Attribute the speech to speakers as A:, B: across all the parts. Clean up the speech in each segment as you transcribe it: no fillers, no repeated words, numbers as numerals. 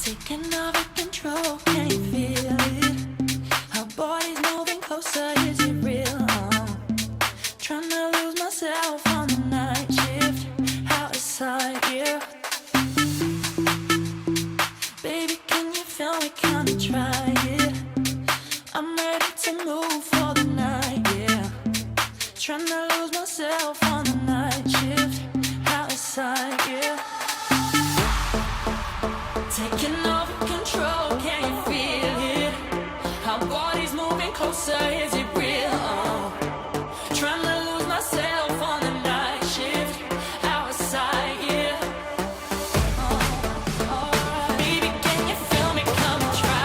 A: Taking over control, can you feel it? Our body's moving closer, is it real? Trying to lose myself on the night shift, outside, yeah. Baby, can you feel me? Can you try it? I'm ready to move for the night, yeah. Trying to lose myself on the night shift, outside, yeah. Taking over control, can you feel it? Our body's moving closer, is it real? Trying to lose myself on the night shift, outside, yeah. Alright. Baby, can you feel me? Come and try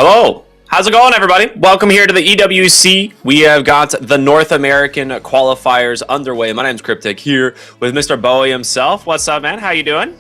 B: Hello, how's it going, everybody? Welcome here to the EWC. We have got the North American qualifiers underway. My name's Cryptic here with Mr. Bowie himself. What's up, man? How you doing?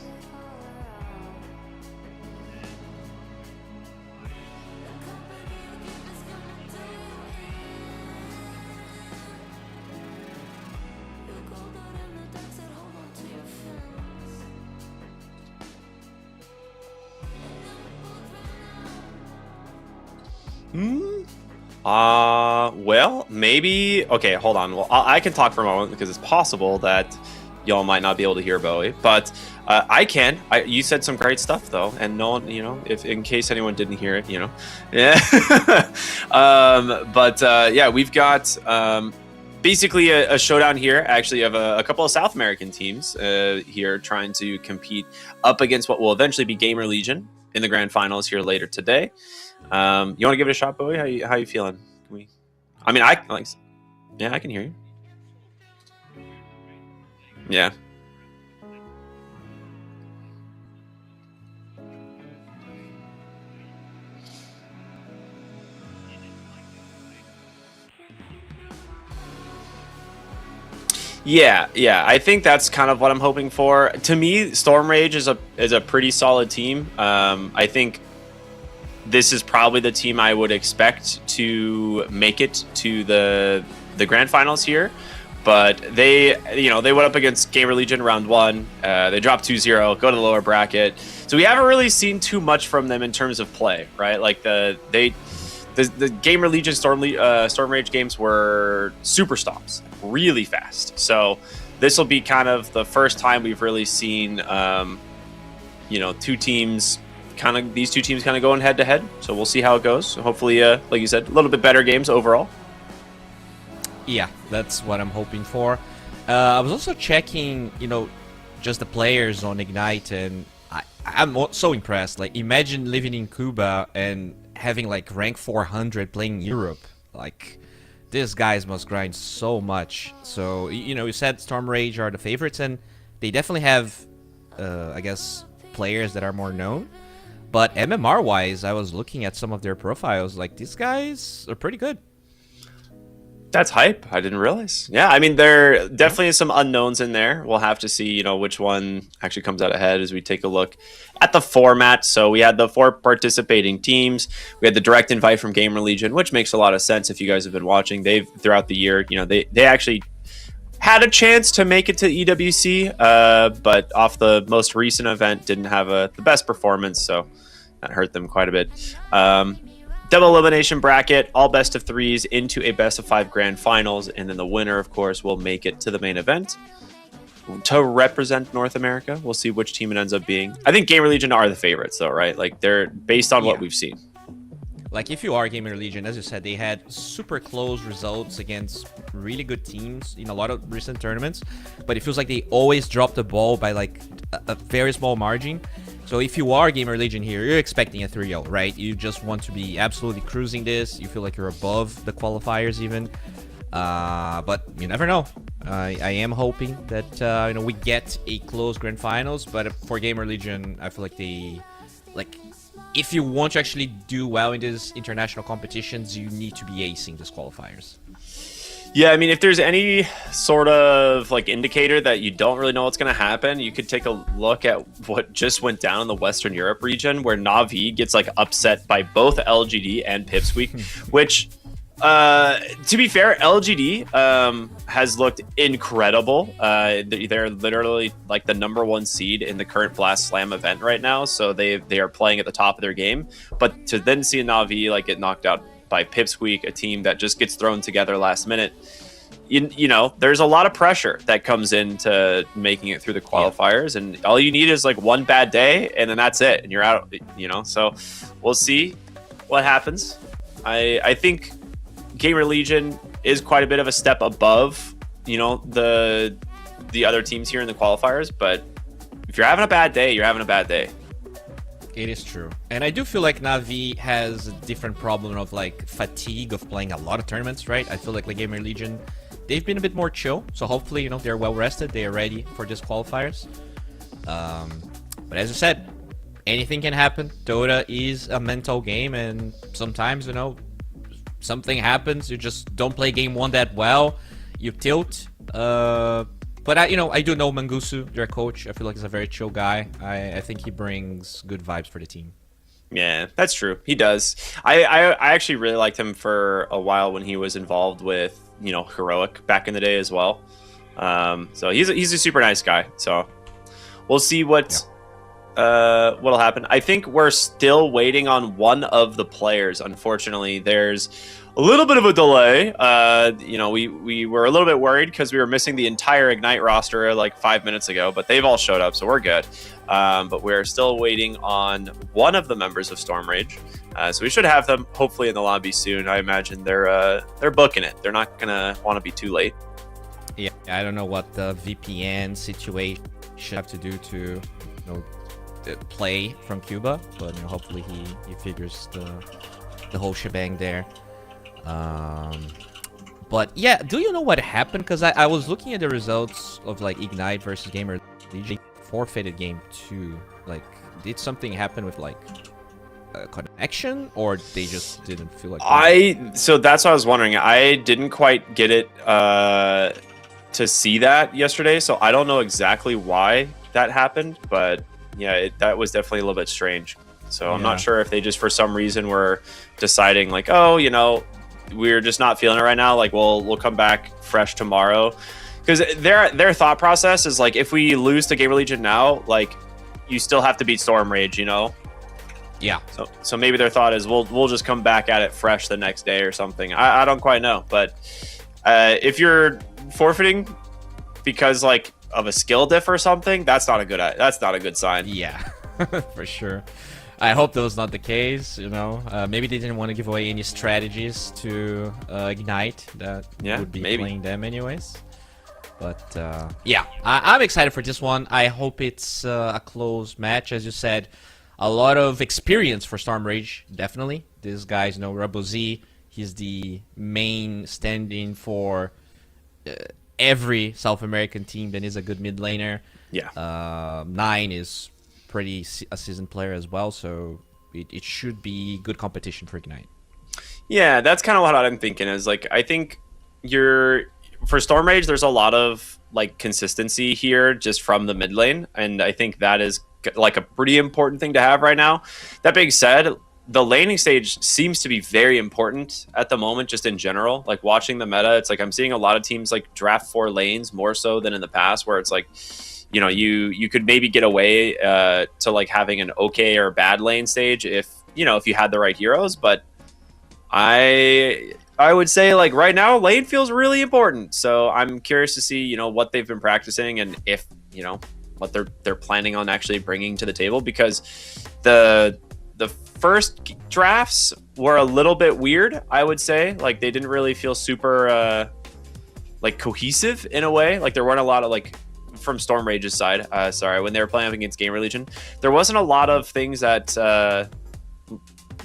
B: Well, maybe. Okay, hold on. Well, I can talk for a moment because it's possible that y'all might not be able to hear Bowie, but I can. You said some great stuff though, and no one, if in case anyone didn't hear it, yeah. Yeah, we've got basically a showdown here. Actually, of a couple of South American teams here trying to compete up against what will eventually be GamerLegion in the grand finals here later today. You want to give it a shot, Bowie? How you feeling? Yeah, I can hear you. Yeah. Yeah. I think that's kind of what I'm hoping for. To me, Storm Rage is a pretty solid team. I think this is probably the team I would expect to make it to the grand finals here. But they went up against GamerLegion round 1. They dropped 2-0, go to the lower bracket. So we haven't really seen too much from them in terms of play, right? Like the GamerLegion Storm Rage games were super stops, really fast. So this will be kind of the first time we've really seen these two teams kind of going head to head. So we'll see how it goes. So hopefully, like you said, a little bit better games overall.
C: Yeah, that's what I'm hoping for. I was also checking, just the players on Ignite, and I'm so impressed. Like, imagine living in Cuba and having like rank 400 playing Europe. Like, these guys must grind so much. So, you said Storm Rage are the favorites, and they definitely have, I guess, players that are more known. But MMR-wise, I was looking at some of their profiles. Like, these guys are pretty good.
B: That's hype. I didn't realize. Yeah, I mean, there definitely is some unknowns in there. We'll have to see, which one actually comes out ahead as we take a look at the format. So we had the 4 participating teams. We had the direct invite from GamerLegion, which makes a lot of sense if you guys have been watching. They've, throughout the year, they actually had a chance to make it to EWC, but off the most recent event, didn't have the best performance, so that hurt them quite a bit. Double elimination bracket, all best of 3s into a best of 5 grand finals, and then the winner, of course, will make it to the main event to represent North America. We'll see which team it ends up being. I think GamerLegion are the favorites, though, right? Like, they're based on what we've seen.
C: Like, if you are GamerLegion, as you said, they had super close results against really good teams in a lot of recent tournaments, but it feels like they always drop the ball by like a very small margin. So if you are GamerLegion here, you're expecting a 3-0, right? You just want to be absolutely cruising this. You feel like you're above the qualifiers even. But you never know. I am hoping that we get a close grand finals, but for GamerLegion, I feel like if you want to actually do well in these international competitions, you need to be acing these qualifiers.
B: Yeah, I mean, if there's any sort of like indicator that you don't really know what's going to happen, you could take a look at what just went down in the Western Europe region, where Na'Vi gets like upset by both LGD and Pipsqueak, which, to be fair, LGD has looked incredible. They're literally like the #1 seed in the current Blast Slam event right now, so they are playing at the top of their game. But to then see a Na'Vi like get knocked out by Pipsqueak, a team that just gets thrown together last minute, there's a lot of pressure that comes into making it through the qualifiers, and all you need is like one bad day, and then that's it, and you're out. So we'll see what happens. I think GamerLegion is quite a bit of a step above, the other teams here in the qualifiers, but if you're having a bad day, you're having a bad day.
C: It is true. And I do feel like Na'Vi has a different problem of like fatigue of playing a lot of tournaments, right? I feel like GamerLegion, they've been a bit more chill. So hopefully, they're well rested. They are ready for these qualifiers. But as I said, anything can happen. Dota is a mental game, and sometimes, you know, something happens. You just don't play game one that well. You tilt. But I do know Mangusu, their coach. I feel like he's a very chill guy. I think he brings good vibes for the team.
B: Yeah, that's true. He does. I actually really liked him for a while when he was involved with, you know, Heroic back in the day as well. So he's a super nice guy. So we'll see what'll happen. I think we're still waiting on one of the players. Unfortunately, there's a little bit of a delay. You know, we were a little bit worried because we were missing the entire Ignite roster like 5 minutes ago, but they've all showed up, so we're good. But we're still waiting on one of the members of Stormrage. So we should have them hopefully in the lobby soon. I imagine they're booking it. They're not gonna want to be too late.
C: Yeah, I don't know what the VPN situation have to do to, you know, play from Cuba, but you know, hopefully he figures the whole shebang there. But yeah, do you know what happened? Because I was looking at the results of like Ignite versus GamerLegion. Forfeited game 2. Like, did something happen with like a connection, or they just didn't feel like
B: so that's what I was wondering. I didn't quite get it to see that yesterday, so I don't know exactly why that happened, but yeah, that was definitely a little bit strange. So I'm not sure if they just for some reason were deciding like, oh, you know, we're just not feeling it right now, like we'll come back fresh tomorrow. Because their thought process is like, if we lose to GamerLegion now, like you still have to beat Stormrage, you know?
C: Yeah.
B: So maybe their thought is we'll just come back at it fresh the next day or something. I don't quite know, but if you're forfeiting because like of a skill diff or something, that's not a good sign.
C: Yeah, for sure. I hope that was not the case, you know. Maybe they didn't want to give away any strategies to Ignite that would be playing them anyways. But yeah, I'm excited for this one. I hope it's a close match. As you said, a lot of experience for Stormrage, definitely. These guys know Rebel Z. He's the main stand-in for every South American team that is a good mid laner.
B: Yeah.
C: 9 is pretty a seasoned player as well, so it should be good competition for Ignite.
B: Yeah, that's kind of what I'm thinking. Is like, I think for Stormrage, there's a lot of like consistency here just from the mid lane, and I think that is like a pretty important thing to have right now. That being said, the laning stage seems to be very important at the moment, just in general. Like watching the meta, it's like I'm seeing a lot of teams like draft 4 lanes more so than in the past, where it's like, you know, you could maybe get away to like having an okay or bad lane stage if you had the right heroes, but I would say like right now lane feels really important. So I'm curious to see, you know, what they've been practicing and if, you know, what they're planning on actually bringing to the table, because the first drafts were a little bit weird, I would say. Like they didn't really feel super like cohesive in a way. Like there weren't a lot of like, from Stormrage's side, when they were playing up against GamerLegion, there wasn't a lot of things that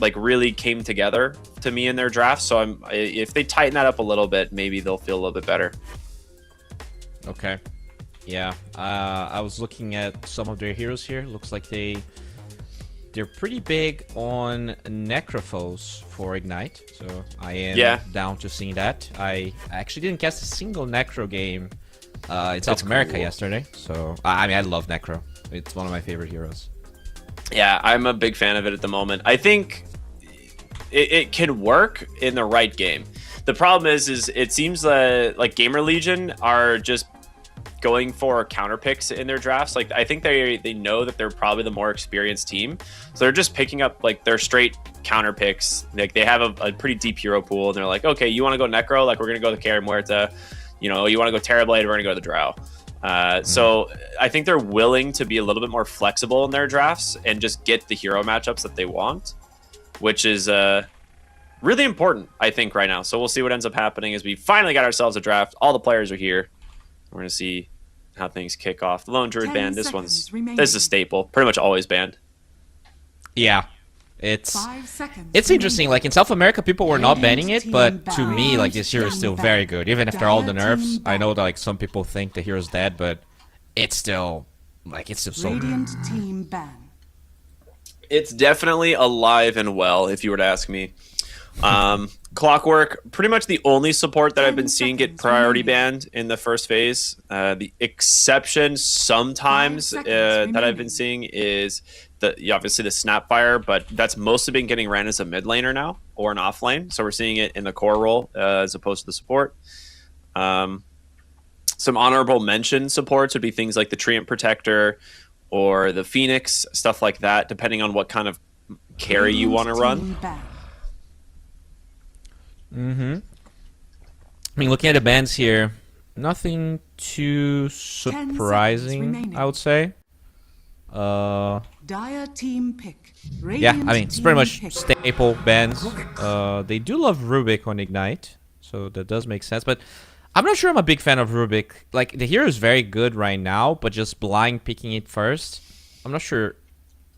B: like really came together to me in their draft. So if they tighten that up a little bit, maybe they'll feel a little bit better.
C: Okay. Yeah. I was looking at some of their heroes here. Looks like they're pretty big on Necrophos for Ignite. So I am down to seeing that. I actually didn't cast a single Necro game in South America yesterday. So I mean, I love Necro. It's one of my favorite heroes. Yeah,
B: I'm a big fan of it at the moment. I think it can work in the right game. The problem is it seems that like GamerLegion are just going for counter picks in their drafts. Like I think they know that they're probably the more experienced team, so they're just picking up like their straight counter picks. Like they have a pretty deep hero pool, and they're like, okay, you want to go Necro? Like we're gonna go the Karim Muerta. You know, you want to go Terrorblade? We're gonna go the Drow. So I think they're willing to be a little bit more flexible in their drafts and just get the hero matchups that they want, which is really important, I think, right now. So we'll see what ends up happening as we finally got ourselves a draft. All the players are here. We're going to see how things kick off. The Lone Druid banned. This is a staple. Pretty much always banned.
C: Yeah. It's interesting. Like in South America, people were not banning it, but to me, like this hero is still very good. Even after all the nerfs, I know that like some people think the hero's dead, but it's still so good.
D: Team ban.
B: It's definitely alive and well, if you were to ask me. Clockwork, pretty much the only support that I've been seeing get priority banned in the first phase. The exception sometimes that I've been seeing is obviously the Snapfire, but that's mostly been getting ran as a mid laner now or an off lane. So we're seeing it in the core role as opposed to the support. Some honorable mention supports would be things like the Treant Protector or the Phoenix, stuff like that, depending on what kind of carry you want to run.
C: I mean, looking at the bans here, nothing too surprising, I would say.
D: Dire team pick.
C: Yeah, I mean, it's pretty much staple bans. They do love Rubik on Ignite, so that does make sense. But I'm not sure I'm a big fan of Rubik. Like, the hero is very good right now, but just blind picking it first, I'm not sure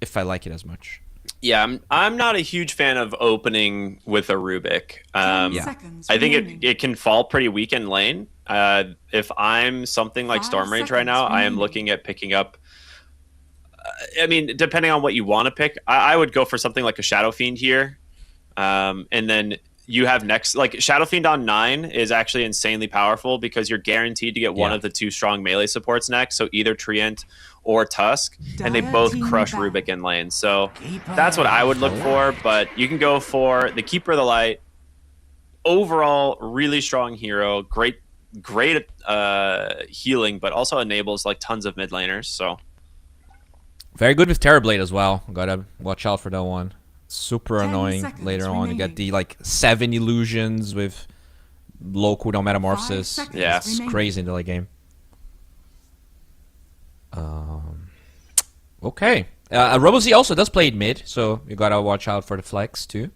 C: if I like it as much.
B: Yeah, I'm not a huge fan of opening with a Rubik. I think it can fall pretty weak in lane. If I'm something like Storm Rage right now, I am looking at picking up. I mean, depending on what you want to pick, I would go for something like a Shadow Fiend here, and then you have next, like Shadow Fiend on 9 is actually insanely powerful because you're guaranteed to get one of the 2 strong melee supports next, so either Treant or Tusk, and they both crush Rubik in lane. So that's what I would look for, but you can go for the Keeper of the Light. Overall, really strong hero, great healing, but also enables like tons of mid laners. So
C: very good with Terrorblade as well. Gotta watch out for that one. Super annoying later on. You get the like 7 illusions with low cooldown metamorphosis.
B: Yeah,
C: it's crazy in the late game. Okay. RoboZ also does play mid, so you gotta watch out for the flex too.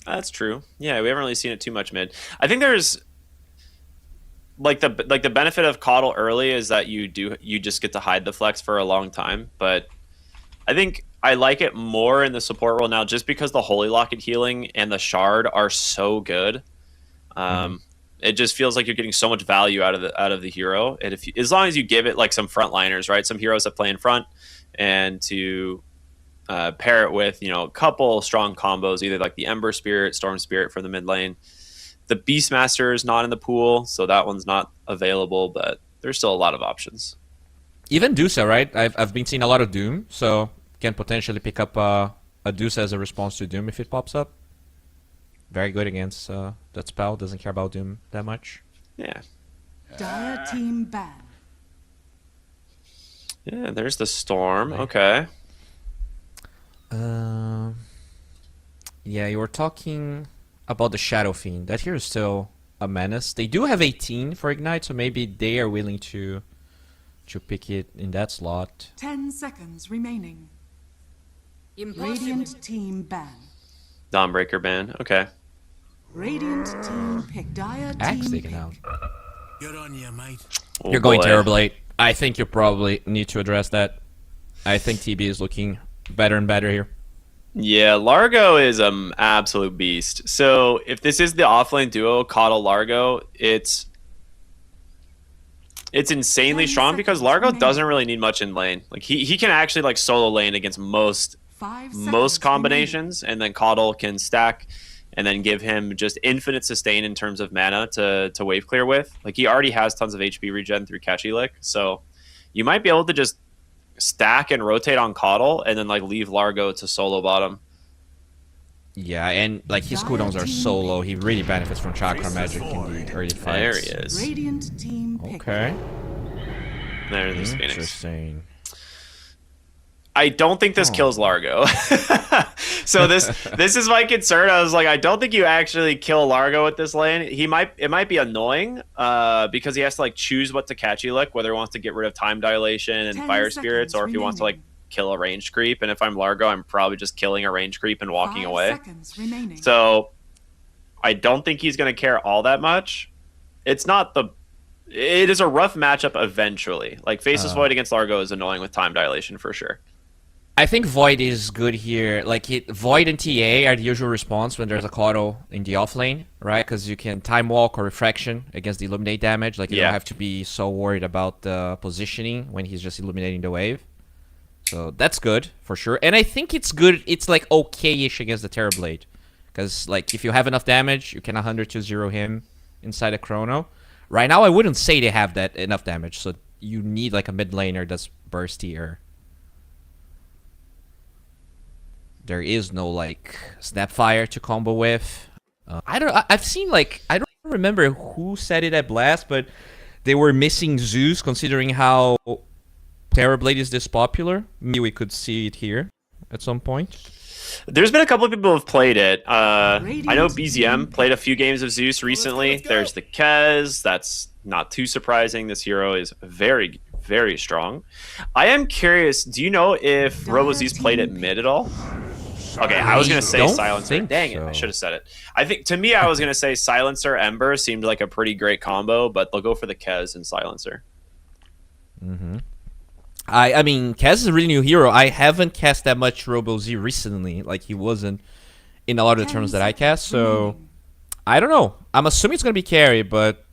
B: That's true. Yeah, we haven't really seen it too much mid. I think there's like the benefit of Coddle early is that you just get to hide the flex for a long time, but I think I like it more in the support role now just because the Holy Locket healing and the Shard are so good. It just feels like you're getting so much value out of the hero, and as long as you give it like some frontliners, right? Some heroes that play in front, and to pair it with a couple strong combos, either like the Ember Spirit, Storm Spirit for the mid lane. The Beastmaster is not in the pool, so that one's not available, but there's still a lot of options.
C: Even Dusa, right? I've been seeing a lot of Doom, so can potentially pick up a Dusa as a response to Doom if it pops up. Very good against that spell. Doesn't care about Doom that much.
B: Yeah.
D: Dire team ban.
B: Yeah, there's the Storm. Okay.
C: Yeah, you were talking about the Shadow Fiend. That here is still a menace. They do have 18 for Ignite, so maybe they are willing to pick it in that slot.
D: 10 seconds remaining. Radiant team ban.
B: Dawnbreaker ban. Okay.
D: Radiant team pick. Dire
C: Axe
D: team
C: taken
D: pick.
C: out.
E: Good on you, mate.
B: Oh,
C: You're going
B: boy.
C: Terrorblade. I think you probably need to address that. I think TB is looking better and better here.
B: Yeah, Largo is an absolute beast. So if this is the offlane duo, Coddle Largo, it's insanely strong because Largo doesn't really need much in lane. Like he can actually like solo lane against most
D: 5 seconds
B: combinations, and then Coddle can stack and then give him just infinite sustain in terms of mana to wave clear with. Like he already has tons of HP regen through Catchy Lick, so you might be able to just stack and rotate on Coddle and then like leave Largo to solo bottom.
C: Yeah, and like his cooldowns are so low, he really benefits from Chakra Magic in the early fights.
B: There he is.
D: Radiant team pick.
C: Okay.
B: There's Phoenix.
C: Interesting.
B: I don't think this kills Largo. So this is my concern. I was like, I don't think you actually kill Largo with this lane. It might be annoying because he has to like choose what to Catchy Lick, whether he wants to get rid of Time Dilation and
D: 10
B: Fire Spirits, or if he wants to like
D: remaining.
B: kill a ranged creep. And if I'm Largo, I'm probably just killing a ranged creep and walking
D: 5
B: away.
D: seconds remaining.
B: So I don't think he's going to care all that much. It is a rough matchup eventually. Like Faceless Void against Largo is annoying with Time Dilation for sure.
C: I think Void is good here. Like Void and TA are the usual response when there's a Coddle in the off lane, right? Because you can Time Walk or Refraction against the Illuminate damage. Like you don't have to be so worried about the positioning when he's just illuminating the wave. So that's good for sure. And I think it's good. It's like okay-ish against the Terrorblade, because like if you have enough damage, you can 100-0 him inside a chrono. Right now, I wouldn't say they have that enough damage. So you need like a mid laner that's burstier. There is no like Snapfire to combo with. I've seen like I don't remember who said it at Blast, but they were missing Zeus considering how Terrorblade is this popular. Maybe we could see it here at some point.
B: There's been a couple of people who have played it. I know BZM played a few games of Zeus recently. There's the Kez. That's not too surprising. This hero is very, very strong. I am curious, do you know if RoboZeus played it mid at all? Okay, I was going to say Silencer. Dang it, I should have said it. I think, to me, I was going to say Silencer Ember seemed like a pretty great combo, but they'll go for the Kez and Silencer.
C: Mm-hmm. I mean, Kaz is a really new hero. I haven't cast that much RoboZ recently. Like, he wasn't in a lot of the turns that I cast, so I don't know. I'm assuming it's going to be carry, but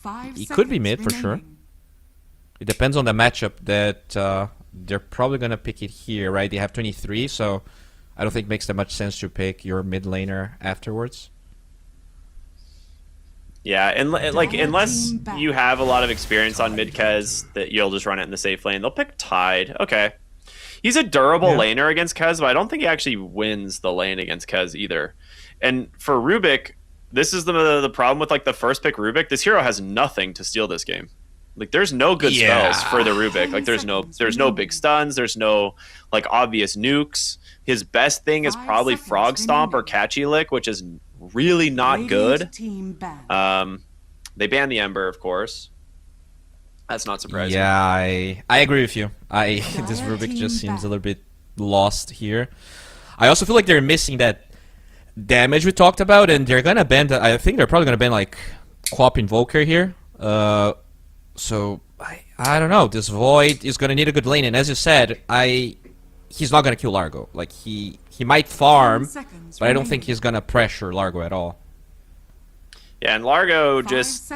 C: it could be mid for sure. It depends on the matchup that they're probably going to pick it here, right? They have 23, so I don't think it makes that much sense to pick your mid laner afterwards.
B: Yeah, and like unless you have a lot of experience on mid Kez, that you'll just run it in the safe lane. They'll pick Tide. Okay. He's a durable laner against Kez, but I don't think he actually wins the lane against Kez either. And for Rubik, this is the problem with like the first pick Rubik. This hero has nothing to steal this game. Like there's no good spells for the Rubik. Like there's no big stuns, there's no like obvious nukes. His best thing is probably Frog Stomp or Catchy Lick, which is really not good. They banned the Ember, of course. That's not surprising.
C: Yeah, I agree with you. This Rubik just seems a little bit lost here. I also feel like they're missing that damage we talked about, and they're gonna ban. I think they're probably gonna ban like Quap Invoker here. So I don't know. This Void is gonna need a good lane, and as you said, he's not gonna kill Largo. Like he might farm, but I don't think he's gonna pressure Largo at all.
B: Yeah, and Largo just,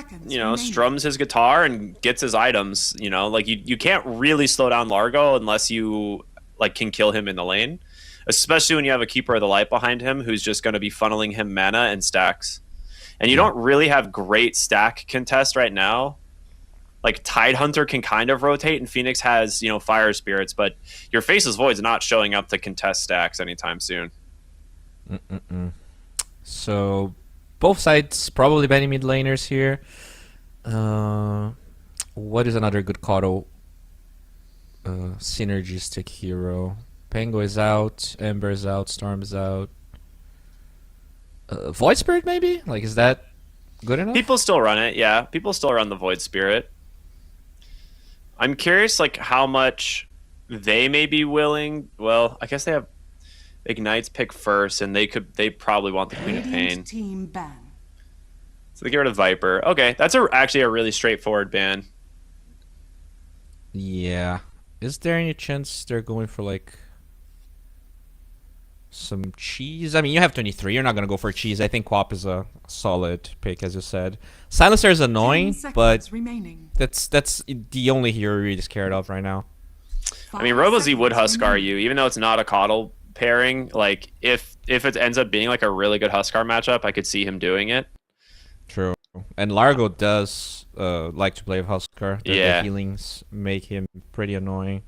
B: strums his guitar and gets his items, like you can't really slow down Largo unless you like can kill him in the lane, especially when you have a Keeper of the Light behind him who's just going to be funneling him mana and stacks. And you don't really have great stack contest right now. Like Tidehunter can kind of rotate and Phoenix has, Fire Spirits, but your Faceless Void's not showing up to contest stacks anytime soon.
C: So both sides probably banning mid laners here. What is another good Kato synergistic hero? Pango is out, Ember is out, Storm is out. Void Spirit maybe? Like, is that good enough?
B: People still run it, yeah. People still run the Void Spirit. I'm curious, like, how much they may be willing. Well, I guess they have Ignite's pick first, and they probably want the Queen of Pain. So they get rid of Viper. Okay, that's actually a really straightforward ban.
C: Yeah. Is there any chance they're going for like some cheese? I mean, you have 23. You're not gonna go for cheese. I think Quap is a solid pick, as you said. Silencer is annoying, but that's the only hero you're really scared of right now.
B: I mean, RoboZ would Huskar you, even though it's not a Coddle pairing. Like, if it ends up being like a really good Huskar matchup, I could see him doing it.
C: True. And Largo does like to play with Huskar. The healings make him pretty annoying.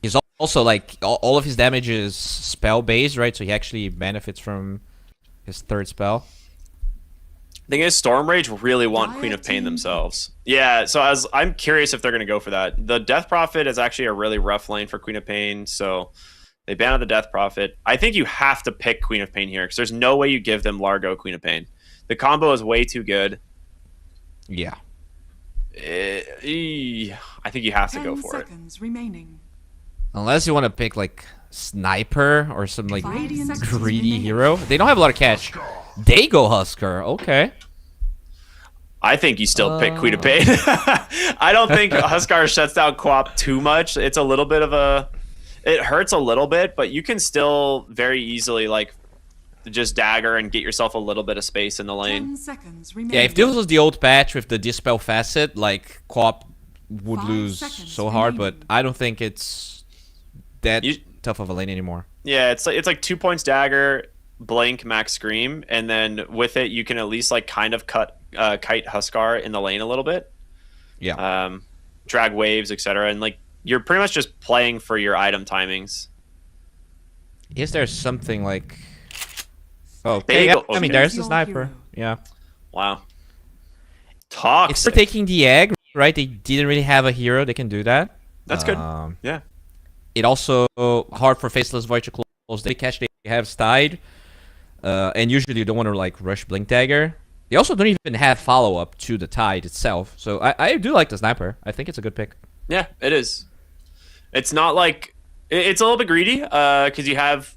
C: He's also like all of his damage is spell based, right? So he actually benefits from his third spell.
B: Thing is, Storm Rage really want Queen of Pain themselves. Yeah, so I'm curious if they're going to go for that. The Death Prophet is actually a really rough lane for Queen of Pain, so they banned the Death Prophet. I think you have to pick Queen of Pain here, because there's no way you give them Largo Queen of Pain. The combo is way too good.
C: Yeah.
B: I think you have to go for it.
C: Unless you want to pick like Sniper or some like greedy hero. They don't have a lot of catch. They go Huskar. Okay.
B: I think you still pick Queen of Pain. I don't think Huskar shuts down Quap too much. It's a little bit of a... It hurts a little bit, but you can still very easily like just dagger and get yourself a little bit of space in the lane.
C: Yeah, if this was the old patch with the Dispel facet, like Quap would
D: 5
C: lose
D: seconds
C: so hard, but
D: remaining.
C: I don't think it's that tough of a lane anymore.
B: Yeah, it's like 2 points dagger, blink, max scream, and then with it you can at least like kind of kite Huskar in the lane a little bit.
C: Yeah.
B: Drag waves, etc. And like you're pretty much just playing for your item timings.
C: Is there something like? Oh,
B: They
C: okay. Yeah,
B: go-
C: I mean,
B: okay.
C: there's the
D: Your
C: sniper.
D: hero.
C: Yeah.
B: Wow.
C: If
B: Toxic.
C: they're taking the egg, right? They didn't really have a hero. They can do that.
B: That's good. Yeah.
C: It also hard for Faceless Void to close the catch. They have Stide, and usually you don't want to like rush Blink Dagger. They also don't even have follow up to the Tide itself. So I do like the sniper. I think it's a good pick.
B: Yeah, it is. It's not like it's a little bit greedy because you have,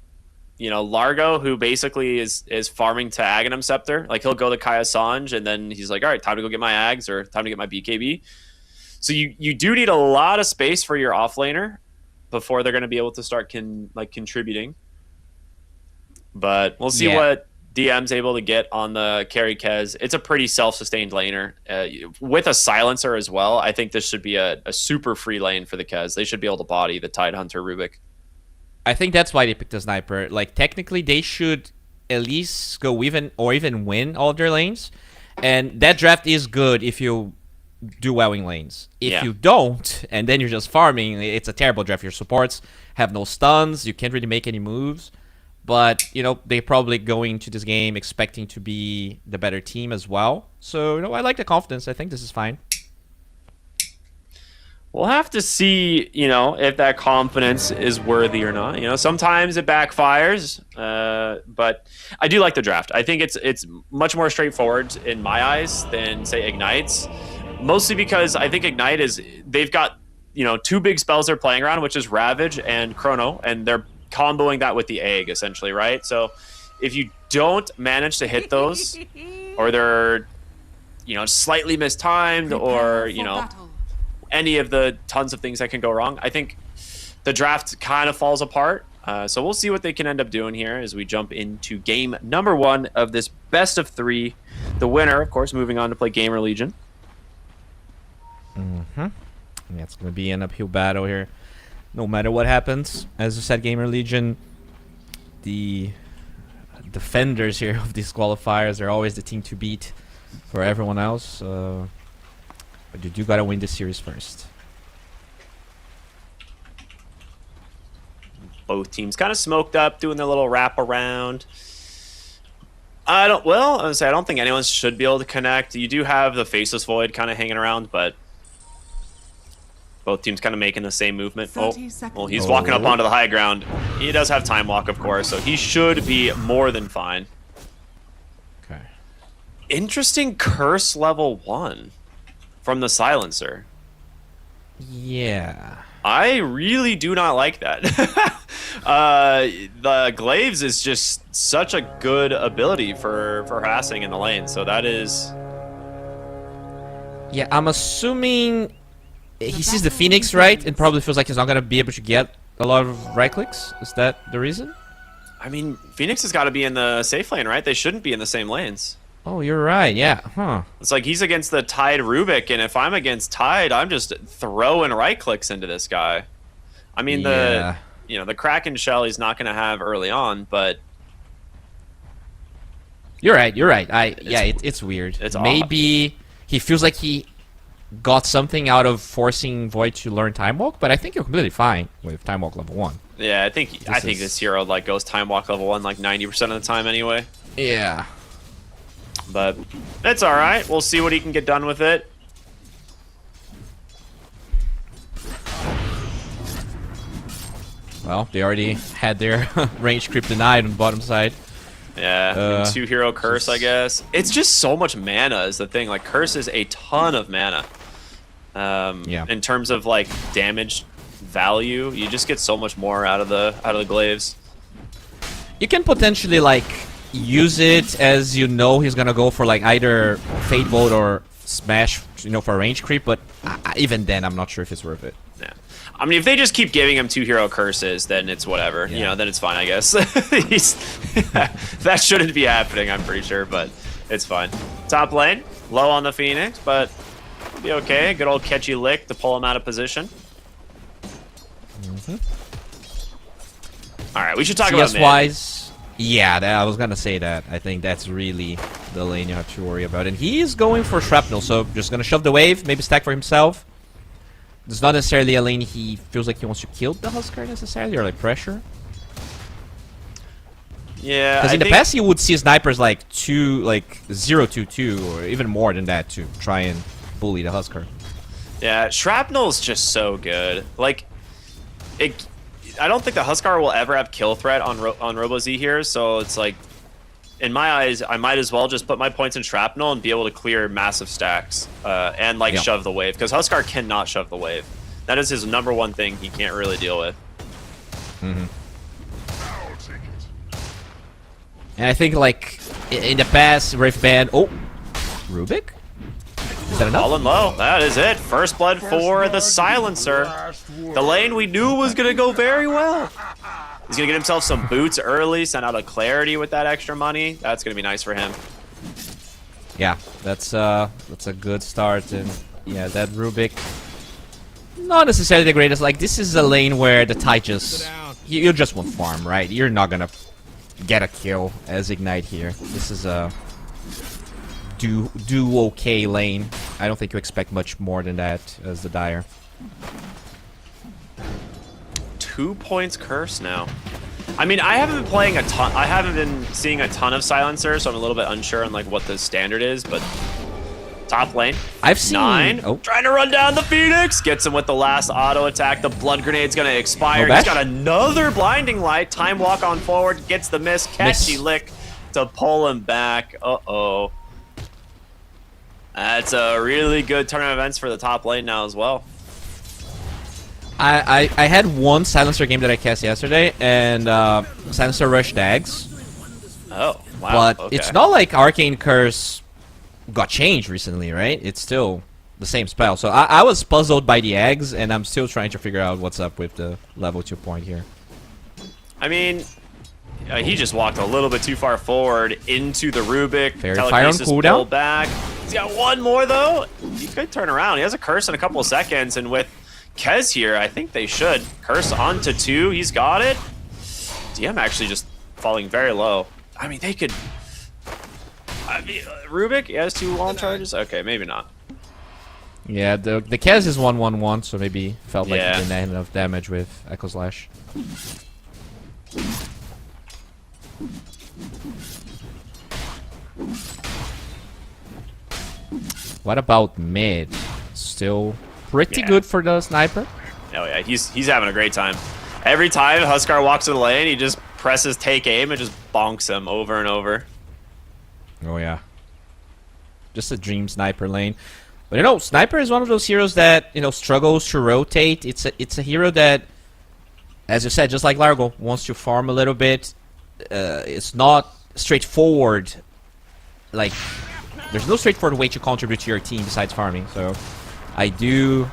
B: Largo, who basically is farming to Aghanim Scepter. Like he'll go to Kaya Sange and then he's like, all right, time to go get my Ags or time to get my BKB. So you do need a lot of space for your offlaner before they're going to be able to start contributing. But we'll see what DM's able to get on the carry Kez. It's a pretty self-sustained laner. With a silencer as well, I think this should be a super free lane for the Kez. They should be able to body the Tidehunter Rubik.
C: I think that's why they picked the sniper. Like technically, they should at least go even win all of their lanes, and that draft is good if you do well in lanes. If you don't, and then you're just farming, it's a terrible draft. Your supports have no stuns. You can't really make any moves. But they're probably going to this game expecting to be the better team as well. So I like the confidence. I think this is fine.
B: We'll have to see, if that confidence is worthy or not. Sometimes it backfires, but I do like the draft. I think it's much more straightforward in my eyes than, say, Ignite's. Mostly because I think Ignite they've got, 2 big spells they're playing around, which is Ravage and Chrono, and they're comboing that with the egg, essentially, right? So if you don't manage to hit those, or they're, slightly mistimed, or, any of the tons of things that can go wrong, I think the draft kind of falls apart. So we'll see what they can end up doing here as we jump into game number 1 of this best of 3. The winner, of course, moving on to play GamerLegion.
C: Yeah, it's going to be an uphill battle here, no matter what happens. As you said, GamerLegion, the defenders here of these qualifiers are always the team to beat for everyone else. But you do got to win this series first.
B: Both teams kind of smoked up, doing their little wrap around. I don't think anyone should be able to connect. You do have the Faceless Void kind of hanging around, but both teams kind of making the same movement. Well, he's walking up onto the high ground. He does have Time Walk, of course, so he should be more than fine.
C: Okay.
B: Interesting curse level 1 from the silencer.
C: Yeah.
B: I really do not like that. The Glaives is just such a good ability for harassing in the lane, so that is...
C: Yeah, I'm assuming he sees the Phoenix, right? And probably feels like he's not going to be able to get a lot of right clicks. Is that the reason?
B: I mean, Phoenix has got to be in the safe lane, right? They shouldn't be in the same lanes.
C: Oh, you're right. Yeah. Huh.
B: It's like he's against the Tide Rubik, and if I'm against Tide, I'm just throwing right clicks into this guy. I mean, the Kraken shell he's not going to have early on, but
C: you're right. You're right. It's weird.
B: It's
C: maybe he feels like he got something out of forcing Void to learn Time Walk, but I think you're completely fine with Time Walk level 1.
B: Yeah, I think this hero goes Time Walk level 1 like 90% of the time anyway.
C: Yeah.
B: But it's all right. We'll see what he can get done with it.
C: Well, they already had their range creep denied on the bottom side.
B: Yeah, 2 hero curse, I guess. It's just so much mana is the thing. Like, curse is a ton of mana. In terms of damage value, you just get so much more out of the glaives.
C: You can potentially use it as he's gonna go for either Fate Bolt or Smash, for a range creep. But even then, I'm not sure if it's worth it.
B: Yeah. I mean, if they just keep giving him 2 hero curses, then it's whatever.
C: Yeah.
B: Then it's fine, I guess. That shouldn't be happening, I'm pretty sure, but it's fine. Top lane, low on the Phoenix, but be okay. Good old catchy lick to pull him out of position. All right, we should talk about mid.
C: CS-wise, yeah, I was gonna say that. I think that's really the lane you have to worry about. And he is going for shrapnel, so just gonna shove the wave, maybe stack for himself. It's not necessarily a lane he feels like he wants to kill the Huskar necessarily, or like pressure.
B: Yeah,
C: Because in the
B: think-
C: past you would see snipers like 0-2-2, or even more than that to try and bully the Huskar.
B: Yeah, shrapnel's just so good. Like, I don't think the Huskar will ever have kill threat on Robo-Z here, so it's like, in my eyes, I might as well just put my points in shrapnel and be able to clear massive stacks and like shove the wave, because Huskar cannot shove the wave. That is his #1 thing he can't really deal with.
C: And I think like in the past, Rift Band. Oh, Rubik? Is that enough?
B: Falling low. That is it. First blood for the Silencer. The lane we knew was going to go very well. He's going to get himself some boots early, send out a Clarity with that extra money. That's going to be nice for him.
C: Yeah, that's a good start. And yeah, that Rubik, not necessarily the greatest. Like, this is a lane where the Tide just, you just want farm, right? You're not gonna get a kill as Ignite here. This is a do okay lane. I don't think you expect much more than that as the Dire.
B: 2 points curse now. I mean, I haven't been playing a ton. I haven't been seeing a ton of Silencer, so I'm a little bit unsure on like what the standard is. But top lane,
C: I've seen
B: 9.
C: Oh,
B: Trying to run down the Phoenix. Gets him with the last auto attack. The blood grenade's gonna expire.
C: No
B: He's
C: bash?
B: got another blinding light. Time walk on forward. Gets the miss. Catchy lick to pull him back. Uh-oh. That's a really good turn of events for the top lane now as well.
C: I had one Silencer game that I cast yesterday, and Silencer rushed Dags.
B: Oh, wow.
C: But
B: okay.
C: it's not like Arcane Curse got changed recently, right? It's still the same spell. So I was puzzled by the eggs, and I'm still trying to figure out what's up with the level 2 point here.
B: I mean, he just walked a little bit too far forward into the Rubik.
C: Fairy Fire on
B: Telekinesis
C: cooldown.
B: pulled back. He's got one more, though. He could turn around. He has a curse in a couple of seconds, and with Kez here, I think they should. Curse onto 2. He's got it. DM actually just falling very low. I mean, they could... I mean, Rubik, he has 2 wall charges? Okay, maybe not.
C: Yeah, the Kez is 1-1-1, so maybe felt like
B: Yeah.
C: he didn't have enough damage with Echo Slash. What about mid? Still pretty
B: Yeah.
C: good for the sniper.
B: Oh yeah, he's having a great time. Every time Huskar walks to the lane, he just presses take aim and just bonks him over and over.
C: Oh yeah. Just a dream sniper lane. But you know, sniper is one of those heroes that, you know, struggles to rotate. It's a hero that, as you said, just like Largo, wants to farm a little bit. It's not straightforward. Like, there's no straightforward way to contribute to your team besides farming. So I do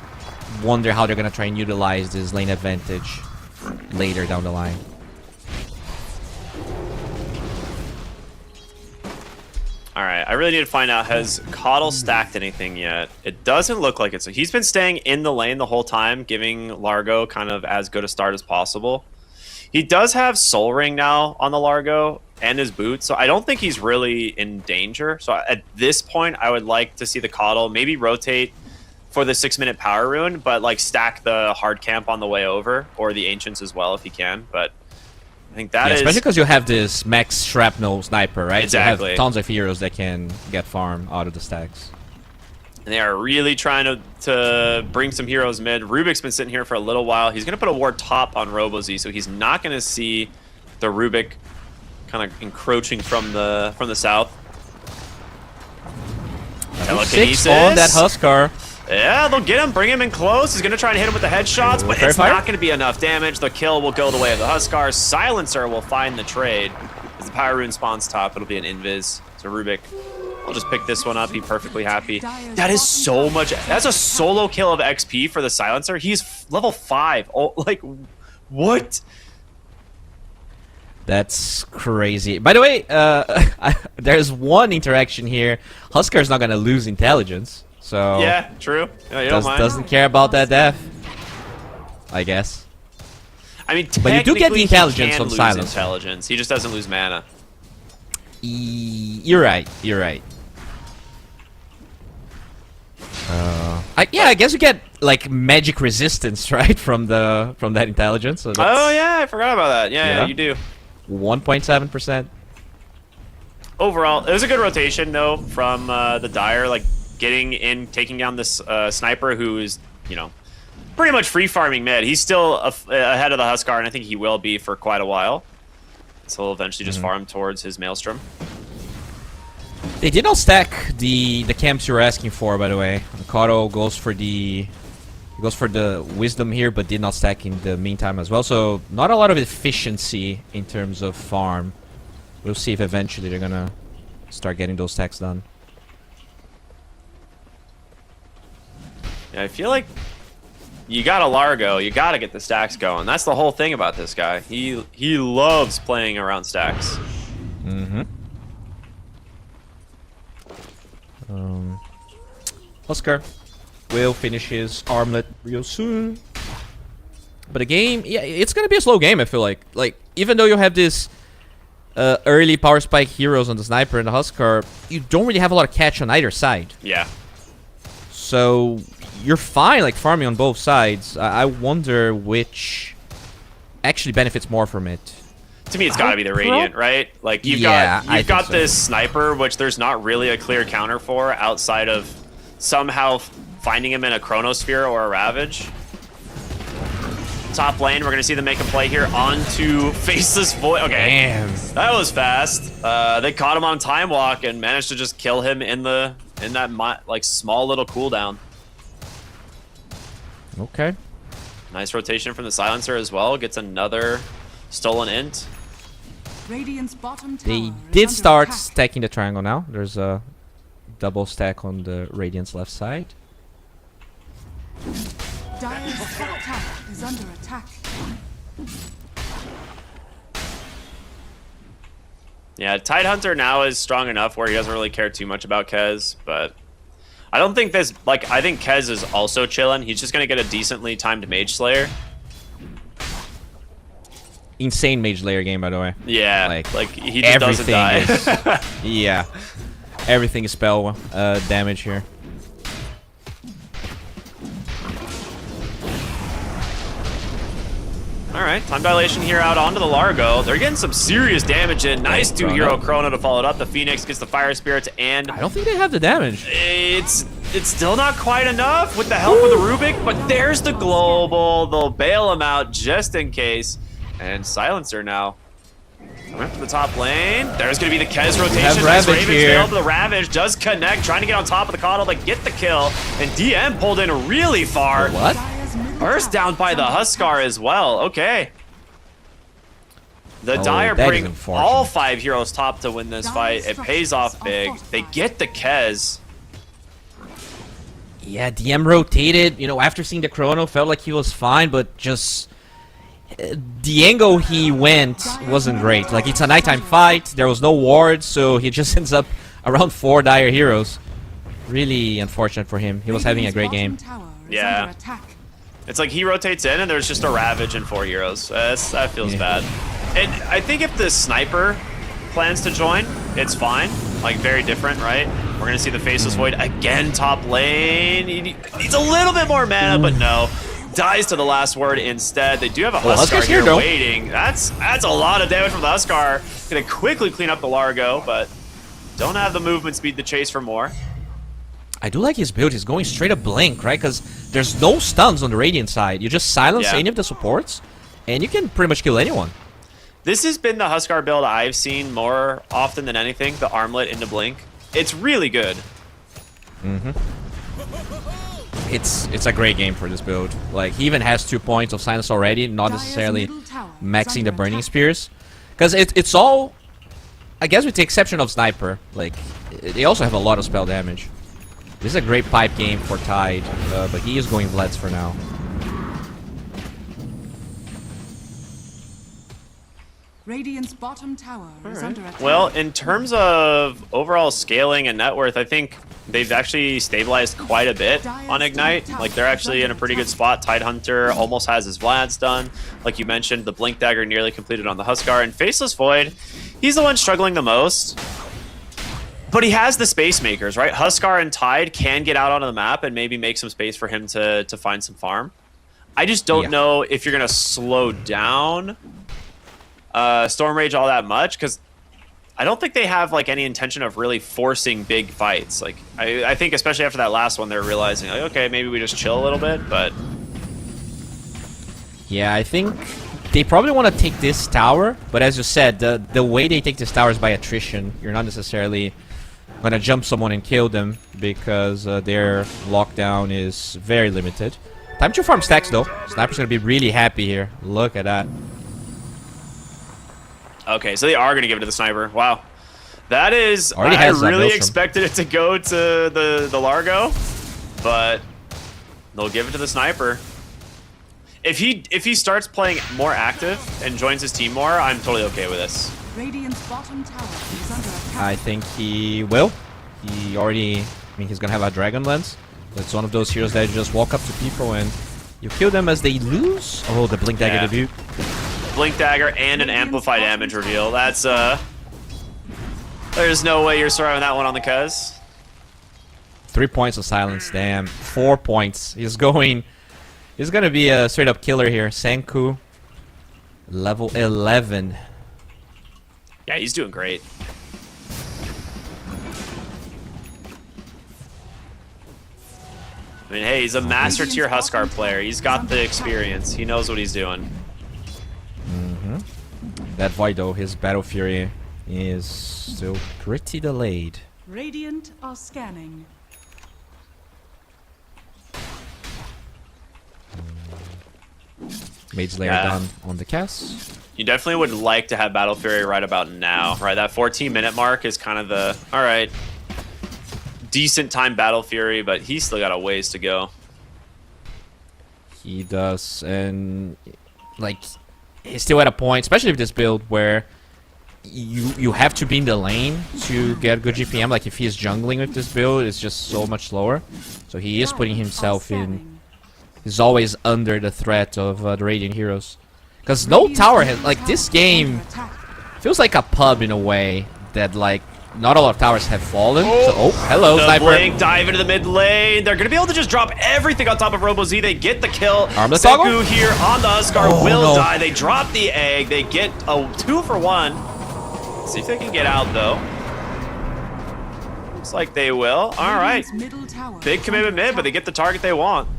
C: wonder how they're gonna try and utilize this lane advantage later down the line.
B: Alright, I really need to find out, has Coddle stacked anything yet? It doesn't look like it. So he's been staying in the lane the whole time, giving Largo kind of as good a start as possible. He does have Soul Ring now on the Largo and his boots, so I don't think he's really in danger. So at this point, I would like to see the Coddle maybe rotate for the 6-minute power rune, but like stack the hard camp on the way over, or the Ancients as well if he can. But I think that
C: Yeah,
B: is...
C: especially because you have this max shrapnel sniper, right?
B: Exactly.
C: You have tons of heroes that can get farm out of the stacks.
B: And they are really trying to bring some heroes mid. Rubik's been sitting here for a little while. He's going to put a ward top on Robo-Z, so he's not going to see the Rubik kind of encroaching from the south.
C: 6 on that Huskar.
B: Yeah, they'll get him, bring him in close. He's going to try and hit him with the headshots, but it's not going to be enough damage. The kill will go the way of the Huskar. Silencer will find the trade. As the Power Rune spawns top, it'll be an invis. So Rubik, I'll just pick this one up. Be perfectly happy. That is so much. That's a solo kill of XP for the Silencer. He's level 5. Oh, like, what?
C: That's crazy. By the way, there's one interaction here. Huskar's not gonna lose intelligence, So
B: Yeah, true. Yeah, you don't mind.
C: doesn't care about that death, I guess.
B: I mean,
C: But you do get the
B: technically, he
C: intelligence
B: can
C: from
B: lose
C: silence.
B: intelligence. He just doesn't lose mana.
C: You're right. You're right. I guess you get like magic resistance, right, from that intelligence. So
B: Oh yeah, I forgot about that. Yeah,
C: Yeah.
B: you do.
C: 1.7%.
B: Overall, it was a good rotation though from the Dire, like getting in, taking down this sniper who is, you know, pretty much free farming mid. He's still ahead of the Huskar, and I think he will be for quite a while. So he'll eventually just farm towards his Maelstrom.
C: They did not stack the camps you were asking for, by the way. Kato goes for the wisdom here, but did not stack in the meantime as well. So not a lot of efficiency in terms of farm. We'll see if eventually they're gonna start getting those stacks done.
B: Yeah, I feel like you got a Largo, you got to get the stacks going. That's the whole thing about this guy. He loves playing around stacks.
C: Mm-hmm. Oscar will finish armlet real soon. But the game, yeah, it's gonna be a slow game, I feel like. Like, even though you have this early power spike heroes on the sniper and the Huskar, you don't really have a lot of catch on either side.
B: Yeah.
C: So you're fine, like, farming on both sides. I wonder which actually benefits more from it.
B: To me, it's got to be the Radiant, right? Like you've
C: Yeah, I
B: got
C: think so.
B: this sniper, which there's not really a clear counter for outside of somehow finding him in a Chronosphere or a Ravage. Top lane, we're gonna see them make a play here onto Faceless Void. Okay,
C: Damn.
B: that was fast. They caught him on Time Walk and managed to just kill him in that like small little cooldown.
C: Okay.
B: Nice rotation from the Silencer as well. Gets another stolen int.
D: Radiant's bottom tower
C: They
D: is
C: did
D: under
C: start
D: attack.
C: stacking the triangle now. There's a double stack on the Radiant's left side.
D: Dire's top tower is under attack.
B: Yeah, Tidehunter now is strong enough where he doesn't really care too much about Kez, but I don't think this, like, I think Kez is also chilling. He's just going to get a decently timed Mage Slayer.
C: Insane Mage Layer game, by the way.
B: Yeah, like he just doesn't
C: everything
B: die.
C: Yeah. Everything is spell damage here.
B: All right, time dilation here out onto the Largo. They're getting some serious damage in. Nice two-hero Chrono to follow it up. The Phoenix gets the Fire Spirits, and
C: I don't think they have the damage.
B: it's still not quite enough with the help of the Rubik, but there's the Global. They'll bail him out just in case. And Silencer now. Coming up to the top lane. There's going to be the Kez rotation.
C: have
B: Nice
C: Ravage
B: Ravage
C: here.
B: failed, but the Ravage does connect, trying to get on top of the Coddle to get the kill. And DM pulled in really far.
C: What?
D: Dire's middle
B: Burst
D: tower
B: down by
D: is
B: the
D: under
B: Huskar as well. Okay. The
C: Oh,
B: Dire
C: that is
B: bring
C: unfortunate.
B: all 5 heroes top to win this
D: Dire's
B: fight. It pays off
D: structures
B: big.
D: are
B: They
D: fortified.
B: get the Kez.
C: Yeah, DM rotated. You know, after seeing the Chrono, felt like he was fine, but just the angle he went wasn't great. Like, it's a nighttime fight. There was no ward, so he just ends up around 4 Dire heroes. Really unfortunate for him. He was having a great game.
D: Radiant's bottom tower is
B: Yeah.
D: under attack.
B: It's like he rotates in and there's just a Ravage and 4 heroes. That feels
C: Yeah.
B: bad. And I think if the Sniper plans to join, it's fine. Like, very different, right? We're going to see the Faceless Void again top lane. He needs a little bit more mana, but no. Dies to the last word instead. They do have a Huskar
C: Huskar's
B: here
C: here, though.
B: waiting. That's a lot of damage from the Huskar. Going to quickly clean up the Largo, but don't have the movement speed to chase for more.
C: I do like his build. He's going straight up Blink, right? Because there's no stuns on the Radiant side. You just silence
B: Yeah.
C: any of the supports, and you can pretty much kill anyone.
B: This has been the Huskar build I've seen more often than anything, the Armlet into Blink. It's really good.
C: It's a great game for this build. Like, he even has 2 points of silence already, not
D: Dire's
C: necessarily
D: middle tower is
C: maxing the
D: under
C: burning
D: attack.
C: spears. Because it's all, I guess with the exception of Sniper, like, they also have a lot of spell damage. This is a great pipe game for Tide, but he is going Vlads for now.
D: Radiant's bottom tower is under attack.
B: Well, in terms of overall scaling and net worth, I think they've actually stabilized quite a bit on Ignite. Like, they're actually in a pretty good spot. Tidehunter almost has his Vlad's done. Like you mentioned, the Blink Dagger nearly completed on the Huskar. And Faceless Void, he's the one struggling the most. But he has the space makers, right? Huskar and Tide can get out onto the map and maybe make some space for him to find some farm. I just don't know if you're going to slow down Storm Rage all that much, because I don't think they have like any intention of really forcing big fights. Like I think especially after that last one, they're realizing like, okay, maybe we just chill a little bit. But
C: yeah, I think they probably want to take this tower. But as you said, the way they take this tower is by attrition. You're not necessarily gonna jump someone and kill them because their lockdown is very limited. Time to farm stacks though. Sniper's gonna be really happy here. Look at that.
B: okay, so they are going to give it to the Sniper. Wow. That is...
C: Already
B: I
C: has that
B: really
C: Maelstrom.
B: expected it to go to the Largo, but they'll give it to the Sniper. If he starts playing more active and joins his team more, I'm totally okay with this.
D: Radiant's bottom tower is under attack.
C: I think he will. He already... I mean, he's gonna have a Dragon Lance. It's one of those heroes that you just walk up to people and you kill them as they lose. Oh, the Blink Dagger debut.
B: Blink Dagger and an amplified damage reveal. That's there's no way you're surviving that one on the Cuz.
C: 3 points of silence, damn. 4 points. He's gonna be a straight up killer here. Senku, level 11.
B: Yeah, he's doing great. I mean, hey, he's a master tier Huskar player. He's got the experience. He knows what he's doing.
C: That Void though, his Battle Fury is still pretty delayed.
D: Radiant are scanning.
C: Mage Layer
B: Yeah.
C: done on the cast.
B: You definitely would like to have Battle Fury right about now, right? That 14-minute mark is kind of the, all right, decent time Battle Fury, but he's still got a ways to go.
C: He does, and like he's still at a point, especially with this build, where you have to be in the lane to get good GPM. Like if he's jungling with this build, it's just so much slower. So he is putting himself in. He's always under the threat of the Radiant heroes, because no tower has like this game feels like a pub in a way that like not a lot of towers have fallen. So, hello,
B: The
C: Sniper.
B: Blink dive into the mid lane. They're going to be able to just drop everything on top of RoboZ. They get the kill.
C: Armlet
B: Senku
C: toggle?
B: here on the Huskar will
C: no.
B: die. They drop the egg. They get a 2-for-1. See if they can get out, though. Looks like they will. All right. Big commitment mid, but they get the target they want.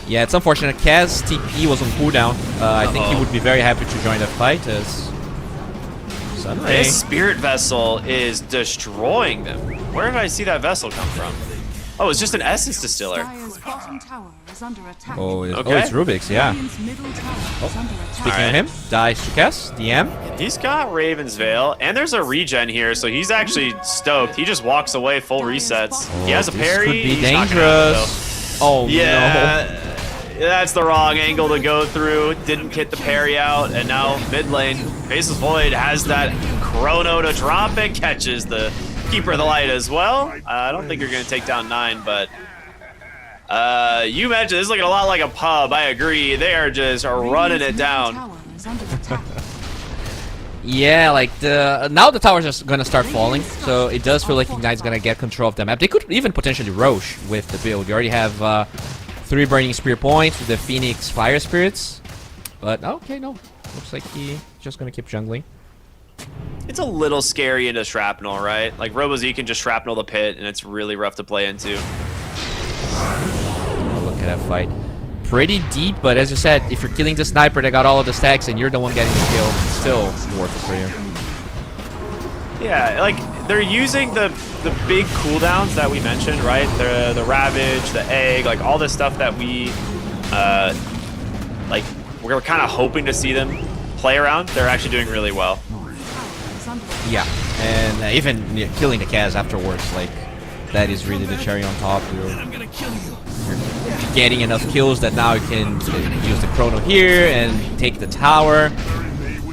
C: Yeah, it's unfortunate. Kaz TP was on cooldown. I think he would be very happy to join the fight as Sunray.
B: This Spirit Vessel is destroying them. Where did I see that vessel come from? Oh, it's just an Essence Distiller.
D: Dire's bottom tower is under attack.
C: Oh, it's,
B: Okay.
C: it's Rubik's, yeah.
D: Radiant's middle tower is under attack.
C: Speaking of him, dies to Kaz, DM.
B: He's got Raven's Veil, and there's a regen here, so he's actually stoked. He just walks away, full resets. He has a
C: This
B: parry.
C: could be
B: He's not gonna have it,
C: dangerous. Oh,
B: though. Yeah, that's the wrong angle to go through. Didn't get the parry out, and now mid lane, Faceless Void has that chrono to drop it, catches the Keeper of the Light as well. I don't think you're going to take down 9, but you mentioned this is looking a lot like a pub. I agree. They are just running it
D: Radiant's middle
B: down.
D: tower is under attack.
C: Yeah, like now the tower's just gonna start falling, so it does feel like Ignite's gonna get control of the map. They could even potentially Roche with the build. You already have 3 Burning Spear points with the Phoenix Fire Spirits, but okay, no, looks like he's just gonna keep jungling.
B: It's a little scary into Shrapnel, right? Like RoboZ can just Shrapnel the pit, and it's really rough to play into.
C: Oh, look at that fight. Pretty deep, but as you said, if you're killing the Sniper that got all of the stacks and you're the one getting the kill, it's still worth it for you.
B: Yeah, like they're using the big cooldowns that we mentioned, right? The Ravage, the Egg, like all this stuff that we like we're kind of hoping to see them play around. They're actually doing really well.
C: Yeah, and even killing the Kaz afterwards, like that is really the cherry on top. You're getting enough kills that now you can use the chrono here and take the tower.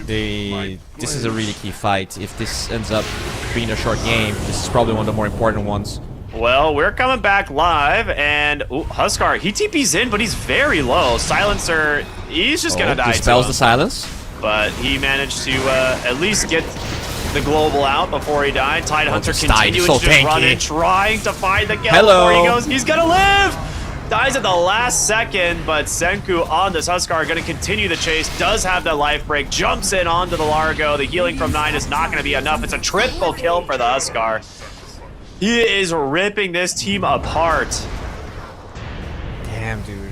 C: This is a really key fight. If this ends up being a short game, this is probably one of the more important ones.
B: Well, we're coming back live, and Huskar, he TP's in, but he's very low. Silencer, he's just gonna die.
C: Dispels the silence.
B: But he managed to at least get the global out before he died. Tidehunter continuing
C: so
B: to just run
C: tanky.
B: in, trying to find the kill before he goes. He's gonna live! Dies at the last second, but Senku on this Huskar going to continue the chase. Does have the life break, jumps in onto the Largo. The healing from 9 is not going to be enough. It's a triple kill for the Huskar. He is ripping this team apart.
C: Damn, dude.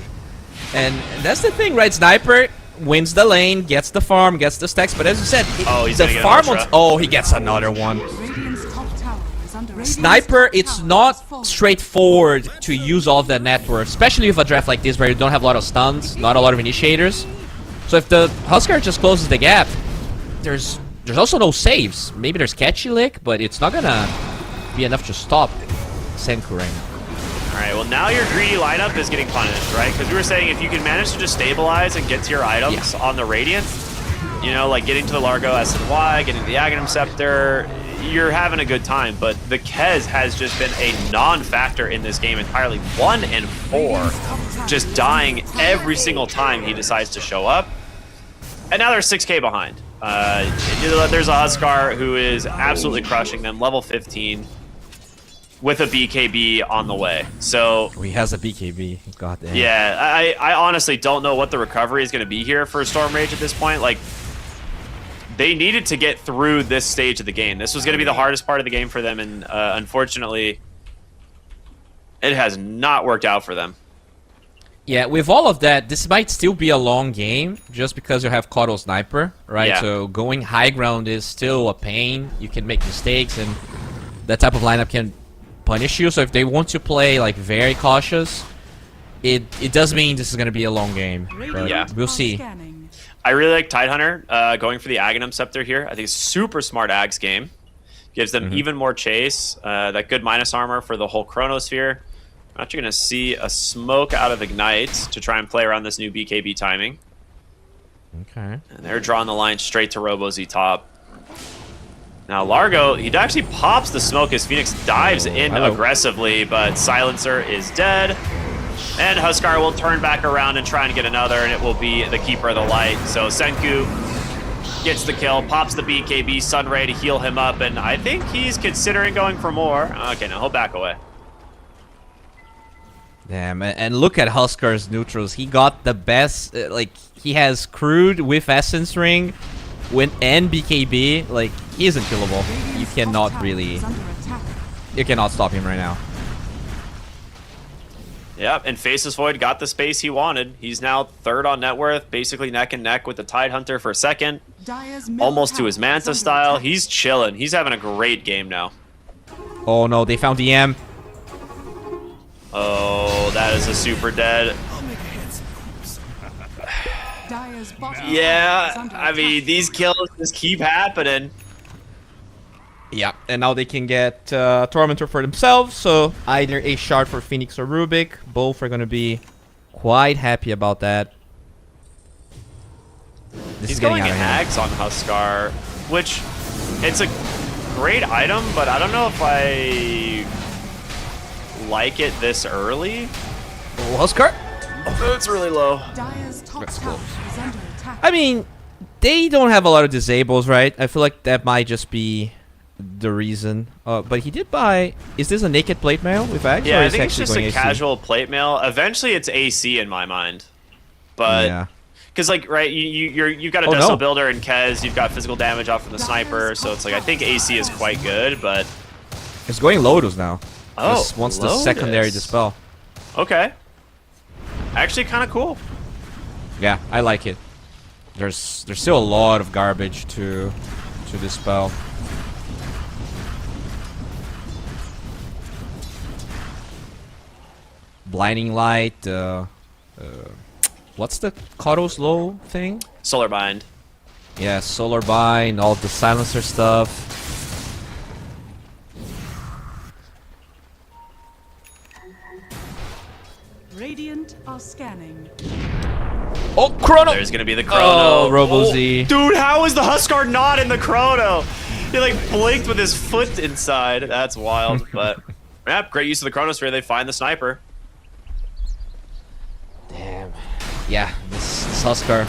C: And that's the thing, right? Sniper wins the lane, gets the farm, gets the stacks, but as you said,
B: he's
C: the
B: gonna get
C: farm
B: an
C: wants... Oh, he gets another one.
D: Radiant's top tower is under attack.
C: Sniper, it's not straightforward to use all of that network, especially with a draft like this where you don't have a lot of stuns, not a lot of initiators. So if the Huskar just closes the gap, there's also no saves. Maybe there's catchy lick, but it's not gonna be enough to stop Senku right now.
B: Alright, well now your greedy lineup is getting punished, right? Because we were saying if you can manage to just stabilize and get to your items on the Radiant, you know, like getting to the Largo S and Y, getting to the Aghanim Scepter, you're having a good time. But the Kez has just been a non-factor in this game entirely. 1 and 4, just dying every single time he decides to show up. And now they're 6k behind. There's a Huskar who is absolutely crushing them, level 15. With a BKB on the way. So
C: he has a BKB. God damn.
B: Yeah, I honestly don't know what the recovery is going to be here for Storm Rage at this point. Like, they needed to get through this stage of the game. This was going to be the hardest part of the game for them, and unfortunately, it has not worked out for them.
C: Yeah, with all of that, this might still be a long game just because you have Kodo Sniper, right?
B: Yeah.
C: So going high ground is still a pain. You can make mistakes, and that type of lineup can punish you. So if they want to play like very cautious, it does mean this is going to be a long game. But
B: Yeah.
C: we'll see.
B: I really like Tidehunter going for the Aghanim Scepter here. I think it's super smart Ags game. Gives them even more chase. That good minus armor for the whole Chronosphere. I'm actually going to see a smoke out of Ignite to try and play around this new BKB timing.
C: Okay.
B: And they're drawing the line straight to Robo Z top. Now Largo, he actually pops the smoke as Phoenix dives in aggressively, but Silencer is dead. And Huskar will turn back around and try and get another, and it will be the Keeper of the Light. So Senku gets the kill, pops the BKB, Sunray to heal him up, and I think he's considering going for more. Okay, now he'll back away.
C: Damn, and look at Huskar's neutrals. He got the best, like, he has Crude with Essence Ring and BKB. Like, he isn't killable. You cannot really, you cannot stop him right now.
B: Yep, and Faceless Void got the space he wanted. He's now third on net worth, basically neck and neck with the Tidehunter for second. Almost to his Manta style. He's chilling. He's having a great game now.
C: Oh no, they found the M.
B: Oh, that is a super dead. Yeah, I mean, these kills just keep happening.
C: Yeah, and now they can get Tormentor for themselves, so either a shard for Phoenix or Rubik. Both are going to be quite happy about that.
B: He's going Ags on Huskar, which, it's a great item, but I don't know if I like it this early.
C: Oh, Huskar?
B: Oh, it's really low.
C: That's close. I mean, they don't have a lot of disables, right? I feel like that might just be the reason. But he did buy... Is this a naked plate mail with Ags?
B: Yeah,
C: or
B: I think it's just a
C: AC?
B: casual plate mail. Eventually, it's AC in my mind. But...
C: Yeah.
B: Because, like, right, you've got a Deso Builder and Kez, you've got physical damage off from the Sniper, so it's like, I think AC is quite good, but...
C: It's going Lotus now.
B: Oh,
C: Just wants the secondary Dispel.
B: Okay. Actually, kind of cool.
C: Yeah, I like it. There's still a lot of garbage to dispel. Blinding Light, what's the Kodo's Low thing?
B: Solar Bind.
C: Yeah, Solar Bind, all the Silencer stuff.
D: Radiant are scanning.
C: Oh, Chrono!
B: There's gonna be the Chrono.
C: Oh, Robo-Z.
B: Dude, how is the Huskar not in the Chrono? He like blinked with his foot inside. That's wild, but Yep, great use of the Chronosphere. They find the sniper.
C: Damn. Yeah, this Huskar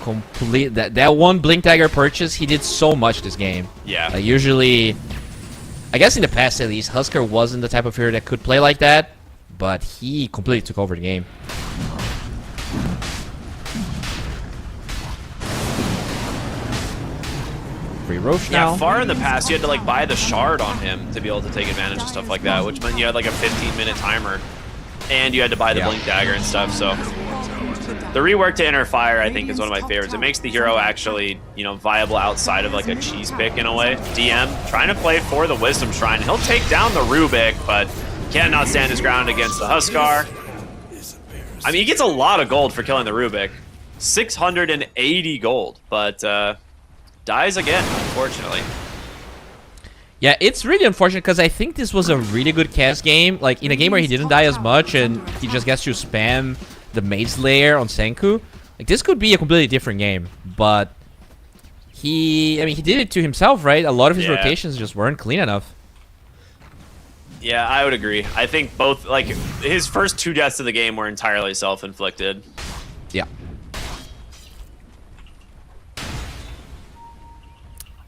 C: complete that one Blink Dagger purchase. He did so much this game.
B: Yeah.
C: Usually, I guess in the past at least, Huskar wasn't the type of hero that could play like that, but he completely took over the game. Free Roche now.
B: Yeah, far in the past, you had to like buy the shard on him to be able to take advantage of stuff like that, which meant you had like a 15-minute timer, and you had to buy the Blink Dagger and stuff. So the rework to Inner Fire, I think, is one of my favorites. It makes the hero actually, you know, viable outside of like a cheese pick in a way. DM trying to play for the Wisdom Shrine. He'll take down the Rubik, but cannot stand his ground against the Huskar. I mean, he gets a lot of gold for killing the Rubik. 680 gold, but dies again, unfortunately.
C: Yeah, it's really unfortunate because I think this was a really good cast game. Like, in a game where he didn't die as much and he just gets to spam the Maze Layer on Senku. Like, this could be a completely different game. But he did it to himself, right? A lot of his rotations just weren't clean enough.
B: Yeah, I would agree. I think both, like, his first 2 deaths of the game were entirely self-inflicted.
C: Yeah.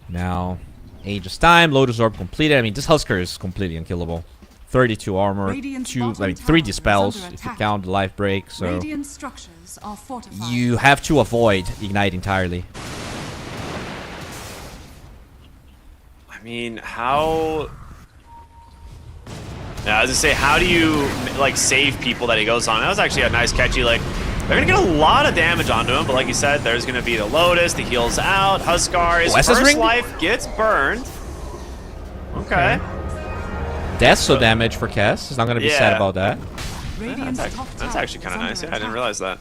C: Now, Aegis time, Lotus Orb completed. I mean, this Huskar is completely unkillable. 32 armor, 3 dispels if you count the life break. So
D: Radiant structures are fortified.
C: you have to avoid ignite entirely.
B: I mean, how... Yeah, I was gonna say, how do you, like, save people that he goes on? That was actually a nice catchy, like... They're gonna get a lot of damage onto him, but like you said, there's gonna be the Lotus, the heals out, Huskar, his first life gets burned. Okay.
C: Death so damage for Cass. He's not gonna be sad about that.
B: That's actually kind of nice. Yeah, I didn't realize that.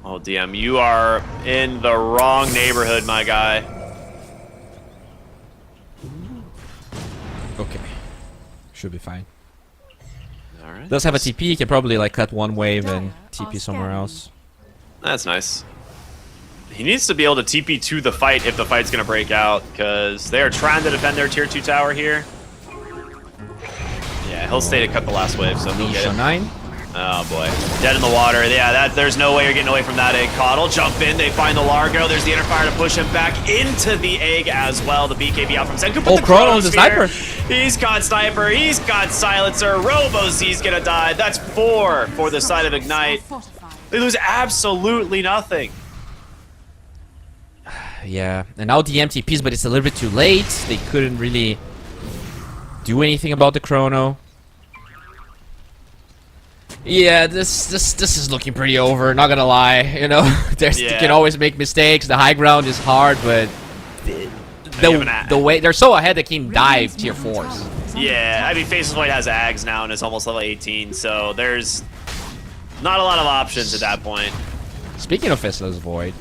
B: Oh, DM, you are in the wrong neighborhood, my guy.
C: Okay. Should be fine.
B: Alright.
C: Does have a TP, he can probably like cut one wave and TP somewhere else.
B: That's nice. He needs to be able to TP to the fight if the fight's gonna break out, because they are trying to defend their tier 2 tower here. Yeah, he'll stay to cut the last wave, so he'll get it.
C: 9.
B: Oh boy. Dead in the water. Yeah, there's no way you're getting away from that egg. Coddle, jump in, they find the Largo. There's the Inner Fire to push him back into the egg as well. The BKB out from Senku.
C: Oh, Chrono is a sniper.
B: He's got Sniper, he's got Silencer. RoboZ's gonna die. That's 4 for the side of Ignite. They lose absolutely nothing.
C: Yeah, and now the MTPs, but it's a little bit too late. They couldn't really do anything about the Chrono. Yeah, this is looking pretty over. Not gonna lie, you know. You can always make mistakes. The high ground is hard, but the way they're so ahead, they can dive tier 4s.
B: Yeah, I mean, Faceless Void has Ags now and is almost level 18, so there's not a lot of options at that point.
C: Speaking of Faceless Void,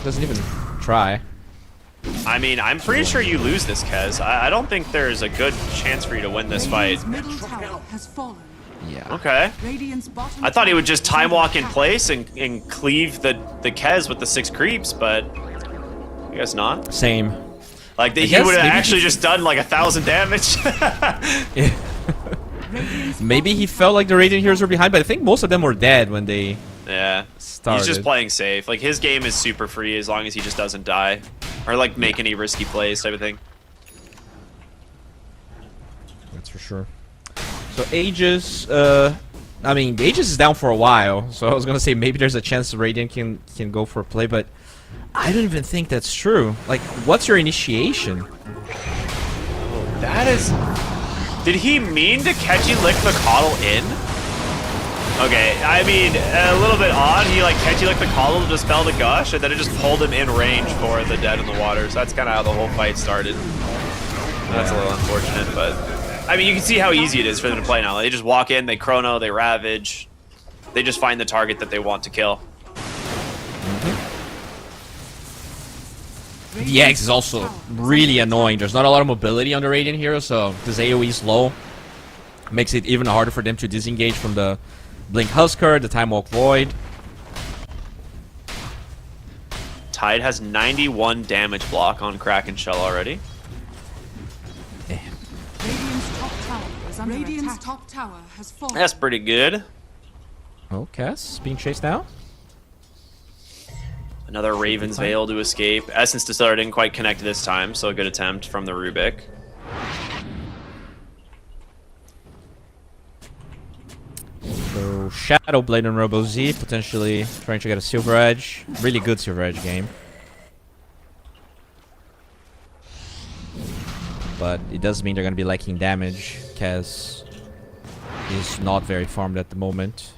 C: doesn't even try.
B: I mean, I'm pretty sure you lose this, Kez. I don't think there's a good chance for you to win this fight.
D: Middle tower has fallen.
C: Yeah.
B: Okay.
D: Radiant's bottom
B: I thought he would just
D: tower
B: time walk in place and cleave the Kez with the 6 creeps, but I guess not.
C: Same.
B: Like, he would have actually just done like 1,000 damage.
C: Maybe he felt like the Radiant heroes were behind, but I think most of them were dead when they started.
B: He's just playing safe. Like, his game is super free as long as he just doesn't die. Or, like, make any risky plays type of thing.
C: That's for sure. So Aegis, I mean, Aegis is down for a while, so I was gonna say maybe there's a chance Radiant can go for a play, but I don't even think that's true. Like, what's your initiation?
B: Oh, that is... Did he mean to catchy lick the Coddle in? Okay, I mean, a little bit odd. He, like, catchy licked the Coddle to dispel the Gush, and then it just pulled him in range for the Dead in the Water. So that's kind of how the whole fight started. That's a little unfortunate, but... I mean, you can see how easy it is for them to play now. They just walk in, they Chrono, they Ravage. They just find the target that they want to kill.
C: The X is also really annoying. There's not a lot of mobility on the Radiant hero, so this AoE is low. Makes it even harder for them to disengage from the Blink Huskar, the Time Walk Void.
B: Tide has 91 damage block on Kraken Shell already.
D: under Radiant's top tower has fallen.
B: That's pretty good.
C: Oh, Cass being chased now.
B: Another Raven's Veil to escape. Essence Distiller didn't quite connect this time, so a good attempt from the Rubik.
C: So Shadow Blade on Robo Z, potentially trying to get a Silver Edge. Really good Silver Edge game. But it does mean they're going to be lacking damage. Kaz is not very farmed at the moment.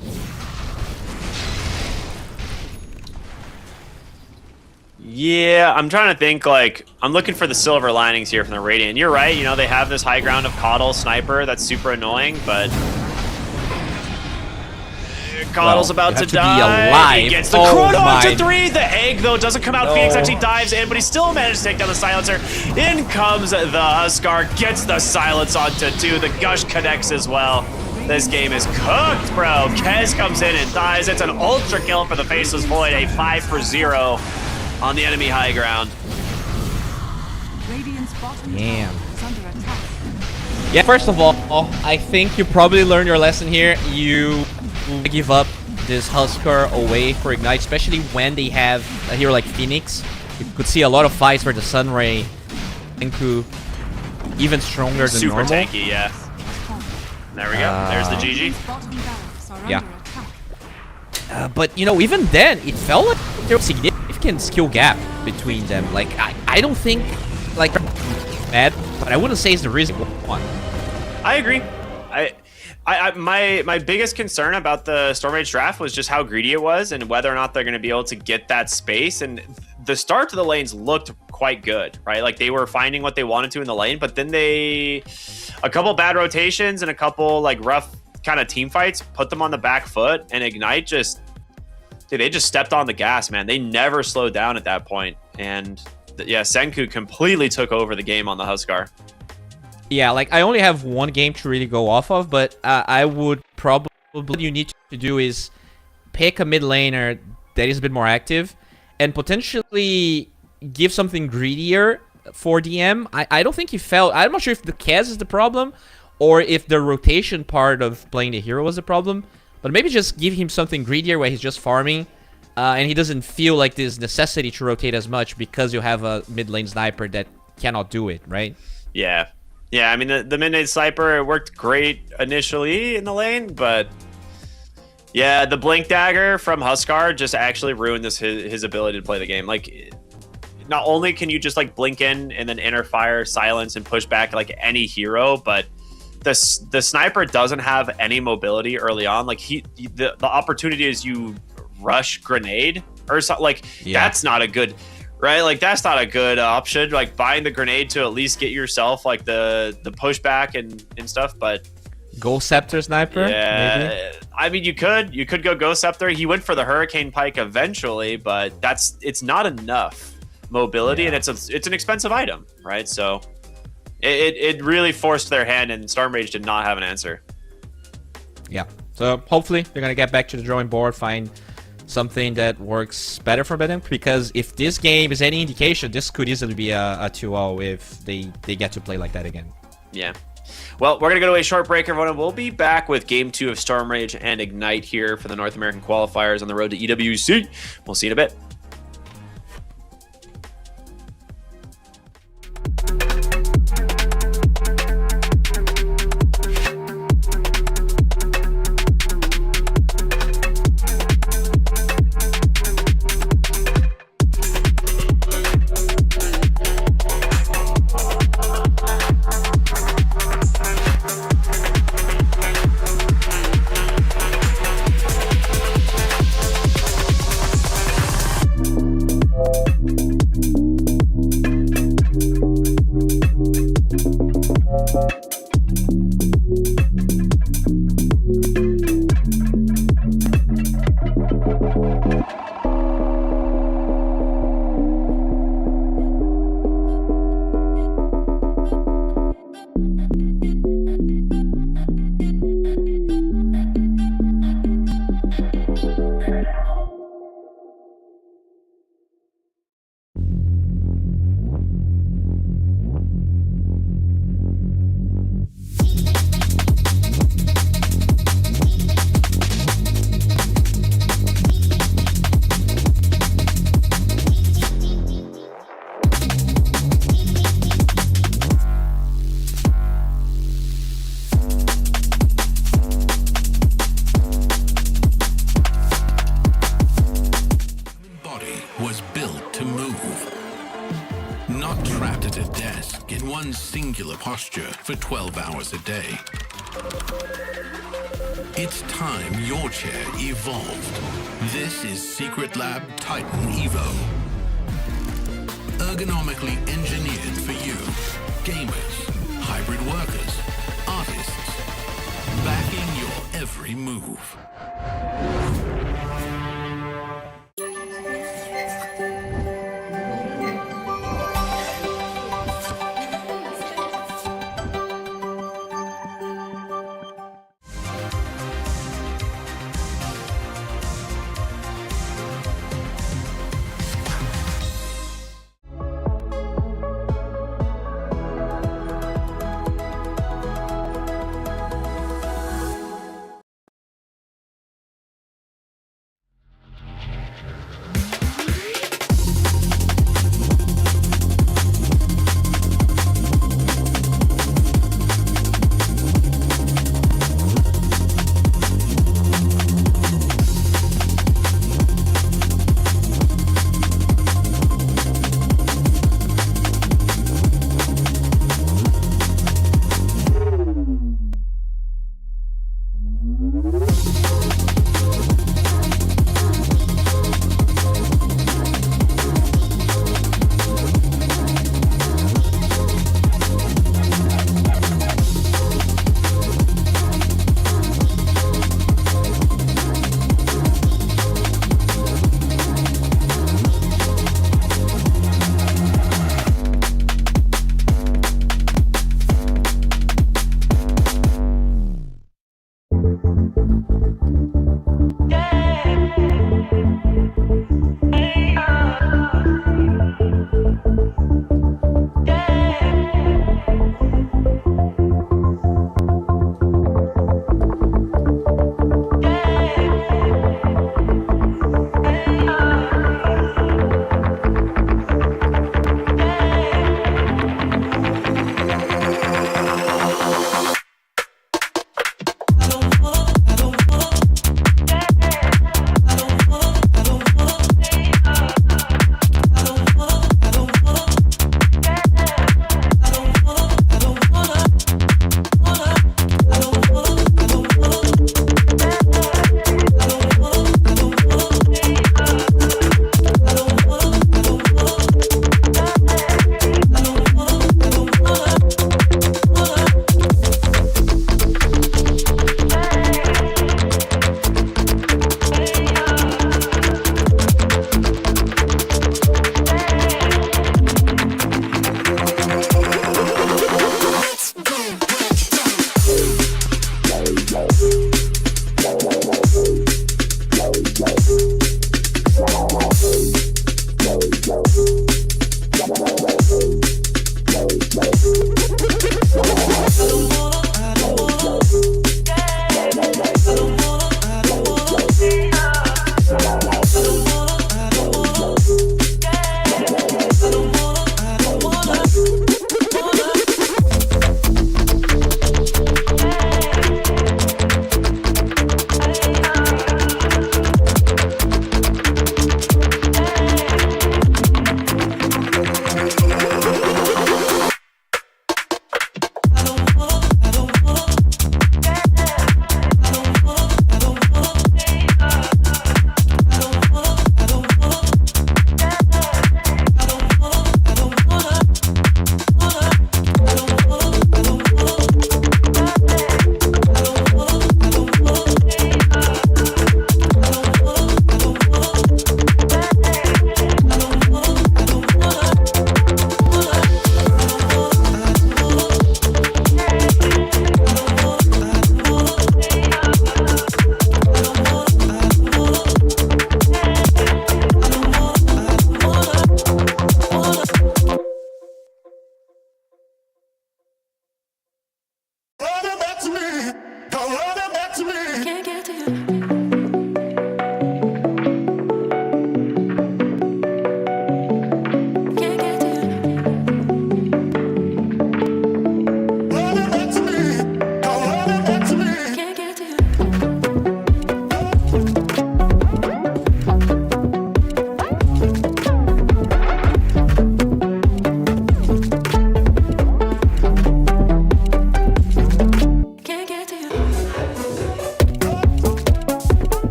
B: Yeah, I'm trying to think, like, I'm looking for the silver linings here from the Radiant. You're right, you know, they have this high ground of Coddle Sniper that's super annoying, but Coddle's about to die.
C: Be alive.
B: He gets the
C: Oh
B: Chrono
C: my.
B: to 3. The egg, though, doesn't come out.
C: No.
B: Phoenix actually dives in, but he still managed to take down the Silencer. In comes the Huskar, gets the Silence onto 2. The Gush connects as well. This game is cooked, bro. Kez comes in and dies. It's an ultra kill for the Faceless Void, a 5-for-0 on the enemy high ground.
D: Radiant's bottom
C: Damn.
D: tower is under attack.
C: Yeah, first of all, I think you probably learned your lesson here. You give up this Huskar away for Ignite, especially when they have a hero like Phoenix. You could see a lot of fights where the Sunray Enku even stronger than
B: Super
C: normal.
B: tanky, yeah. There we go. There's the GG.
D: Radiant's bottom barracks are
C: Yeah.
D: under attack.
C: But, you know, even then, it felt like there was a significant skill gap between them. Like, I don't think, like, bad, but I wouldn't say it's the reason one.
B: I agree. My biggest concern about the Storm Age draft was just how greedy it was and whether or not they're going to be able to get that space. And the start to the lanes looked quite good, right? Like they were finding what they wanted to in the lane, but then a couple bad rotations and a couple like rough kind of team fights put them on the back foot, and Ignite just, dude, they just stepped on the gas, man. They never slowed down at that point. And yeah, Senku completely took over the game on the Huskar.
C: Yeah, like, I only have one game to really go off of, but I would probably, what you need to do is pick a mid laner that is a bit more active and potentially give something greedier for DM. I don't think he felt, I'm not sure if the Kaz is the problem or if the rotation part of playing the hero was the problem, but maybe just give him something greedier where he's just farming and he doesn't feel like this necessity to rotate as much because you have a mid lane sniper that cannot do it, right?
B: Yeah. Yeah, I mean, the Midnight Sniper, it worked great initially in the lane, but yeah, the Blink Dagger from Huskar just actually ruined his ability to play the game. Like, not only can you just like blink in and then inner fire, silence, and push back like any hero, but the sniper doesn't have any mobility early on. Like the opportunity is you rush grenade or something. Like that's not a good. Right, like that's not a good option. Like buying the grenade to at least get yourself like the pushback and stuff. But
C: Go Scepter Sniper?
B: yeah,
C: Maybe?
B: I mean you could go Scepter. He went for the Hurricane Pike eventually, but it's not enough mobility, and it's an expensive item, right? So it really forced their hand, and Storm Rage did not have an answer.
C: Yeah. So hopefully they're gonna get back to the drawing board, find something that works better for them, because if this game is any indication, this could easily be a 2-0 if they get to play like that again.
B: Yeah. Well, we're going to go to a short break, everyone, and we'll be back with Game 2 of Storm Rage and Ignite here for the North American qualifiers on the road to EWC. We'll see you in a bit.
E: sat at a desk in one singular posture for 12 hours a day. It's time your chair evolved. This is Secret Lab Titan Evo. Ergonomically engineered for you, gamers, hybrid workers, artists, backing your every move.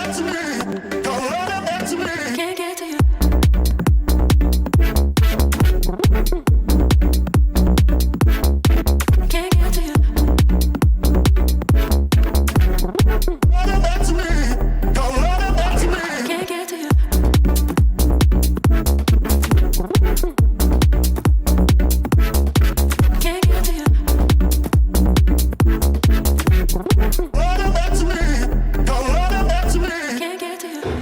A: Can't get to you. Can't get to you. Can't get to you. Can't get to you. Can't get to you.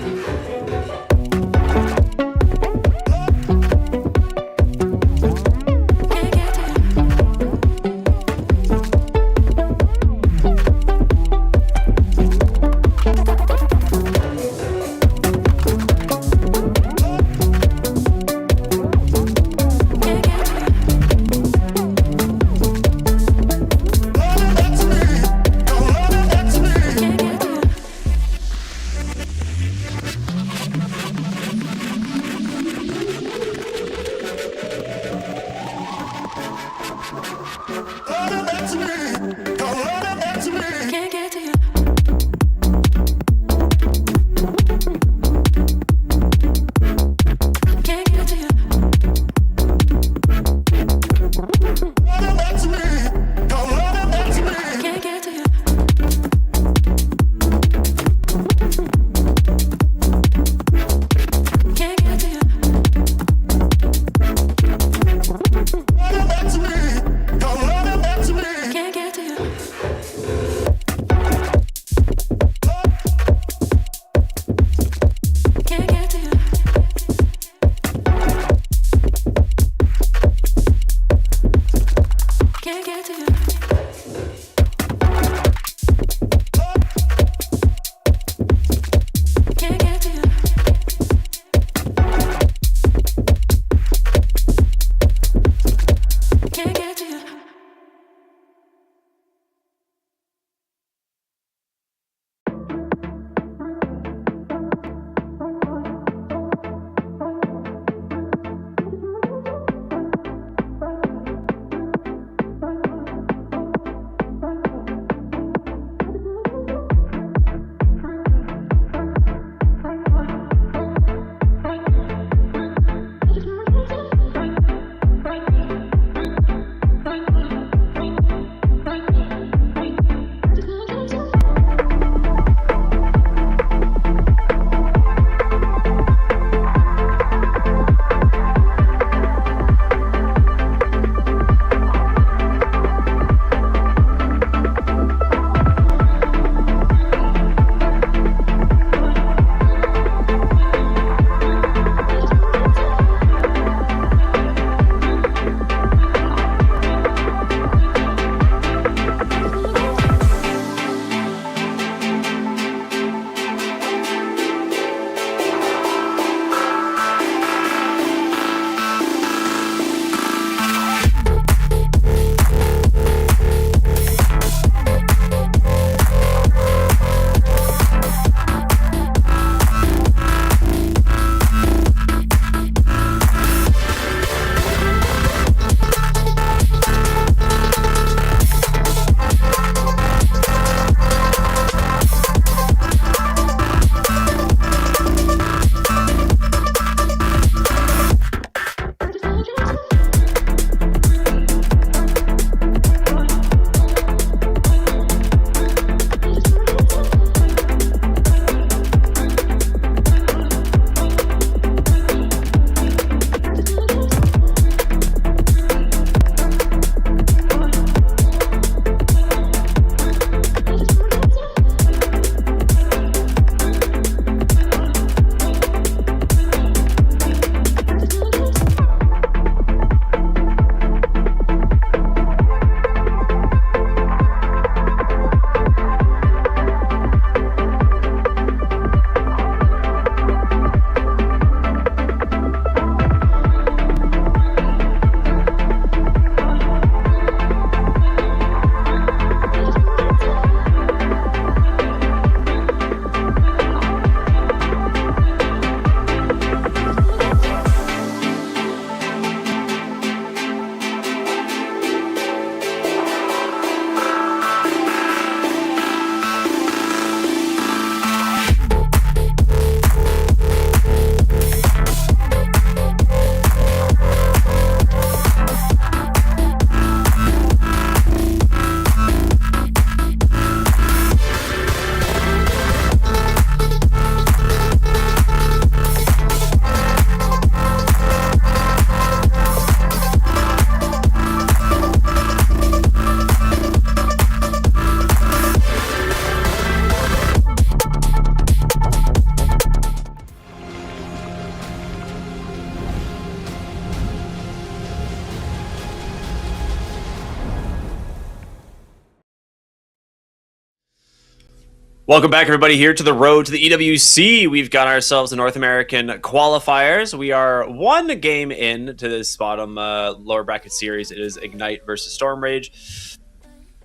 B: Welcome back, everybody, here to the road to the EWC. We've got ourselves the North American qualifiers. We are one game in to this bottom lower bracket series. It is Ignite versus Storm Rage.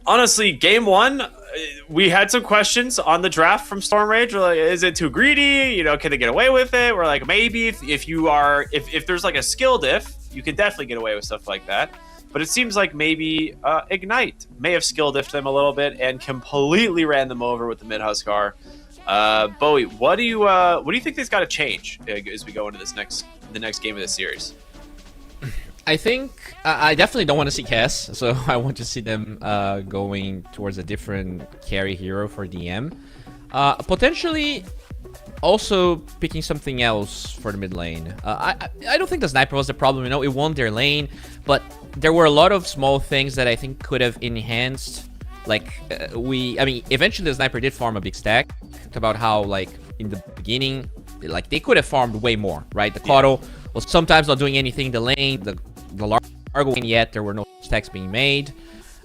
B: Honestly, game one, we had some questions on the draft from Storm Rage. We're like, is it too greedy? You know, can they get away with it? We're like, maybe if there's like a skill diff, you can definitely get away with stuff like that. But it seems like maybe Ignite may have skill diffed them a little bit and completely ran them over with the mid Huskar. Bowie, what do you think they've got to change as we go into the next game of this series?
C: I think I definitely don't want to see Cass, so I want to see them going towards a different carry hero for DM. Potentially also picking something else for the mid lane. I don't think the sniper was the problem. You know, it won their lane, but there were a lot of small things that I think could have enhanced. Like eventually the sniper did farm a big stack. Talked about how like in the beginning, like they could have farmed way more, right? The Caudle was sometimes not doing anything in the lane. The Largo lane yet there were no stacks being made.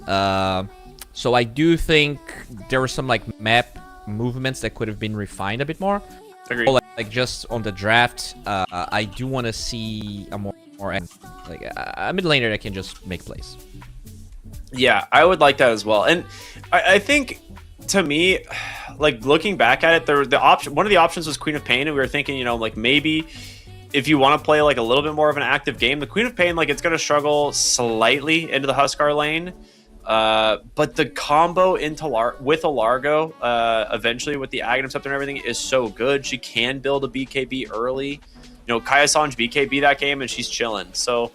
C: So I do think there were some like map movements that could have been refined a bit more.
B: Agreed.
C: Like just on the draft, I do want to see a more like a mid laner that can just make plays.
B: Yeah, I would like that as well. And I think to me, like looking back at it, one of the options was Queen of Pain, and we were thinking, you know, like maybe if you want to play like a little bit more of an active game, the Queen of Pain, like it's going to struggle slightly into the Huskar lane. But the combo with a Largo, eventually with the Aghanim Scepter and everything is so good. She can build a BKB early. You know, Kaya Sanj BKB that game and she's chilling. So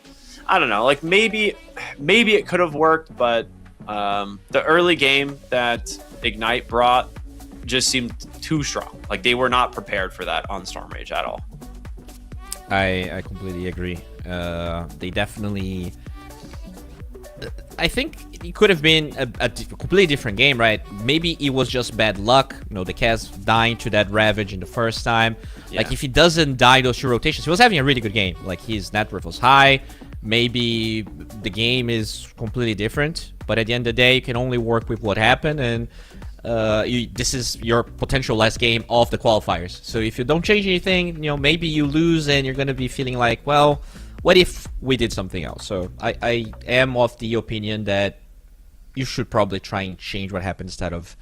B: I don't know, like maybe it could have worked, but the early game that Ignite brought just seemed too strong. Like they were not prepared for that on Storm Rage at all.
C: I completely agree. They definitely. I think it could have been a completely different game, right? Maybe it was just bad luck. You know, the Kaz dying to that Ravage in the first time. Yeah. Like, if he doesn't die those 2 rotations, he was having a really good game. Like, his net worth was high. Maybe the game is completely different. But at the end of the day, you can only work with what happened. And this is your potential last game of the qualifiers. So if you don't change anything, you know, maybe you lose and you're going to be feeling like, well, what if we did something else? So I am of the opinion that you should probably try and change what happened instead of...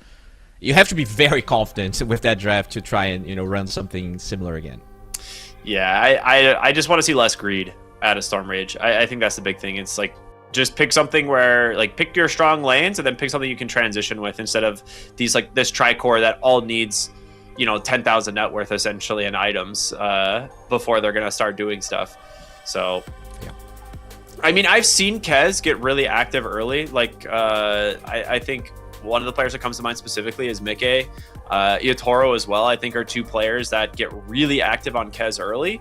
C: You have to be very confident with that draft to try and, you know, run something similar again.
B: Yeah, I just want to see less greed out of Storm Rage. I think that's the big thing. It's like, just pick something where, like, pick your strong lanes and then pick something you can transition with instead of these, like, this Tricore that all needs, you know, 10,000 net worth essentially in items before they're going to start doing stuff. So, yeah. I mean, I've seen Kez get really active early. Like, I think one of the players that comes to mind specifically is Mikke. Iotoro as well, I think, are 2 players that get really active on Kez early.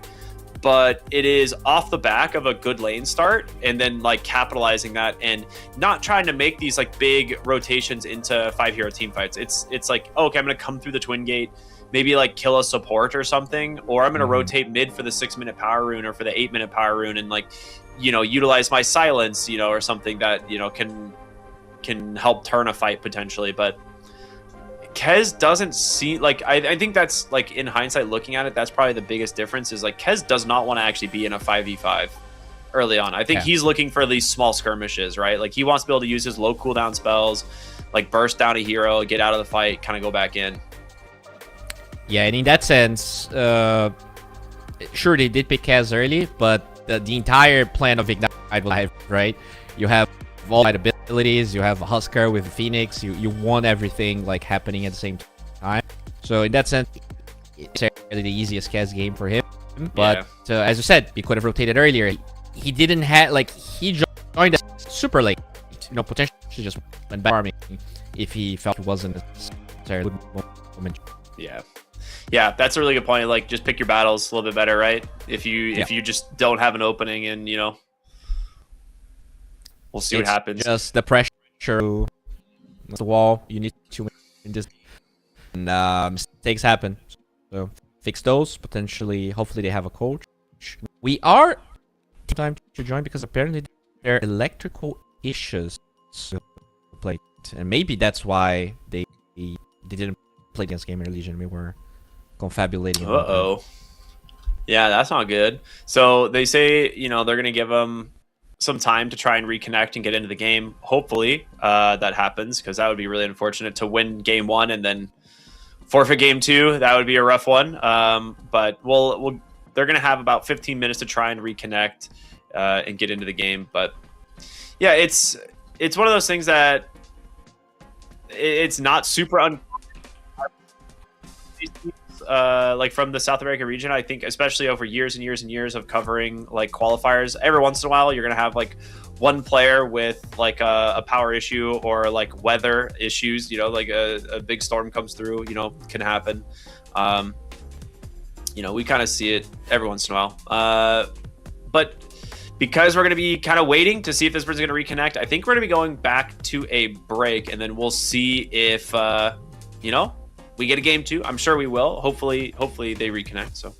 B: But it is off the back of a good lane start and then, like, capitalizing that and not trying to make these, like, big rotations into 5-hero team fights. It's like, oh, okay, I'm going to come through the Twin Gate, maybe like kill a support or something, or I'm going to rotate mid for the 6-minute power rune or for the 8-minute power rune and, like, you know, utilize my silence, you know, or something that, you know, can help turn a fight potentially. But Kez doesn't see, like, I think that's, like, in hindsight looking at it, that's probably the biggest difference is, like, Kez does not want to actually be in a 5v5 early on. I think he's looking for these small skirmishes, right? Like, he wants to be able to use his low cooldown spells, like burst down a hero, get out of the fight, kind of go back in.
C: Yeah, and in that sense, sure, they did pick Kaz early, but the entire plan of Ignite was live, right? You have all the abilities, you have a Huskar with a Phoenix, you want everything, like, happening at the same time. So in that sense, it's really the easiest Kaz game for him. But as you said, he could have rotated earlier. He didn't have, like, he joined us super late. You know, potentially just went back farming if he felt it wasn't necessarily good moment.
B: Yeah, that's a really good point. Like, just pick your battles a little bit better, right? If you just don't have an opening, and, you know, we'll see what happens.
C: Just the pressure, the wall. You need to win this, and mistakes happen. So fix those. Potentially, hopefully, they have a coach. We are time to join because apparently there are electrical issues to play, and maybe that's why they didn't played against GamerLegion. We were confabulating.
B: Uh-oh. Yeah, that's not good. So they say, you know, they're going to give them some time to try and reconnect and get into the game. Hopefully that happens, because that would be really unfortunate to win game 1 and then forfeit game 2. That would be a rough one. But they're going to have about 15 minutes to try and reconnect and get into the game. But yeah, it's one of those things that it's not super like from the South America region. I think especially over years and years and years of covering like qualifiers, every once in a while you're gonna have like one player with like a power issue or like weather issues, you know, like a big storm comes through, you know, can happen. You know, we kind of see it every once in a while, but because we're going to be kind of waiting to see if this person's going to reconnect, I think we're going to be going back to a break, and then we'll see if you know, we get a game 2. I'm sure we will. Hopefully they reconnect. So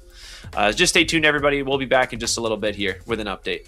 B: just stay tuned, everybody. We'll be back in just a little bit here with an update.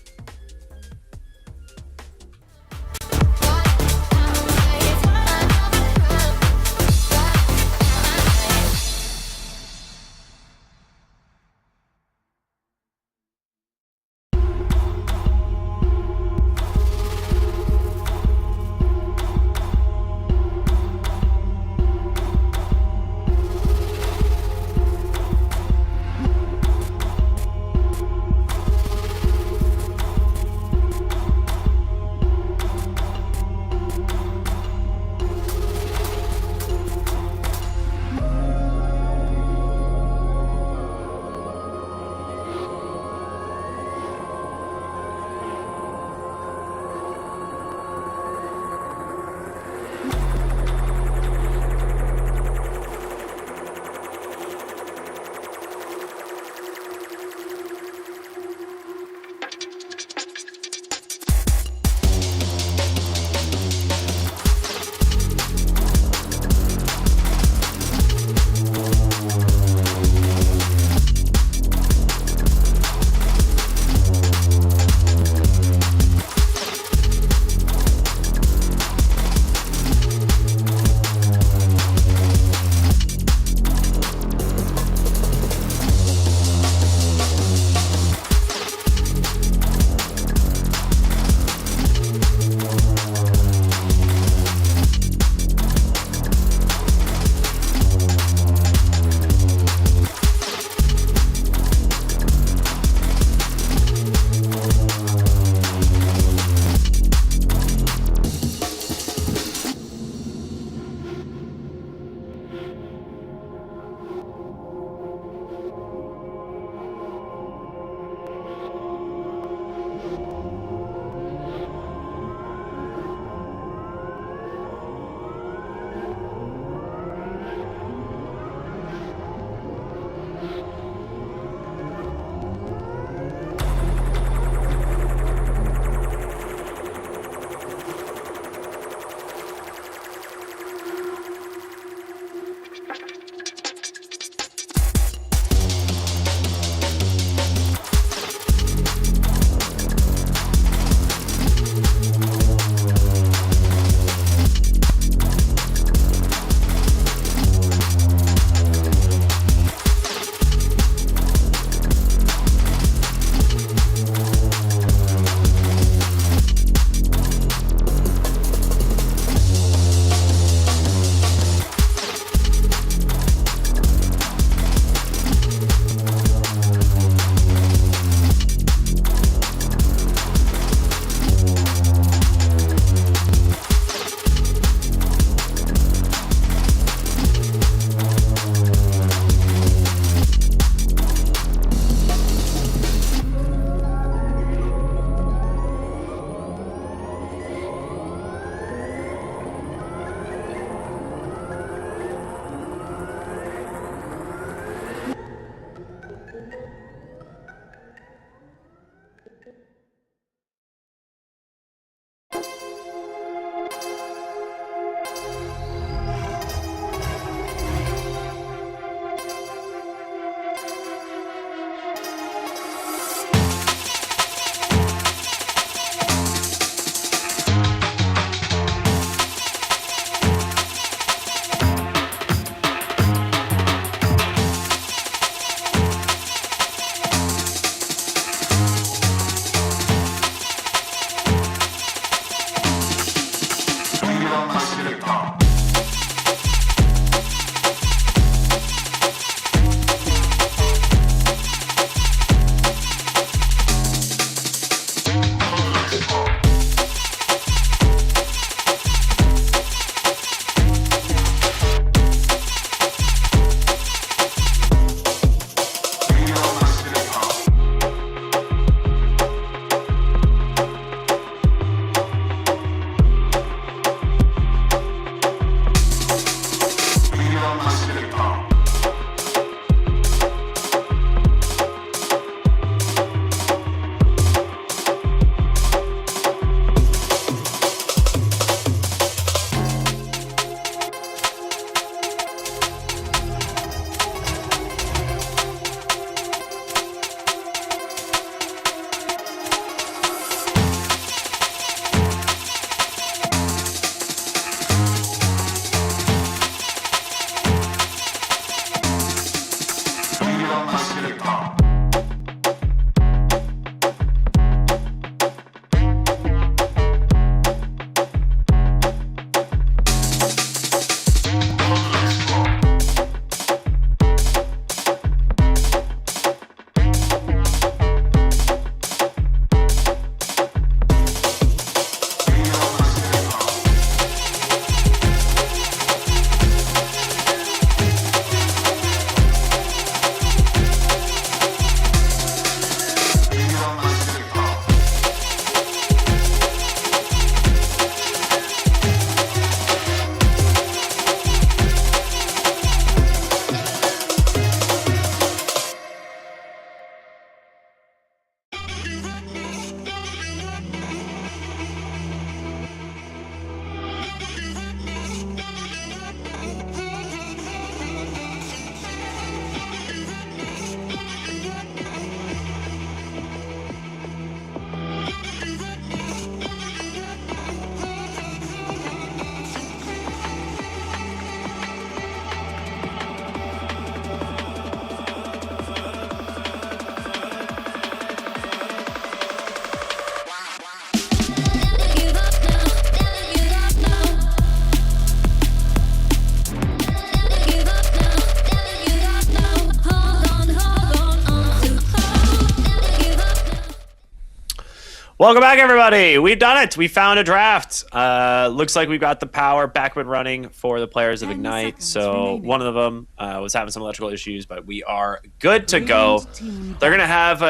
B: Welcome back, everybody. We've done it. We found a draft. Looks like we've got the power back and running for the players of
D: 10
B: Ignite.
D: seconds
B: So
D: remaining.
B: one of them was having some electrical issues, but we are good to go.
D: Radiant team
B: They're going to
D: back.
B: have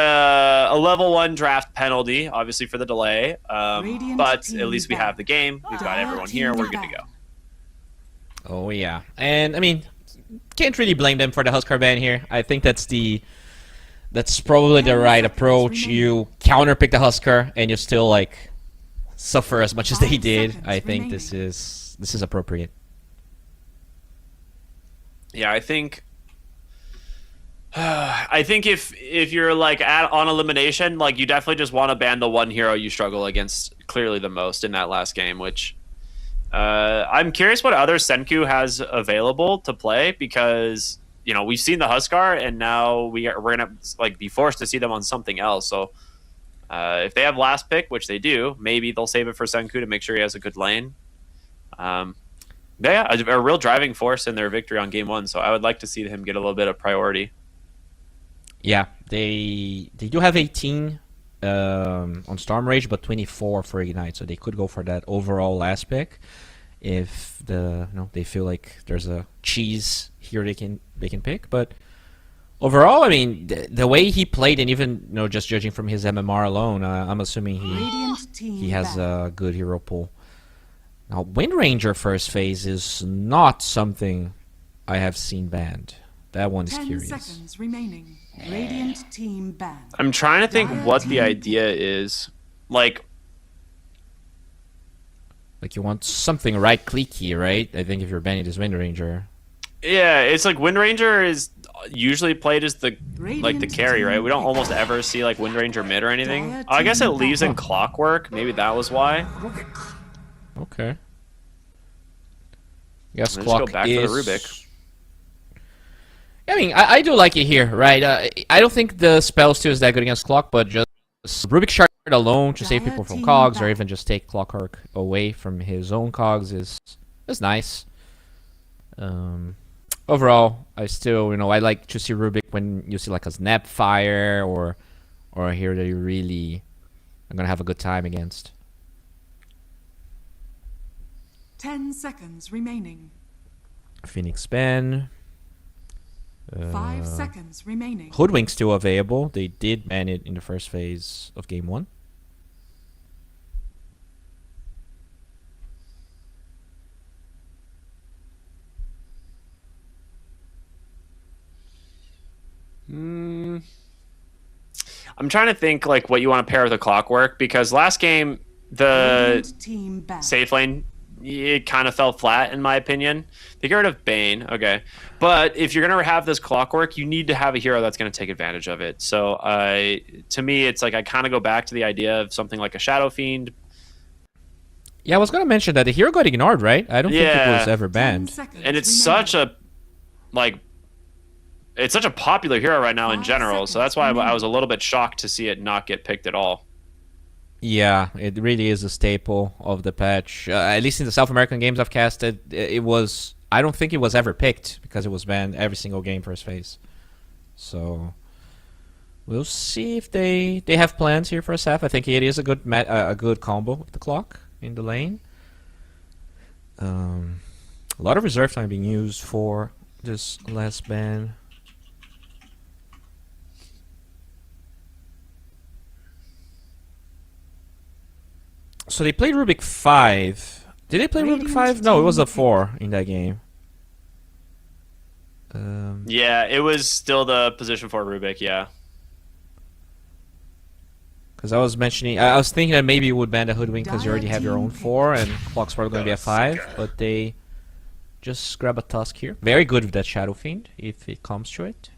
B: a level 1 draft penalty, obviously, for the delay.
D: Radiant
B: But
D: team
B: at least we
D: back.
B: have the game. We've got
D: Dire
B: everyone
D: team
B: here. We're good to
D: back.
B: go.
C: Oh yeah, and I mean, can't really blame them for the Huskar ban here. I think that's probably the
D: 10
C: right
D: seconds
C: approach.
D: remaining.
C: You counterpick the Huskar, and you still like suffer as much as they
D: 5
C: did.
D: seconds
C: I think
D: remaining.
C: this is appropriate.
B: Yeah, I think if you're like on elimination, like you definitely just want to ban the one hero you struggle against clearly the most in that last game, which I'm curious what other Senku has available to play, because you know we've seen the Huskar and now we're gonna like be forced to see them on something else. So if they have last pick, which they do, maybe they'll save it for Senku to make sure he has a good lane. But yeah, a real driving force in their victory on game 1. So I would like to see him get a little bit of priority.
C: Yeah, they do have 18 on Storm Rage, but 24 for Ignite, so they could go for that overall last pick if they feel like there's a cheese here they can pick. But overall, I mean, the way he played, and even just judging from his MMR alone, I'm assuming
D: Radiant team
C: he has
D: back.
C: a good hero pool. Now, Wind Ranger first phase is not something I have seen banned. That one is
D: 10
C: curious.
D: seconds remaining. Radiant team banned.
B: I'm trying to think
D: Dire
B: what the
D: team.
B: idea is. Like,
C: Like you want something right clicky, right? I think if you're banning this Wind Ranger.
B: yeah, it's like Wind Ranger is usually played as the
D: Radiant
B: carry, right? We don't
D: team
B: almost ever see like Wind Ranger mid or anything.
D: Dire
B: I guess it
D: team
B: leaves in
D: back.
B: Clockwork. Maybe that was why.
C: Okay. Yes,
B: Let's
C: clock
B: go back
C: is...
B: to the Rubik.
C: I mean, I do like it here, right? I don't think the spell steal is that good against clock, but just Rubik Shard alone to save
D: Dire
C: people from
D: team
C: cogs, or
D: back.
C: even just take Clockwork away from his own cogs is nice. Overall, I still, I like to see Rubik when you see like a Snapfire or a hero that you really are gonna have a good time against.
D: 10 seconds remaining.
C: Phoenix Ben.
D: 5 seconds remaining.
C: Hoodwink still available. They did ban it in the first phase of game 1.
B: I'm trying to think like what you want to pair with the Clockwork, because last game the
D: Radiant team back.
B: safe lane, it kind of fell flat in my opinion. They get rid of Bane, okay, but if you're gonna have this Clockwork, you need to have a hero that's gonna take advantage of it. So to me, it's like I kind of go back to the idea of something like a Shadow Fiend.
C: Yeah, I was gonna mention that the hero got ignored, right? I don't think it
B: Yeah.
C: was ever
D: 10
C: banned.
D: seconds
B: And it's
D: remaining.
B: such a it's such a popular hero right now in
D: 5
B: general, so that's
D: seconds
B: why I
D: remaining.
B: was a little bit shocked to see it not get picked at all.
C: Yeah, it really is a staple of the patch. At least in the South American games I've casted, it was. I don't think it was ever picked because it was banned every single game first phase. So we'll see if they have plans here for a half. I think it is a good combo with the clock in the lane. A lot of reserve time being used for this last ban. So they played Rubik 5. Did they play Rubik
D: Radiant
C: 5? No, it was a
D: team
C: 4 in that game.
B: Yeah, it was still the position for Rubik, yeah.
C: Because I was thinking that maybe you would ban the Hoodwink because you already have your own
D: Dire
C: 4 and Clock's probably going to be a 5, but they just grab a Tusk here. Very good with that Shadow Fiend if it comes to it.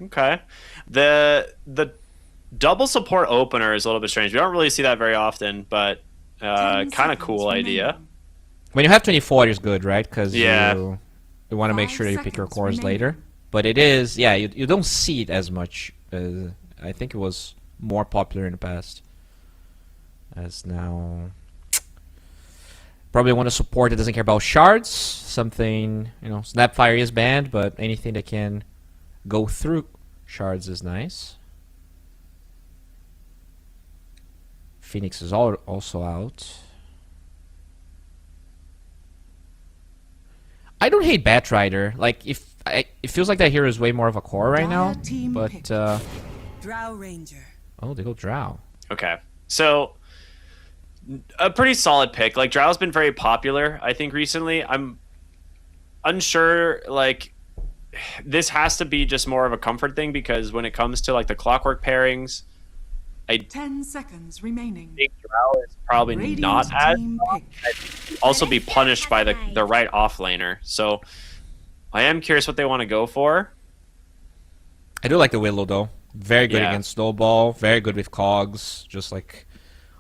B: Okay. The double support opener is a little bit strange. We don't really see that very often, but
D: 10
B: kind of cool
D: seconds
B: idea.
D: remaining.
C: When you have 24, it's good, right? Because
B: Yeah.
C: you want to make
D: 5
C: sure that you pick your
D: seconds
C: cores
D: remaining.
C: later. But it is, yeah, you don't see it as much. I think it was more popular in the past. As now... Probably want to support that doesn't care about shards. Something, Snapfire is banned, but anything that can go through shards is nice. Phoenix is also out. I don't hate Batrider. Like, it feels like that hero is way more of a core right now.
D: Dire team
C: But,
D: pick.
F: Drow Ranger.
C: oh, they go Drow.
B: Okay. So a pretty solid pick. Like Drow's been very popular, I think, recently. I'm unsure, like this has to be just more of a comfort thing because when it comes to like the clockwork pairings, I
D: 10 seconds remaining.
B: think Drow is probably
D: Radiant
B: not as
D: team pick.
B: also be punished by the right offlaner. So I am curious what they want to go for.
C: I do like the Willow, though. Very good
B: Yeah.
C: against Snowball. Very good with Cogs. Just like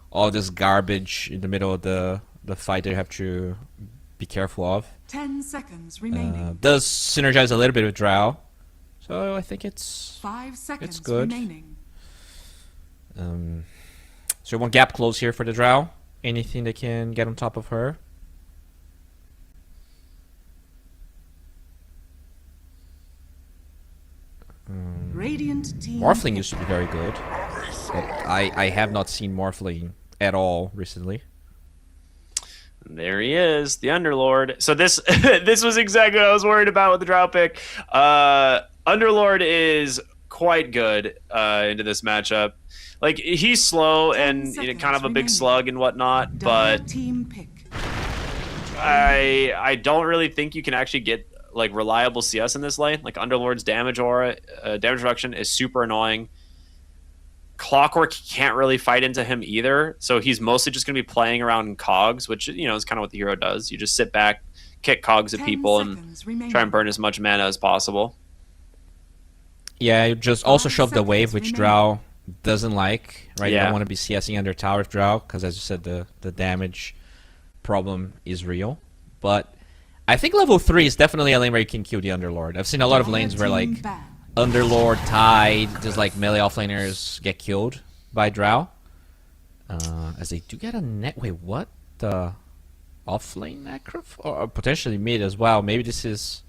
C: all this garbage in the middle of the fight that you have to be careful of.
D: 10 seconds remaining.
C: Does synergize a little bit with Drow. So I think it's
D: 5 seconds
C: good.
D: remaining.
C: So one gap close here for the Drow. Anything that can get on top of her.
D: Radiant team.
C: Morphling used to be very good. But I have not seen Morphling at all recently.
B: There he is, the Underlord. So this this was exactly what I was worried about with the Drow pick. Underlord is quite good into this matchup. Like he's slow
D: 10
B: and
D: seconds
B: kind of a big
D: remaining.
B: slug and whatnot,
D: Dire
B: but
D: team pick.
B: I don't really think you can actually get like reliable CS in this lane. Like Underlord's damage aura, damage reduction is super annoying. Clockwork can't really fight into him either, so he's mostly just going to be playing around in Cogs, which is kind of what the hero does. You just sit back, kick Cogs at
D: 10
B: people, and
D: seconds remaining.
B: try and burn as much mana as possible.
C: Yeah, you just also
D: 5
C: shove the wave,
D: seconds
C: which
D: remaining.
C: Drow doesn't like, right? You
B: Yeah.
C: don't want to be CSing under tower with Drow, because as you said, the damage problem is real. But I think level 3 is definitely a lane where you can kill the Underlord. I've seen a lot of
D: Dire
C: lanes where,
D: team
C: like,
D: banned.
C: Underlord, Tide, just like melee offlaners get killed by Drow. As they do get a net. Wait, what? The offlane necro? Or potentially mid as well. Maybe this is.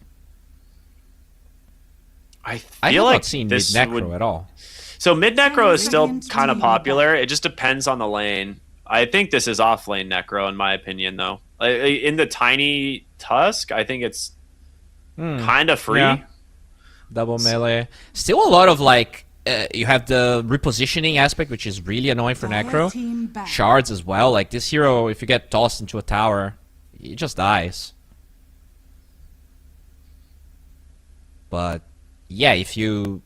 B: I
C: I have
B: feel like
C: not seen mid
B: this
C: necro
B: would...
C: at all.
B: So mid necro is still
D: Radiant
B: kind of
D: team
B: popular. It just depends on the lane. I think this is off lane necro in my opinion, though. In the tiny tusk, I think it's kind of free.
C: Yeah. Double melee. Still a lot of like. You have the repositioning aspect, which is really annoying for
D: Dire
C: necro.
D: team banned.
C: Shards as well. Like this hero, if you get tossed into a tower, he just dies. But yeah, if you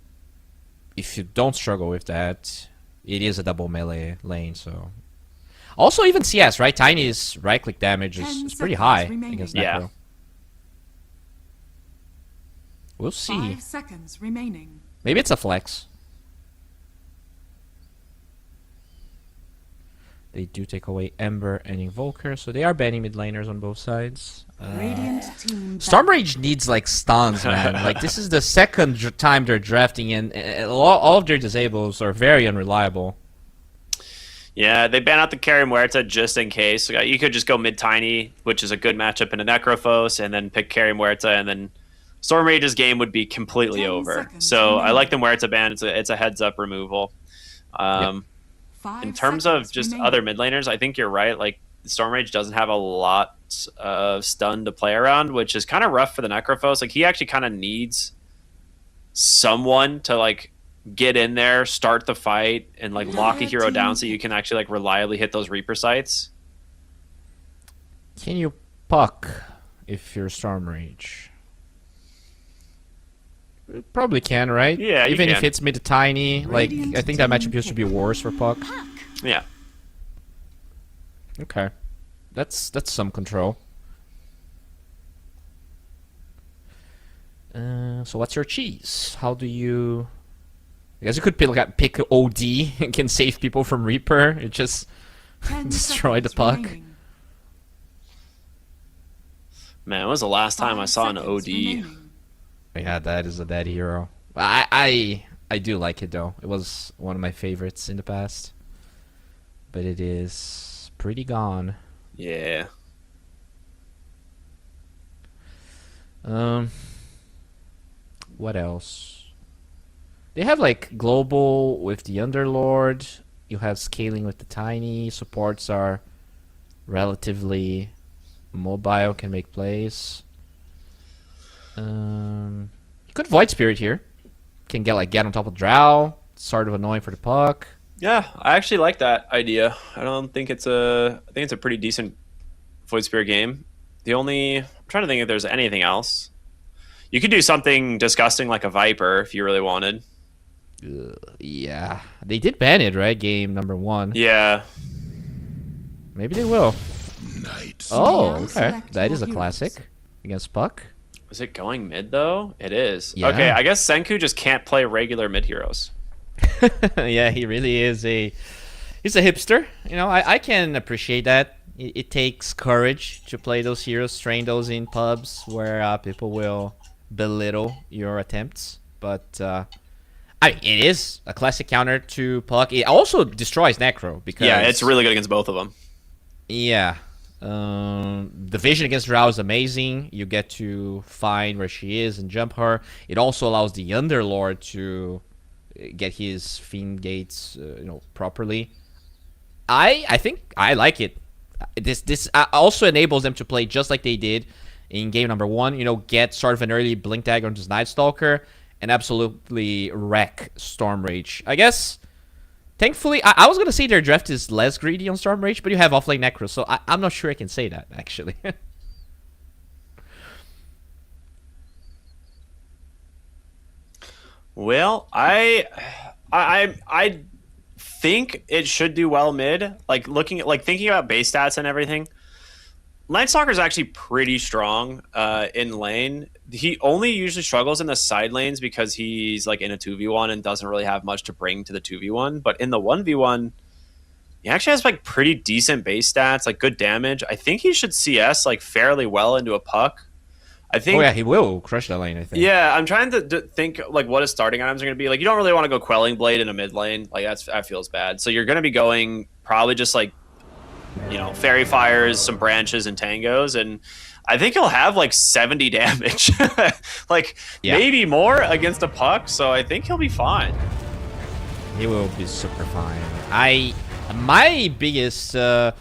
C: don't struggle with that, it is a double melee lane. So also even CS, right? Tiny's right click damage
D: 10
C: is pretty
D: seconds
C: high
D: remaining.
C: against
B: Yeah.
C: necro. We'll see.
D: 5 seconds remaining.
C: Maybe it's a flex. They do take away Ember and Invoker, so they are banning mid laners on both sides.
D: Radiant team.
C: Stormrage needs like stuns, man. Like this is the second time they're drafting in. All of their disables are very unreliable.
B: Yeah, they ban out the Carry Muerta just in case. You could just go mid tiny, which is a good matchup in a Necrophos, and then pick Carry Muerta, and then Stormrage's game would be completely
D: 10
B: over.
D: seconds
B: So I
D: remaining.
B: like the Muerta ban. It's a heads up removal. In
D: 5
B: terms of
D: seconds
B: just
D: remaining.
B: other mid laners, I think you're right. Like Stormrage doesn't have a lot of stun to play around, which is kind of rough for the Necrophos. Like he actually kind of needs someone to like get in there, start the fight, and like lock a hero down so you can actually like reliably hit those Reaper sites.
C: Can you puck if you're Stormrage? You probably can, right?
B: Yeah, you
C: even if
B: can.
C: it's mid tiny, like
D: Radiant
C: I think that
D: team
C: matchup used to be
D: pick.
C: worse for puck.
B: Yeah.
C: Okay, that's some control. So what's your cheese? How do you? I guess you could pick OD and can save people from Reaper. It just
D: 10
C: destroy the
D: seconds
C: puck.
D: remaining.
B: Man, when was the last time I
D: 5
B: saw an
D: seconds
B: OD?
D: remaining.
C: Yeah, that is a dead hero. I do like it though. It was one of my favorites in the past, but it is pretty gone.
B: Yeah.
C: What else? They have like global with the Underlord You have scaling with the tiny. Supports are relatively mobile, can make plays. You could Void Spirit here. Can get on top of Drow. Sort of annoying for the puck.
B: Yeah, I actually like that idea. I don't think it's a. I think it's a pretty decent Void Spirit game. I'm trying to think if there's anything else. You could do something disgusting like a Viper if you really wanted.
C: Yeah, they did ban it, right? Game number 1.
B: Yeah.
C: Maybe they will.
E: Night.
C: Oh,
D: Now
C: okay.
D: select
C: That
D: your
C: is a
D: heroes.
C: classic against puck.
B: Is it going mid though? It is.
C: Yeah.
B: Okay, I guess Senku just can't play regular mid heroes.
C: Yeah, he really is he's a hipster. You know, I can appreciate that. It takes courage to play those heroes, train those in pubs where people will belittle your attempts. But I mean, it is a classic counter to puck. It also destroys Necro because
B: Yeah, it's really good against both of them.
C: yeah. The vision against Drow is amazing. You get to find where she is and jump her. It also allows the Underlord to get his Fiend Gates, properly. I think I like it. This also enables them to play just like they did in game number 1. Get sort of an early Blink Dagger onto Night Stalker and absolutely wreck Storm Rage. I guess. Thankfully, I was going to say their draft is less greedy on Storm Rage, but you have offlane Necro, so I'm not sure I can say that, actually.
B: Well, I think it should do well mid. Thinking about base stats and everything. Night Stalker is actually pretty strong in lane. He only usually struggles in the side lanes because he's like in a 2v1 and doesn't really have much to bring to the 2v1. But in the 1v1, he actually has like pretty decent base stats, like good damage. I think he should CS like fairly well into a puck. I think.
C: Oh yeah, he will crush that lane, I think.
B: Yeah, I'm trying to think like what his starting items are going to be. Like you don't really want to go Quelling Blade in a mid lane. Like that feels bad. So you're going to be going probably just like Fairy Fires, some branches, and Tangos, and I think he'll have like 70 damage, maybe more against a puck. So I think he'll be fine.
C: He will be super fine. My biggest, the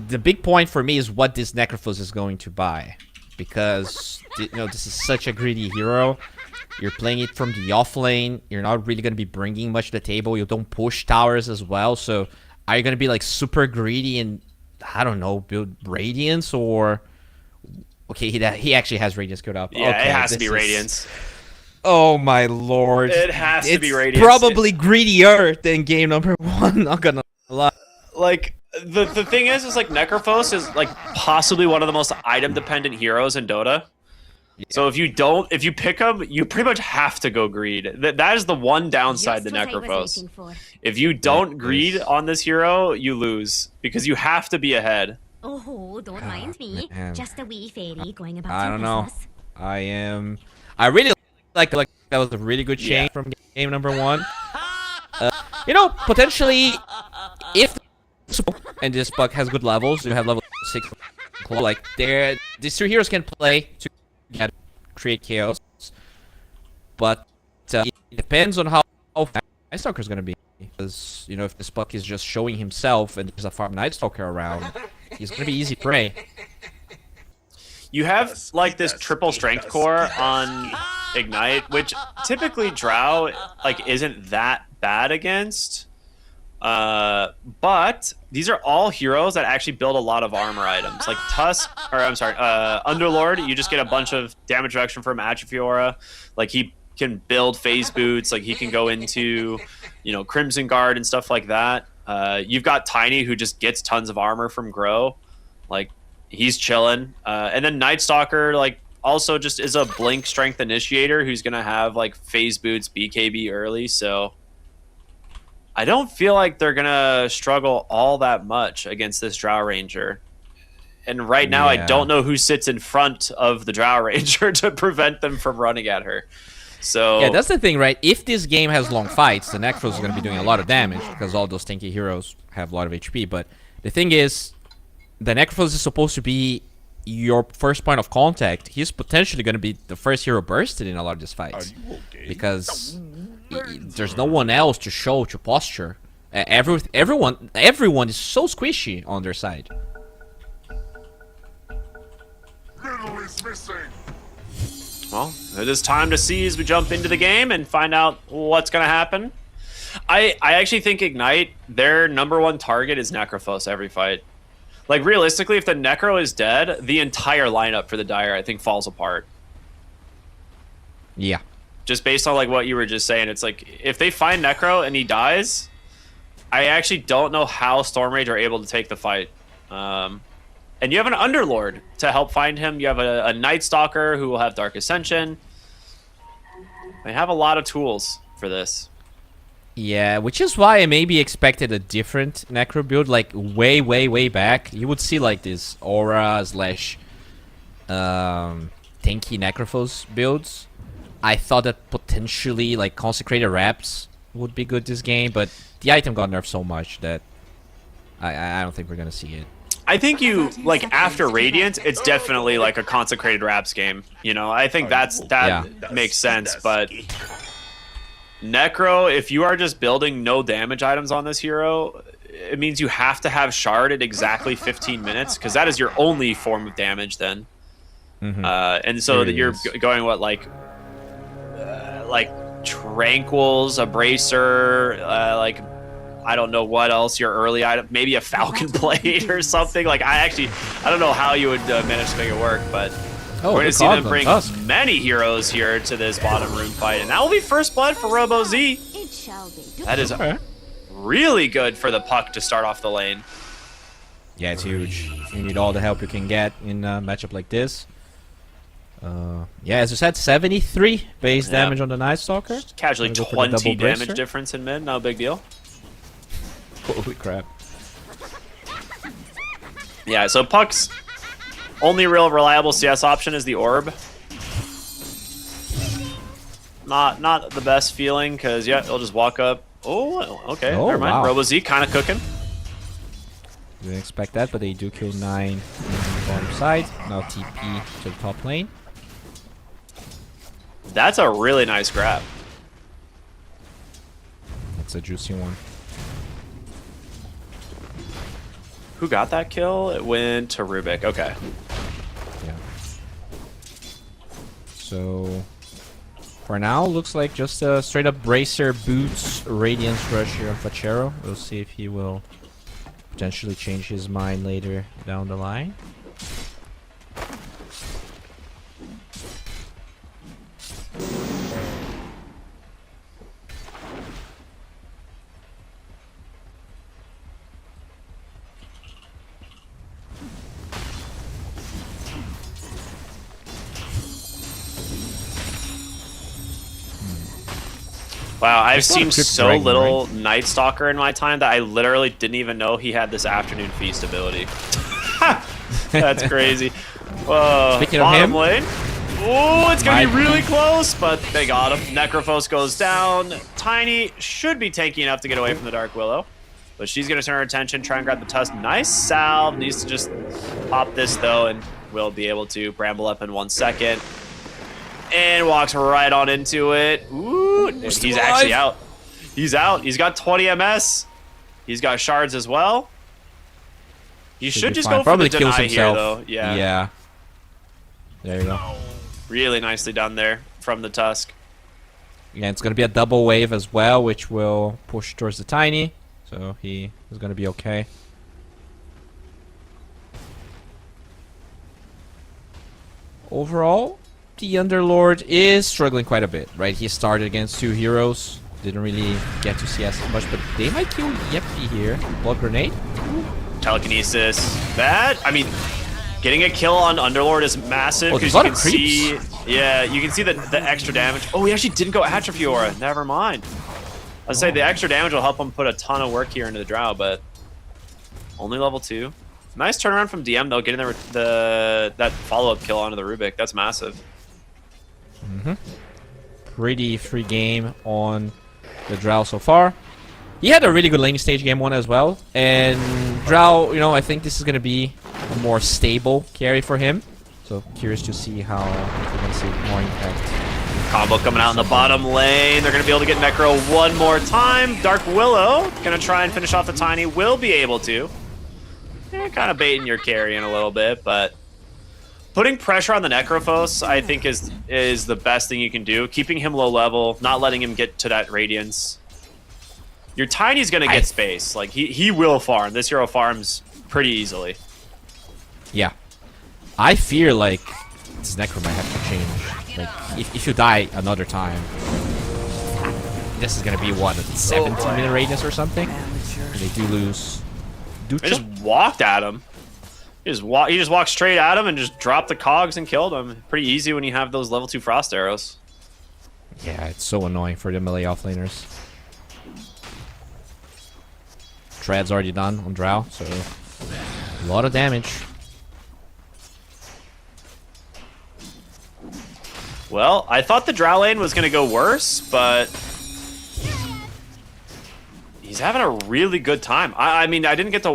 C: big point for me is what this Necrophos is going to buy, because this is such a greedy hero. You're playing it from the off lane. You're not really going to be bringing much to the table. You don't push towers as well, so. Are you going to be like super greedy and, I don't know, build Radiance or... Okay, he actually has Radiance queued up.
B: Yeah,
C: okay,
B: it has to be Radiance.
C: Oh my lord.
B: It has to be Radiance.
C: Probably greedier than game number 1, not gonna lie.
B: Like, the thing is like Necrophos is like possibly one of the most item dependent heroes in Dota. Yeah. So if you pick him, you pretty much have to go greed. That is the one downside to Necrophos. If you don't greed on this hero, you lose because you have to be ahead.
G: Oh, don't mind me.
C: Man.
G: Just a wee fairy going about
C: I
G: your
C: don't know.
G: business.
C: I really like that was a really good change from game number 1. Potentially, if and this buck has good levels, you have level 6. Like these 2 heroes can play together, create chaos, but it depends on how fast Night Stalker is gonna be. Because if this buck is just showing himself and there's a farm Night Stalker around, he's gonna be easy prey.
B: You have like this triple strength core on Ignite, which typically Drow isn't that bad against. But these are all heroes that actually build a lot of armor items. Like Underlord, you just get a bunch of damage reduction from Atrophy Aura. Like he can build phase boots, like he can go into, Crimson Guard and stuff like that. You've got Tiny who just gets tons of armor from Grow. Like he's chilling. And then Night Stalker, also just is a blink strength initiator who's gonna have phase boots, BKB early, so I don't feel like they're gonna struggle all that much against this Drow Ranger. And right now I don't know who sits in front of the Drow Ranger to prevent them from running at her. So
C: yeah, that's the thing, right? If this game has long fights, the Necros is going to be doing a lot of damage because all those tanky heroes have a lot of HP. But the thing is, the Necros is supposed to be your first point of contact. He's potentially going to be the first hero bursted in a lot of these fights because there's no one else to show to posture. Everyone is so squishy on their side.
B: Well, it is time to see as we jump into the game and find out what's going to happen. I actually think Ignite, their #1 target is Necrophos every fight. Like, realistically, if the Necro is dead, the entire lineup for the Dire, I think, falls apart.
C: Yeah.
B: Just based on, like, what you were just saying. It's like, if they find Necro and he dies, I actually don't know how Stormrage are able to take the fight. And you have an Underlord to help find him. You have a Night Stalker who will have Dark Ascension. They have a lot of tools for this.
C: Yeah, which is why I maybe expected a different Necro build, like way back. You would see like this Aura / tanky Necrophos builds. I thought that potentially like Consecrated Wraps would be good this game, but the item got nerfed so much that I don't think we're gonna see it.
B: I think you, like, after Radiant, it's definitely like a Consecrated Wraps game. You know, I think that makes sense, but Necro, if you are just building no damage items on this hero, it means you have to have Shard at exactly 15 minutes, because that is your only form of damage then. And so that you're going, what, like Tranquils, a Bracer, like, I don't know what else your early item, maybe a Falcon Blade or something. Like, I don't know how you would manage to make it work, but we're going to see them bring many heroes here to this bottom room fight, and that will be first blood for Robo Z.
G: It shall be.
B: That is really good for the Puck to start off the lane.
C: Yeah, it's huge. You need all the help you can get in a matchup like this. Yeah, as I said, 73 base damage on the Night Stalker.
B: Casually 20 damage difference in mid, no big deal.
C: Holy crap.
B: Yeah, so Puck's only real reliable CS option is the Orb. Not the best feeling, because, yeah, he'll just walk up. Oh, okay, never mind.
C: Wow.
B: Robo Z kind of cooking.
C: Didn't expect that, but they do kill 9 on the bottom side. Now TP to the top lane.
B: That's a really nice grab.
C: That's a juicy one.
B: Who got that kill? It went to Rubik. Okay.
C: Yeah. So for now, looks like just a straight up Bracer Boots Radiance Rush here on Fachero. We'll see if he will potentially change his mind later down the line.
B: Wow, I've seen so
C: dragon,
B: little Night Stalker in my time that I literally didn't even know he had this Afternoon Feast ability. That's crazy. Whoa,
C: Speaking of
B: bottom
C: him,
B: lane. Oh, it's gonna be really close, but they got him. Necrophos goes down. Tiny should be tanky enough to get away from the Dark Willow, but she's gonna turn her attention, try and grab the tusk. Nice salve. Needs to just pop this though, and will be able to bramble up in 1 second. And walks right on into it. Ooh, he's actually out. He's out. He's got 20 MS. He's got shards as well. He should just go for the deny here, though. Yeah.
C: Yeah. There you go.
B: Really nicely done there from the Tusk.
C: Yeah, it's going to be a double wave as well, which will push towards the Tiny. So he is going to be okay. Overall, the Underlord is struggling quite a bit, right? He started against 2 heroes. Didn't really get to CS as much, but they might kill Yeppy here. Blood Grenade.
B: Telekinesis. That, I mean, getting a kill on Underlord is massive because you can see, yeah, you can see the extra damage. Oh, he actually didn't go Atrophy Aura. Never mind. I'd say the extra damage will help him put a ton of work here into the Drow, but only level 2. Nice turnaround from DM though, getting that follow-up kill onto the Rubik. That's massive.
C: Pretty free game on the Drow so far. He had a really good laning stage game 1 as well. And Drow, you know, I think this is going to be a more stable carry for him. So curious to see how we're going to see more impact
B: Combo coming out in the bottom lane. They're going to be able to get Necro one more time. Dark Willow going to try and finish off the Tiny. Will be able to. Kind of baiting your carry in a little bit, but putting pressure on the Necrophos, I think, is the best thing you can do. Keeping him low level, not letting him get to that Radiance. Your Tiny's going to get space. Like, he will farm. This hero farms pretty easily.
C: Yeah. I fear, like, this Necro might have to change. Like, if you die another time, this is going to be, what, a 17-minute radius or something? And they do lose.
B: I just walked at him. He just walked straight at him and just dropped the cogs and killed him. Pretty easy when you have those level 2 frost arrows.
C: Yeah, it's so annoying for the melee offlaners. Tread's already done on Drow, so a lot of damage.
B: Well, I thought the Drow lane was going to go worse, but he's having a really good time. I mean, I didn't get to...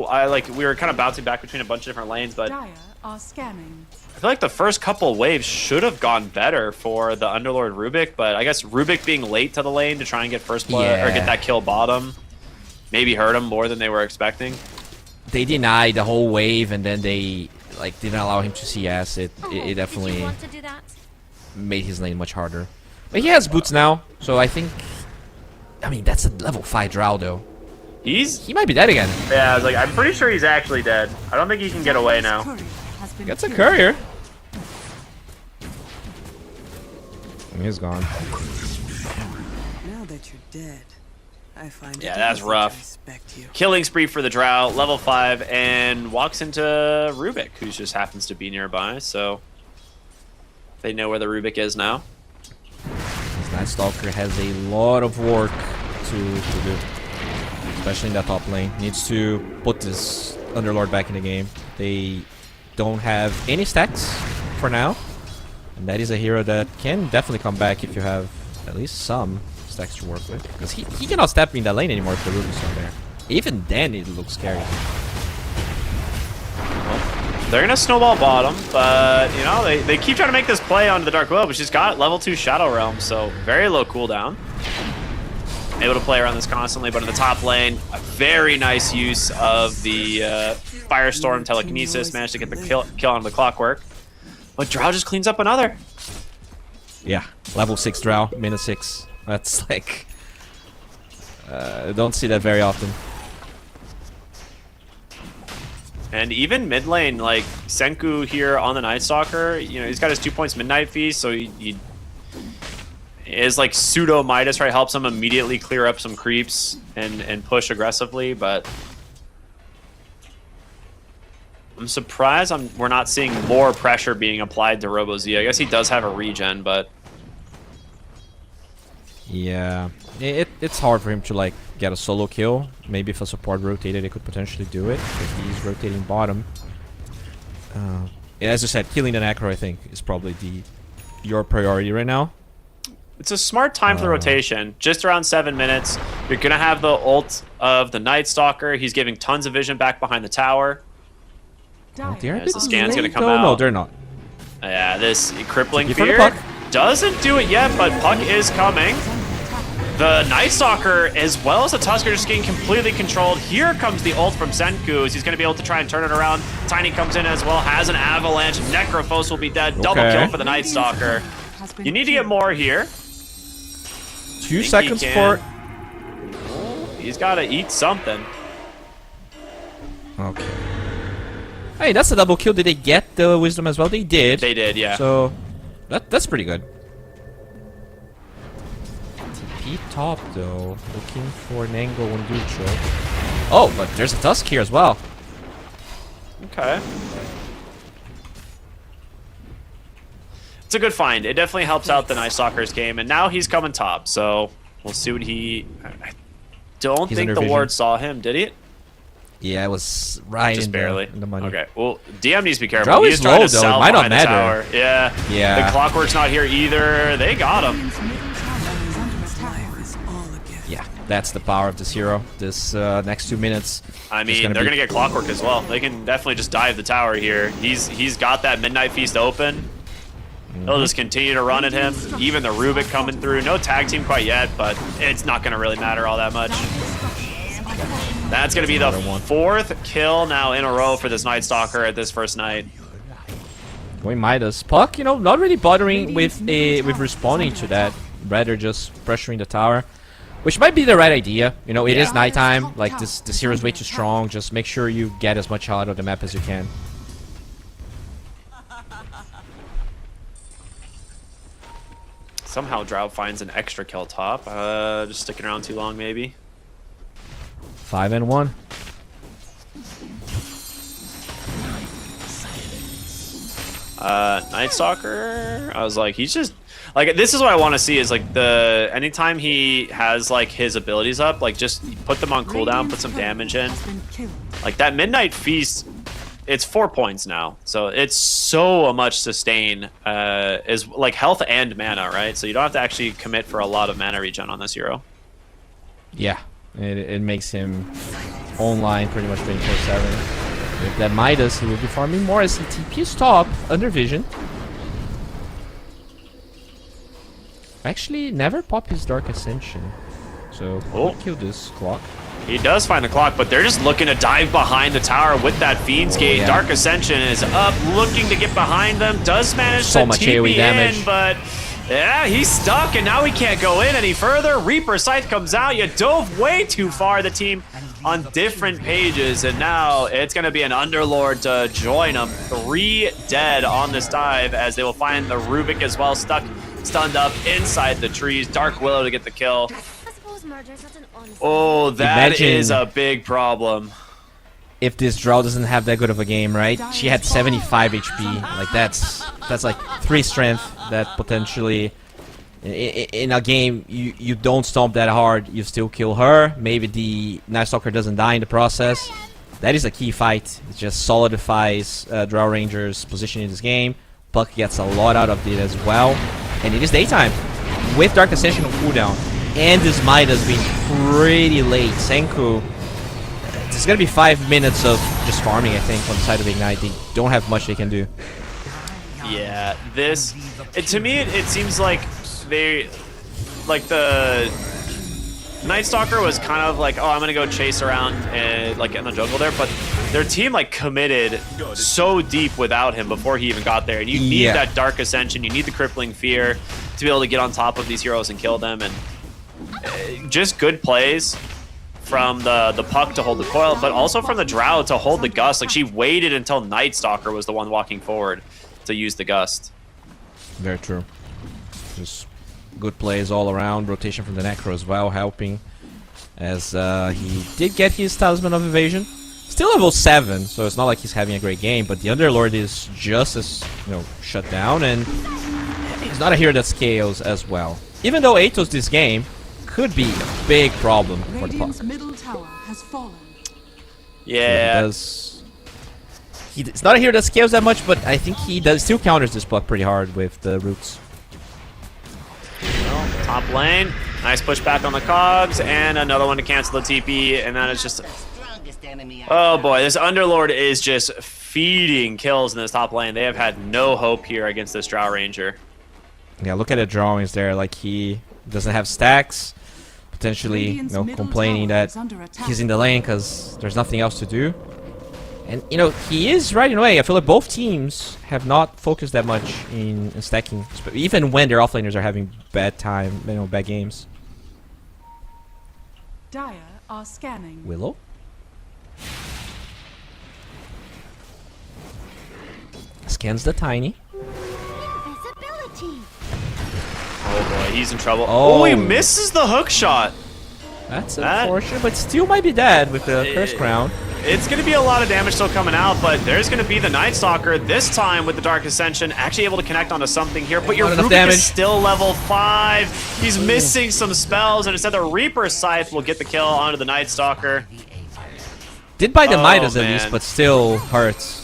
B: we were kind of bouncing back between a bunch of different lanes, but
D: Dire are scanning.
B: I feel like the first couple of waves should have gone better for the Underlord Rubik, but I guess Rubik being late to the lane to try and get first blood, or get that kill bottom, maybe hurt him more than they were expecting.
C: They denied the whole wave, and then they didn't allow him to CS. It definitely
G: Did you want to do that?
C: made his lane much harder. But he has boots now, so I think... I mean, that's a level 5 Drow, though.
B: He
C: might be dead again.
B: Yeah, I was like, I'm pretty sure he's actually dead. I don't think he can get away now.
D: Courier has been
C: Gets a
D: killed.
C: courier. And he's gone.
F: Now that you're dead, I find
B: Yeah,
F: it
B: that's
F: easy to
B: rough.
F: respect you.
B: Killing spree for the Drow, level 5, and walks into Rubik, who just happens to be nearby, so they know where the Rubik is now.
C: This Night Stalker has a lot of work to do. Especially in that top lane. Needs to put this Underlord back in the game. They don't have any stacks for now. And that is a hero that can definitely come back if you have at least some stacks to work with. Because he cannot step in that lane anymore if the Rubik's not there. Even then it looks scary.
B: They're gonna snowball bottom, but you know, they keep trying to make this play onto the Dark Willow, but she's got level 2 Shadow Realm, so very low cooldown. Able to play around this constantly, but in the top lane, a very nice use of the Firestorm Telekinesis, managed to get the kill on the Clockwork. But Drow just cleans up another.
C: Yeah, level 6 Drow, minute 6. That's like... don't see that very often.
B: And even mid lane, like Senku here on the Night Stalker, you know, he's got his 2 points Midnight Feast, so he is like pseudo Midas, right? Helps him immediately clear up some creeps and push aggressively, but I'm surprised we're not seeing more pressure being applied to RoboZ. I guess he does have a regen, but
C: Yeah, it's hard for him to like get a solo kill. Maybe if a support rotated, they could potentially do it. If he's rotating bottom, as I said, killing the Necro I think is probably your priority right now.
B: it's a smart time for the rotation. Just around 7 minutes, you're gonna have the ult of the Night Stalker. He's giving tons of vision back behind the tower.
C: Oh, they're a
B: As
C: bit
B: the scan's gonna
C: late,
B: come
C: though.
B: out.
C: No, they're not.
B: Yeah, this crippling
C: Looking for the
B: fear
C: puck.
B: doesn't do it yet, but puck is coming. The Night Stalker, as well as the Tusker, just getting completely controlled. Here comes the ult from Senku, as he's going to be able to try and turn it around. Tiny comes in as well, has an avalanche. Necrophos will be dead. Double
C: Okay.
B: kill for the Night Stalker. You need to get more here.
C: 2
B: Think
C: seconds
B: he
C: for...
B: can. He's got to eat something.
C: Okay. Hey, that's a double kill. Did they get the wisdom as well? They did.
B: They did, yeah.
C: So, that's pretty good. TP top, though. Looking for an angle on neutral. Oh, but there's a Tusk here as well.
B: Okay. It's a good find. It definitely helps out the Night Stalker's game, and now he's coming top, so we'll see what he... I don't
C: He's
B: think
C: under
B: the
C: vision.
B: ward saw him, did he?
C: Yeah, it was right
B: Just
C: in
B: barely.
C: the money.
B: Okay, well, DM needs to be careful.
C: Drow
B: He's
C: is
B: trying
C: low,
B: to
C: though. It
B: sell
C: might not
B: behind the
C: matter.
B: tower. Yeah.
C: Yeah.
B: The Clockwork's not here either. They got him.
F: Life is all a gift.
C: Yeah, that's the power of this hero. This next 2 minutes.
B: I
C: is
B: mean, they're going to get Clockwork as well. They can definitely just dive the tower here. He's got that Midnight Feast open. They'll just continue to run at him. Even the Rubik coming through. No tag team quite yet, but it's not going to really matter all that much. That's going to be the 4th kill now in a row for this Night Stalker at this first night.
C: Going Midas. Puck, you know, not really bothering with responding to that. Rather just pressuring the tower. Which might be the right idea. You know, it is nighttime. Like, this hero is way too strong. Just make sure you get as much out of the map as you can.
B: Somehow Drow finds an extra kill top. Just sticking around too long, maybe.
C: 5 and 1.
B: Night Stalker. I was like, he's just like, this is what I want to see is like anytime he has like his abilities up, like just put them on cooldown, put some damage in. Like that Midnight Feast, it's 4 points now, so it's so much sustain, is like health and mana, right? So you don't have to actually commit for a lot of mana regen on this hero.
C: Yeah, it makes him online pretty much 24/7. With that Midas, he will be farming more as he TPs top under vision. Actually, never pop his Dark Ascension, so we'll kill this clock.
B: He does find the clock, but they're just looking to dive behind the tower with that Fiend's Gate.
C: Yeah.
B: Dark Ascension is up, looking to get behind them. Does manage
C: So
B: to
C: much
B: TP
C: AoE damage.
B: in, but yeah, he's stuck, and now he can't go in any further. Reaper Scythe comes out. You dove way too far, the team on different pages, and now it's going to be an Underlord to join them. 3 dead on this dive, as they will find the Rubik as well, stunned up inside the trees. Dark Willow to get the kill. Oh, that is a big problem.
C: If this Drow doesn't have that good of a game, right? She had 75 HP. Like that's like 3 strength that potentially in a game you don't stomp that hard, you still kill her. Maybe the Night Stalker doesn't die in the process. That is a key fight. It just solidifies Drow Ranger's position in this game. Puck gets a lot out of it as well. And it is daytime with Dark Ascension on cooldown. And this Midas being pretty late. Senku, it's gonna be 5 minutes of just farming, I think, on the side of Ignite. They don't have much they can do.
B: Yeah, to me, it seems like the Night Stalker was kind of like, oh, I'm gonna go chase around and like in the jungle there, but their team like committed so deep without him before he even got there. And you need that Dark Ascension, you need the Crippling Fear to be able to get on top of these heroes and kill them. And just good plays from the Puck to hold the coil, but also from the Drow to hold the Gust. Like, she waited until Night Stalker was the one walking forward to use the Gust.
C: Very true. Just good plays all around. Rotation from the Necro as well, helping. As he did get his Talisman of Evasion. Still level 7, so it's not like he's having a great game, but the Underlord is just as, shut down, and he's not a hero that scales as well. Even though Atos this game could be a big problem for the Puck.
D: Radiant's middle tower has fallen.
B: Yeah.
C: It's not a hero that scales that much, but I think he still counters this Puck pretty hard with the roots.
B: Well, top lane, nice pushback on the cogs, and another one to cancel the TP, and then it's just... Oh boy, this Underlord is just feeding kills in this top lane. They have had no hope here against this Drow Ranger.
C: Yeah, look at the drawings there. Like, he doesn't have stacks. Potentially, complaining that he's in the lane because there's nothing else to do. And, he is right in a way. I feel like both teams have not focused that much in stacking, even when their offlaners are having bad games.
D: Dire are scanning.
C: Willow? Scans the Tiny.
B: Oh boy, he's in trouble.
C: Oh.
B: Oh, he misses the hook shot.
C: That's unfortunate, but still might be dead with the Curse Crown.
B: It's going to be a lot of damage still coming out, but there's going to be the Night Stalker this time with the Dark Ascension, actually able to connect onto something here, but your Rubik is still level 5. He's missing some spells, and instead the Reaper Scythe will get the kill onto the Night Stalker.
C: Did buy the Midas at least, but still hurts.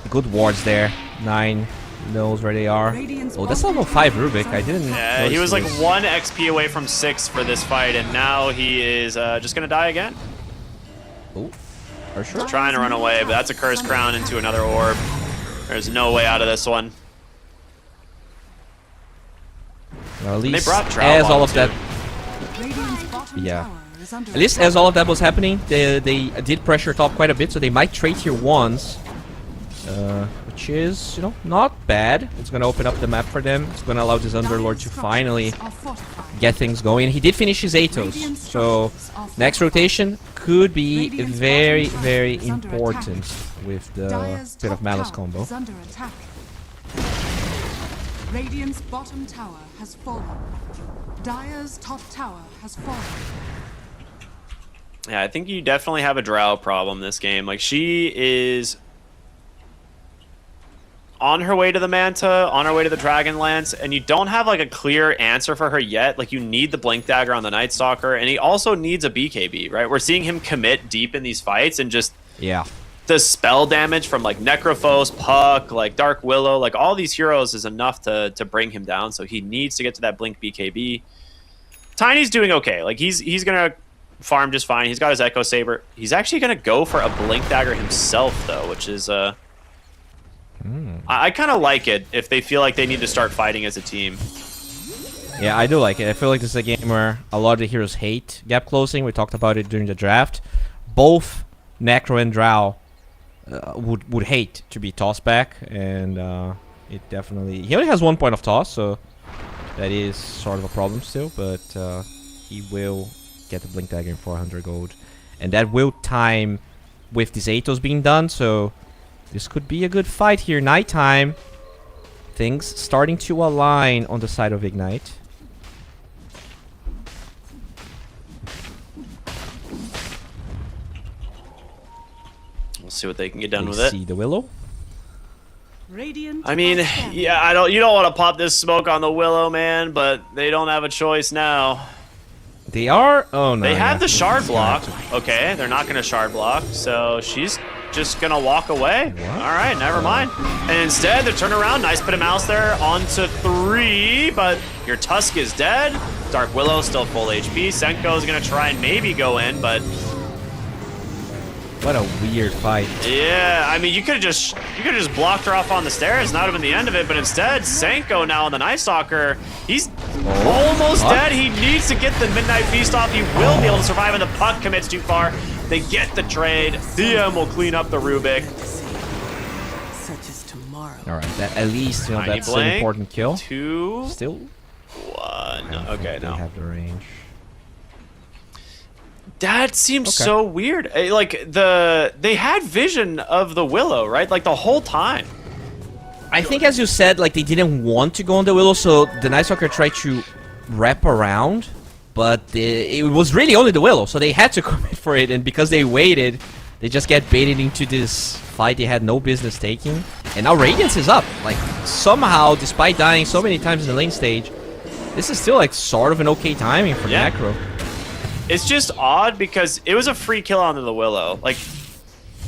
C: Good wards there. 9 knows where they are. Oh, that's level 5 Rubik. I didn't.
B: Yeah, he was like 1 XP away from 6 for this fight, and now he is just gonna die again.
C: Oh. Are you sure?
B: Trying to run away, but that's a Cursed Crown into another orb. There's no way out of this one.
C: Well, at
B: They
C: least
B: brought Drow
C: as all
B: on,
C: of that,
D: Radiant's bottom
C: yeah.
D: tower is under
C: At least as all of that was happening, they did pressure top quite a bit, so they might trade here once. Which is, you know, not bad. It's gonna open up the map for them. It's gonna allow this Underlord to finally get things going. He did finish his Atos, so next rotation could be very, very important with the Pit of Malice combo.
D: Is under attack. Radiant's bottom tower has fallen. Dire's top tower has fallen.
B: Yeah, I think you definitely have a Drow problem this game. Like, she is on her way to the Manta, on her way to the Dragonlance, and you don't have like a clear answer for her yet. Like, you need the Blink Dagger on the Night Stalker, and he also needs a BKB, right? We're seeing him commit deep in these fights, and just the spell damage from like Necrophos, Puck, like Dark Willow, like all these heroes is enough to bring him down. So he needs to get to that Blink BKB. Tiny's doing okay. Like, he's gonna farm just fine. He's got his Echo Saber. He's actually gonna go for a Blink Dagger himself though, which is I kind of like it if they feel like they need to start fighting as a team.
C: Yeah, I do like it. I feel like this is a game where a lot of the heroes hate gap closing. We talked about it during the draft. Both Necro and Drow would hate to be tossed back, and it definitely... He only has 1 point of toss, so that is sort of a problem still, but he will get the Blink Dagger in 400 gold. And that will time with these Atos being done, so this could be a good fight here. Nighttime. Things starting to align on the side of Ignite.
B: We'll see what they can get done with
C: We
B: it.
C: see the Willow.
D: Radiant
B: I mean, yeah, you don't want to pop this smoke on the Willow, man, but they don't have a choice now.
C: They are... Oh, no.
B: They have the
C: yeah.
B: shard block. Okay, they're not going to shard block, so she's just going to walk away.
C: What?
B: All right, never mind. And instead, they turn around. Nice bit of mouse there onto 3, but your Tusk is dead. Dark Willow still full HP. Senko is going to try and maybe go in, but...
C: What a weird fight.
B: Yeah, I mean, you could have just blocked her off on the stairs, and that would have been the end of it. But instead, Senko now on the Night Stalker, he's almost dead. He needs to get the Midnight Feast off. He will be able to survive, and the Puck commits too far. They get the trade. DM will clean up the Rubik.
F: Such as tomorrow.
C: All right, that, at least, you know,
B: Tiny
C: that's an
B: Blank,
C: important kill.
B: 2,
C: Still,
B: 1. Okay,
C: they
B: no.
C: have the range.
B: That seems so weird. Like, they had vision of the Willow, right? Like, the whole time.
C: I think, as you said, like, they didn't want to go on the Willow, so the Night Stalker tried to wrap around, but it was really only the Willow, so they had to commit for it, and because they waited, they just get baited into this fight they had no business taking. And now Radiance is up. Like, somehow, despite dying so many times in the lane stage, this is still, like, sort of an okay timing for Necro.
B: It's just odd because it was a free kill onto the Willow. Like,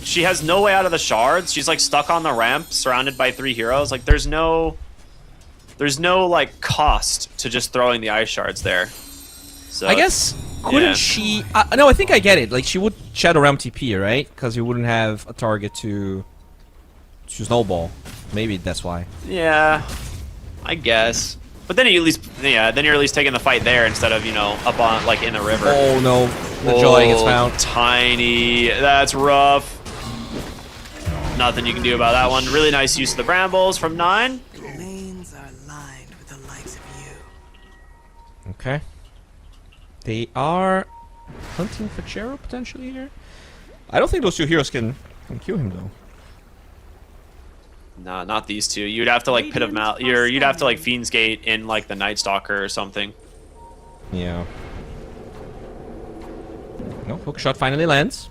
B: she has no way out of the shards. She's like stuck on the ramp, surrounded by 3 heroes. Like, there's no like cost to just throwing the ice shards there. So
C: I guess couldn't she? No, I think I get it. Like, she would Shadow Realm TP, right? Because you wouldn't have a target to snowball. Maybe that's why.
B: Yeah, I guess. But then you at least, then you're at least taking the fight there instead of, you know, up on, like, in the river.
C: Oh no, the joy gets found.
B: Tiny, that's rough. Nothing you can do about that one. Really nice use of the brambles from 9.
F: The lanes are lined with the likes of you.
C: Okay. They are hunting for Chero potentially here. I don't think those 2 heroes can kill him though.
B: Nah, not these 2. You'd have to like Pit of Mal. You'd have to like Fiend's Gate in like the Night Stalker or something.
C: Yeah. No, hook shot finally lands.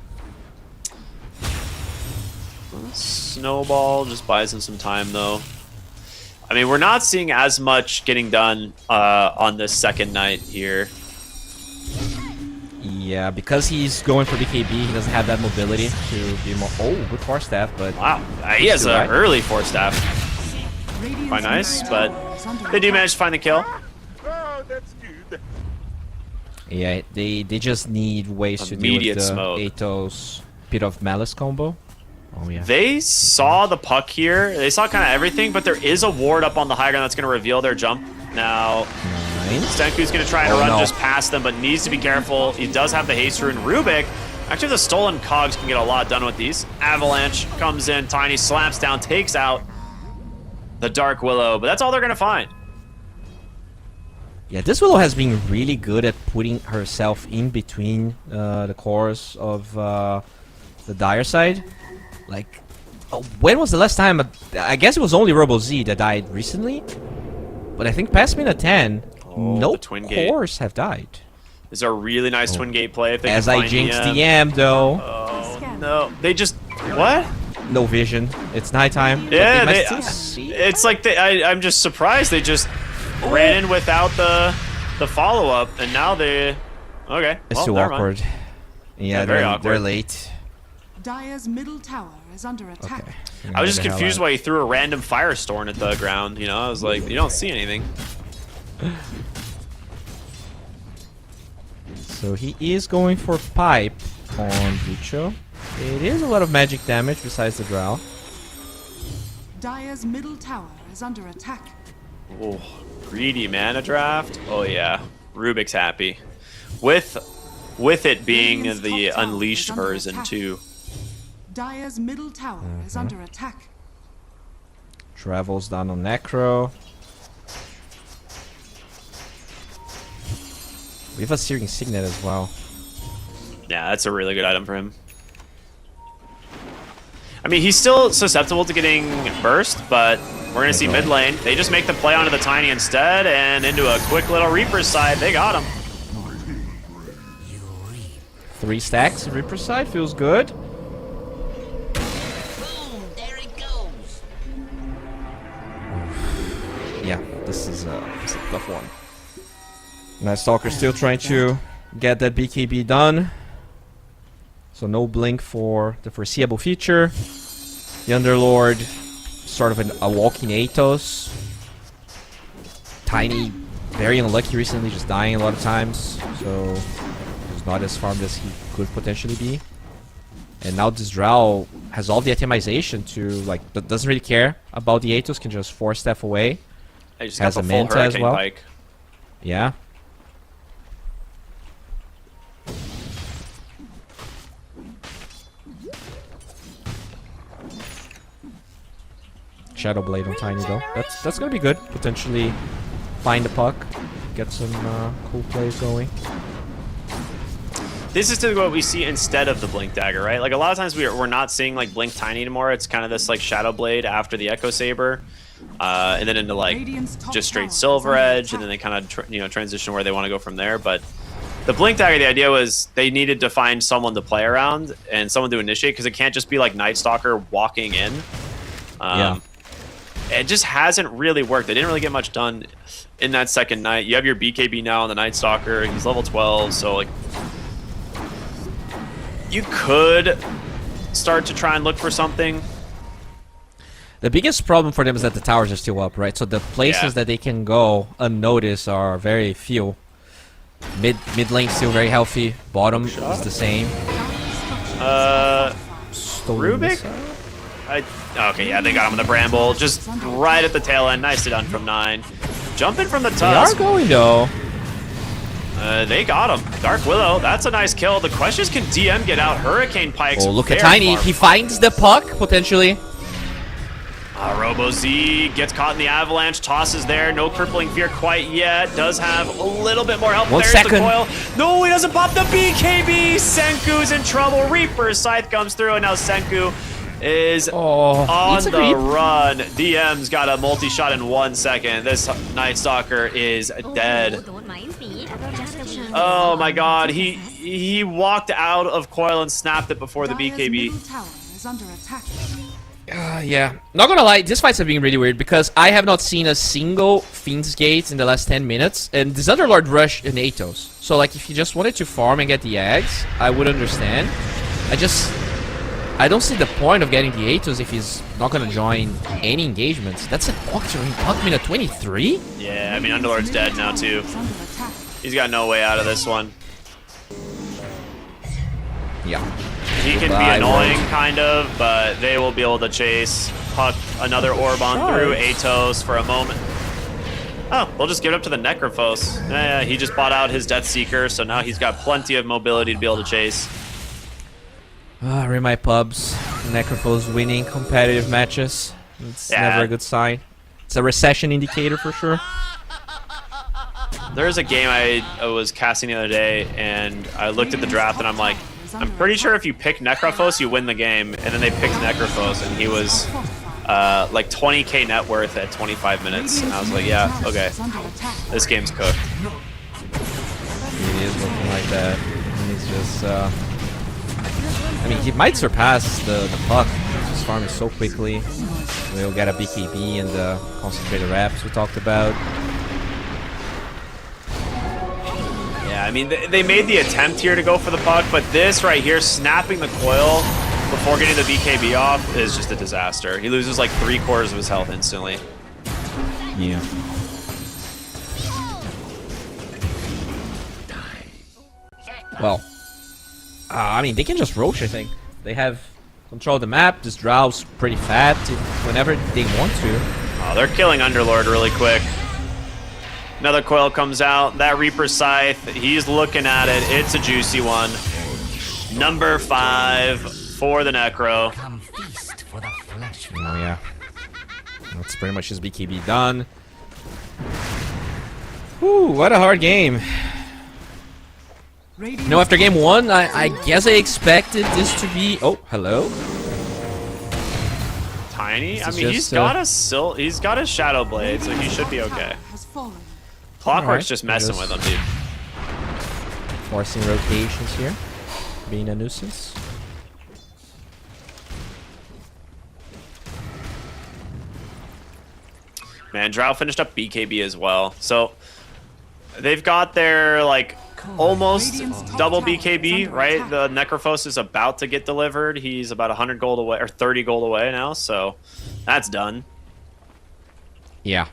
B: Snowball just buys him some time though. I mean, we're not seeing as much getting done on this second night here.
C: Yeah, because he's going for BKB, he doesn't have that mobility to be more... Oh, good Force Staff, but...
B: Wow, he has an early Force Staff. Quite nice, but they do manage to find the kill.
C: Yeah, they just need ways to deal with the
B: smoke.
C: Atos Pit of Malice combo. Oh yeah.
B: They saw the puck here. They saw kind of everything, but there is a ward up on the high ground that's going to reveal their jump. Now,
C: Nice.
B: Stenku's going to try and
C: Oh,
B: run
C: no.
B: just past them, but needs to be careful. He does have the haste rune. Rubik, actually the stolen cogs can get a lot done with these. Avalanche comes in, Tiny slaps down, takes out the Dark Willow, but that's all they're going to find.
C: Yeah, this Willow has been really good at putting herself in between the cores of the Dire side. Like, when was the last time? I guess it was only RoboZ that died recently. But I think past minute 10, no
B: the twin gate.
C: cores have died.
B: This is a really nice twin gate play. If they
C: As
B: can
C: I
B: find
C: jinxed
B: DM.
C: DM though.
B: Oh, no. They just... What?
C: No vision. It's nighttime. but
B: Yeah,
C: might
B: they,
C: still see.
B: it's like I'm just surprised they just ran in without the follow-up, and now they... Okay,
C: It's
B: well,
C: too
B: never mind.
C: awkward. Yeah,
B: very
C: they're
B: awkward.
C: late.
D: Dire's middle tower is under attack.
C: Okay.
B: I was just
C: Get the hell
B: confused
C: out.
B: why he threw a random firestorm at the ground, you know? I was like, you don't see anything.
C: So he is going for pipe on Bucho. It is a lot of magic damage besides the drow.
D: Dire's middle tower is under attack.
B: Oh, greedy mana draft. Oh yeah, Rubik's happy. With it being
D: Radiant's
B: the
D: top tower
B: unleashed
D: is under
B: version
D: attack.
B: too.
D: Dire's middle tower is under attack.
C: Travels down on Necro. We have a Searing Signet as well.
B: Yeah, that's a really good item for him. I mean, he's still susceptible to getting burst, but we're going to see mid lane. They just make the play onto the Tiny instead, and into a quick little Reaper's side. They got him.
C: 3 stacks, Reaper side, feels good. Yeah, this is a tough one. Night Stalker still trying to get that BKB done. So no blink for the foreseeable future. The Underlord, sort of a walking Athos. Tiny, very unlucky recently, just dying a lot of times. So he's not as farmed as he could potentially be. And now this Drow has all the itemization to, like, doesn't really care about the Athos, can just 4-step away.
B: I just
C: Has
B: got
C: a
B: the full
C: Manta as
B: Hurricane
C: well.
B: Pike.
C: Yeah. Shadow Blade on Tiny though. That's gonna be good. Potentially find the puck, get some cool plays going.
B: This is typically what we see instead of the Blink Dagger, right? Like, a lot of times we're not seeing, like, Blink Tiny anymore. It's kind of this, like, Shadow Blade after the Echo Saber. And then into, like,
D: Radiant's top
B: just straight
D: tower is
B: Silver
D: under
B: Edge,
D: attack.
B: and then they kind of, transition where they want to go from there. But the Blink Dagger, the idea was they needed to find someone to play around and someone to initiate, because it can't just be, like, Night Stalker walking in.
C: Yeah.
B: It just hasn't really worked. They didn't really get much done in that second night. You have your BKB now on the Night Stalker. He's level 12, so, like, you could start to try and look for something.
C: The biggest problem for them is that the towers are still up, right? So the places
B: Yeah.
C: that they can go unnoticed are very few. Mid lane still very healthy. Bottom is the same. Stolen
B: Rubik?
C: missile?
B: Okay, yeah, they got him with the Bramble. Just right at the tail end. Nicely done from 9. Jumping from the
C: They are
B: tusk.
C: going though.
B: They got him. Dark Willow, that's a nice kill. The question is, can DM get out? Hurricane Pikes.
C: Oh, look at
B: very
C: Tiny.
B: far.
C: He finds the puck, potentially.
B: Robo Z gets caught in the avalanche, tosses there. No crippling fear quite yet. Does have a little bit more help.
C: One
B: There's
C: second.
B: the coil. No, he doesn't pop the BKB. Senku's in trouble. Reaper's Scythe comes through, and now Senku is on
C: needs a
B: the
C: creep.
B: run. DM's got a multi-shot in 1 second. This Night Stalker is dead.
G: Don't mind me.
B: Oh my god, he walked out of coil and snapped it before the
D: Dire's
B: BKB.
D: middle tower is under attack.
C: Yeah. Not gonna lie, this fights have been really weird because I have not seen a single Fiend's Gate in the last 10 minutes, and this Underlord rushed an Athos. So, like, if you just wanted to farm and get the eggs, I would understand. I don't see the point of getting the Athos if he's not gonna join any engagements. That's an Octarine puck minute 23?
B: Yeah, I mean, Underlord's dead now too.
D: Is under attack.
B: He's got no way out of this one.
C: Yeah.
B: He can
C: Goodbye,
B: be annoying,
C: Rogue.
B: kind of, but they will be able to chase. Puck another orb on through. Atos for a moment. Oh, we'll just give it up to the Necrophos. Yeah, he just bought out his Death Seeker, so now he's got plenty of mobility to be able to chase.
C: Read my pubs. Necrophos winning competitive matches. It's never a good sign. It's a recession indicator for sure.
B: There's a game I was casting the other day, and I looked at the draft, and I'm like, I'm pretty sure if you pick Necrophos, you win the game. And then they picked Necrophos, and he was like 20k net worth at 25 minutes. And I was like, yeah, okay, this game's cooked.
C: It is looking like that. He's just, I mean, he might surpass the Puck. He's just farming so quickly. We'll get a BKB and the concentrated reps we talked about.
B: Yeah, I mean, they made the attempt here to go for the Puck, but this right here, snapping the coil before getting the BKB off, is just a disaster. He loses like 3/4 of his health instantly.
C: Yeah. Well, I mean, they can just roach, I think. They have control of the map. This Drow's pretty fat whenever they want to.
B: Oh, they're killing Underlord really quick. Another coil comes out. That Reaper Scythe, he's looking at it. It's a juicy one. Number 5 for the Necro.
C: Oh, yeah. That's pretty much his BKB done. Ooh, what a hard game. No, after game 1, I guess I expected this to be... Oh, hello.
B: Tiny? I
C: This is
B: mean,
C: just,
B: he's got a Shadow Blade, so he should be okay. Clockwork's
C: Alright,
B: just messing with him, dude.
C: Forcing rotations here. Being a nuisance.
B: Man, Drow finished up BKB as well. So they've got their like almost double BKB, right? The Necrophos is about to get delivered. He's about 100 gold away, or 30 gold away now, so that's done.
C: Yeah.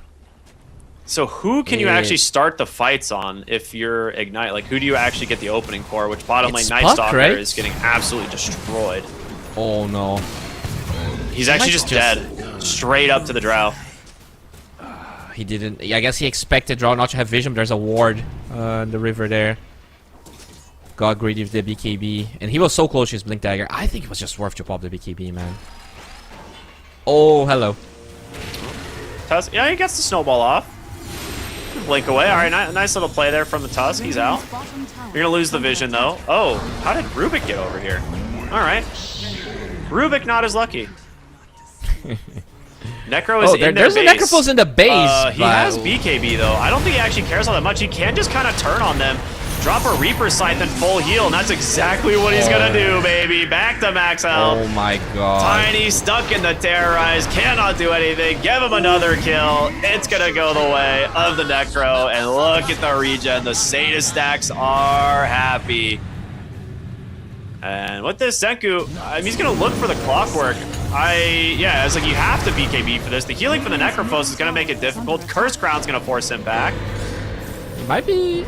B: So who can you actually start the fights on if you're Ignite? Like, who do you actually get the opening for? Which bottom lane
C: It's
B: Night
C: Puck,
B: Stalker
C: right?
B: is getting absolutely destroyed.
C: Oh, no.
B: He's actually just dead. Straight up to the Drow.
C: He didn't... I guess he expected Drow not to have vision, but there's a ward in the river there. Got greedy with the BKB. And he was so close to his Blink Dagger. I think it was just worth to pop the BKB, man. Oh, hello.
B: Tusk, yeah, he gets the snowball off. Blink away. All right, nice little play there from the Tusk. He's out. You're going to lose the vision, though. Oh, how did Rubik get over here? All right. Rubik not as lucky. Necro is in their
C: there's
B: base.
C: a Necrophos in the base.
B: He has BKB, though. I don't think he actually cares all that much. He can just kind of turn on them. Drop a Reaper Scythe and full heal, and that's exactly what he's going to do, baby. Back to max health.
C: Oh my god.
B: Tiny stuck in the Terrorize, cannot do anything. Give him another kill. It's going to go the way of the Necro. And look at the regen. The Sadist stacks are happy. And with this Senku, I mean, he's going to look for the Clockwork. Yeah, it's like you have to BKB for this. The healing from the Necrophos is going to make it difficult. Curse Crown's going to force him back.
C: He might be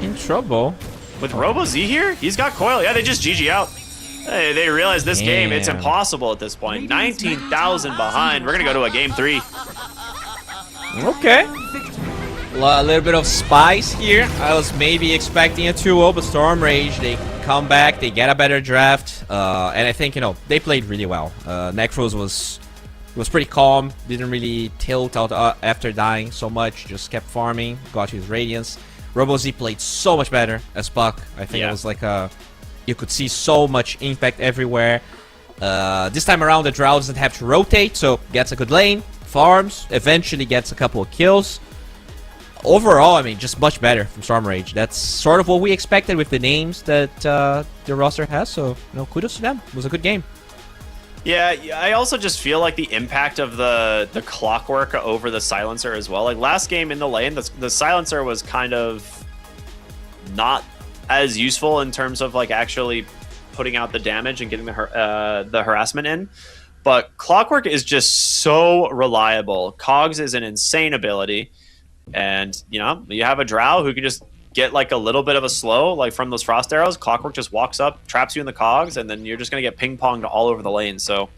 C: in trouble.
B: With Robo Z here, he's got Coil. Yeah, they just GG out. Hey, they realize this game, it's
C: Damn.
B: impossible at this point. 19,000 behind. We're going to go to a game 3.
C: Okay. A little bit of spice here. I was maybe expecting a 2-0, but Storm Rage, they come back, they get a better draft, and I think, you know, they played really well. Necros was pretty calm, didn't really tilt out after dying so much, just kept farming, got his Radiance. RoboZ played so much better as Puck. I think it was like you could see so much impact everywhere. This time around, the Drow doesn't have to rotate, so gets a good lane, farms, eventually gets a couple of kills. Overall, I mean, just much better from Storm Rage. That's sort of what we expected with the names that the roster has, so, you know, kudos to them. It was a good game.
B: Yeah, I also just feel like the impact of the Clockwork over the Silencer as well. Like last game in the lane, the Silencer was kind of not as useful in terms of like actually putting out the damage and getting the harassment in. But Clockwork is just so reliable. Cogs is an insane ability. And, you know, you have a Drow who can just get like a little bit of a slow, like from those frost arrows, Clockwork just walks up, traps you in the cogs, and then you're just gonna get ping ponged all over the lane. So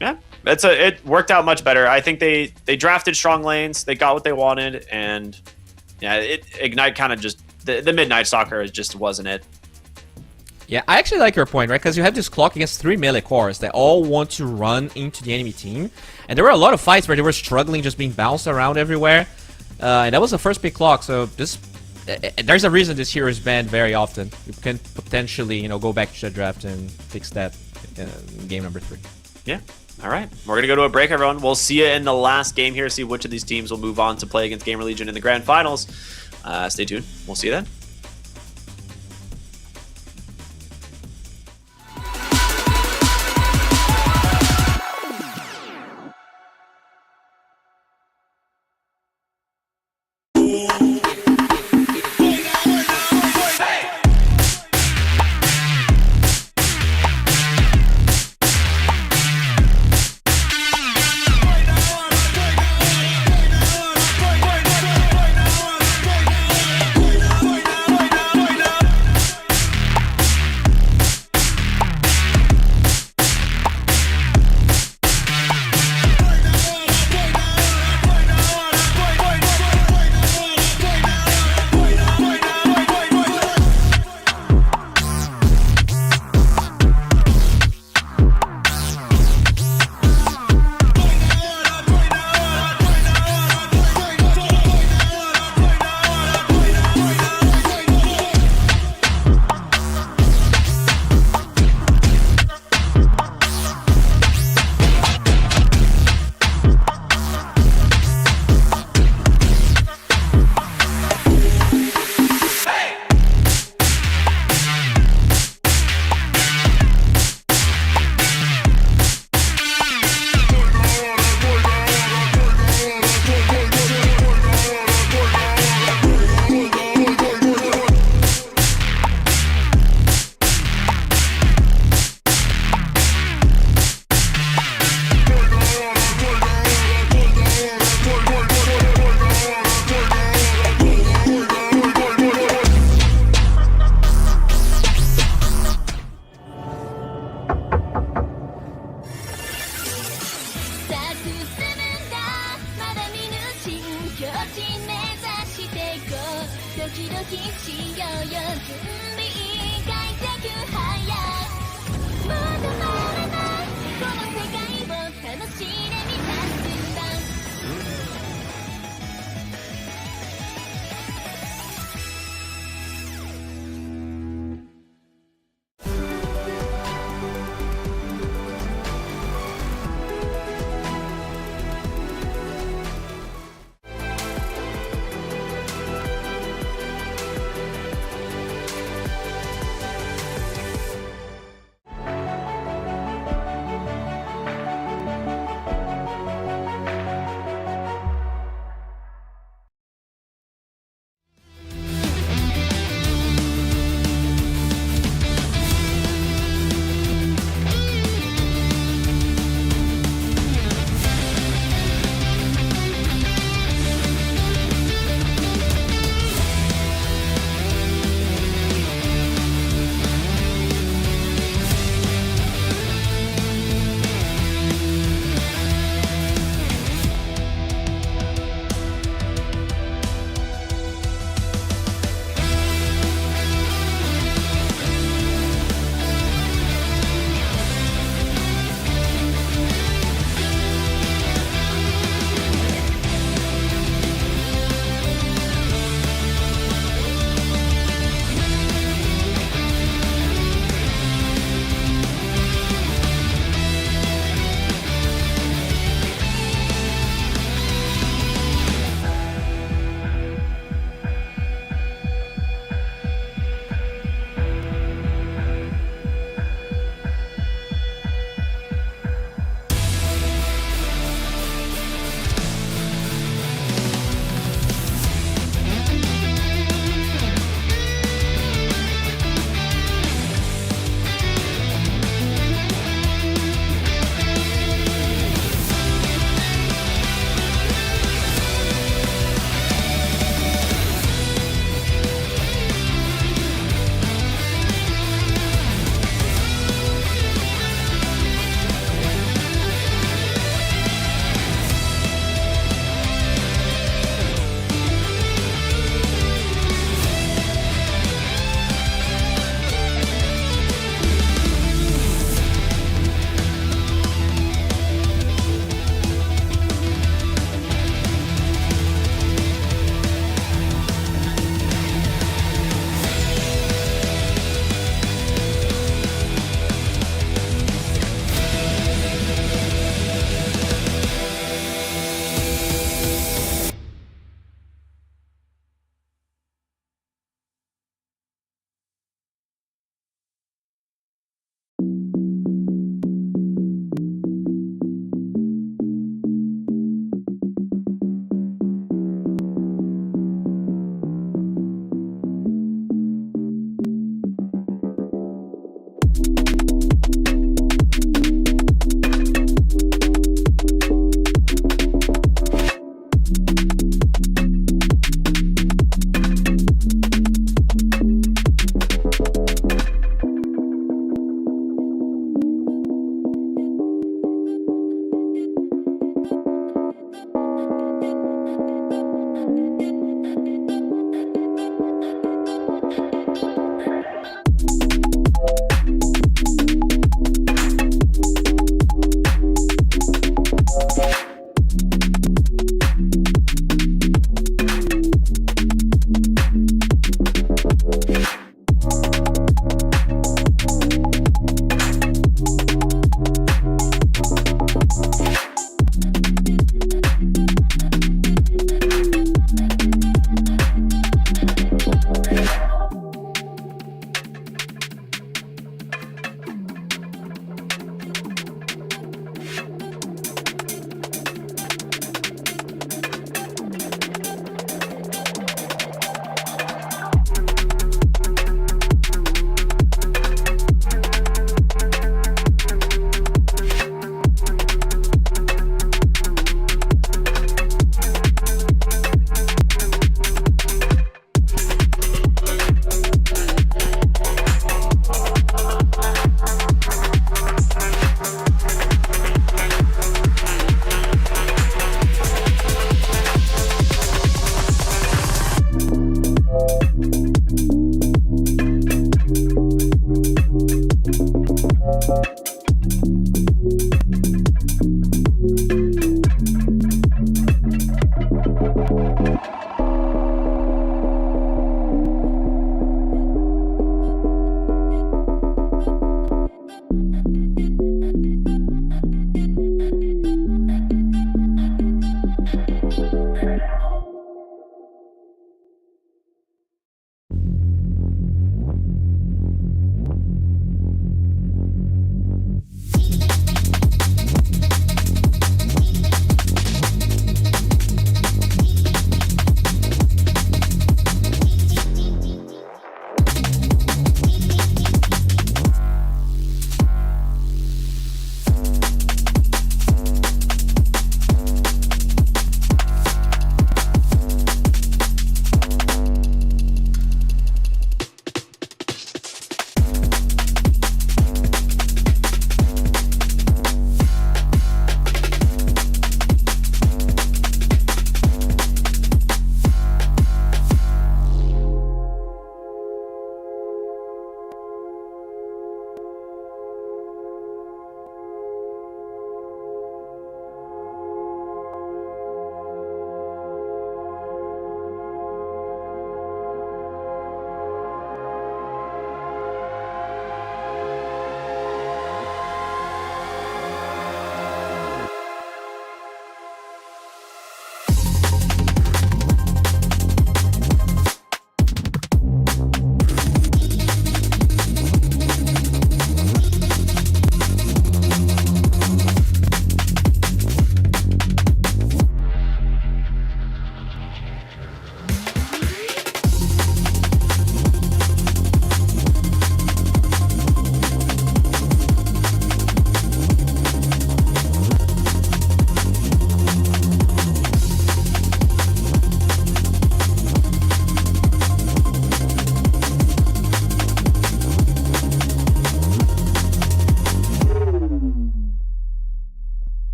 B: yeah, it worked out much better. I think they drafted strong lanes, they got what they wanted, and yeah, Ignite kind of just the midnight soccer just wasn't it.
C: Yeah, I actually like your point, right? Because you have this clock against 3 melee cores that all want to run into the enemy team. And there were a lot of fights where they were struggling, just being bounced around everywhere. And that was the first big clock, so there's a reason this hero is banned very often. You can potentially, you know, go back to the draft and fix that in game number 3.
B: Yeah. All right. We're going to go to a break, everyone. We'll see you in the last game here, see which of these teams will move on to play against GamerLegion in the grand finals. Stay tuned. We'll see you then.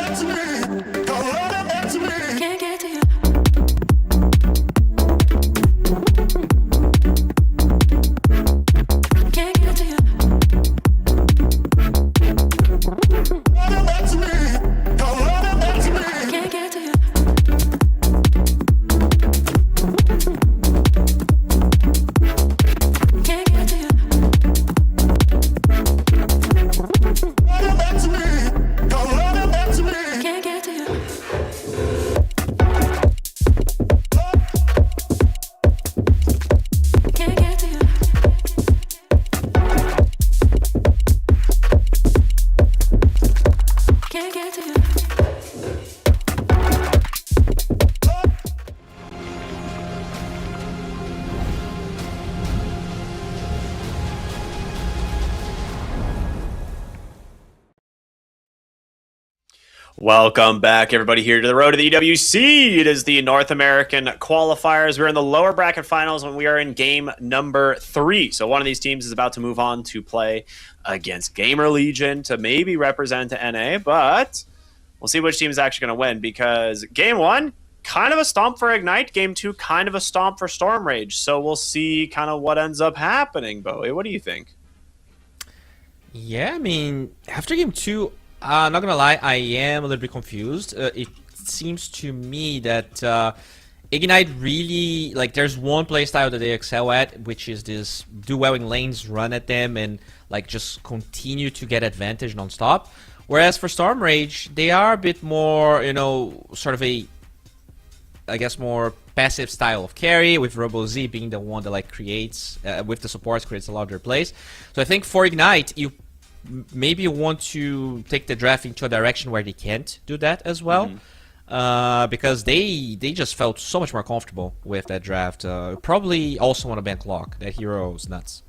A: Can't get to you. Can't get to you. Can't get to you. Can't get to you. Can't get to you. Can't get to you. Can't get to you.
B: Welcome back, everybody, here to the road to the EWC. It is the North American qualifiers. We're in the lower bracket finals when we are in game number 3. So one of these teams is about to move on to play against GamerLegion to maybe represent NA, but we'll see which team is actually going to win, because game 1, kind of a stomp for Ignite. Game 2, kind of a stomp for Storm Rage. So we'll see kind of what ends up happening, Bowie. What do you think?
C: Yeah, I mean, after game 2, not gonna lie, I am a little bit confused. It seems to me that Ignite really, like, there's one playstyle that they excel at, which is this do well in lanes, run at them, and like just continue to get advantage non-stop. Whereas for Storm Rage, they are a bit more, you know, sort of a, I guess, more passive style of carry, with RoboZ being the one that like creates, with the supports, creates a lot of their plays. So I think for Ignite, you maybe want to take the draft into a direction where they can't do that as well, because they just felt so much more comfortable with that draft. Probably also want to ban Clock. That hero is nuts.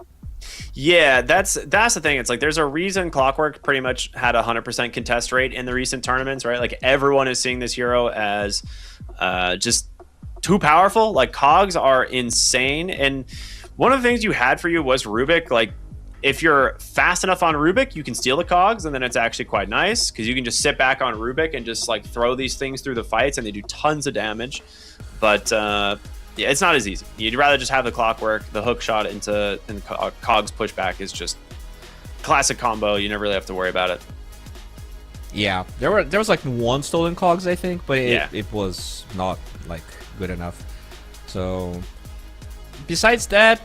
B: Yeah, that's the thing. It's like there's a reason Clockwork pretty much had a 100% contest rate in the recent tournaments, right? Like everyone is seeing this hero as just too powerful. Like cogs are insane, and one of the things you had for you was Rubik. Like if you're fast enough on Rubik, you can steal the cogs, and then it's actually quite nice because you can just sit back on Rubik and just like throw these things through the fights, and they do tons of damage. But yeah, it's not as easy. You'd rather just have the Clockwork, the hook shot into and cogs pushback is just classic combo. You never really have to worry about it.
C: Yeah, there was like one stolen cogs, I think, but
B: Yeah.
C: it was not like good enough. So besides that,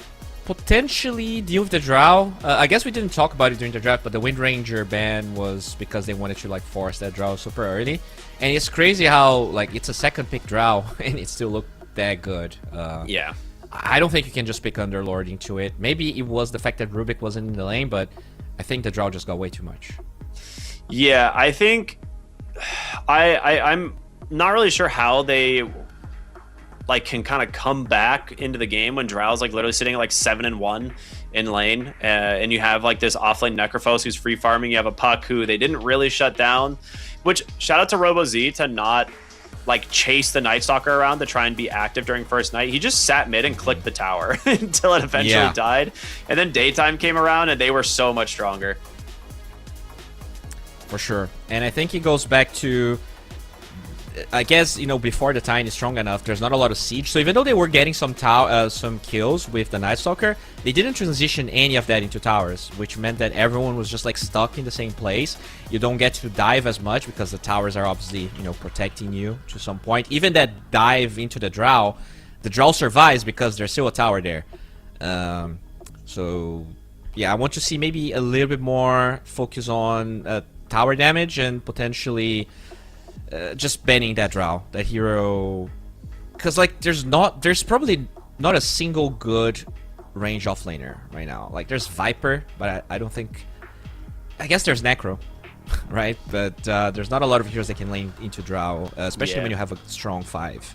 C: potentially deal with the Drow. I guess we didn't talk about it during the draft, but the Wind Ranger ban was because they wanted to like force that Drow super early. And it's crazy how like it's a second pick Drow and it still looked that good.
B: Yeah.
C: I don't think you can just pick Underlord into it. Maybe it was the fact that Rubik wasn't in the lane, but I think the Drow just got way too much.
B: Yeah, I think I'm not really sure how they like can kind of come back into the game when Drow's like literally sitting at like 7-1 in lane, and you have like this offlane Necrophos who's free farming. You have a Puck who they didn't really shut down, which shout out to RoboZ to not like chase the Night Stalker around to try and be active during first night. He just sat mid and clicked the tower until it eventually died, and then daytime came around and they were so much stronger.
C: For sure. And I think it goes back to, I guess, you know, before the Tide is strong enough, there's not a lot of siege. So even though they were getting some kills with the Night Stalker, they didn't transition any of that into towers, which meant that everyone was just like stuck in the same place. You don't get to dive as much because the towers are obviously, you know, protecting you to some point. Even that dive into the Drow survives because there's still a tower there. So yeah, I want to see maybe a little bit more focus on tower damage and potentially just banning that Drow, that hero, because like there's probably not a single good range offlaner right now. Like there's Viper, but I don't think, I guess there's Necro, right? But there's not a lot of heroes that can lane into Drow, especially when you have a strong 5.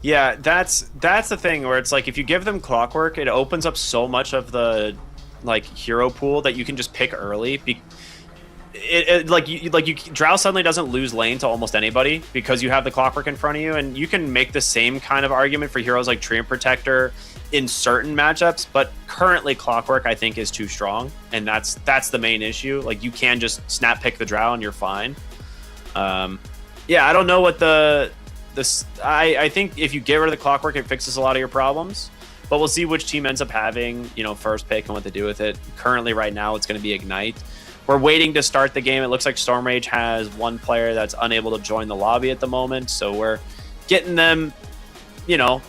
B: Yeah, that's the thing where it's like if you give them Clockwork, it opens up so much of the like hero pool that you can just pick early. Drow suddenly doesn't lose lane to almost anybody because you have the Clockwork in front of you, and you can make the same kind of argument for heroes like Tree and Protector in certain matchups, but currently Clockwork I think is too strong, and that's the main issue. Like you can just snap pick the Drow and you're fine. Yeah, I don't know what I think if you get rid of the clockwork, it fixes a lot of your problems. But we'll see which team ends up having, first pick and what they do with it. Currently, right now, it's going to be Ignite. We're waiting to start the game. It looks like Stormrage has one player that's unable to join the lobby at the moment, so we're getting them,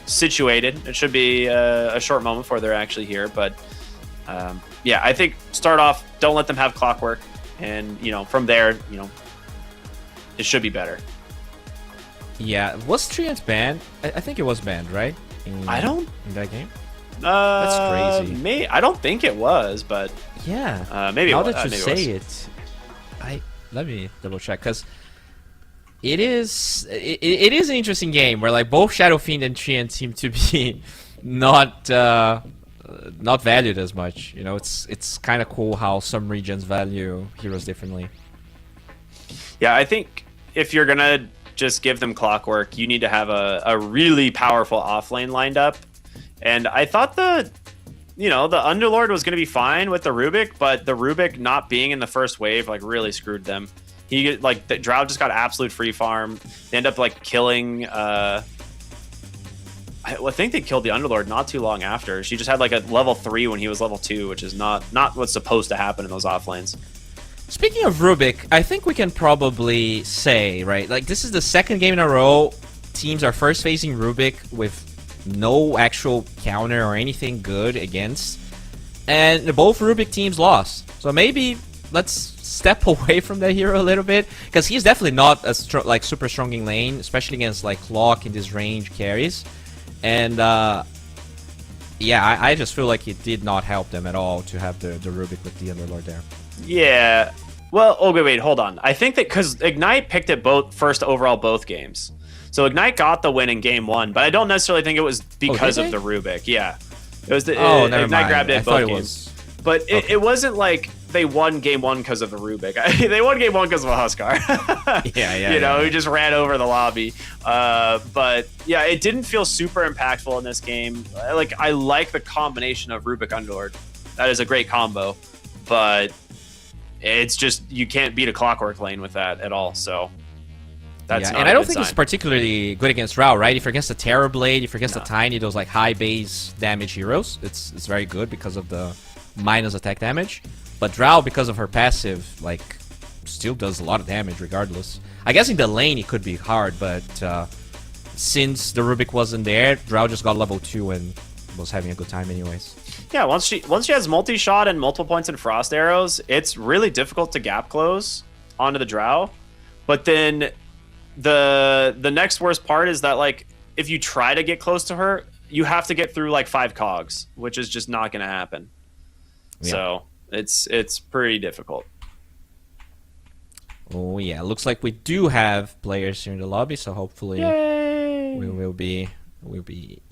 B: situated. It should be a short moment before they're actually here, but yeah, I think start off, don't let them have clockwork, and from there, it should be better.
C: Yeah, was Treant banned? I think it was banned, right? In that game. That's crazy.
B: I don't think it was, but
C: yeah.
B: maybe
C: now
B: it was.
C: that you say it, let me double check because it is an interesting game where like both Shadow Fiend and Treant seem to be not valued as much. It's kind of cool how some regions value heroes differently.
B: Yeah, I think if you're gonna just give them clockwork, you need to have a really powerful offlane lined up. And I thought the Underlord was going to be fine with the Rubik, but the Rubik not being in the first wave really screwed them. The Drow just got absolute free farm. They end up killing. I think they killed the Underlord not too long after. She just had a level 3 when he was level 2, which is not what's supposed to happen in those offlanes.
C: Speaking of Rubik, I think we can probably say, right, this is the second game in a row teams are first facing Rubik with no actual counter or anything good against, and both Rubik teams lost. So maybe let's step away from that hero a little bit, because he's definitely not a super strong in lane, especially against Clock in this range carries. And yeah, I just feel like it did not help them at all to have the Rubik with the Underlord there.
B: Yeah. Well, wait, hold on. I think that because Ignite picked it both games. So Ignite got the win in game 1, but I don't necessarily think it was because of the Rubik. Yeah. It was Ignite grabbed it both games. But it wasn't like they won game 1 because of the Rubik. They won game 1 because of a Huskar.
C: Yeah.
B: Who just ran over the lobby. But yeah, it didn't feel super impactful in this game. I like the combination of Rubik Underlord. That is a great combo. But it's just you can't beat a clockwork lane with that at all. So that's not
C: and I don't
B: good
C: think
B: sign.
C: it's particularly good against Drow, right? If you're against the Terrorblade, if you're against the Tiny, those high base damage heroes, it's very good because of the minus attack damage. But Drow, because of her passive, still does a lot of damage regardless. I guess in the lane it could be hard, but since the Rubik wasn't there, Drow just got level 2 and was having a good time anyways.
B: Yeah, once she has multi-shot and multiple points and frost arrows, it's really difficult to gap close onto the Drow. But then the next worst part is that if you try to get close to her, you have to get through 5 cogs, which is just not going to happen. Yeah. So it's pretty difficult.
C: Oh yeah, looks like we do have players here in the lobby, so hopefully we will be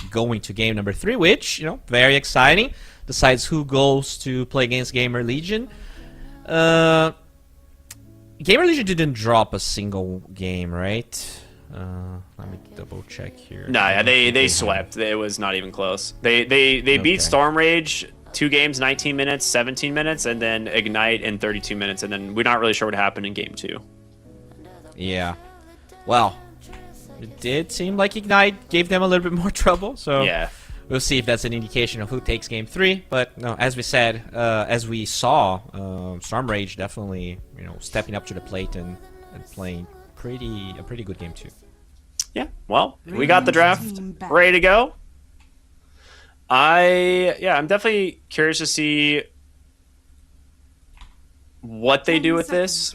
C: going to game number 3, which very exciting. Decides who goes to play against GamerLegion. GamerLegion didn't drop a single game, right? Let me double check here.
B: No, yeah, they swept. It was not even close. They beat Stormrage 2 games, 19 minutes, 17 minutes, and then Ignite in 32 minutes, and then we're not really sure what happened in game 2.
C: Yeah. Well, it did seem like Ignite gave them a little bit more trouble, so
B: yeah.
C: We'll see if that's an indication of who takes game 3. But no, as we said, as we saw, Stormrage definitely stepping up to the plate and playing a pretty good game 2.
B: Yeah, well, we got the draft ready to go. I'm definitely curious to see what they do with this.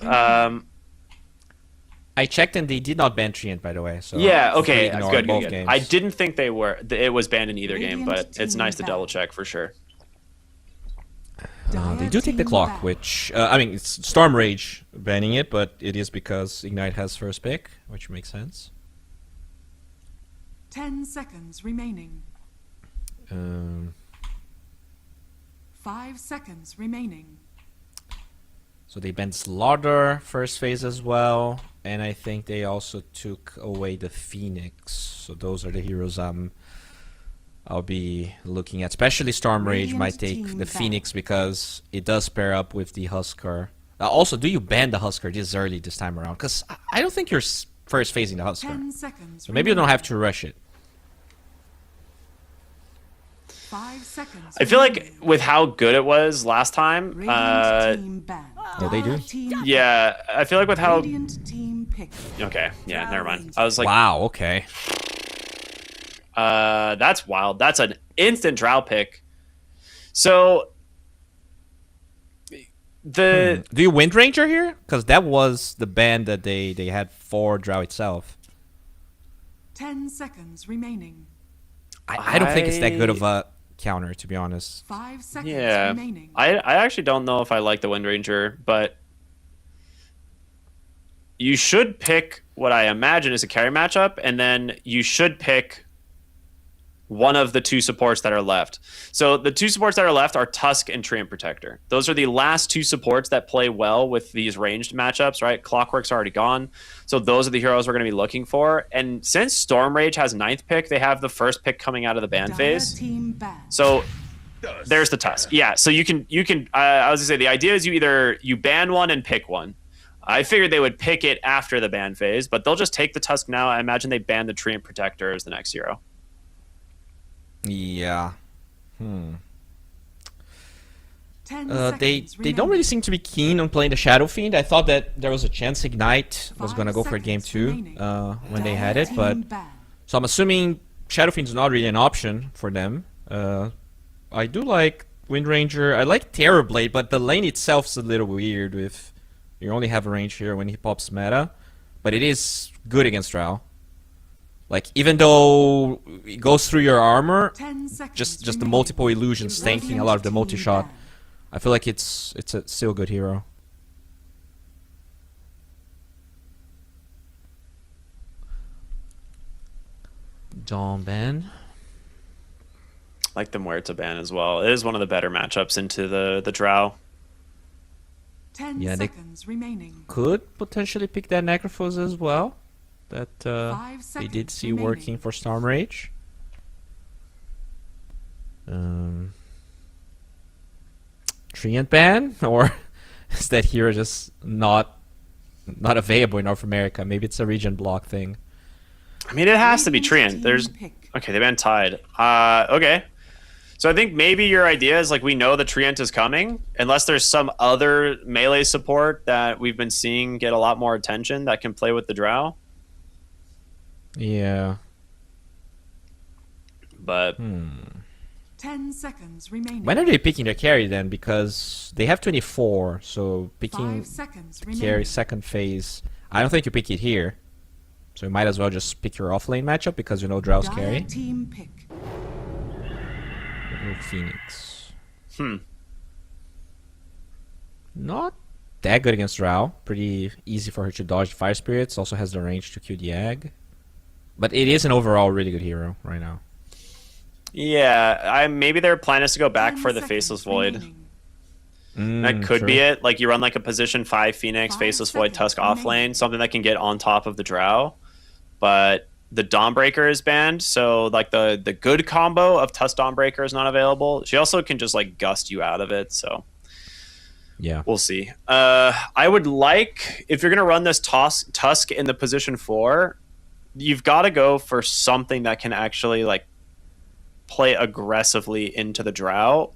C: I checked and they did not ban Treant, by the way. So
B: yeah, okay, that's good.
C: Games.
B: I didn't think it was banned in either game, but it's nice to double check for sure.
C: They do take the clock, which it's Stormrage banning it, but it is because Ignite has first pick, which makes sense.
D: 10 seconds remaining. 5 seconds remaining.
C: So they banned Slaughter first phase as well, and I think they also took away the Phoenix. So those are the heroes I'll be looking at. Especially Stormrage might take the Phoenix because it does pair up with the Huskar Also, do you ban the Husker this early this time around? Because I don't think you're first phasing the Husker.
D: 10 seconds.
C: So maybe you don't have to rush it.
D: 5 seconds.
B: I feel like with how good it was last time,
D: Radiant team ban.
C: Oh, they do?
D: Team
B: yeah, I feel like with how...
D: Radiant team pick.
B: Okay, yeah, never mind. I was like,
C: Wow, okay.
B: that's wild. That's an instant drow pick. So...
C: Do you Wind Ranger here? Because that was the ban that they had for Drow itself.
D: 10 seconds remaining.
C: I don't think it's that good of a counter, to be honest.
D: 5 seconds
B: Yeah,
D: remaining.
B: I actually don't know if I like the Wind Ranger, but you should pick what I imagine is a carry matchup, and then you should pick one of the two supports that are left. So the two supports that are left are Tusk and Treant Protector. Those are the last two supports that play well with these ranged matchups, right? Clockwork's already gone. So those are the heroes we're going to be looking for. And since Storm Rage has 9th pick, they have the first pick coming out of the ban
D: Dire
B: phase.
D: team ban.
B: So there's the Tusk. Yeah, so you can I was going to say, the idea is you ban one and pick one. I figured they would pick it after the ban phase, but they'll just take the Tusk now. I imagine they ban the Treant Protector as the next hero.
C: Yeah.
D: 10
C: They
D: seconds
C: don't really seem to be keen on playing the Shadow Fiend. I thought that there was a chance Ignite was going to go for game 2 when they had it, but... So I'm assuming Shadow Fiend's not really an option for them. I do like Wind Ranger. I like Terrorblade, but the lane itself's a little weird with... You only have a range here when he pops meta. But it is good against Drow. Like, even though it goes through your armor, just the multiple illusions tanking a lot of the multi-shot, I feel like it's a still a good hero. Dawn ban.
B: Like the Muerta ban as well. It is one of the better matchups into the Drow.
D: 10
C: Yeah, they
D: seconds remaining.
C: could potentially pick that Necrophos as well. That
D: 5
C: they
D: seconds
C: did see
D: remaining.
C: working for Storm Rage. Treant ban, or is that hero just not available in North America? Maybe it's a region block thing.
B: I mean, it has to be
D: Radiant
B: Treant.
D: team
B: There's...
D: pick.
B: Okay, they banned Tide. Okay. So I think maybe your idea is, like, we know the Treant is coming, unless there's some other melee support that we've been seeing get a lot more attention that can play with the Drow.
C: Yeah.
B: But
D: 10 seconds remaining.
C: When are they picking their carry then? Because they have 24, so picking
D: 5 seconds
C: carry
D: remaining.
C: second phase. I don't think you pick it here. So you might as well just pick your offlane matchup because you know Drow's
D: Dire
C: carry.
D: team pick.
C: Phoenix. Not that good against Drow. Pretty easy for her to dodge Fire Spirits. Also has the range to kill the Egg. But it is an overall really good hero right now.
B: yeah, maybe their plan is to go back
D: 10
B: for the
D: seconds
B: Faceless Void.
D: remaining.
B: That could
C: True.
B: be it. Like, you run like a position 5 Phoenix,
D: 5
B: Faceless Void, Tusk
D: seconds
B: off
D: remaining.
B: lane, something that can get on top of the Drow. But the Dawnbreaker is banned, so like the good combo of Tusk Dawnbreaker is not available. She also can just like gust you out of it, so
C: Yeah.
B: we'll see. I would like, if you're gonna run this Tusk in the position 4, you've got to go for something that can actually like play aggressively into the Drow,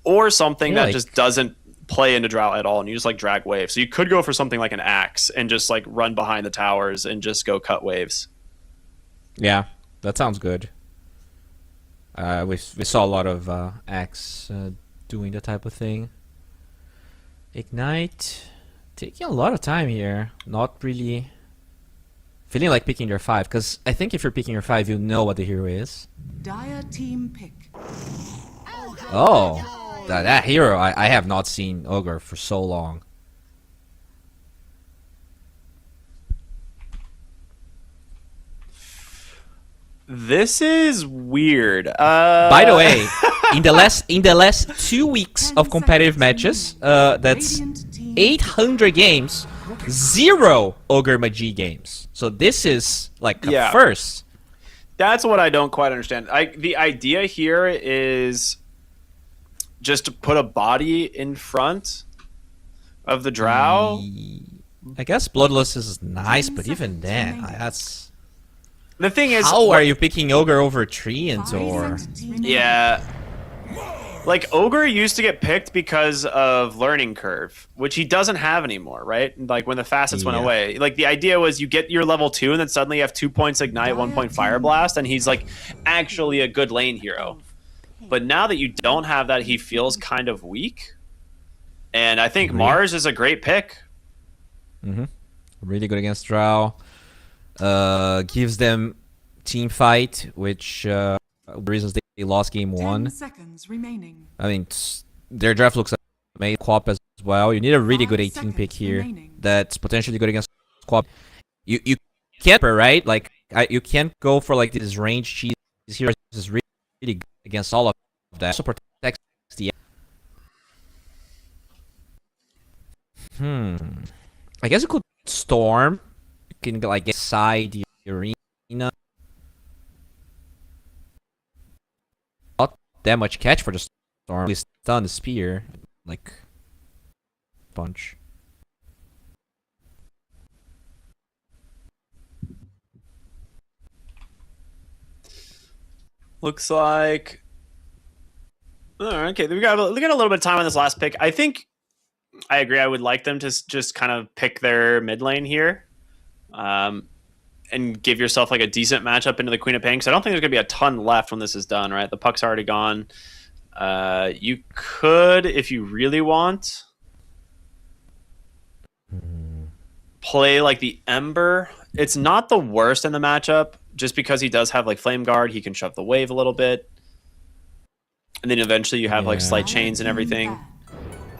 B: or something
C: Yeah,
B: that
C: like-
B: just doesn't play into Drow at all, and you just like drag waves. So you could go for something like an Axe and just like run behind the towers and just go cut waves.
C: Yeah, that sounds good. We saw a lot of Axe doing that type of thing. Ignite. Taking a lot of time here. Not really feeling like picking your 5, because I think if you're picking your 5, you know what the hero is.
D: Dire team pick.
C: Oh, that hero, I have not seen Ogre for so long.
B: This is weird.
C: By the way, in the last 2 weeks
D: 10
C: of competitive
D: seconds
C: matches,
D: remaining.
C: that's
D: Radiant team
C: 800 games, 0 Ogre Magi games. So this is like a
B: Yeah.
C: first.
B: That's what I don't quite understand. The idea here is just to put a body in front of the Drow.
C: I guess Bloodlust is nice, but even then, that's...
B: The thing is,
C: How are you picking Ogre over Treant or...
B: Yeah. Like, Ogre used to get picked because of learning curve, which he doesn't have anymore, right? Like, when the facets went away. Like, the idea was you get your level 2, and then suddenly you have 2 points Ignite, 1 point Fire Blast, and he's, like, actually a good lane hero. But now that you don't have that, he feels kind of weak. And I think Mars is a great pick.
C: Really good against Drow. Gives them team fight, which reasons they lost game 1.
D: 10 seconds remaining.
C: I mean, their draft looks amazing. Quap as well. You need a really good 18 pick here that's potentially good against Quap. You can't, right? Like, you can't go for like this range cheese here. This is really good against all of that. Also protects the... I guess you could Storm. You can like get side the arena. Not that much catch for the Storm. At least stun the spear. Like punch.
B: Looks like... okay, we got a little bit of time on this last pick. I think I agree. I would like them to just kind of pick their mid lane here, and give yourself like a decent matchup into the Queen of Pain. Because I don't think there's gonna be a ton left when this is done. Right, the puck's already gone. You could, if you really want, play like the Ember. It's not the worst in the matchup, just because he does have like Flame Guard. He can shove the wave a little bit, and then eventually you have like Slight Chains and everything.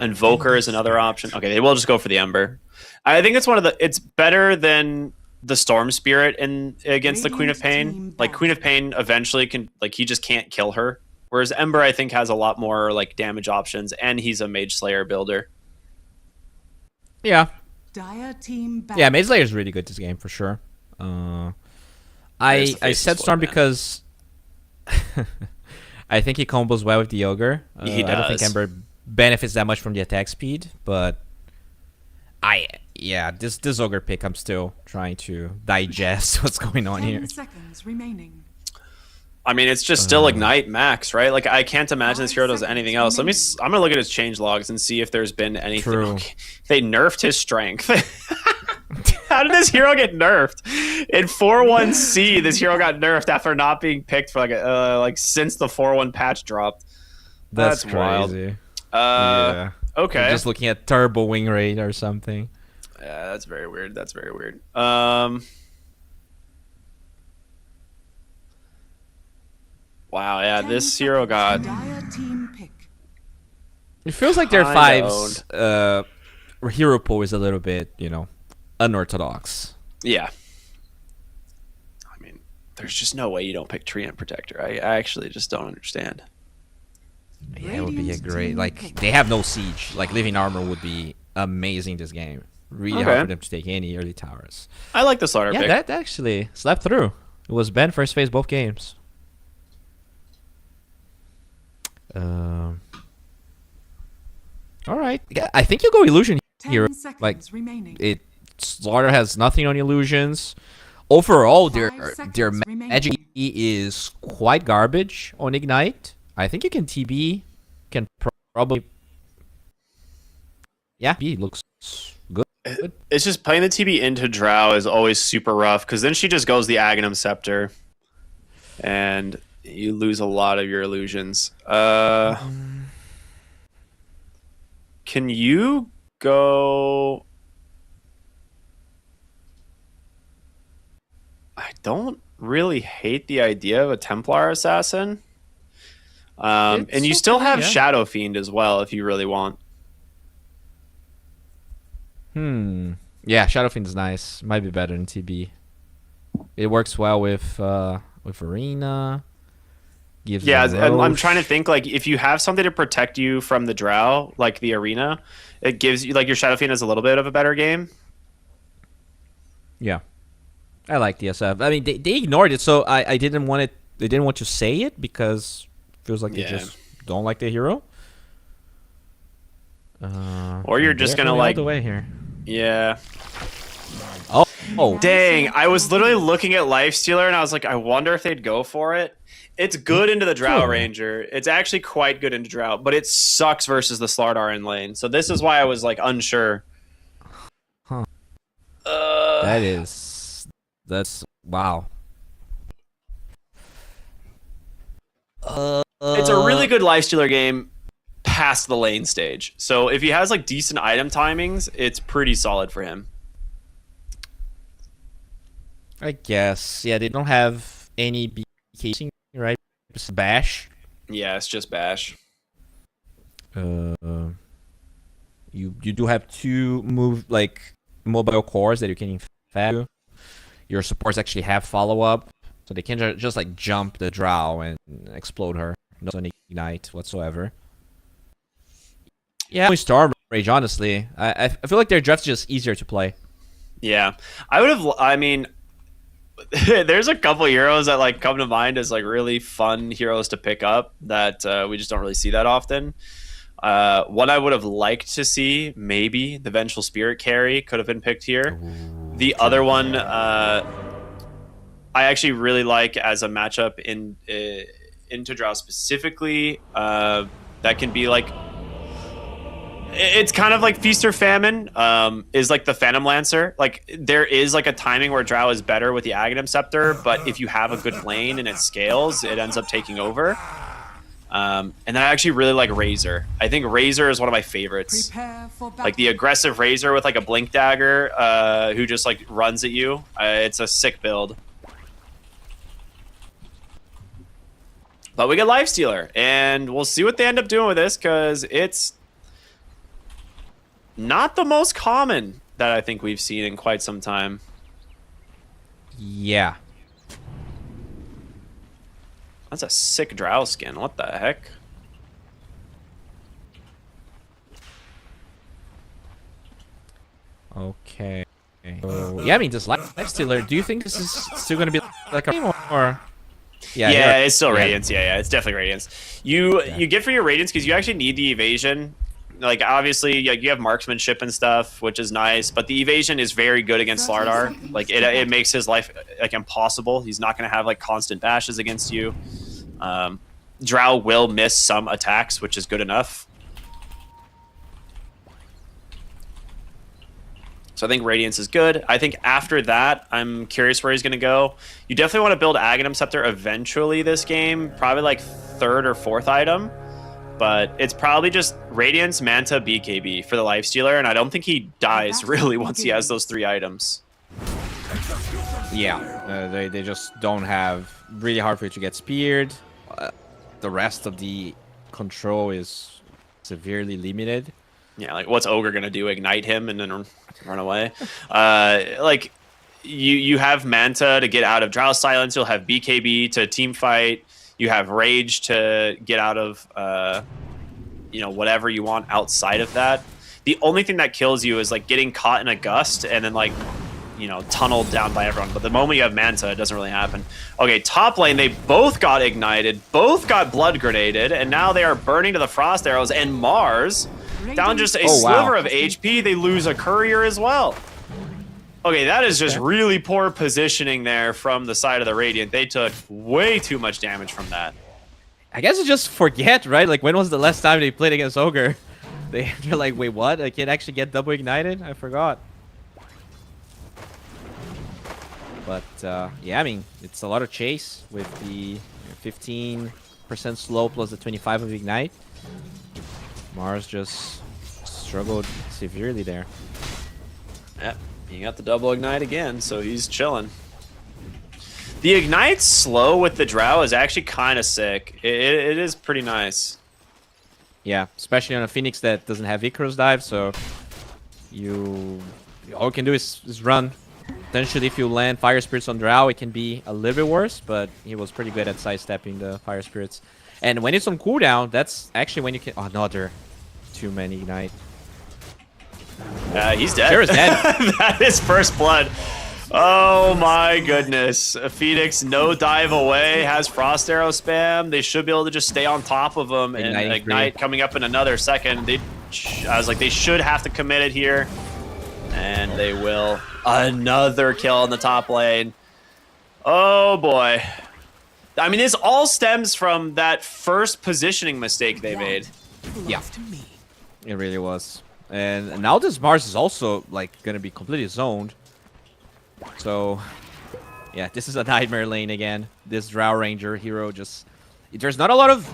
B: Invoker is another option. Okay, they will just go for the Ember. I think it's it's better than the Storm Spirit against the Queen of Pain. Like, Queen of Pain eventually can, like, he just can't kill her. Whereas Ember, I think, has a lot more like damage options, and he's a Mage Slayer builder.
C: Yeah.
D: Dire team back.
C: Yeah, Mage Slayer is really good this game for sure. I said Storm because I think he combos well with the Ogre.
B: He does.
C: I don't think Ember benefits that much from the attack speed, but this Ogre pick, I'm still trying to digest what's going on
D: 10
C: here.
D: seconds remaining.
B: I mean, it's just still Ignite max, right? Like, I can't imagine this hero does anything else. I'm gonna look at his change logs and see if there's been anything.
C: True.
B: Okay. They nerfed his strength. How did this hero get nerfed? In 4-1C, this hero got nerfed after not being picked for like since the 4-1 patch dropped.
C: That's
B: wild.
C: crazy.
B: Yeah. Okay.
C: I'm just looking at turbo win rate or something.
B: Yeah, that's very weird. That's very weird. Wow, yeah, this hero got...
D: Dire team pick.
C: It feels like their
B: Kinda
C: fives hero pool is a little bit, unorthodox.
B: Yeah. I mean, there's just no way you don't pick Treant Protector. I actually just don't understand.
C: Yeah, it would be a great... Like, they have no siege. Like, Living Armor would be amazing this game. Really hard for them to take any early towers.
B: I like the starter pick.
C: Yeah, that actually slept through. It was Ben first phase both games. All right. Yeah, I think you go Illusion
D: 10
C: here.
D: seconds
C: Like,
D: remaining.
C: Slaughter has nothing on Illusions. Overall,
D: 5
C: their
D: seconds
C: magic
D: remaining.
C: is quite garbage on Ignite. I think you can TB. Can probably... Yeah, TB looks good.
B: It's just playing the TB into Drow is always super rough, because then she just goes the Aghanim Scepter, and you lose a lot of your illusions. Can you go... I don't really hate the idea of a Templar Assassin. And you still have Shadow Fiend as well, if you really want.
C: Yeah, Shadow Fiend is nice. Might be better than TB. It works well with Arena. Gives them
B: I'm trying to think, like, if you have something to protect you from the Drow, like the Arena, it gives you, like, your Shadow Fiend has a little bit of a better game.
C: Yeah, I like the SF. I mean, they ignored it, so I didn't want it. They didn't want to say it because it feels like they just don't like the hero.
B: Or you're just gonna
C: all
B: like,
C: the way here.
B: yeah.
C: Oh,
B: Dang, I was literally looking at Lifestealer and I was like, I wonder if they'd go for it. It's good into the Drow
C: Sure.
B: Ranger. It's actually quite good into Drow, but it sucks versus the Slardar in lane. So this is why I was like unsure.
C: Huh. That's wow.
B: It's a really good Lifestealer game past the lane stage. So if he has like decent item timings, it's pretty solid for him.
C: I guess. Yeah, they don't have any BKC, right? Just bash.
B: Yeah, it's just bash.
C: You do have 2 mobile cores that you can infect. Your supports actually have follow-up, so they can just like jump the drow and explode her. Doesn't ignite whatsoever. Yeah, only Storm Rage, honestly. I feel like their draft's just easier to play.
B: Yeah. I would have, I mean, there's a couple heroes that like come to mind as like really fun heroes to pick up that we just don't really see that often. One I would have liked to see, maybe the Vengeful Spirit carry could have been picked here. The other one I actually really like as a matchup into Drow specifically, that can be like, it's kind of like Feast or Famine, is like the Phantom Lancer. Like there is like a timing where Drow is better with the Aghanim Scepter, but if you have a good lane and it scales, it ends up taking over. And then I actually really like Razor. I think Razor is one of my favorites.
D: Prepare for battle.
B: Like the aggressive Razor with like a Blink Dagger, who just like runs at you. It's a sick build. But we get Lifestealer, and we'll see what they end up doing with this, because it's not the most common that I think we've seen in quite some time.
C: Yeah.
B: That's a sick Drow skin. What the heck?
C: Okay. So, yeah, I mean, this Lifestealer, do you think this is still going to be like a game or?
B: Yeah, it's still Radiance. Yeah, it's definitely Radiance. You get for your Radiance because you actually need the evasion. Like, obviously, you have marksmanship and stuff, which is nice, but the evasion is very good against Slardar. Like, it makes his life, like, impossible. He's not going to have, like, constant bashes against you. Drow will miss some attacks, which is good enough. So I think Radiance is good. I think after that, I'm curious where he's going to go. You definitely want to build Aghanim Scepter eventually this game. Probably, like, 3rd or 4th item. But it's probably just Radiance, Manta, BKB for the Lifestealer, and I don't think he dies really once he has those 3 items.
C: Yeah, they just don't have really hard for you to get speared. The rest of the control is severely limited.
B: Yeah, like what's Ogre gonna do? Ignite him and then run away? Like you have Manta to get out of Drow Silence. You'll have BKB to team fight. You have Rage to get out of, whatever you want outside of that. The only thing that kills you is like getting caught in a gust and then like, tunneled down by everyone. But the moment you have Manta, it doesn't really happen. Okay, top lane, they both got ignited, both got blood grenaded, and now they are burning to the frost arrows. And Mars, down just a sliver of HP, they lose a courier as well. Okay, that is just really poor positioning there from the side of the Radiant. They took way too much damage from that.
C: I guess you just forget, right? Like, when was the last time they played against Ogre? They're like, wait, what? I can actually get double ignited? I forgot. But, yeah, I mean, it's a lot of chase with the 15% slow plus the 25 of ignite. Mars just struggled severely there.
B: Yeah. He got the double ignite again, so he's chilling. The ignite slow with the Drow is actually kind of sick. It is pretty nice.
C: Yeah, especially on a Phoenix that doesn't have Icarus dive, so all you can do is run. Potentially, if you land Fire Spirits on Drow, it can be a little bit worse, but he was pretty good at sidestepping the Fire Spirits. And when it's on cooldown, that's actually when you can... Oh, another too many ignite.
B: He's dead.
C: Sure is dead.
B: That is first blood. Oh my goodness. Phoenix, no dive away, has Frost Arrow spam. They should be able to just stay on top of him and Ignite coming up in another second. I was like, they should have to commit it here. And they will. Another kill in the top lane. Oh, boy. I mean, this all stems from that first positioning mistake they made.
C: Yeah.
F: To me.
C: It really was. And now this Mars is also, like, gonna be completely zoned. So, yeah, this is a nightmare lane again. This Drow Ranger hero just... There's not a lot of...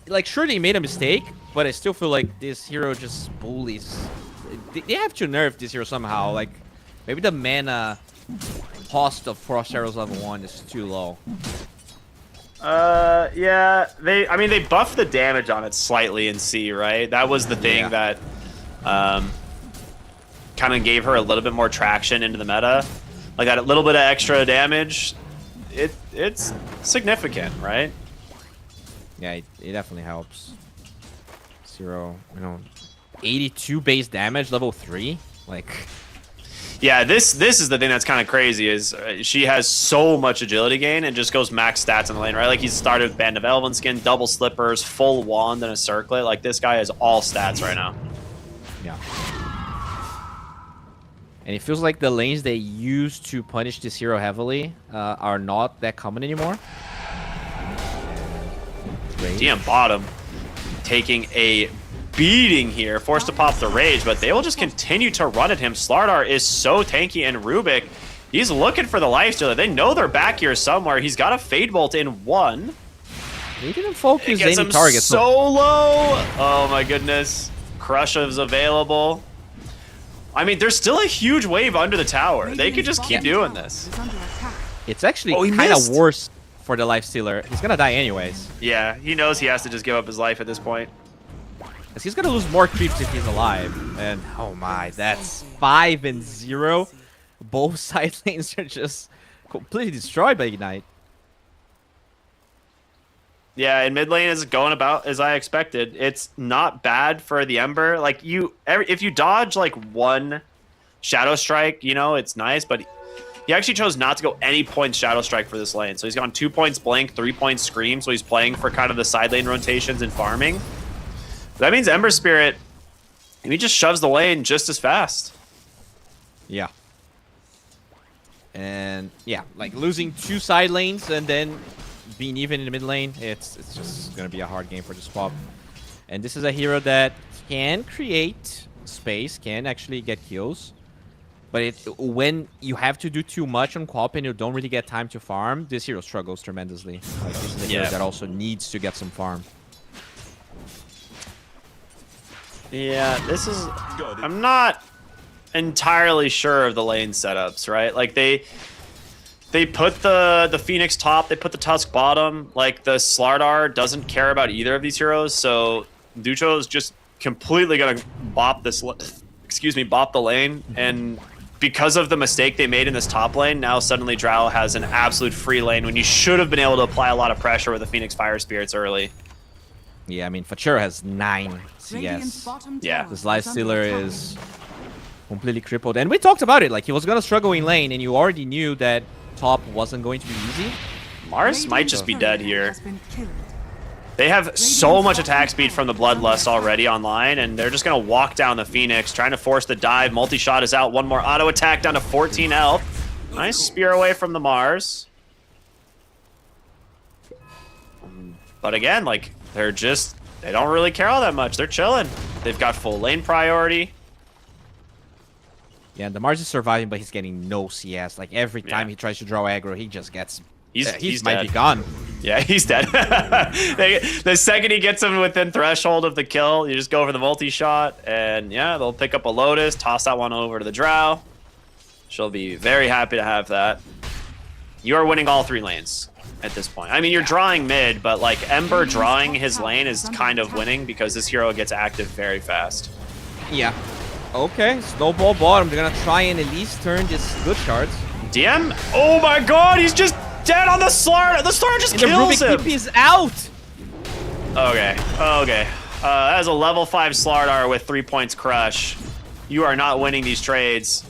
C: Like, sure, they made a mistake, but I still feel like this hero just bullies. They have to nerf this hero somehow. Like, maybe the mana cost of Frost Arrows level 1 is too low.
B: Yeah, I mean, they buffed the damage on it slightly in C, right? That was the thing that kind of gave her a little bit more traction into the meta. Like that little bit of extra damage, it's significant, right?
C: Yeah, it definitely helps. 82 base damage, level 3? Like...
B: Yeah, this is the thing that's kind of crazy is she has so much agility gain and just goes max stats in the lane, right? Like, he started with Band of Elven Skin, double slippers, full wand, and a circlet. Like, this guy has all stats right now.
C: Yeah. And it feels like the lanes they used to punish this hero heavily are not that common anymore. Great.
B: DM bottom taking a beating here, forced to pop the rage, but they will just continue to run at him. Slardar is so tanky, and Rubik, he's looking for the lifestealer. They know they're back here somewhere. He's got a Fade Bolt in one.
C: He didn't focus
B: Gets
C: any
B: him
C: targets.
B: so low. Oh my goodness. Crush is available. I mean, there's still a huge wave under the tower. They could just keep doing this.
D: Is under attack.
C: It's actually
B: Oh, he
C: kind of
B: missed.
C: worse for the lifestealer. He's gonna die anyways.
B: Yeah, he knows he has to just give up his life at this point.
C: Because he's gonna lose more creeps if he's alive. And oh my, that's 5 and 0. Both side lanes are just completely destroyed by Ignite.
B: Yeah, and mid lane is going about as I expected. It's not bad for the Ember. Like, if you dodge like one Shadow Strike, you know, it's nice, but he actually chose not to go any points Shadow Strike for this lane. So he's gone 2 points Blink, 3 points Scream, so he's playing for kind of the side lane rotations and farming. That means Ember Spirit, he just shoves the lane just as fast.
C: Yeah. And yeah, like losing 2 side lanes and then being even in the mid lane, it's just gonna be a hard game for the swap. And this is a hero that can create space, can actually get kills. But when you have to do too much on Quap and you don't really get time to farm, this hero struggles tremendously. Like, this is a hero that also needs to get some farm.
B: Yeah, this is... I'm not entirely sure of the lane setups, right? Like, they put the Phoenix top, they put the Tusk bottom. Like, the Slardar doesn't care about either of these heroes, so Ducho is just completely gonna bop this... bop the lane, and because of the mistake they made in this top lane, now suddenly Drow has an absolute free lane when you should have been able to apply a lot of pressure with the Phoenix Fire Spirits early.
C: Yeah, I mean, Fachura has 9
D: Radiant's
C: CS.
D: bottom
B: Yeah.
D: tower
C: This
D: is under
C: lifestealer
D: attack.
C: is completely crippled. And we talked about it, like, he was gonna struggle in lane, and you already knew that top wasn't going to be easy.
B: Mars might just be dead here.
D: Has been killed.
B: They have so much attack speed from the Bloodlust already online, and they're just going to walk down the Phoenix, trying to force the dive. Multi-shot is out. One more auto attack down to 14 health. Nice spear away from the Mars. But again, like, they don't really care all that much. They're chilling. They've got full lane priority.
C: Yeah, the Mars is surviving, but he's getting no CS. Like, every time he tries to draw aggro, he just gets...
B: He's
C: might
B: dead.
C: be gone.
B: Yeah, he's dead. The second he gets him within threshold of the kill, you just go for the multi-shot, and yeah, they'll pick up a Lotus, toss that one over to the Drow. She'll be very happy to have that. You are winning all 3 lanes at this point. I mean, you're drawing mid, but like Ember drawing his lane is kind of winning because this hero gets active very fast.
C: Yeah. Okay, Snowball bottom. They're gonna try and at least turn this good cards.
B: DM? Oh my god, he's just dead on the Slardar. The Slardar just
C: And the
B: kills
C: Rubik
B: him.
C: TP is out!
B: Okay. As a level 5 Slardar with 3 points crush, you are not winning these trades.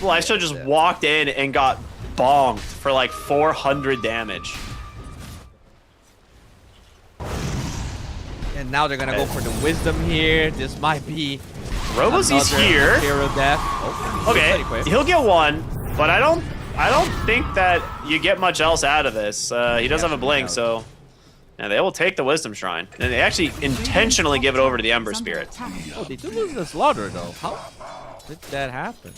B: Well, I should have just walked in and got bonked for like 400 damage.
C: Yeah, And now they're gonna go for the wisdom here. This might be
B: Robozy's
C: another
B: here.
C: hero death. Oh,
B: Okay,
C: anyway.
B: he'll get one, but I don't think that you get much else out of this. He does have a blink, so yeah, they will take the wisdom shrine, and they actually intentionally give it over to the Ember Spirit.
C: Oh, they do lose the slaughter though. How did that happen?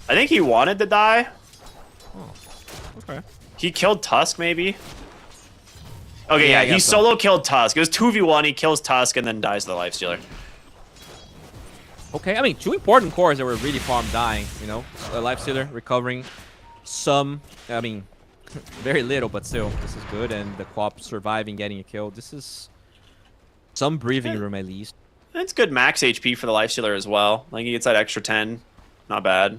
B: I think he wanted to die.
C: Okay.
B: He killed Tusk, maybe. Okay,
C: Yeah, I
B: yeah, he
C: guess so.
B: solo killed Tusk. It was 2v1. He kills Tusk and then dies to the Lifestealer.
C: Okay, I mean, 2 important cores that were really farm dying, you know? A Lifestealer recovering some, I mean, very little, but still, this is good. And the Quap surviving, getting a kill. This is some breathing room at least.
B: It's good max HP for the Lifestealer as well. Like, he gets that extra 10. Not bad.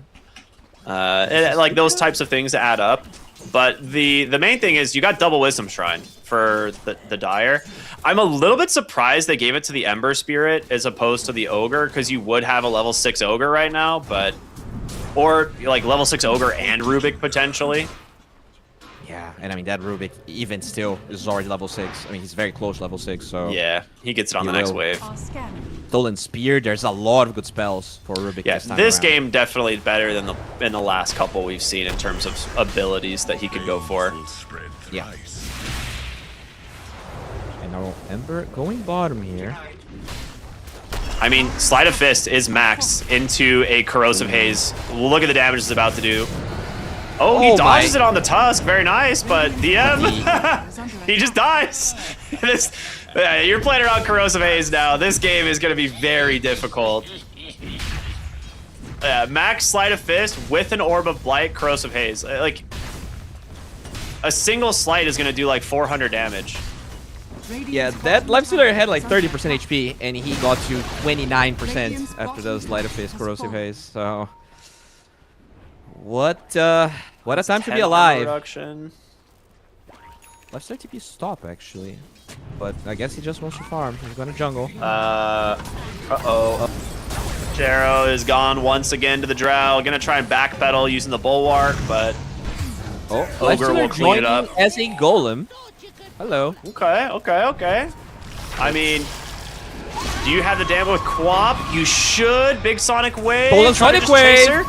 B: Like, those types of things add up. But the main thing is you got double Wisdom Shrine for the Dire. I'm a little bit surprised they gave it to the Ember Spirit as opposed to the Ogre, because you would have a level 6 Ogre right now, but... Or, like, level 6 Ogre and Rubik, potentially.
C: Yeah, and I mean, that Rubik, even still, is already level 6. I mean, he's very close level 6, so...
B: Yeah, he gets it on
C: He
B: the next
C: will.
B: wave.
C: Stolen Spear, there's a lot of good spells for Rubik
B: Yeah,
C: this time
B: this
C: around.
B: game definitely better than the last couple we've seen in terms of abilities that he could go for.
C: Yeah. And now Ember going bottom here.
B: I mean, Sleight of Fist is maxed into a Corrosive Haze. Look at the damage it's about to do. Oh, he
C: Oh
B: dodges
C: my.
B: it on the Tusk. Very nice, but DM, he just dies. You're playing around Corrosive Haze now. This game is going to be very difficult. Max Sleight of Fist with an Orb of Blight, Corrosive Haze. Like, a single Sleight is going to do like 400 damage.
C: Yeah, that Lifestealer had like 30% HP, and he got to 29% after those Light of Face Corrosive Haze, so... What a time to be
B: 10
C: alive.
B: reduction.
C: Lifestealer TP stop, actually. But I guess he just wants to farm. He's going to jungle.
B: Uh-oh. Jero is gone once again to the Drow. Gonna try and backpedal using the Bulwark, but...
C: Oh,
B: Ogre will clean it up.
C: as a golem. Hello.
B: Okay. I mean, do you have the damage with Quap? You should. Big Sonic Wave.
C: Stolen
B: Try to
C: Sonic
B: just
C: Wave.
B: chase her.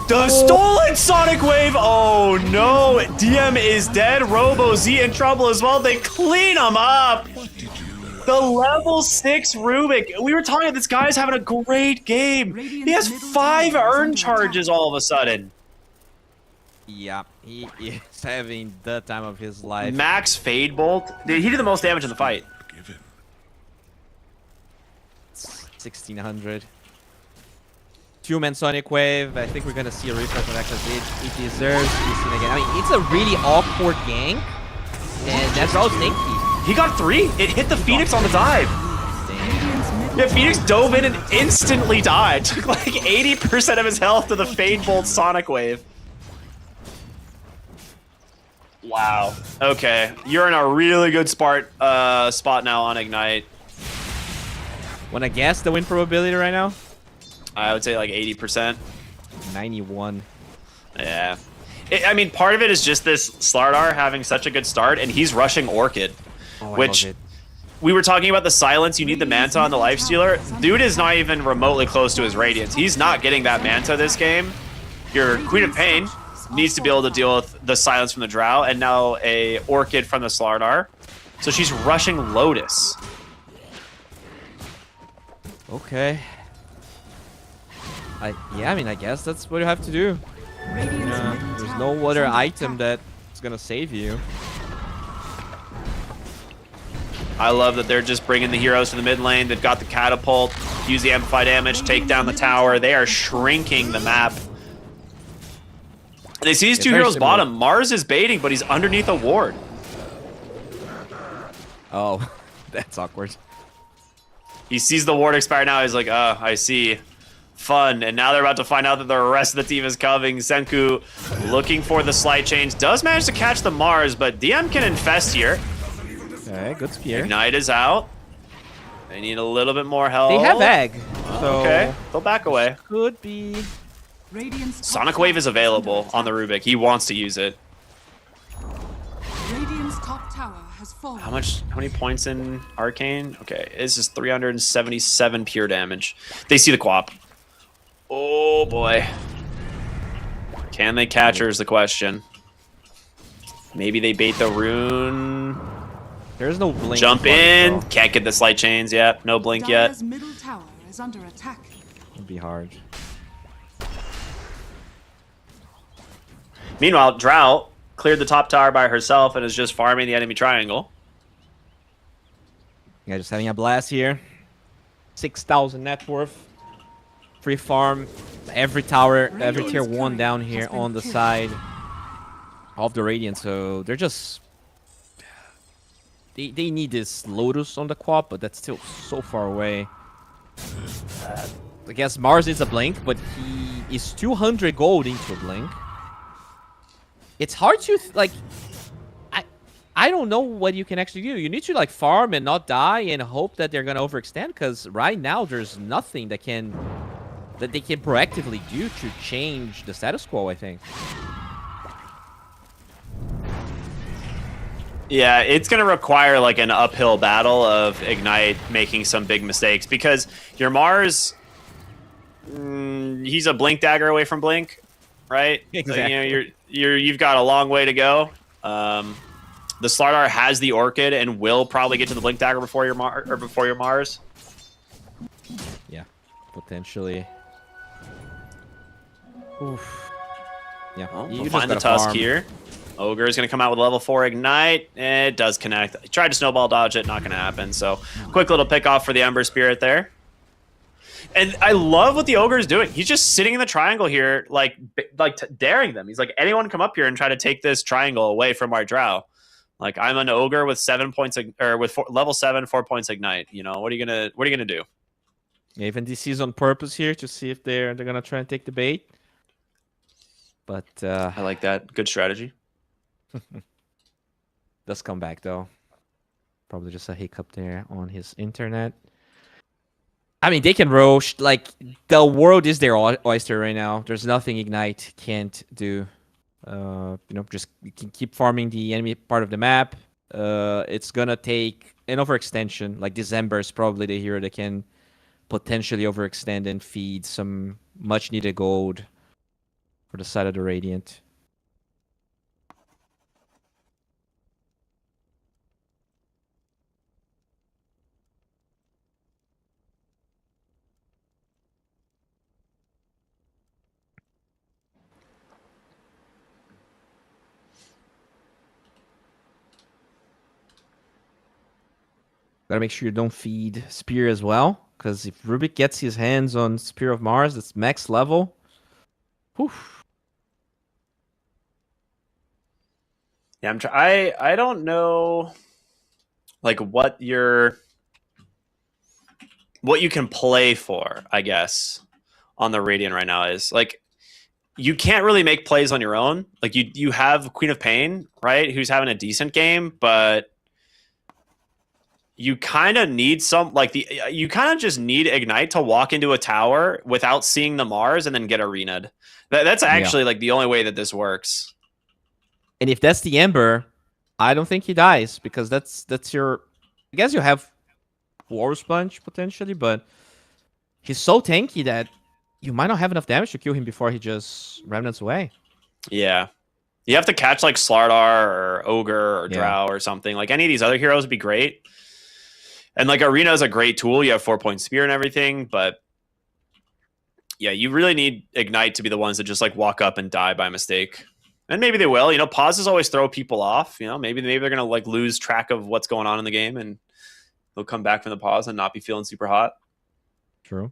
B: The stolen Sonic Wave. Oh no. DM is dead. Robo-Z in trouble as well. They clean him up. The level 6 Rubik. We were talking about this guy's having a great game. He has 5 earn charges all of a sudden.
C: Yeah, he is having the time of his life.
B: Max Fade Bolt. Dude, he did the most damage in the fight.
C: 1600. 2-man Sonic Wave. I think we're gonna see a refresh on that because it deserves to be seen again. I mean, it's a really awkward gank, and that's all Snake Key.
B: He got 3. It hit the Phoenix on the dive.
C: Damn.
B: Yeah, Phoenix dove in and instantly died. Took like 80% of his health to the Fade Bolt Sonic Wave. Wow. Okay, you're in a really good spot now on Ignite.
C: Wanna guess the win probability right now?
B: I would say like 80%.
C: 91.
B: Yeah. I mean, part of it is just this Slardar having such a good start, and he's rushing Orchid.
C: Oh,
B: Which-
C: I love it.
B: We were talking about the silence. You need the Manta on the Lifestealer. Dude is not even remotely close to his Radiance. He's not getting that Manta this game. Your Queen of Pain needs to be able to deal with the silence from the Drow, and now a Orchid from the Slardar. So she's rushing Lotus.
C: Okay. Yeah, I mean, I guess that's what you have to do. There's no other item that's gonna save you.
B: I love that they're just bringing the heroes to the mid lane. They've got the catapult, use the amplify damage, take down the tower. They are shrinking the map. They see these two
C: very
B: heroes
C: similar.
B: bottom. Mars is baiting, but he's underneath a ward.
C: Oh, that's awkward.
B: He sees the ward expire now. He's like, I see. Fun. And now they're about to find out that the rest of the team is coming. Senku looking for the slight change. Does manage to catch the Mars, but DM can infest here.
C: Okay, good spear.
B: Ignite is out. They need a little bit more help.
C: They have egg, so
B: Okay, they'll back away.
C: could be.
B: Sonic Wave is available on the Rubik. He wants to use it.
D: Radiant's top tower has fallen.
B: How many points in Arcane? Okay, this is 377 pure damage. They see the Quap. Oh boy. Can they catch her is the question. Maybe they bait the rune.
C: There's no blink.
B: Jump in. Can't get the slight chains yet. No blink yet.
D: Dire's middle tower is under attack.
C: It'd be hard.
B: Meanwhile, Drought cleared the top tower by herself and is just farming the enemy triangle.
C: Yeah, just having a blast here. 6,000 net worth. Free farm. Every tower, every tier 1 down here on the side of the Radiant. So they're just... They need this Lotus on the Quap, but that's still so far away. I guess Mars is a blink, but he is 200 gold into a blink. It's hard to, like... I don't know what you can actually do. You need to, like, farm and not die and hope that they're going to overextend, because right now there's nothing that they can proactively do to change the status quo, I think.
B: Yeah, it's going to require like an uphill battle of Ignite making some big mistakes, because your Mars, he's a blink dagger away from blink, right?
C: Exactly.
B: So, you know, you've got a long way to go. The Slardar has the Orchid and will probably get to the blink dagger before your Mars.
C: Yeah, potentially. Oof. Yeah,
B: Well,
C: you
B: we'll
C: just
B: find the
C: gotta
B: Tusk
C: farm.
B: here. Ogre is going to come out with level 4 Ignite. It does connect. He tried to snowball dodge it, not going to happen. So, quick little pick off for the Ember Spirit there. And I love what the Ogre is doing. He's just sitting in the triangle here, like daring them. He's like, anyone come up here and try to take this triangle away from our Drow. Like, I'm an Ogre with 7 points, or with level 7, 4 points Ignite. You know, what are you gonna do?
C: Yeah, even DC is on purpose here to see if they're gonna try and take the bait. But
B: I like that. Good strategy.
C: does come back though. Probably just a hiccup there on his internet. I mean, they can roast. Like, the world is their oyster right now. There's nothing Ignite can't do. You know, just you can keep farming the enemy part of the map. It's gonna take an overextension. Like, December is probably the hero that can potentially overextend and feed some much needed gold for the side of the Radiant. Gotta make sure you don't feed Spear as well, because if Rubik gets his hands on Spear of Mars, that's max level. Whew.
B: Yeah, I don't know, like, what you can play for, I guess, on the Radiant right now is like, you can't really make plays on your own. Like, you have Queen of Pain, right, who's having a decent game, but you kind of need you kind of just need Ignite to walk into a tower without seeing the Mars and then get arena'd. That's actually like the only way that this works.
C: And if that's the Ember, I don't think he dies, because that's your... I guess you have War Sponge potentially, but he's so tanky that you might not have enough damage to kill him before he just remnants away.
B: Yeah. You have to catch like Slardar or Ogre or Drow or something. Like, any of these other heroes would be great. And like, Arena is a great tool. You have 4-point Spear and everything, but yeah, you really need Ignite to be the ones that just like walk up and die by mistake. And maybe they will. You know, pauses always throw people off. You know, maybe they're gonna like lose track of what's going on in the game, and they'll come back from the pause and not be feeling super hot.
C: True.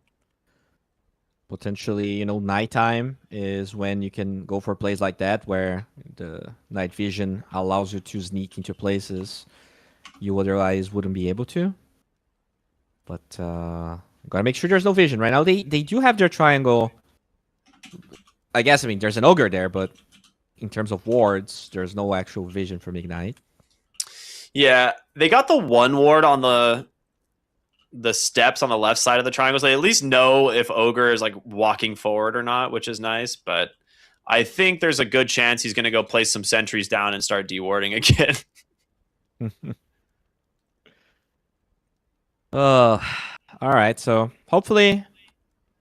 C: Potentially, you know, nighttime is when you can go for plays like that, where the night vision allows you to sneak into places you otherwise wouldn't be able to. But gotta make sure there's no vision. Right now, they do have their triangle. I guess, I mean, there's an Ogre there, but in terms of wards, there's no actual vision from Ignite.
B: Yeah, they got the one ward on the steps on the left side of the triangles. They at least know if Ogre is like walking forward or not, which is nice. But I think there's a good chance he's going to go place some sentries down and start dewarding again.
C: All right. So hopefully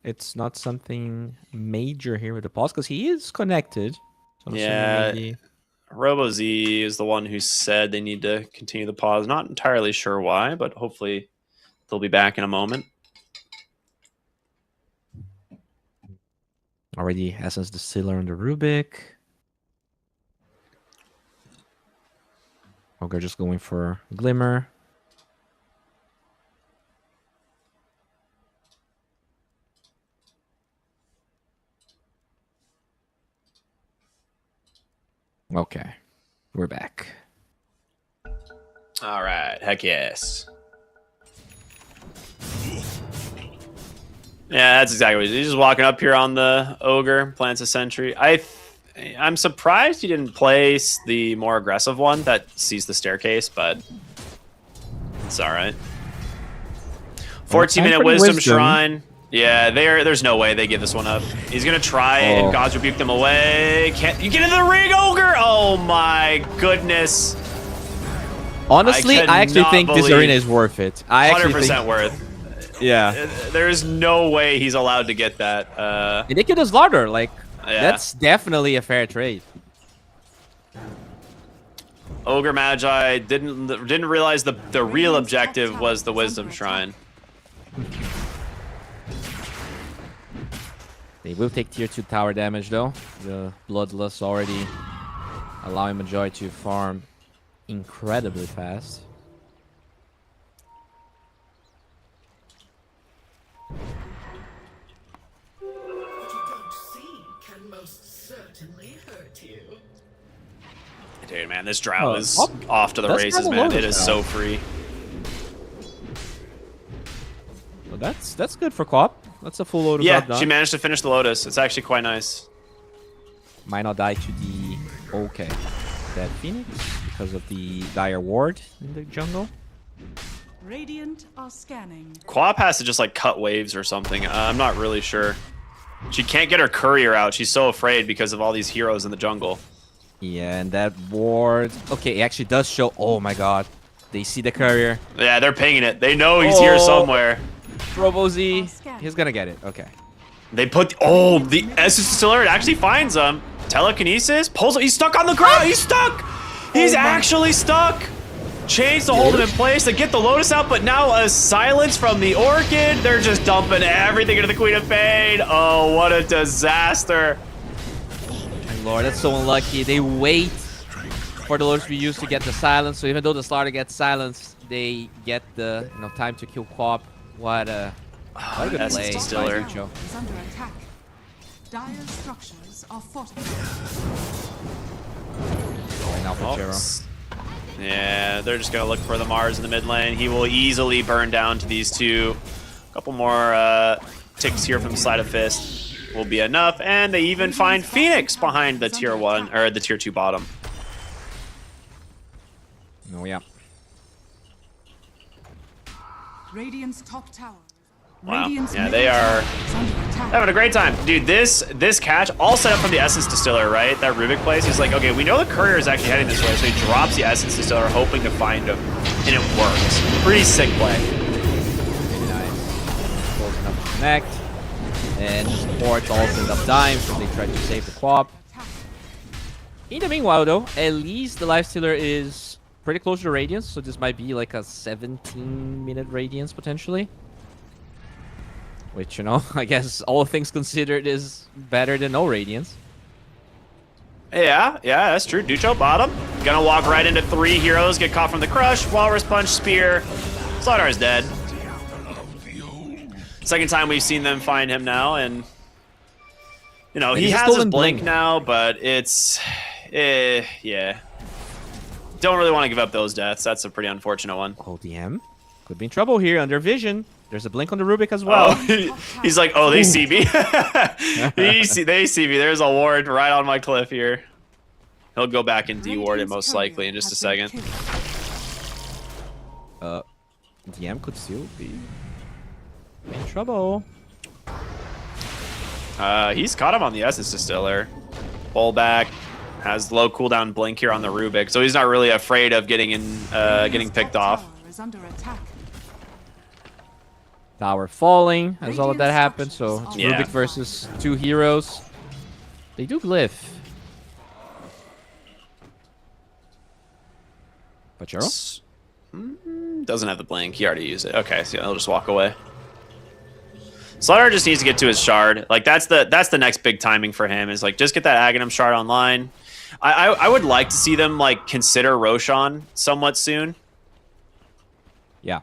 C: it's not something major here with the pause because he is connected. So I'm assuming
B: Yeah,
C: maybe-
B: RoboZ is the one who said they need to continue the pause. Not entirely sure why, but hopefully they'll be back in a moment.
C: Already Essence Distiller on the Rubik. Ogre just going for Glimmer. Okay, we're back.
B: All right, heck yes. Yeah, that's exactly what he's just walking up here on the Ogre, plants a sentry. I'm surprised he didn't place the more aggressive one that sees the staircase, but it's all right. 14-minute wisdom shrine. Yeah, there's no way they give this one up. He's gonna try and God's rebuke them away. Can't you get into the ring, Ogre? Oh my goodness.
C: Honestly, I actually think this arena is worth it.
B: 100% worth.
C: Yeah.
B: There's no way he's allowed to get that.
C: And they could just slaughter. Like,
B: Yeah.
C: that's definitely a fair trade.
B: Ogre Magi didn't realize the real objective was the wisdom shrine.
C: They will take tier 2 tower damage though. The Bloodlust already allowing Magi to farm incredibly fast.
B: Dude, man, this Drow is off to the races, man. It is so free.
C: Well, that's good for Co-op. That's a full load of
B: Yeah,
C: done.
B: she managed to finish the Lotus. It's actually quite nice.
C: Might not die to the Dead Phoenix because of the Dire Ward in the jungle.
D: Radiant are scanning.
B: Quap has to just like cut waves or something. I'm not really sure. She can't get her courier out. She's so afraid because of all these heroes in the jungle.
C: Yeah, and that ward. Okay, it actually does show. Oh my god. They see the courier.
B: Yeah, they're pinging it. They know he's here somewhere.
C: RoboZ. He's gonna get it. Okay.
B: They put the Essence Distiller. It actually finds him. Telekinesis pulls him. He's stuck on the ground. He's stuck. He's actually stuck. Chains to hold him in place. They get the Lotus out, but now a silence from the Orchid. They're just dumping everything into the Queen of Pain. Oh, what a disaster.
C: My lord, that's so unlucky. They wait for the Lotus to be used to get the silence. So even though the starter gets silenced, they get the time to kill Co-op. What a good
B: Essence
C: play.
B: Distiller.
C: by Ducho.
D: Is under attack. Dire structures are fortified.
C: Going now for Jero.
B: Yeah, they're just gonna look for the Mars in the mid lane. He will easily burn down to these two. A couple more ticks here from the side of Fist will be enough, and they even find Phoenix behind the tier 1 or the tier 2 bottom.
C: Oh yeah.
D: Radiant's top tower.
B: Wow.
D: Radiant's
B: Yeah,
D: middle
B: they are
D: tower is under attack.
B: having a great time. Dude, this catch, all set up from the Essence Distiller, right? That Rubik plays. He's like, okay, we know the courier is actually heading this way, so he drops the Essence Distiller, hoping to find him, and it works. Pretty sick play.
C: Really nice. Close enough to connect. And the support also end up dying, so they try to save the Co-op. In the meanwhile, though, at least the Lifestealer is pretty close to Radiance, so this might be like a 17-minute Radiance, potentially. Which, I guess all things considered is better than no Radiance.
B: Yeah, that's true. Ducho bottom. Gonna walk right into 3 heroes, get caught from the crush, Walrus Punch, Spear. Slardar is dead. Second time we've seen them find him now, and he has his blink now, but it's yeah. Don't really want to give up those deaths. That's a pretty unfortunate one.
C: ODM could be in trouble here under Vision. There's a blink on the Rubik as well.
B: He's like, oh, they see me. They see me. There's a ward right on my cliff here. He'll go back and de-ward it most likely in just a second.
C: DM could still be in trouble.
B: He's caught him on the Essence Distiller. Pull back. has low cooldown blink here on the Rubik, so he's not really afraid of getting
D: Radiant's
B: picked
D: top
B: off.
D: tower is under attack.
C: Tower falling as all of that happens, so it's
B: Yeah.
C: Rubik versus 2 heroes. They do glyph. But Jero?
B: Doesn't have the blink. He already used it. Okay, so he'll just walk away. Slaughter just needs to get to his shard. Like that's the next big timing for him. Is like just get that Aghanim shard online. I would like to see them like consider Roshan somewhat soon.
C: Yeah.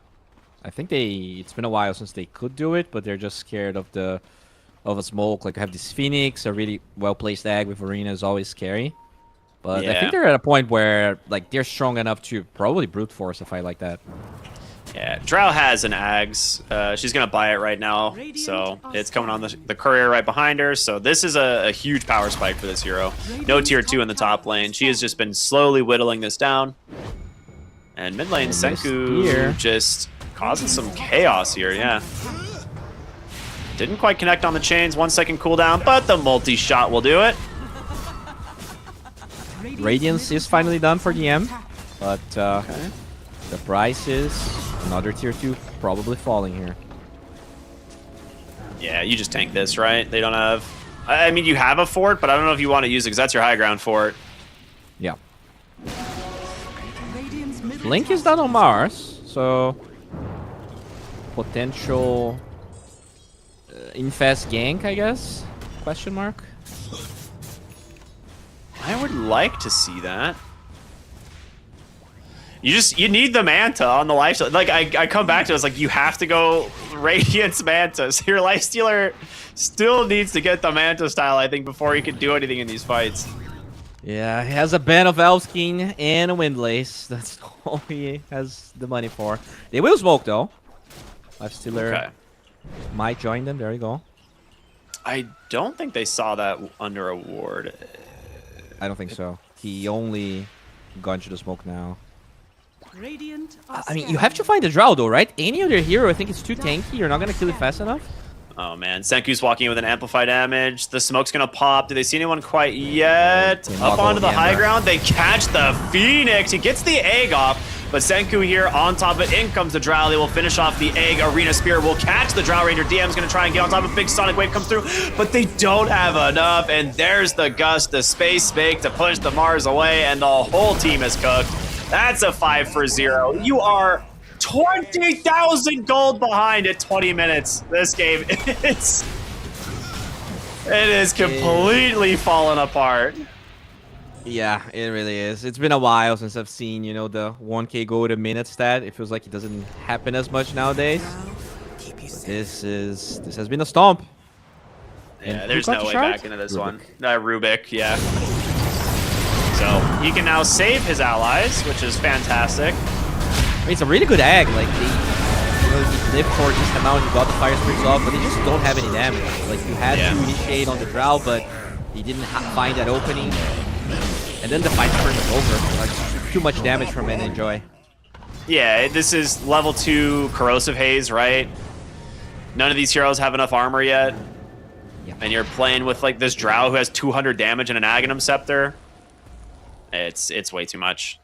C: I think it's been a while since they could do it, but they're just scared of a smoke. Like, have this Phoenix, a really well-placed ag with Arena is always scary. But I
B: Yeah.
C: think they're at a point where, like, they're strong enough to probably brute force a fight like that.
B: Yeah, Drow has an Ags. She's gonna buy it right now, so it's coming on the courier right behind her. So this is a huge power spike for this hero. No tier 2 in the top lane. She has just been slowly whittling this down. And mid lane, Senku just causing some chaos here, yeah. Didn't quite connect on the chains, 1 second cooldown, but the multi-shot will do it.
C: Radiance is finally done for the M, but the price is another tier 2 probably falling here.
B: Yeah, you just tank this, right? They don't have... I mean, you have a fort, but I don't know if you want to use it, because that's your high ground fort.
C: Yeah.
D: Radiant's middle
C: Blink is
D: tower
C: done on Mars, so potential infest gank, I guess? Question mark.
B: I would like to see that. You need the Manta on the lifesteal. Like I come back to it, it's like you have to go Radiance Manta. So your lifestealer still needs to get the Manta style, I think, before he can do anything in these fights.
C: Yeah, he has a band of Elfsking and a Windlace. That's all he has the money for. They will smoke though. Lifestealer
B: Okay.
C: might join them. There you go.
B: I don't think they saw that under a ward.
C: I don't think so. He only got into the smoke now.
D: Radiant are
C: I mean, you have to find the Drow though, right? Any other hero, I think it's too tanky. You're not gonna kill it fast enough.
B: Oh man, Senku's walking in with an amplify damage. The smoke's gonna pop. Do they see anyone quite yet?
C: Okay,
B: Up
C: Mogul
B: onto the
C: again
B: high
C: there.
B: ground. They catch the Phoenix. He gets the egg off. But Senku here on top of it. In comes the Drow. They will finish off the egg. Arena Spear will catch the Drow Ranger. DM's gonna try and get on top of Big Sonic Wave comes through. But they don't have enough. And there's the Gust, the Space Make to push the Mars away. And the whole team is cooked. That's a 5 for 0. You are 20,000 gold behind at 20 minutes. This game it is completely fallen apart.
C: Yeah, it really is. It's been a while since I've seen, you know, the 1k gold a minute stat. It feels like it doesn't happen as much nowadays.
F: Keep you safe.
C: This has been a stomp.
B: Yeah,
C: And
B: there's
C: who got
B: no
C: the
B: way
C: shard?
B: back into this
C: Rubik.
B: one. Rubik, yeah. So he can now save his allies, which is fantastic.
C: I mean, it's a really good ag. Like, he lived for this amount, he got the fire spirits off, but they just don't have any damage. Like, you had
B: Yeah.
C: to initiate on the Drow, but he didn't find that opening. And then the fight turns over. Like, too much damage from it, enjoy.
B: Yeah, this is level 2 corrosive haze, right? None of these heroes have enough armor yet.
C: Yeah.
B: And you're playing with like this Drow who has 200 damage and an Aghanim Scepter. It's way too much.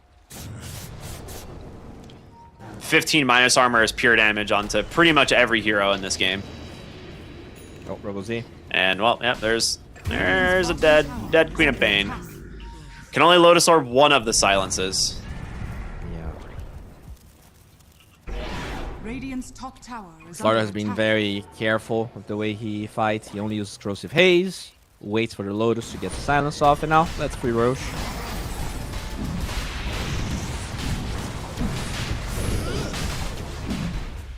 B: 15 minus armor is pure damage onto pretty much every hero in this game.
C: Oh, Robo Z.
B: And well, yeah, there's a dead Queen of Bane. Can only Lotus Orb one of the silences.
C: Yeah.
D: Radiant's top tower is
C: Slaughter
D: under
C: has been
D: attack.
C: very careful with the way he fights. He only uses Corrosive Haze, waits for the Lotus to get the silence off, and now let's free Roche.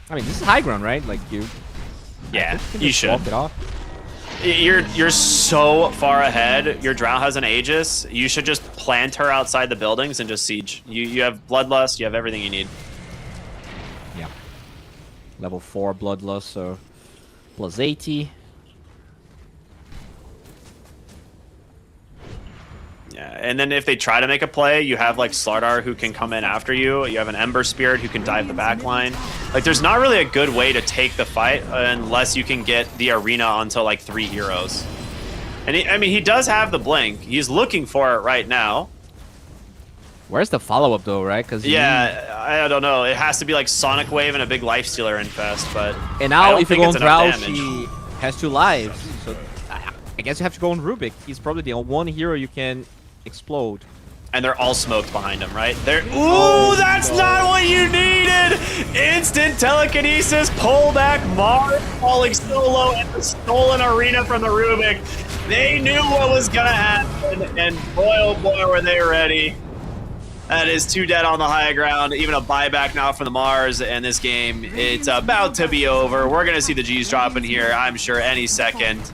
C: I mean, this is high ground, right? Like,
B: Yeah,
C: can
B: you
C: just
B: should.
C: walk it off.
B: You're so far ahead. Your Drow has an Aegis. You should just plant her outside the buildings and just siege. You have Bloodlust. You have everything you need.
C: Yeah. Level 4 Bloodlust, so plus 80.
B: Yeah, and then if they try to make a play, you have like Slardar who can come in after you. You have an Ember Spirit who can dive the back line. Like, there's not really a good way to take the fight unless you can get the arena onto like 3 heroes. And he does have the blink. He's looking for it right now.
C: Where's the follow-up though, right? Because
B: Yeah, I don't know. It has to be like Sonic Wave and a big life stealer infest, but
C: and
B: I
C: now
B: don't
C: if you
B: think
C: go on
B: it's enough
C: Grouch,
B: damage.
C: he has 2 lives. So I guess you have to go on Rubik. He's probably the one hero you can explode.
B: And they're all smoked behind him, right? Ooh, that's not what you needed! Instant telekinesis, pullback, Mars falling solo in the stolen arena from the Rubik. They knew what was gonna happen, and boy, oh boy, were they ready. That is 2 dead on the high ground, even a buyback now for the Mars, and this game, it's about to be over. We're gonna see the G's drop in here, I'm sure, any second.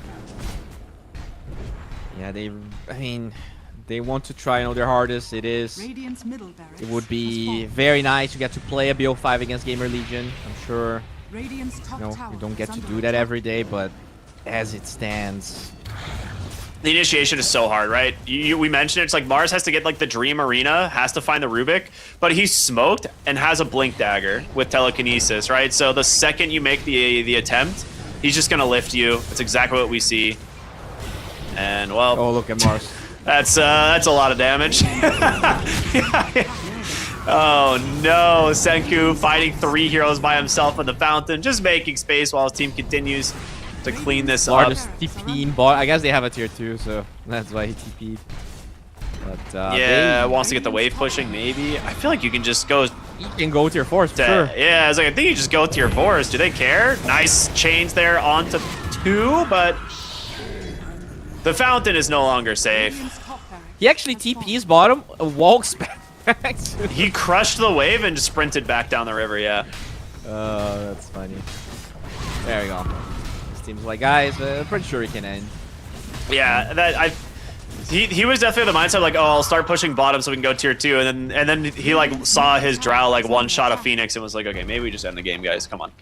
C: Yeah, they want to try their hardest.
D: Radiant's middle barracks
C: It would
D: has
C: be
D: fallen.
C: very nice to get to play a BO5 against GamerLegion. I'm sure
D: Radiant's top tower
C: you don't get
D: is
C: to
D: under
C: do that
D: attack.
C: every day, but as it stands,
B: The initiation is so hard, right? We mentioned it's like Mars has to get like the Dream Arena, has to find the Rubik, but he's smoked and has a Blink Dagger with telekinesis, right? So the second you make the attempt, he's just gonna lift you. That's exactly what we see. And well,
C: oh look at Mars.
B: that's a lot of damage. Oh no, Senku fighting 3 heroes by himself in the fountain, just making space while his team continues to clean this up.
C: Largest TP in bot. I guess they have a tier 2, so that's why he TP'd. But
B: Yeah, wants to get the wave pushing, maybe. I feel like you can just go.
C: he can go tier 4 for sure.
B: Yeah, I was like, I think you just go tier 4s. Do they care? Nice chains there onto 2, but the fountain is no longer safe.
D: Radiant's top barracks
C: He actually
D: has fallen.
C: TP's bottom, walks back.
B: He crushed the wave and just sprinted back down the river, yeah.
C: Oh, that's funny. There we go. Seems like, guys, pretty sure he can end.
B: Yeah, he was definitely the mindset like, oh, I'll start pushing bottom so we can go tier 2, and then he like saw his Drow like one shot a Phoenix and was like, okay, maybe we just end the game, guys. Come on.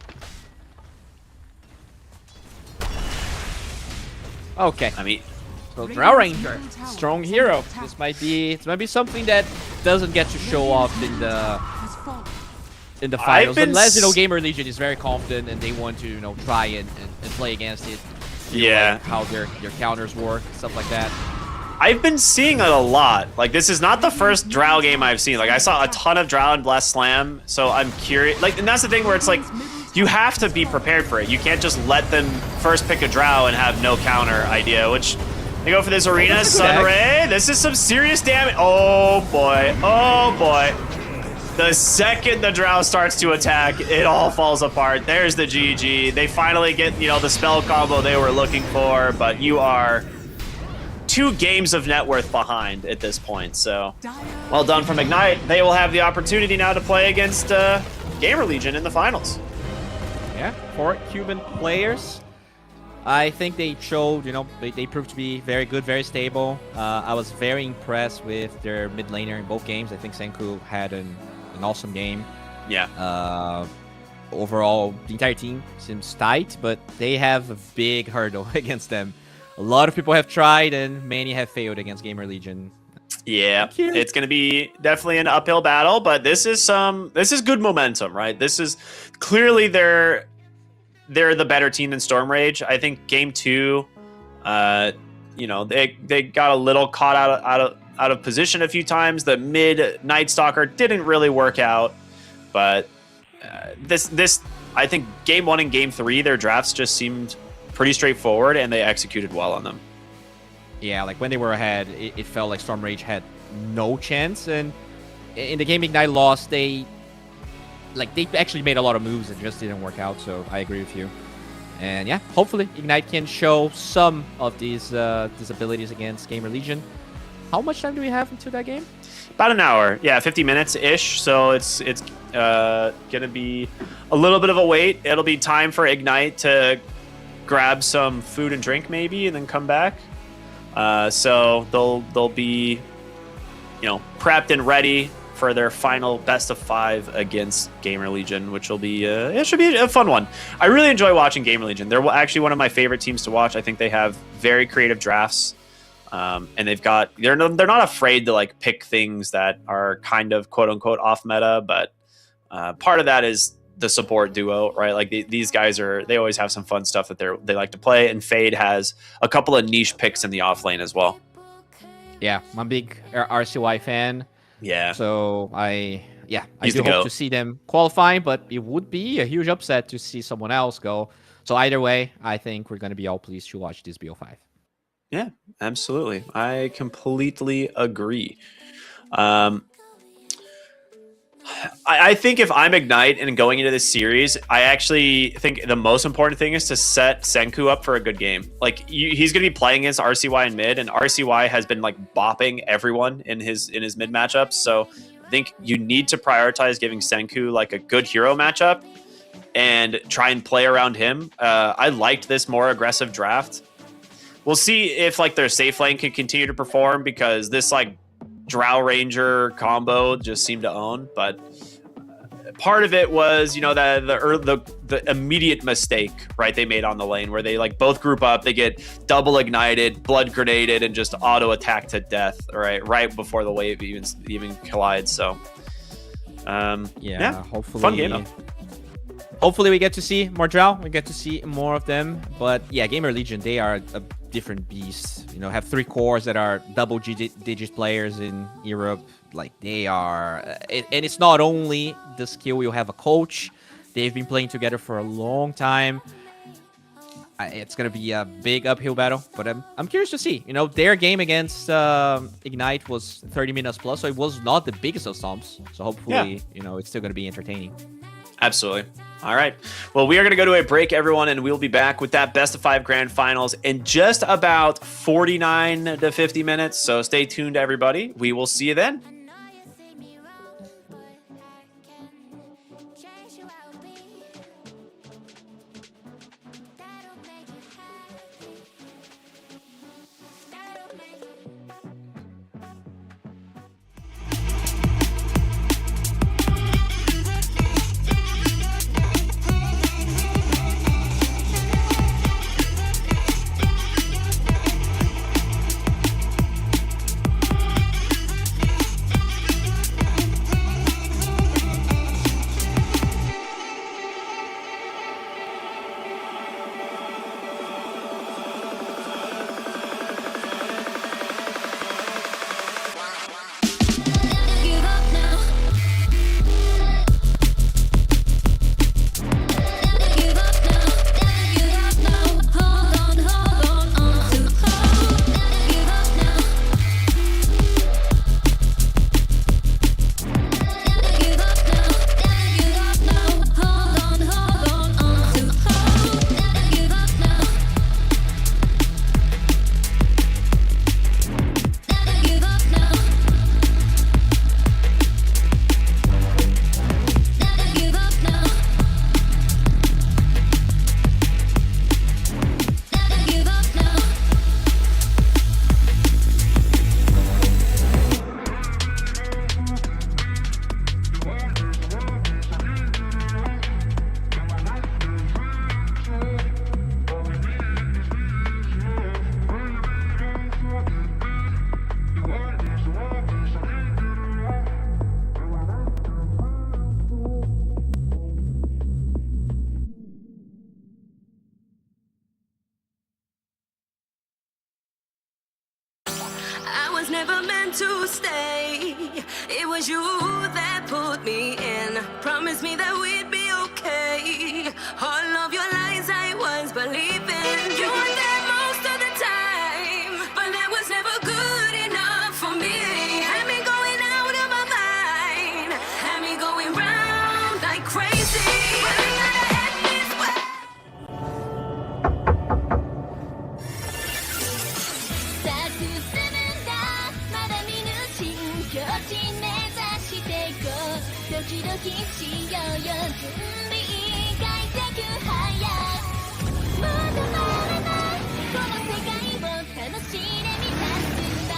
C: Okay.
B: I mean,
C: So Drow Ranger, strong hero. This might be something that doesn't get to show off in the
D: Has fallen.
C: finals,
B: been
C: unless
B: s-
C: GamerLegion is very confident and they want to try and play against it.
B: yeah.
C: Like how their counters work, stuff like that.
B: I've been seeing it a lot. Like, this is not the first Drow game I've seen. Like, I saw a ton of Drow in Blast Slam, so I'm curious. Like, and that's the thing where it's like, you have to be prepared for it. You can't just let them first pick a Drow and have no counter idea, which they go for this arena.
C: That's a good
B: Sunray, this is some serious damage. Oh, boy. Oh, boy. The second the Drow starts to attack, it all falls apart. There's the GG. They finally get, the spell combo they were looking for, but you are 2 games of net worth behind at this point. So, well done from Ignite. They will have the opportunity now to play against GamerLegion in the finals.
C: Yeah, 4 Cuban players. I think they showed, they proved to be very good, very stable. I was very impressed with their mid laner in both games. I think Senku had an awesome game.
B: Yeah.
C: Overall, the entire team seems tight, but they have a big hurdle against them. A lot of people have tried, and many have failed against GamerLegion.
B: Yeah,
C: you.
B: it's going to be definitely an uphill battle, but this is good momentum, right? This is clearly they're the better team than Storm Rage. I think game 2, they got a little caught out of position a few times. The mid Night Stalker didn't really work out, but this I think game 1 and game 3 their drafts just seemed pretty straightforward and they executed well on them.
C: Yeah, like when they were ahead, it felt like Storm Rage had no chance, and in the game Ignite lost, they actually made a lot of moves and just didn't work out. So I agree with you. And yeah, hopefully Ignite can show some of these abilities against GamerLegion. How much time do we have until that game?
B: About an hour. Yeah, 50 minutes ish. So it's gonna be a little bit of a wait. It'll be time for Ignite to grab some food and drink maybe, and then come back. So they'll be, prepped and ready for their final best of 5 against GamerLegion, which will be it should be a fun one. I really enjoy watching GamerLegion. They're actually one of my favorite teams to watch. I think they have very creative drafts, and they're not afraid to pick things that are kind of quote unquote off meta, but part of that is the support duo, right? Like these guys they always have some fun stuff that they like to play, and Fade has a couple of niche picks in the off lane as well.
C: Yeah, I'm a big RCY fan.
B: Yeah.
C: So I
B: He's
C: do
B: the
C: hope
B: GOAT.
C: to see them qualifying, but it would be a huge upset to see someone else go. So either way, I think we're going to be all pleased to watch this BO5.
B: Yeah, absolutely. I completely agree. I think if I'm Ignite and going into this series, I actually think the most important thing is to set Senku up for a good game. Like he's going to be playing against RCY in mid, and RCY has been like bopping everyone in his mid matchups. So I think you need to prioritize giving Senku like a good hero matchup and try and play around him. I liked this more aggressive draft. We'll see if like their safe lane can continue to perform, because this like Drow Ranger combo just seemed to own. But part of it was, you know, the immediate mistake, right, they made on the lane, where they like both group up, they get double ignited, blood grenaded, and just auto attack to death, right before the wave even collides. So
C: hopefully
B: fun game though.
C: Hopefully we get to see more Drow. We get to see more of them. But yeah, GamerLegion, they are a different beast. You know, have 3 cores that are double-digit players in Europe. Like they are, and it's not only the skill. You have a coach. They've been playing together for a long time. It's gonna be a big uphill battle, but I'm curious to see. You know, their game against Ignite was 30 minutes plus, so it was not the biggest of stomps. So hopefully, you know, it's still gonna be entertaining.
B: Absolutely. All right. Well, we are going to go to a break, everyone, and we'll be back with that best of 5 grand finals in just about 49 to 50 minutes. So stay tuned, everybody. We will see you then.
A: was never meant to stay. It was you that put me in. Promised me that we'd be okay. All of your lies I was believing. You were there most of the time, but that was never good enough for me. Had me going out of my mind, had me going round like crazy. Running out of head this way.
H: さあ進むんだまだ見ぬ新境地目指していこうドキドキしようよ準備快適早くまだまだないこの世界を楽しんでみたんだ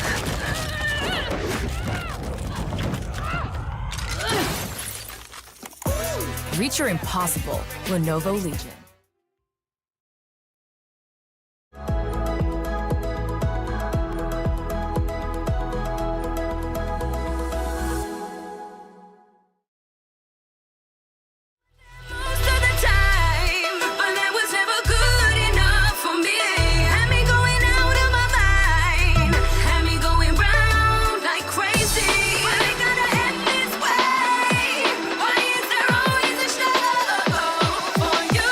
A: I
I: Feature Impossible, Lenovo Legion.
A: Most of the time, but that was never good enough for me. Had me going out of my mind, had me going round like crazy. But I gotta end this way. Why is there always a struggle for you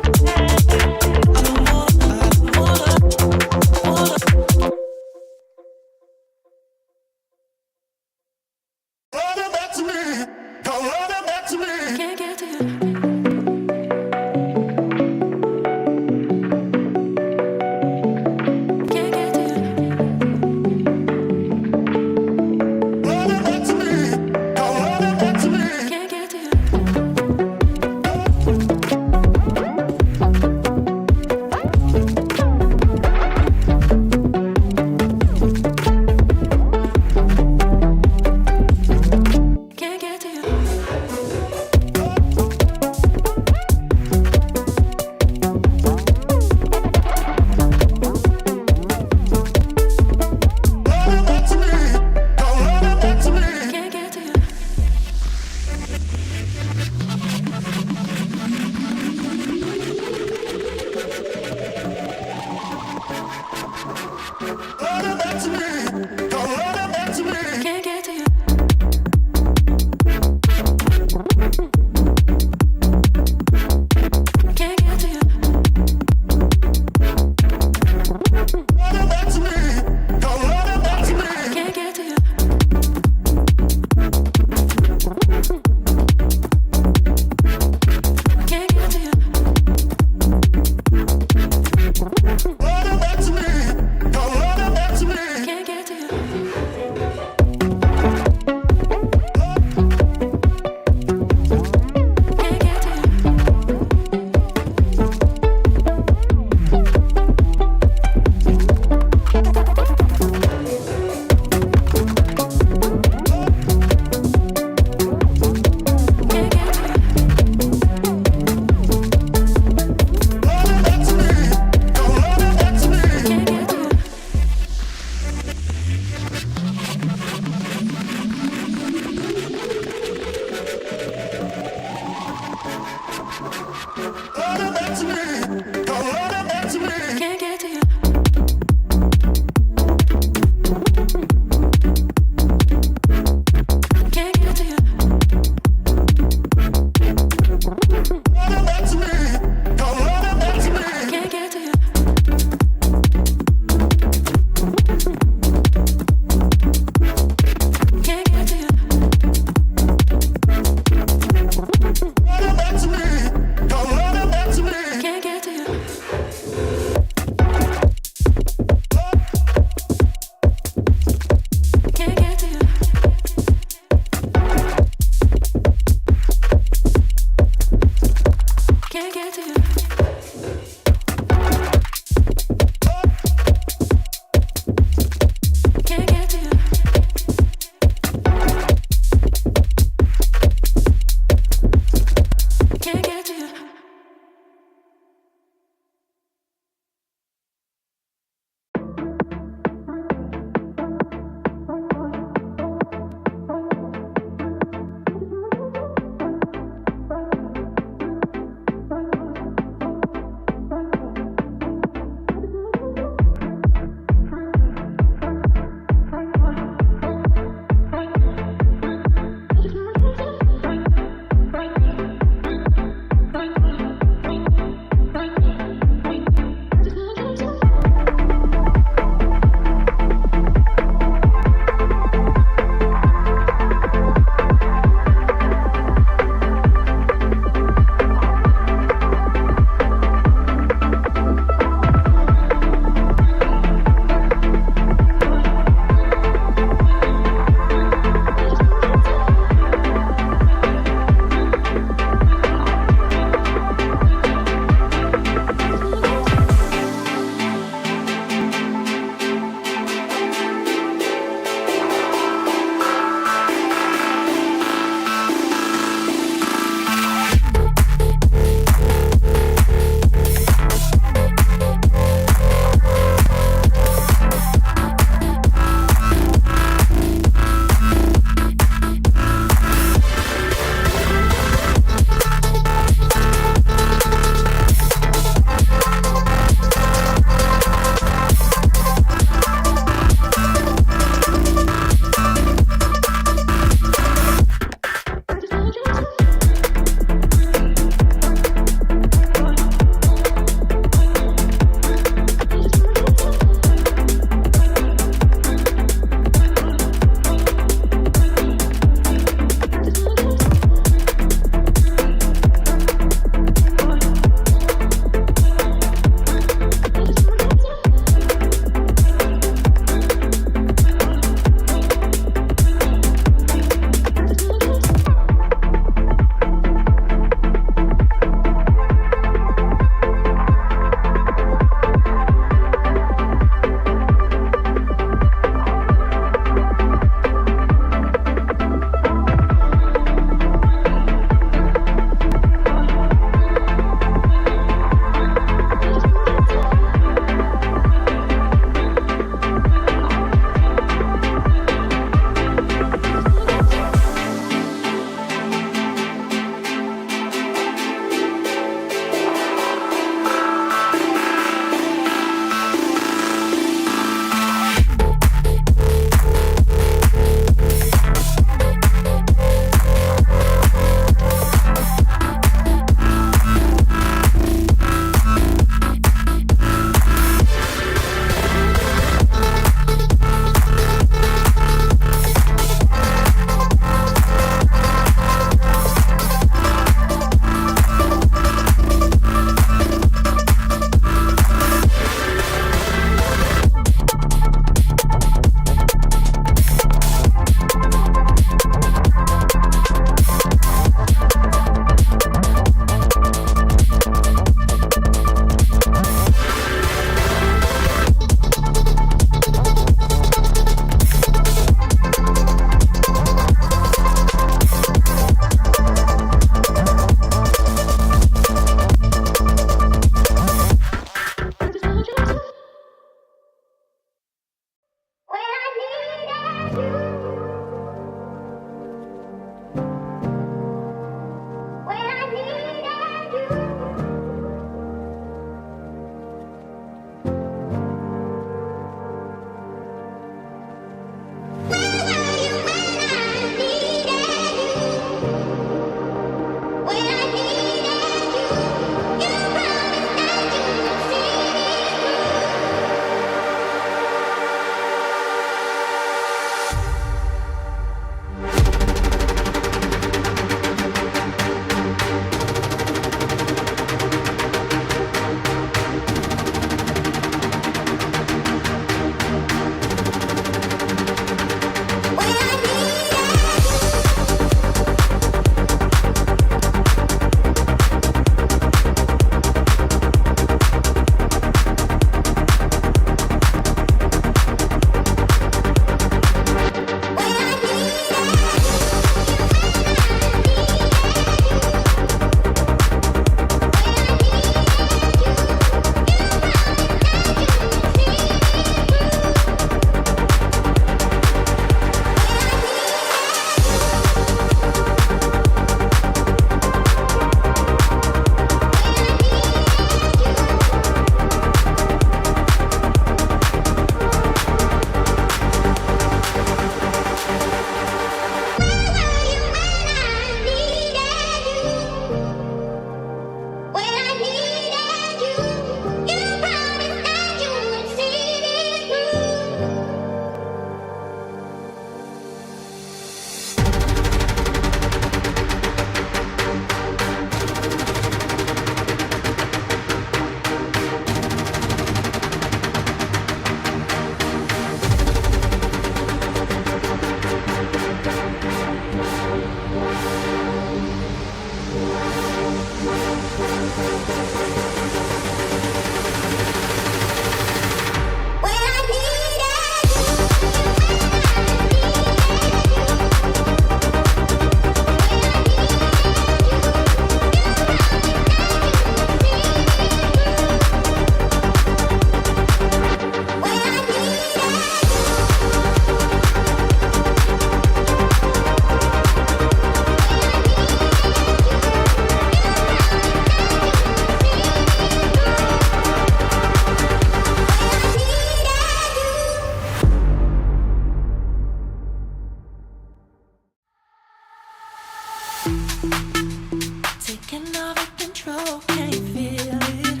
A: Taking over control, can you feel it?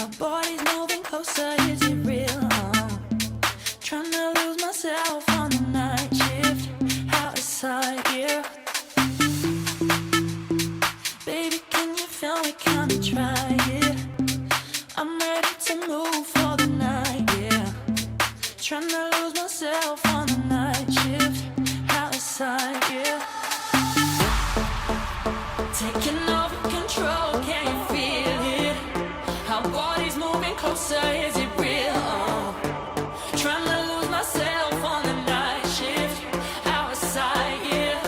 A: Our bodies moving closer, is it real? Trying to lose myself on the night shift, outside, yeah. Baby, can you feel me? Can we try it? I'm ready to move for the night, yeah. Trying to lose myself on the night shift, outside, yeah. Taking over control, can you feel it? Our bodies moving closer, is it real? Trying to lose myself on the night shift, outside, yeah.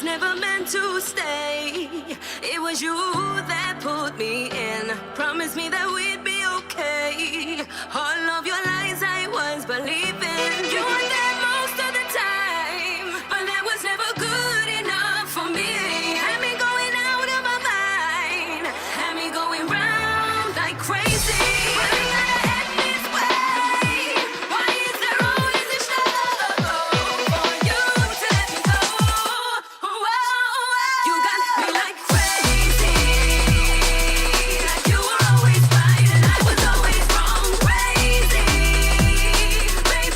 A: was never meant to stay. It was you that put me in. Promised me that we'd be okay. All of your lies I was believing. You were there most of the time, but that was never good enough for me. Had me going out of my mind, had me going round like crazy. Why you gotta act this way? Why is there always a struggle for you to let me go? You got me like crazy. Like you were always right and I was always wrong. Crazy, baby.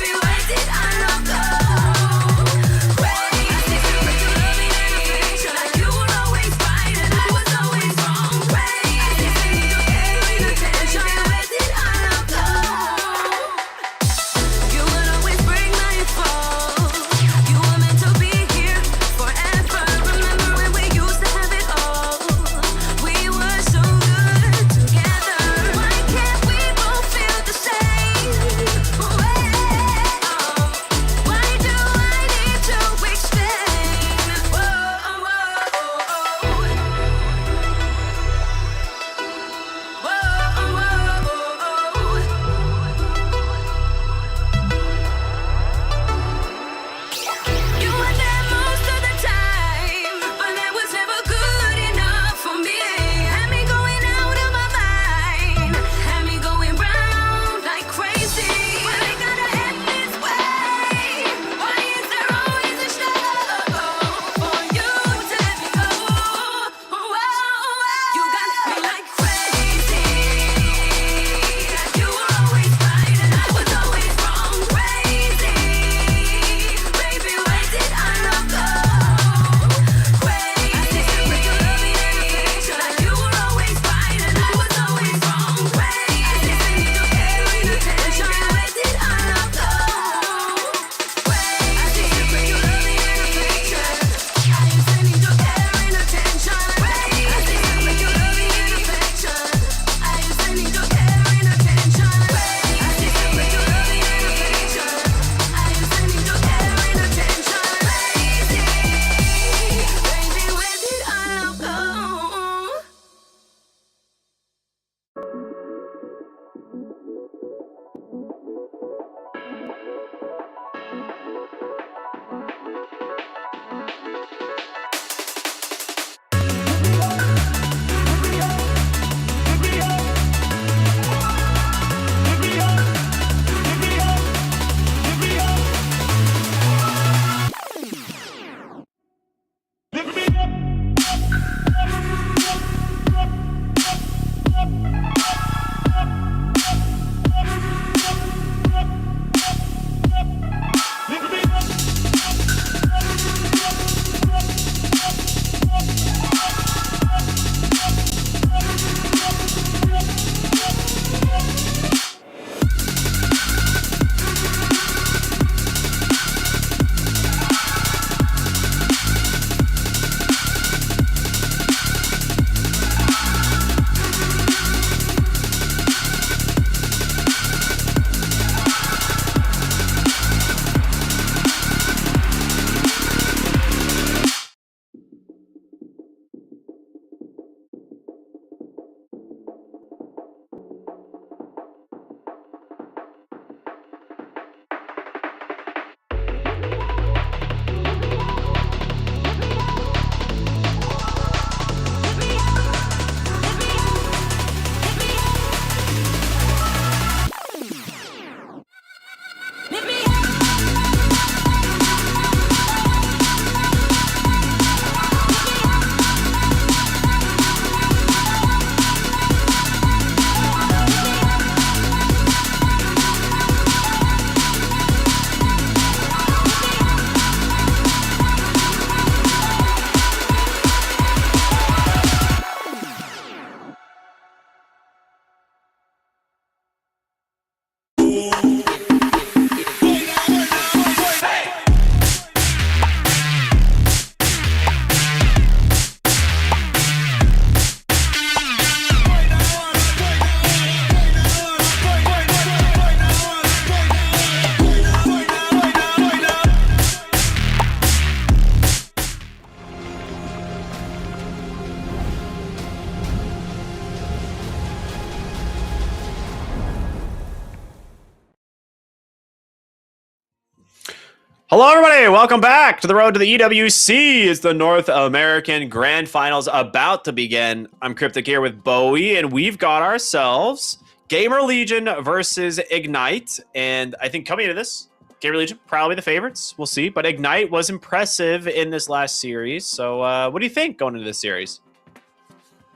B: Hello, everybody. Welcome back to the road to the EWC. It's the North American Grand Finals about to begin. I'm Cryptic here with Bowie, and we've got ourselves GamerLegion versus Ignite. And I think coming into this, GamerLegion probably the favorites. We'll see. But Ignite was impressive in this last series. So what do you think going into this series?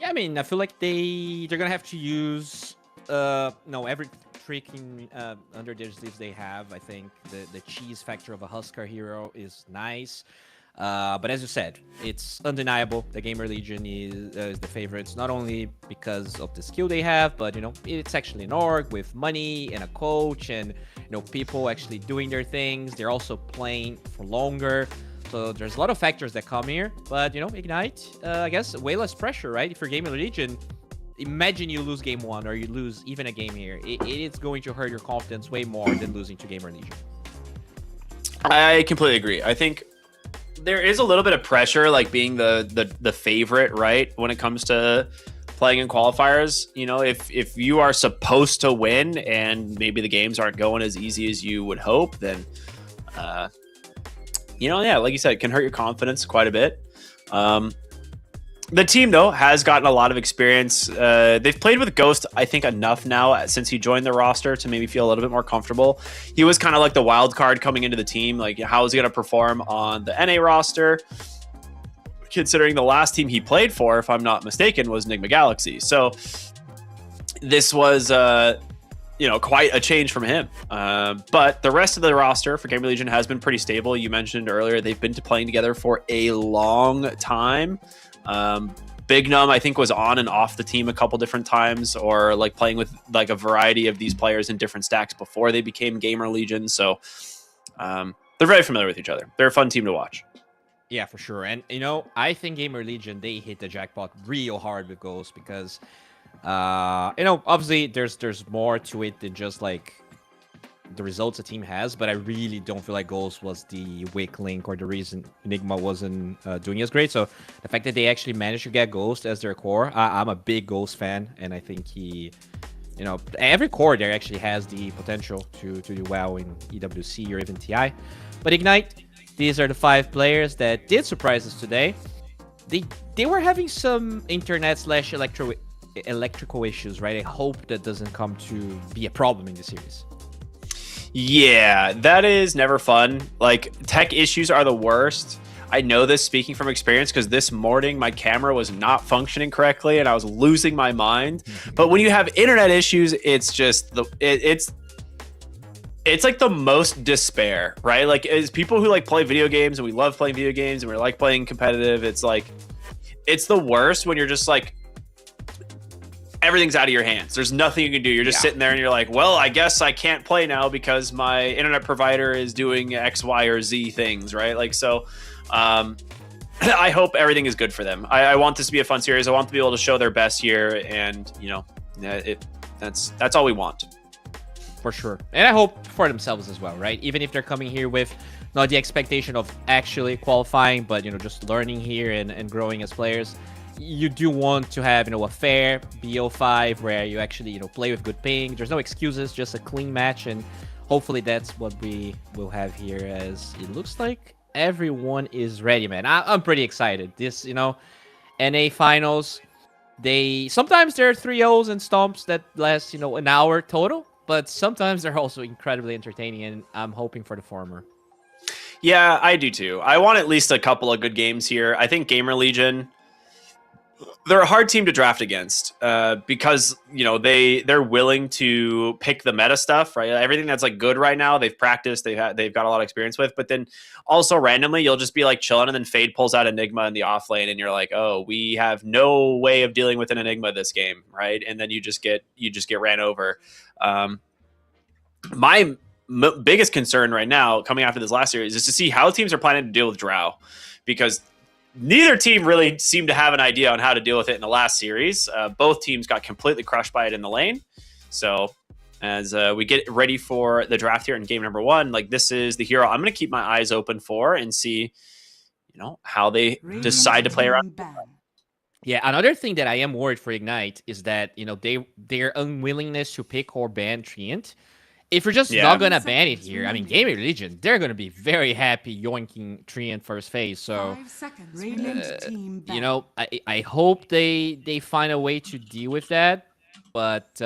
C: Yeah, I mean, I feel like they're gonna have to use every trick under their sleeves they have. I think the cheese factor of a Huskar hero is nice. But as you said, it's undeniable the GamerLegion is the favorites, not only because of the skill they have, but it's actually an org with money and a coach and people actually doing their things. They're also playing for longer. So there's a lot of factors that come here, but Ignite, I guess, way less pressure, right? If you're GamerLegion, imagine you lose game 1 or you lose even a game here. It is going to hurt your confidence way more than losing to GamerLegion.
B: I completely agree. I think there is a little bit of pressure, like being the favorite, right? When it comes to playing in qualifiers, if you are supposed to win and maybe the games aren't going as easy as you would hope, then like you said, it can hurt your confidence quite a bit. The team, though, has gotten a lot of experience. They've played with Ghost, I think, enough now since he joined the roster to maybe feel a little bit more comfortable. He was kind of like the wild card coming into the team. Like, how is he going to perform on the NA roster? Considering the last team he played for, if I'm not mistaken, was Enigma Galaxy. So this was quite a change from him. But the rest of the roster for GamerLegion has been pretty stable. You mentioned earlier they've been playing together for a long time. Big Num, I think, was on and off the team a couple different times, or like playing with like a variety of these players in different stacks before they became GamerLegion. So they're very familiar with each other. They're a fun team to watch.
C: Yeah, for sure. And I think GamerLegion, they hit the jackpot real hard with Ghost because obviously there's more to it than just like the results a team has, but I really don't feel like Ghost was the weak link or the reason Enigma wasn't doing as great. So the fact that they actually managed to get Ghost as their core, I'm a big Ghost fan, and I think he, every core there actually has the potential to do well in EWC or even TI. But Ignite, these are the 5 players that did surprise us today. They were having some internet/electrical issues, right? I hope that doesn't come to be a problem in the series.
B: Yeah, that is never fun. Like, tech issues are the worst. I know this speaking from experience because this morning my camera was not functioning correctly and I was losing my mind. But when you have internet issues, it's just it's like the most despair, right? Like, as people who like play video games and we love playing video games and we like playing competitive, it's like it's the worst when you're just like everything's out of your hands. There's nothing you can do. You're just sitting there and you're like, well, I guess I can't play now because my internet provider is doing X, Y, or Z things, right? Like, so I hope everything is good for them. I want this to be a fun series. I want them to be able to show their best here, and that's all we want.
C: For sure. And I hope for themselves as well, right? Even if they're coming here with not the expectation of actually qualifying, but just learning here and growing as players. You do want to have, a fair BO5 where you actually, play with good ping. There's no excuses, just a clean match, and hopefully that's what we will have here, as it looks like everyone is ready, man. I'm pretty excited. This, NA finals, sometimes there are 3-0s and stomps that last, an hour total, but sometimes they're also incredibly entertaining, and I'm hoping for the former.
B: Yeah, I do too. I want at least a couple of good games here. I think GamerLegion, they're a hard team to draft against because they're willing to pick the meta stuff, right? Everything that's like good right now, they've practiced, they've got a lot of experience with. But then also randomly, you'll just be like chilling, and then Fade pulls out Enigma in the off lane, and you're like, oh, we have no way of dealing with an Enigma this game, right? And then you just get ran over. My biggest concern right now, coming after this last series, is to see how teams are planning to deal with Drow, because neither team really seemed to have an idea on how to deal with it in the last series. Both teams got completely crushed by it in the lane. So as we get ready for the draft here in game number 1, like, this is the hero I'm going to keep my eyes open for and see, how they decide to play around.
C: Yeah, another thing that I am worried for Ignite is that, their unwillingness to pick or ban Treant if you're just
B: Yeah.
C: not gonna ban it here, I mean, GamerLegion, they're gonna be very happy yoinking Treant first phase. So
D: 5 seconds. Radiant team ban.
C: you know, I hope they find a way to deal with that. But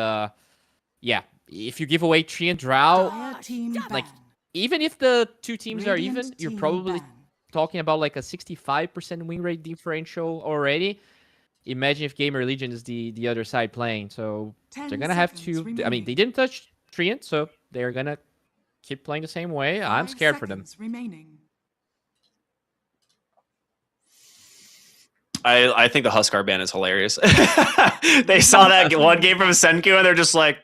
C: yeah, if you give away Treant Drow,
D: Dire team
C: like
D: ban.
C: even if the two teams are
D: Radiant
C: even, you're
D: team
C: probably
D: ban.
C: talking about like a 65% win rate differential already. Imagine if GamerLegion is the other side playing. So
D: 10
C: they're gonna have
D: seconds
C: to. I mean,
D: remaining.
C: they didn't touch Treant, so they're gonna keep playing the same way. I'm
D: 5
C: scared for them.
D: seconds remaining.
B: I think the Huskar ban is hilarious. They saw that one game from Senku and they're just like,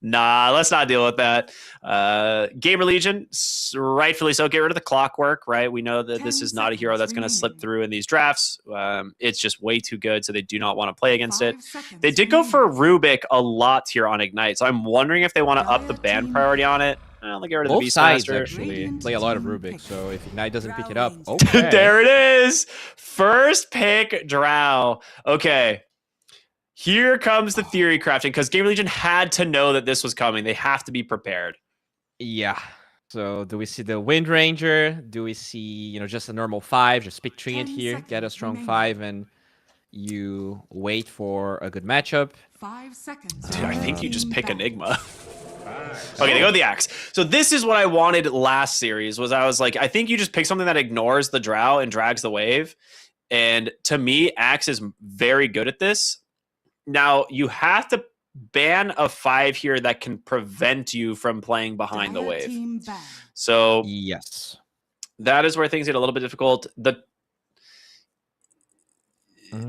B: nah, let's not deal with that. GamerLegion, rightfully so, get rid of the clockwork, right? We know that this is not a hero that's going to slip through in these drafts. It's just way too good, so they do not want to play against it.
D: 5 seconds
B: They did go for
D: remaining.
B: Rubik a lot here on Ignite, so I'm wondering if they want to up the ban priority on it. I'll get rid of the
C: Both sides
B: Beastmaster.
C: actually play a lot of Rubik. So if Ignite doesn't pick it up, okay.
B: There it is. First pick, Drow. Okay. Here comes the theory crafting because GamerLegion had to know that this was coming. They have to be prepared.
C: Yeah. So do we see the Wind Ranger? Do we see, just a normal 5? Just pick Treant
D: 10
C: here, get a
D: seconds
C: strong
D: remaining.
C: 5, and you wait for a good matchup.
D: 5 seconds.
B: Dude, I think you just
D: Team
B: pick
D: ban.
B: Enigma. Okay, they go the axe. So this is what I wanted last series. I was like, I think you just pick something that ignores the Drow and drags the wave. And to me, axe is very good at this. Now you have to ban a 5 here that can prevent you from playing behind the
D: Dire
B: wave.
D: team ban.
B: So
C: Yes.
B: that is where things get a little bit difficult.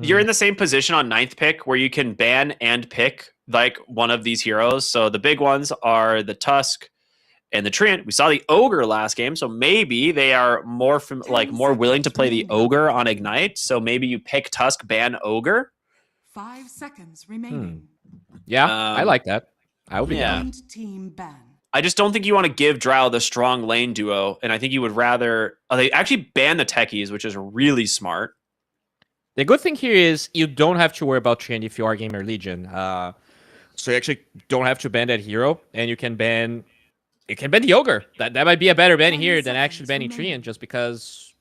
B: You're in the same position on 9th pick where you can ban and pick like one of these heroes. So the big ones are the Tusk and the Treant. We saw the Ogre last game, so maybe they are more more willing to play the Ogre on Ignite. So maybe you pick Tusk, ban Ogre.
D: 5 seconds remaining.
C: Yeah, I like that. I would be
B: yeah.
C: down.
D: Radiant team ban.
B: I just don't think you want to give Drow the strong lane duo, and I think you would rather. They actually ban the techies, which is really smart.
C: The good thing here is you don't have to worry about Treant if you are GamerLegion. So you actually don't have to ban that hero, and you can ban the Ogre. That might be a better ban
D: 10
C: here than actually
D: seconds
C: banning
D: remaining.
C: Treant, just because,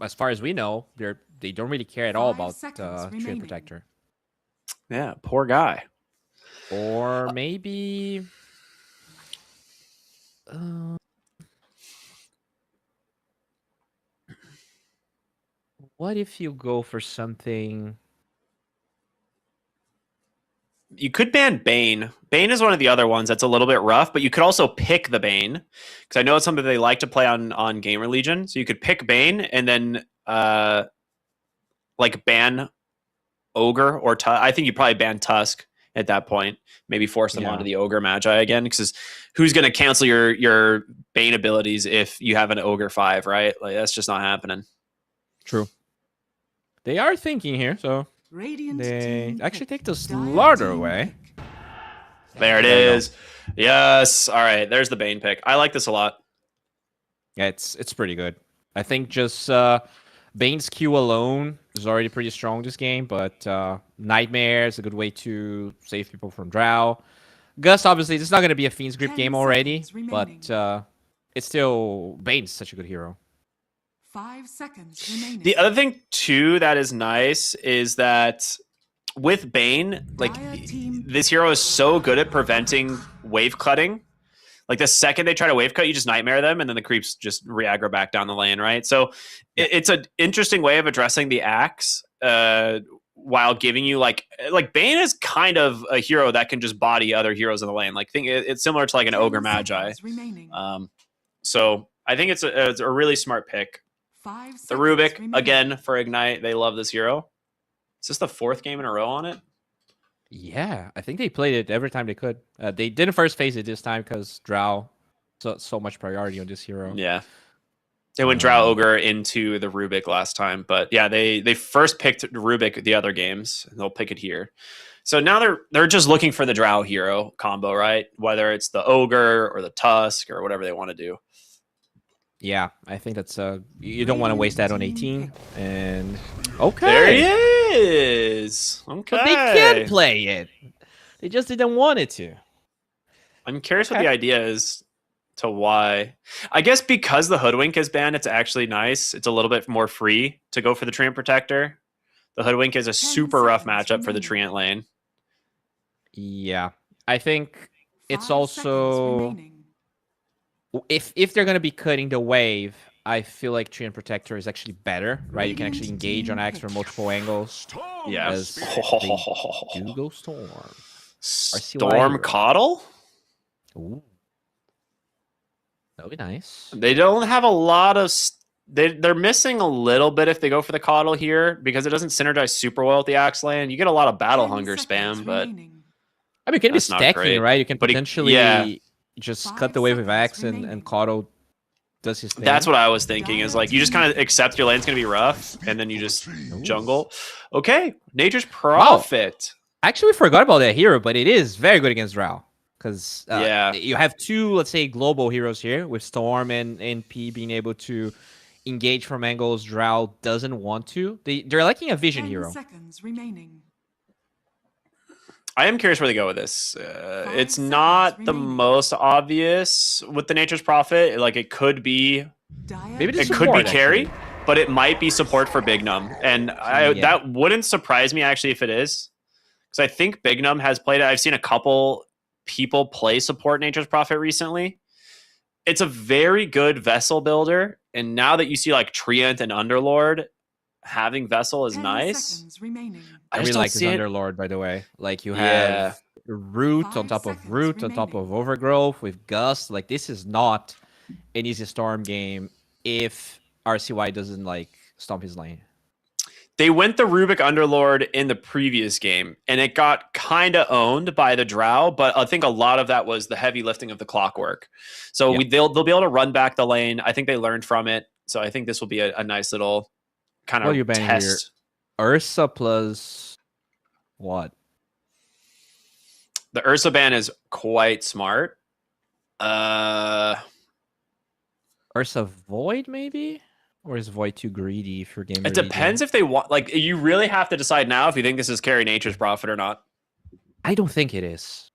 C: as far as we know, they don't really care at all
D: 5
C: about
D: seconds
C: Treant
D: remaining.
C: Protector.
B: Yeah, poor guy.
C: Or maybe... what if you go for something...
B: You could ban Bane. Bane is one of the other ones that's a little bit rough, but you could also pick the Bane because I know it's something they like to play on GamerLegion. So you could pick Bane and then ban Ogre or I think you probably ban Tusk at that point. Maybe force them onto the Ogre Magi again because who's going to cancel your Bane abilities if you have an Ogre 5, right? Like that's just not happening.
C: True. They are thinking here, so
D: Radiant
C: they
D: team
C: actually
D: pick.
C: take the
D: Dire
C: slaughter
D: team
C: away.
D: pick.
B: There it
C: There you go.
B: is. Yes. All right. There's the Bane pick. I like this a lot.
C: Yeah, it's pretty good. I think just Bane's Q alone is already pretty strong this game, but Nightmare is a good way to save people from Drow. Gus, obviously, it's not going to be a Fiend's Grip
D: 10
C: game already,
D: seconds
C: but
D: remaining.
C: it's still... Bane's such a good hero.
D: 5 seconds remaining.
B: The other thing too that is nice is that with Bane, like this hero is so good at preventing wave cutting. Like the second they try to wave cut, you just nightmare them, and then the creeps just re-aggro back down the lane, right? So it's an interesting way of addressing the axe while giving you like Bane is kind of a hero that can just body other heroes in the lane. Like it's similar to like an
D: 10
B: Ogre Magi.
D: seconds remaining.
B: So I think it's a really smart pick.
D: 5
B: The
D: seconds
B: Rubik,
D: remaining.
B: again, for Ignite. They love this hero. Is this the 4th game in a row on it?
C: Yeah, I think they played it every time they could. They didn't first phase it this time because Drow so much priority on this hero.
B: Yeah. They went Drow Ogre into the Rubik last time. But yeah, they first picked Rubik the other games. And they'll pick it here. So now they're just looking for the Drow hero combo, right? Whether it's the Ogre or the Tusk or whatever they want to do.
C: Yeah, I think that's you don't want to waste that on 18. And okay,
B: There he is. Okay.
C: but they can play it. They just didn't want it to.
B: I'm curious what
C: Okay.
B: the idea is to why. I guess because the Hoodwink is banned, it's actually nice. It's a little bit more free to go for the Treant Protector. The Hoodwink is a super rough
D: seconds
B: matchup for the
D: remaining.
B: Treant lane.
C: Yeah, I think it's
D: 5 seconds
C: also
D: remaining.
C: if they're gonna be cutting the wave, I feel like Treant Protector is actually better, right? You can actually
D: Radiant
C: engage on
D: team
C: Axe from
D: pick.
C: multiple angles.
B: Yeah.
C: As they do go Storm.
B: Storm
C: hero.
B: Coddle?
C: Ooh. That would be nice.
B: They don't have a lot of. They're missing a little bit if they go for the Coddle here because it doesn't synergize super well with the Axe lane. You get a lot of Battle
D: 10
B: Hunger
D: seconds
B: spam, but
D: remaining.
C: I mean, it can be
B: that's not
C: stacking,
B: great.
C: right? You can
B: But
C: potentially just
D: 5
C: cut the wave with
D: seconds
C: Axe and
D: remaining.
C: Coddle does his thing.
B: that's what I was thinking. Is like you just kind of accept your lane's gonna be rough, and then you just jungle. Okay, Nature's Prophet.
C: Actually, we forgot about that hero, but it is very good against Drow. Because
B: Yeah.
C: you have two, let's say, global heroes here with Storm and P being able to engage from angles Drow doesn't want to. They're lacking a vision
D: 10
C: hero.
D: seconds remaining.
B: I am curious where they go with this. It's
D: seconds
B: not the
D: remaining.
B: most obvious with the Nature's Prophet. Like it could be,
D: Dire
C: Maybe
B: it
C: the
B: could be
C: support,
B: carry,
C: actually.
B: but it might be support for Big Num, and
C: Yeah.
B: that wouldn't surprise me actually if it is, because I think Big Num has played it. I've seen a couple people play support Nature's Prophet recently. It's a very good vessel builder, and now that you see like Treant and Underlord, having vessel is
D: 10
B: nice.
D: seconds remaining.
C: I
B: just
C: really
B: don't
C: like this
B: see it.
C: Underlord, by the way. Like you
B: Yeah.
C: have Root on
D: 5
C: top of
D: seconds
C: Root on top of
D: remaining.
C: Overgrowth with Gust. Like this is not an easy Storm game if RCY doesn't like stomp his lane.
B: They went the Rubik Underlord in the previous game, and it got kind of owned by the Drow, but I think a lot of that was the heavy lifting of the Clockwork. So
C: Yeah.
B: they'll be able to run back the lane. I think they learned from it. So I think this will be a nice little kind
C: What are you
B: of
C: banning
B: test.
C: here? Ursa plus what?
B: The Ursa ban is quite smart.
C: Ursa Void, maybe? Or is Void too greedy for game?
B: It depends if they want. Like, you really have to decide now if you think this is carry Nature's Prophet or not.
C: I don't think it is.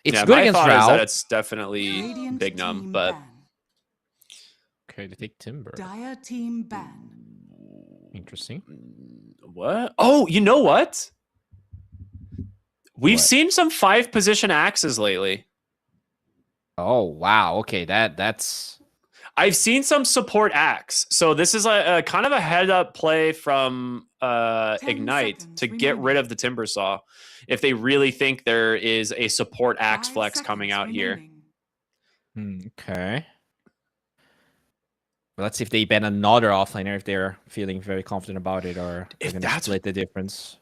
C: It's
B: Yeah,
C: good
B: my
C: against
B: thought is
C: Drow.
B: that it's definitely
D: Radiant
B: Big Num,
D: team
B: but
D: ban.
C: Okay, they take Timber.
D: Dire team ban.
C: Interesting.
B: what? Oh, you know what? We've
C: What?
B: seen some 5-position axes lately.
C: Oh wow. Okay, that's
B: I've seen some support axe. So this is a kind of a head-up play from
D: 10
B: Ignite
D: seconds
B: to get rid
D: remaining.
B: of the Timber Saw if they really think there is a support axe
D: 5
B: flex coming out
D: seconds
B: here.
D: remaining.
C: okay. Well, let's see if they ban another offlaner if they're feeling very confident about it, or they're
B: If
C: gonna
B: that's-
C: split the difference.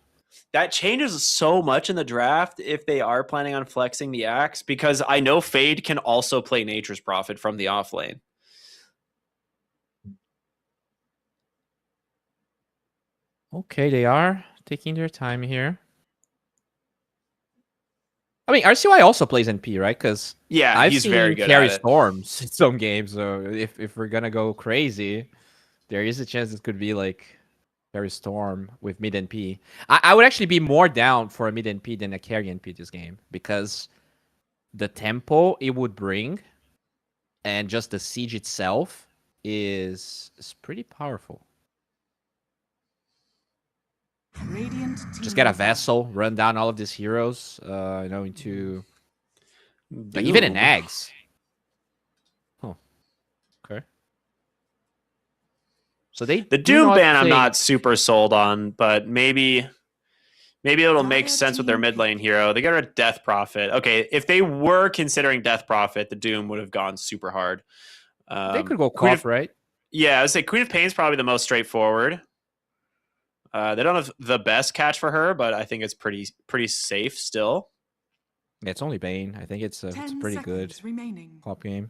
B: That changes so much in the draft if they are planning on flexing the axe, because I know Fade can also play Nature's Prophet from the off lane.
C: Okay, they are taking their time here. I mean, RCY also plays NP, right? Because
B: Yeah,
C: I've
B: he's
C: seen
B: very good
C: carry
B: at it.
C: Storms in some games. So if we're gonna go crazy, there is a chance it could be like carry Storm with mid NP. I would actually be more down for a mid NP than a carry NP this game, because the tempo it would bring and just the siege itself is pretty powerful.
D: Radiant team
C: Just get a
D: ban.
C: vessel, run down all of these heroes, into like even an
B: Doom.
C: Ags. Oh, okay. So they
B: The
C: do
B: Doom
C: not
B: ban I'm
C: take-
B: not super sold on, but maybe it'll make
D: Dire
B: sense with their
D: team
B: mid lane hero. They got a Death Prophet. Okay, if they were considering Death Prophet, the Doom would have gone super hard.
C: They could go
B: Queen
C: Quap,
B: of,
C: right?
B: yeah, I would say Queen of Pain's probably the most straightforward. They don't have the best catch for her, but I think it's pretty safe still.
C: Yeah, it's only Bane. I think it's a
D: 10
C: pretty good
D: seconds remaining.
C: Quap game.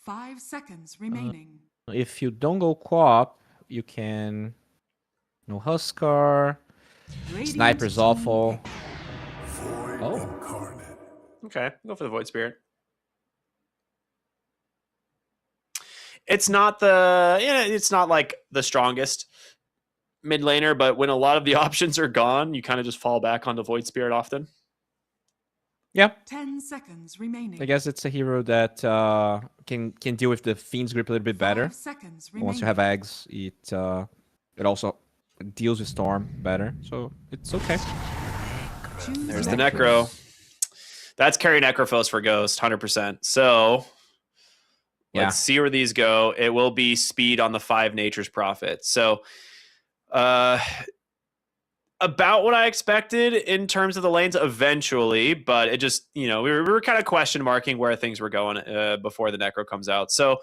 D: 5 seconds remaining.
C: If you don't go Quap, you can no Huskar.
D: Radiant
C: Sniper's
D: team
C: awful.
D: pick.
C: Oh,
B: Okay, go for the Void Spirit. It's not like the strongest mid laner, but when a lot of the options are gone, you kind of just fall back onto Void Spirit often.
C: Yeah,
D: 10 seconds remaining.
C: I guess it's a hero that can deal with the Fiend's Grip a little bit better.
D: 5 seconds remaining.
C: Once you have eggs, it also deals with Storm better, so it's okay.
D: Choose
B: There's
D: a
B: the Necro. That's carry Necrophos for Ghost, 100%. So let's see where these go. It will be speed on the 5 Nature's Prophet. So about what I expected in terms of the lanes eventually, but it just, we were kind of question marking where things were going before the Necro comes out. So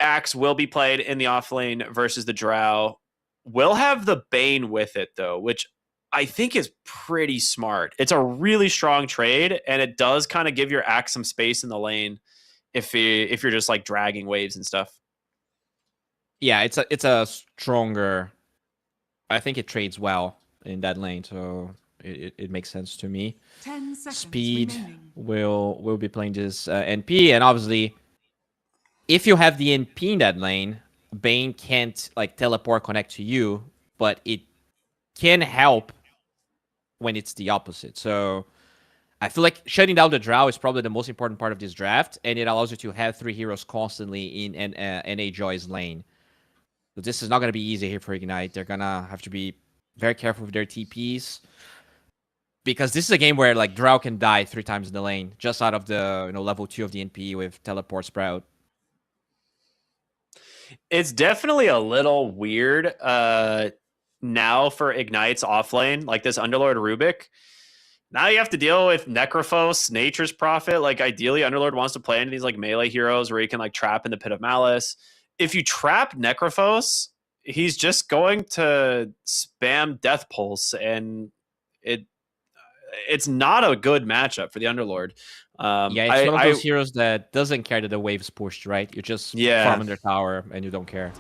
B: Axe will be played in the off lane versus the Drow. We'll have the Bane with it, though, which I think is pretty smart. It's a really strong trade, and it does kind of give your Axe some space in the lane if you're just like dragging waves and stuff.
C: Yeah, it's a stronger. I think it trades well in that lane, so it makes sense to me.
D: 10 seconds
C: Speed
D: remaining.
C: will be playing this NP, and obviously, if you have the NP in that lane, Bane can't like teleport connect to you, but it can help when it's the opposite. So I feel like shutting down the Drow is probably the most important part of this draft, and it allows you to have 3 heroes constantly in NA Joy's lane. So this is not going to be easy here for Ignite. They're going to have to be very careful with their TPs, because this is a game where like Drow can die 3 times in the lane just out of the level 2 of the NP with Teleport Sprout.
B: It's definitely a little weird now for Ignite's offlane, like this Underlord Rubik. Now you have to deal with Necrophos, Nature's Prophet. Like ideally, Underlord wants to play into these like melee heroes where he can like trap in the Pit of Malice. If you trap Necrophos, he's just going to spam Death Pulse, and it's not a good matchup for the Underlord.
C: It's one of those heroes that doesn't care that the wave's pushed, right? You just farm in their tower and you don't care.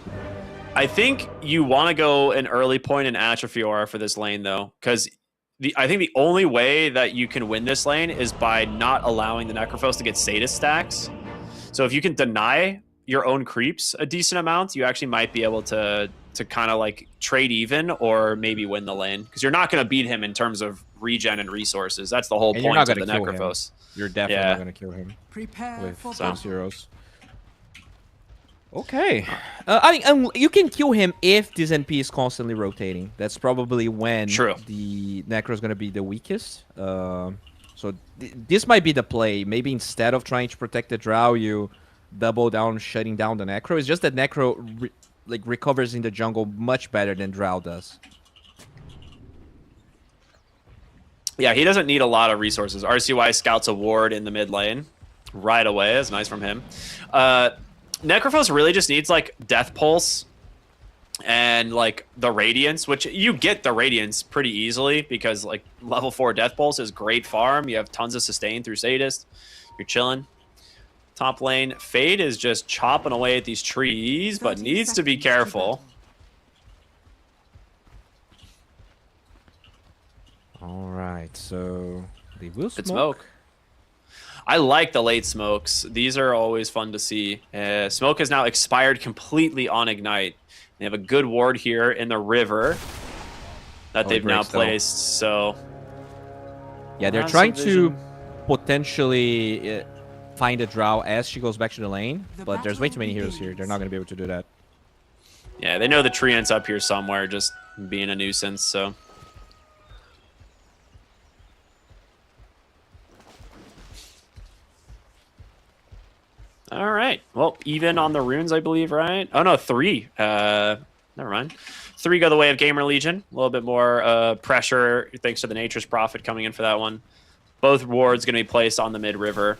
B: I think you want to go an early point in Atrophy Aura for this lane, though, because I think the only way that you can win this lane is by not allowing the Necrophos to get Sadist stacks. So if you can deny your own creeps a decent amount, you actually might be able to kind of like trade even or maybe win the lane, because you're not going to beat him in terms of regen and resources. That's the whole point of the Necrophos.
C: You're definitely not going to kill him
D: Prepare for
C: with those heroes. Okay. I mean, you can kill him if this NP is constantly rotating. That's probably when the Necro is going to be the weakest. So this might be the play. Maybe instead of trying to protect the Drow, you double down shutting down the Necro. It's just that Necro recovers in the jungle much better than Drow does.
B: Yeah, he doesn't need a lot of resources. RCY scouts a ward in the mid lane right away. That's nice from him. Necrophos really just needs like Death Pulse and like the Radiance, which you get the Radiance pretty easily because like level 4 Death Pulse is great farm. You have tons of sustain through Sadist. You're chilling. Top lane, Fade is just chopping away at these trees, but needs to be careful.
C: All right, so they will
B: smoke. I like the late smokes. These are always fun to see. Smoke has now expired completely on Ignite. They have a good ward here in the river that they've now placed. So
C: yeah, they're trying to potentially find a Drow as she goes back to the lane, but there's way too many heroes here. They're not going to be able to do that.
B: Yeah, they know the Treant's up here somewhere, just being a nuisance. So. All right. Well, even on the runes, I believe, right? Oh, no, 3. Never mind. 3 go the way of GamerLegion. A little bit more pressure thanks to the Nature's Prophet coming in for that one. Both wards going to be placed on the mid-river.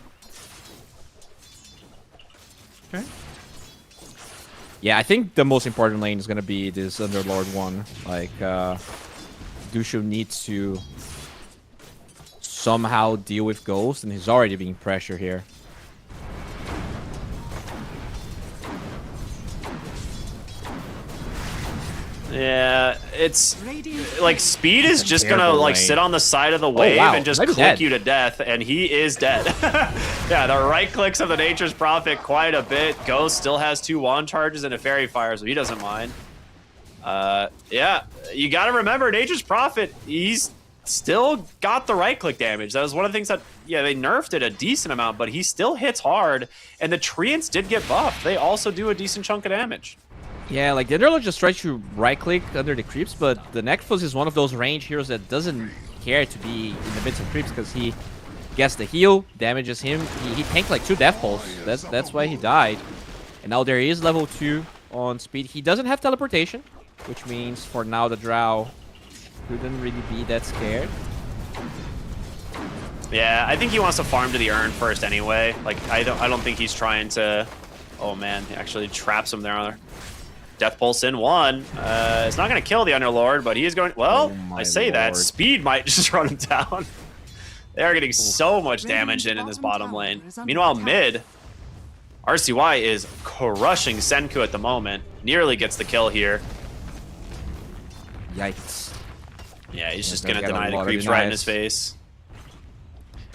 C: Okay. Yeah, I think the most important lane is going to be this Underlord one. Like, Dushu needs to somehow deal with Ghost, and he's already being pressured here.
B: Yeah, it's like speed is just gonna like sit on the side of the wave and just click you to death, and he is dead. Yeah, the right clicks of the Nature's Prophet quite a bit. Ghost still has 2 wand charges and a fairy fire, so he doesn't mind. Yeah, you got to remember Nature's Prophet, he's still got the right-click damage. That was one of the things that, yeah, they nerfed it a decent amount, but he still hits hard. And the Treants did get buffed. They also do a decent chunk of damage.
C: Yeah, like the Underlord just tries to right-click under the creeps, but the Necphus is one of those range heroes that doesn't care to be in the midst of creeps because he gets the heal, damages him. He tanked like 2 Death Pulse. That's why he died. And now there is level 2 on speed. He doesn't have teleportation, which means for now the Drow couldn't really be that scared.
B: Yeah, I think he wants to farm to the urn first anyway. Like, I don't think he's trying to... Oh man, he actually traps him there. Death Pulse in 1. It's not going to kill the Underlord, but he is going... Well, I say that. Speed might just run him down. They are getting so much damage in this bottom lane. Meanwhile, mid, RCY is crushing Senku at the moment. Nearly gets the kill here.
C: Yikes.
B: Yeah, he's just going to deny the creeps right in his face.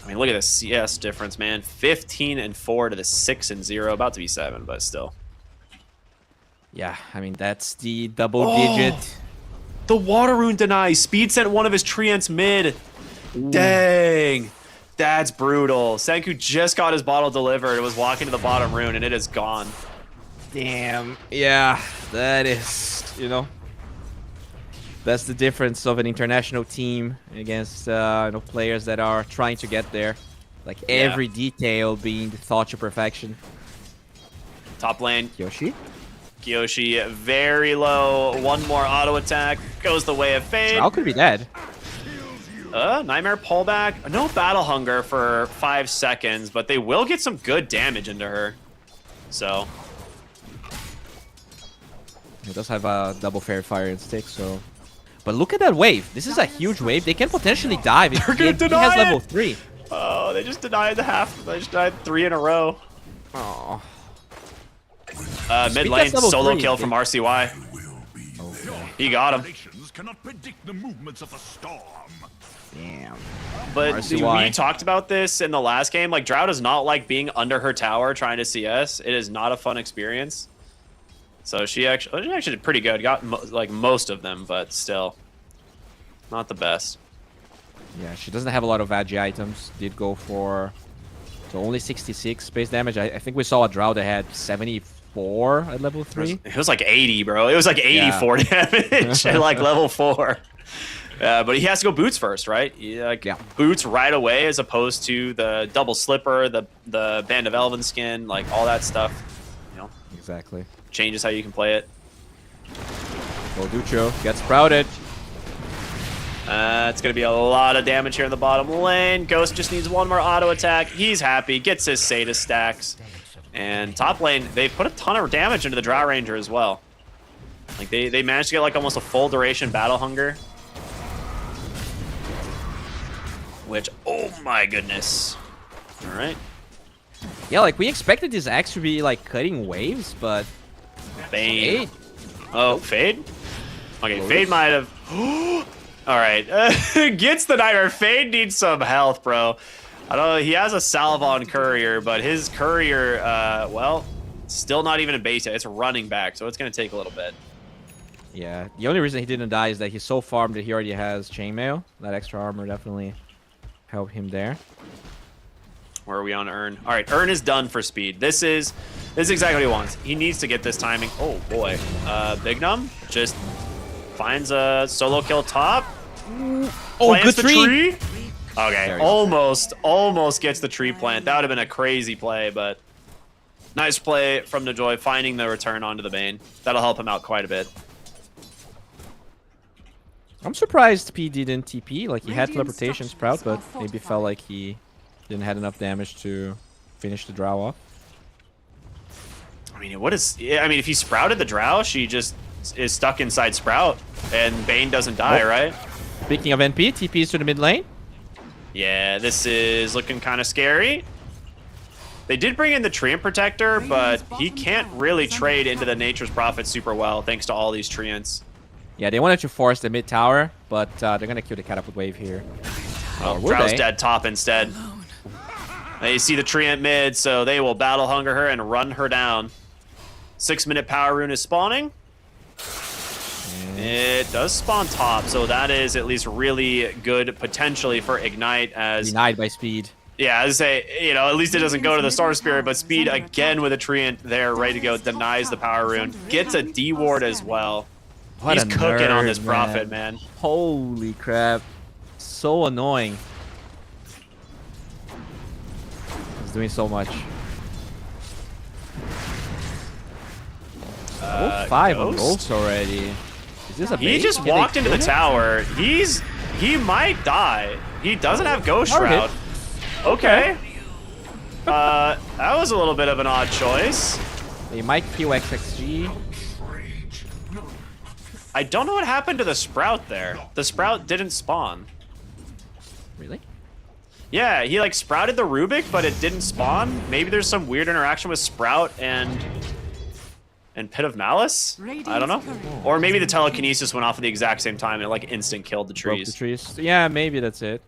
B: I mean, look at the CS difference, man. 15-4 to the 6-0. About to be 7, but still.
C: Yeah, I mean, that's the double digit.
B: The Water Rune denies. Speed sent one of his Treants mid. Dang. That's brutal. Senku just got his bottle delivered. It was walking to the bottom rune, and it is gone.
C: Damn. Yeah, that is, you know, that's the difference of an international team against players that are trying to get there. Like every detail being thought to perfection.
B: Top lane.
C: Kyoshi,
B: very low. One more auto attack. Goes the way of Fade.
C: How could be dead?
B: Nightmare pullback. No battle hunger for 5 seconds, but they will get some good damage into her. So.
C: He does have a double fairy fire and stick, so. But look at that wave. This is a huge wave. They can potentially dive. He has level 3.
B: Oh, they just denied the half. They just died 3 in a row.
C: Oh.
B: Mid lane, solo kill from RCY.
C: Okay.
B: He got him.
E: Cannot predict the movements of a storm.
C: Damn.
B: But
C: RCY.
B: we talked about this in the last game. Like, Drow does not like being under her tower trying to CS. It is not a fun experience. So she actually did pretty good. Got like most of them, but still not the best.
C: Yeah, she doesn't have a lot of agi items. Did go for only 66 base damage. I think we saw a Drow that had 74 at level 3.
B: It was like 80, bro. It was like 84 damage at like level 4. But he has to go boots first, right? Boots right away, as opposed to the double slipper, the Band of Elven skin, like all that stuff. You know,
C: exactly.
B: Changes how you can play it.
C: Golducho gets sprouted.
B: It's going to be a lot of damage here in the bottom lane. Ghost just needs one more auto attack. He's happy. Gets his Seda stacks. And top lane, they put a ton of damage into the Drow Ranger as well. Like, they managed to get like almost a full duration battle hunger. Which, oh my goodness. All right.
C: Yeah, like we expected this axe to be like cutting waves, but...
B: Bane. Oh, Fade? Okay, Fade might have... All right, gets the Nightmare. Fade needs some health, bro. I don't know. He has a salve on Courier, but his Courier, well, still not even a base yet. It's running back, so it's going to take a little bit.
C: Yeah, the only reason he didn't die is that he's so farmed that he already has chainmail. That extra armor definitely helped him there.
B: Where are we on Urn? All right, Urn is done for speed. This is exactly what he wants. He needs to get this timing. Oh boy, Big Num just finds a solo kill top.
C: Oh, good
B: tree. Okay, almost gets the tree plant. That would have been a crazy play, but nice play from Najoy, finding the return onto the Bane. That'll help him out quite a bit.
C: I'm surprised P didn't TP. Like, he had teleportation sprout, but maybe felt like he didn't have enough damage to finish the Drow off.
B: I mean, if he sprouted the Drow, she just is stuck inside Sprout, and Bane doesn't die, right?
C: Speaking of NP, TPs to the mid lane.
B: Yeah, this is looking kind of scary. They did bring in the Treant Protector, but he can't really trade into the Nature's Prophet super well, thanks to all these Treants.
C: Yeah, they wanted to force the mid tower, but they're going to kill the Catapult Wave here.
B: Oh, Drow's dead top instead. They see the Treant mid, so they will battle hunger her and run her down. 6-minute power rune is spawning. It does spawn top, so that is at least really good potentially for Ignite as...
C: Denied by Speed.
B: Yeah, I would say, you know, at least it doesn't go to the Storm Spirit, but Speed again with a Treant there, ready to go, denies the Power Rune. Gets a D-Ward as well.
C: What
B: He's
C: a
B: cooking on
C: nerd,
B: this Prophet, man.
C: Holy crap. So annoying. He's doing so much. Level 5 on Ghost already. Is this a
B: He
C: bait?
B: just
C: Can they
B: walked into the
C: kill him?
B: tower. He might die. He doesn't have Ghost
C: Target.
B: Shroud. Okay. That was a little bit of an odd choice.
C: They might kill XXG.
B: I don't know what happened to the Sprout there. The Sprout didn't spawn.
C: Really?
B: Yeah, he like sprouted the Rubik, but it didn't spawn. Maybe there's some weird interaction with Sprout and Pit of Malice? I don't know. Or maybe the telekinesis went off at the exact same time and it like instant killed the
C: Broke
B: trees.
C: the trees. Yeah, maybe that's it.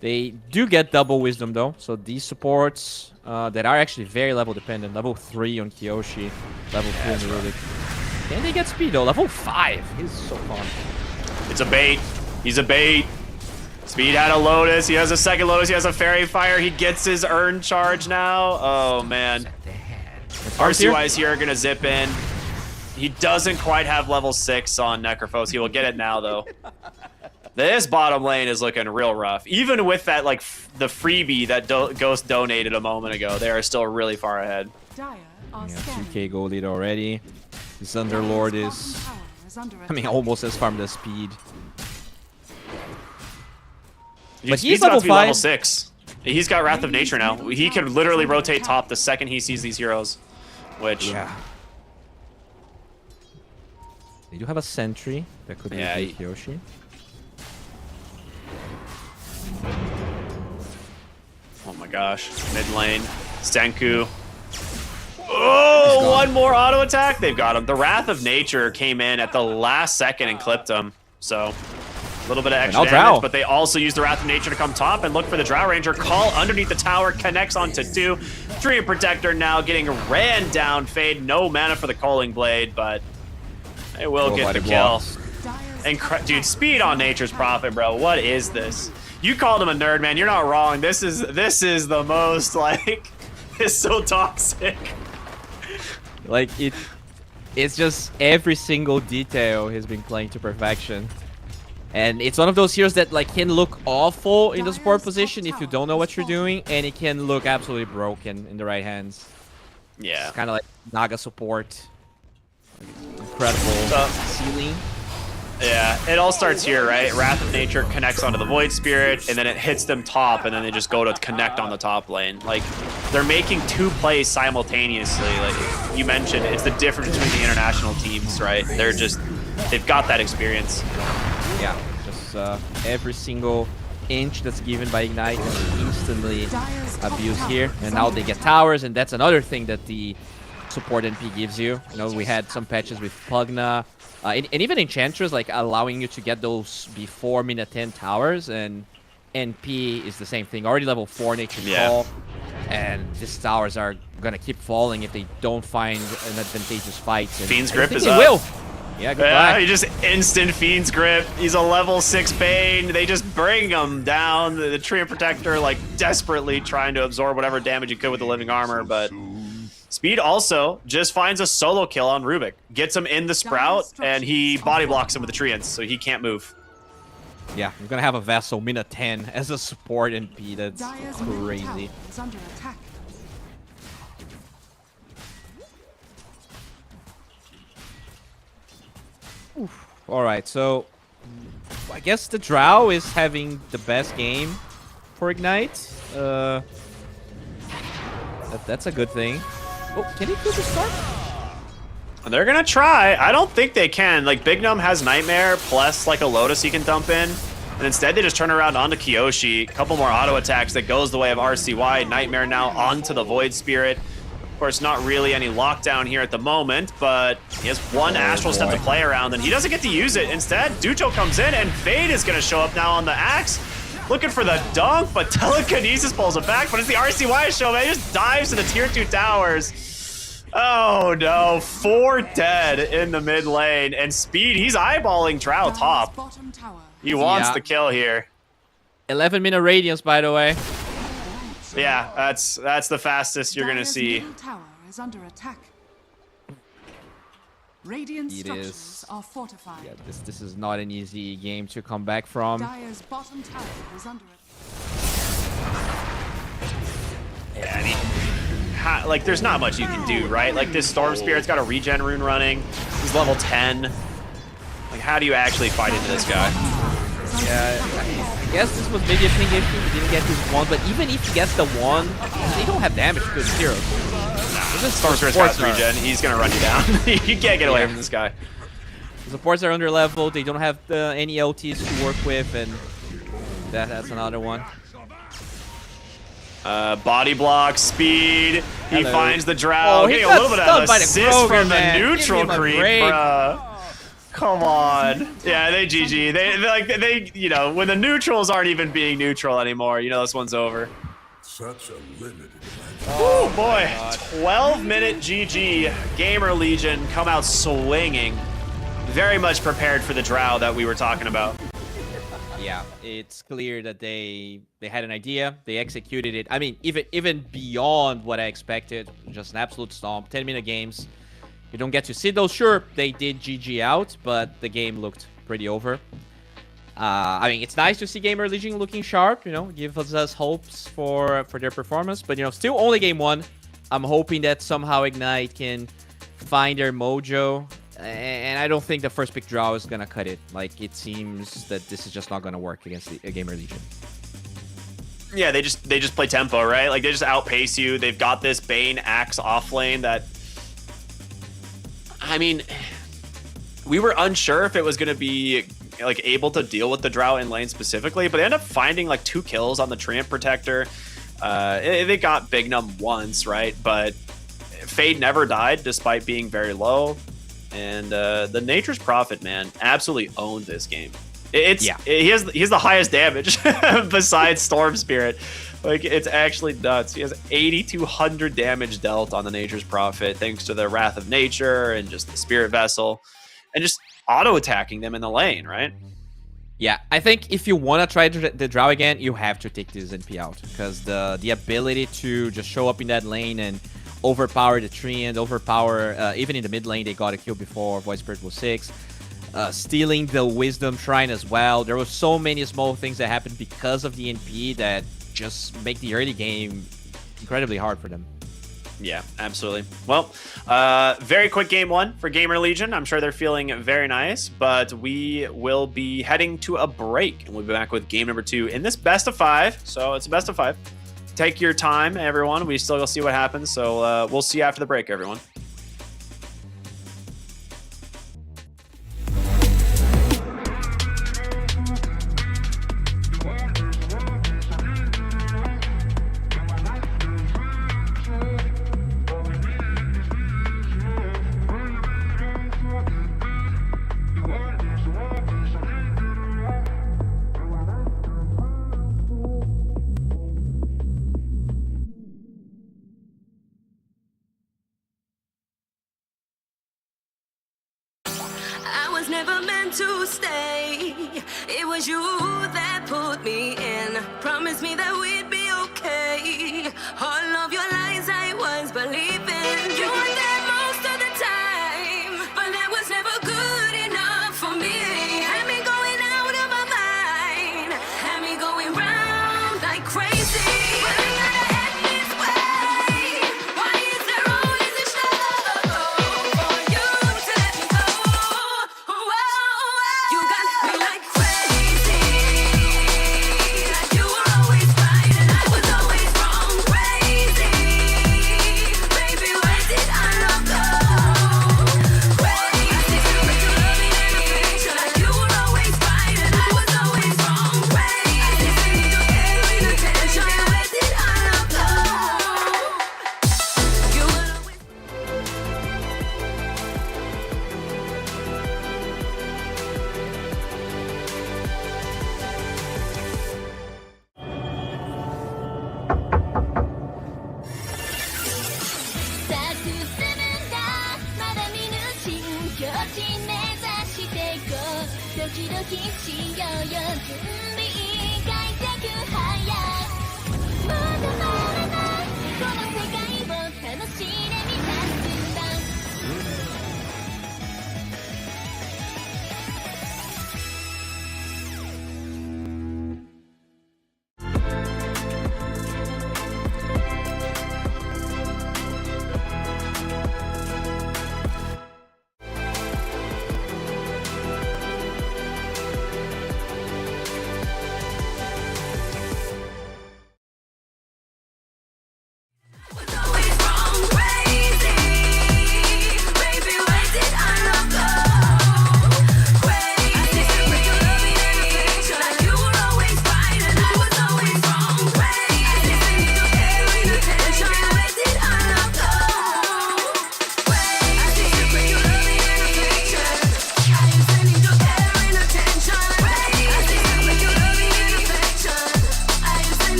C: They do get double wisdom though, so these supports that are actually very level dependent. Level 3 on Kyoshi, level 2 on the Rubik. Can they get speed though? Level 5. He's so fun.
B: It's a bait. He's a bait. Speed had a Lotus. He has a second Lotus. He has a Fairy Fire. He gets his Urn charge now. Oh, man. RCY's here gonna zip in. He doesn't quite have level 6 on Necrophos. He will get it now, though. This bottom lane is looking real rough. Even with that, like, the freebie that Ghost donated a moment ago, they are still really far ahead.
D: Dire are
C: Yeah,
D: scanning.
C: 2k gold lead already. This Underlord is,
D: Tower is under
C: I mean,
D: attack.
C: almost as farmed as Speed.
B: But
C: But
B: he's
C: he's
B: about
C: level
B: to be level
C: 5.
B: 6. He's got Wrath of Nature now. He can literally rotate top the second he sees these heroes. Which,
C: Yeah. They do have a sentry that could
B: Yeah,
C: be Kyoshi.
B: oh my gosh. Mid lane. Senku. Oh, one more auto attack. They've got him. The Wrath of Nature came in at the last second and clipped him. So, a little bit of extra
C: now
B: damage,
C: Drow.
B: but they also use the Wrath of Nature to come top and look for the Drow Ranger. Call underneath the tower, connects onto 2. Dream Protector now getting ran down. Fade, no mana for the Calling Blade, but they will get the
C: Nobody
B: kill.
C: blocks.
D: Dire's
B: Dude, speed on Nature's Prophet, bro. What is this? You called him a nerd, man. You're not wrong. This is the most, like, it's so toxic.
C: Like, it's just every single detail has been playing to perfection. And it's one of those heroes that like can look awful in the support position if you don't know what you're doing, and it can look absolutely broken in the right hands.
B: Yeah.
C: It's kind of like Naga support. Incredible ceiling.
B: Yeah, it all starts here, right? Wrath of Nature connects onto the Void Spirit, and then it hits them top, and then they just go to connect on the top lane. Like, they're making 2 plays simultaneously. Like you mentioned, it's the difference between the international teams, right? They've got that experience.
C: Yeah, just every single inch that's given by Ignite is instantly abused here. And now they get towers, and that's another thing that the support NP gives you. You know, we had some patches with Pugna, and even Enchantress, like allowing you to get those before minute 10 towers, and NP is the same thing. Already level 4 Nature Call, and these towers are gonna keep falling if they don't find an advantageous fight. And
B: Fiend's
C: I
B: Grip
C: think
B: is
C: they
B: up.
C: will. Yeah,
B: Yeah,
C: goodbye.
B: he just instant Fiend's Grip. He's a level 6 Bane. They just bring him down. The Tree Protector, like, desperately trying to absorb whatever damage he could with the Living Armor, but Speed also just finds a solo kill on Rubik. Gets him in the Sprout, and he body blocks him with the Treants, so he can't move.
C: Yeah, I'm gonna have a Vessel minute 10 as a support NP. That's
D: Dire's middle
C: crazy.
D: tower is under attack.
C: All right, so I guess the Drow is having the best game for Ignite. That's a good thing. Oh, can he kill the Storm?
B: And they're gonna try. I don't think they can. Like, Big Num has Nightmare plus like a Lotus he can dump in. And instead they just turn around onto Kyoshi. A couple more auto attacks that goes the way of RCY. Nightmare now onto the Void Spirit. Of course, not really any lockdown here at the moment, but he has one Astral Step to play around, and he doesn't get to use it. Instead, Ducho comes in, and Fade is gonna show up now on the Axe. Looking for the dunk, but Telekinesis pulls it back, but it's the RCY show, man. He just dives to the tier 2 towers. Oh no, 4 dead in the mid lane, and Speed, he's eyeballing Drow
D: Dire's
B: top.
D: bottom tower
B: He wants
C: Yeah.
B: the kill here.
C: 11-minute radiance, by the way.
B: Yeah, that's the fastest you're gonna
D: Dire's
B: see.
D: middle tower is under attack. Radiant
C: It
D: structures
C: is.
D: are fortified.
C: Yeah, this is not an easy game to come back from.
D: Dire's bottom tower is under attack.
B: Yeah, I mean, like, there's not much you can do, right? Like, this Storm Spirit's got a regen rune running. He's level 10. Like, how do you actually fight into this guy?
C: Yeah, I guess this was maybe a ping issue. He didn't get his one, but even if he gets the one, they don't have damage to his heroes.
B: Storm Spirit's got regen. He's gonna run you down. You can't get away from this guy.
C: The supports are under level. They don't have any LTs to work with, and that's another one.
B: Body block, Speed. He
C: Hello.
B: finds the Drow.
C: Oh, he
B: getting a
C: got
B: little bit of
C: stunned by the
B: assist
C: Kroger,
B: from the
C: man. Give
B: neutral
C: him a
B: creep,
C: break.
B: bruh. Come on. Yeah, they GG. They you know, when the neutrals aren't even being neutral anymore, you know this one's over.
E: Such a limited.
B: Oh boy. 12-minute GG. GamerLegion come out swinging. Very much prepared for the Drow that we were talking about.
C: Yeah, it's clear that they had an idea, they executed it. I mean, even beyond what I expected. Just an absolute stomp. 10-minute games. You don't get to see those. Sure, they did GG out, but the game looked pretty over. I mean, it's nice to see GamerLegion looking sharp. You know, gives us hopes for their performance. But you know, still only game 1. I'm hoping that somehow Ignite can find their mojo. And I don't think the first pick draw is gonna cut it. Like, it seems that this is just not gonna work against the GamerLegion.
B: Yeah, they just play tempo, right? Like, they just outpace you. They've got this Bane Axe off lane that, I mean, we were unsure if it was gonna be like able to deal with the Drow in lane specifically, but they end up finding like 2 kills on the Treant Protector. They got Big Num once, right? But Fade never died despite being very low. And the Nature's Prophet, man, absolutely owned this game. He has the highest damage besides Storm Spirit. Like, it's actually nuts. He has 8,200 damage dealt on the Nature's Prophet thanks to the Wrath of Nature and just the Spirit Vessel and just auto attacking them in the lane, right?
C: Yeah, I think if you want to try the Drow again, you have to take this NP out, because the ability to just show up in that lane and overpower the tree and overpower, even in the mid lane, they got a kill before Void Spirit was 6. Stealing the Wisdom Shrine as well. There were so many small things that happened because of the NP that just make the early game incredibly hard for them.
B: Yeah, absolutely. Well, very quick game 1 for GamerLegion. I'm sure they're feeling very nice, but we will be heading to a break, and we'll be back with game number 2 in this best of 5. So it's a best of 5. Take your time, everyone. We still go see what happens. So we'll see you after the break, everyone.
A: I was never meant to stay. It was you that put me in. Promised me that we'd be okay. All of your lies I was believing. You were there most of the time, but that was never good enough for me. Had me going out of my mind. Had me going round like crazy. But I gotta end this way. Why is there always a struggle for you to let me go? You got me like crazy. Like you were always right and I was always wrong. Crazy.
H: きしようよ準備快適早まだまだないこの世界を楽しんでみたんだ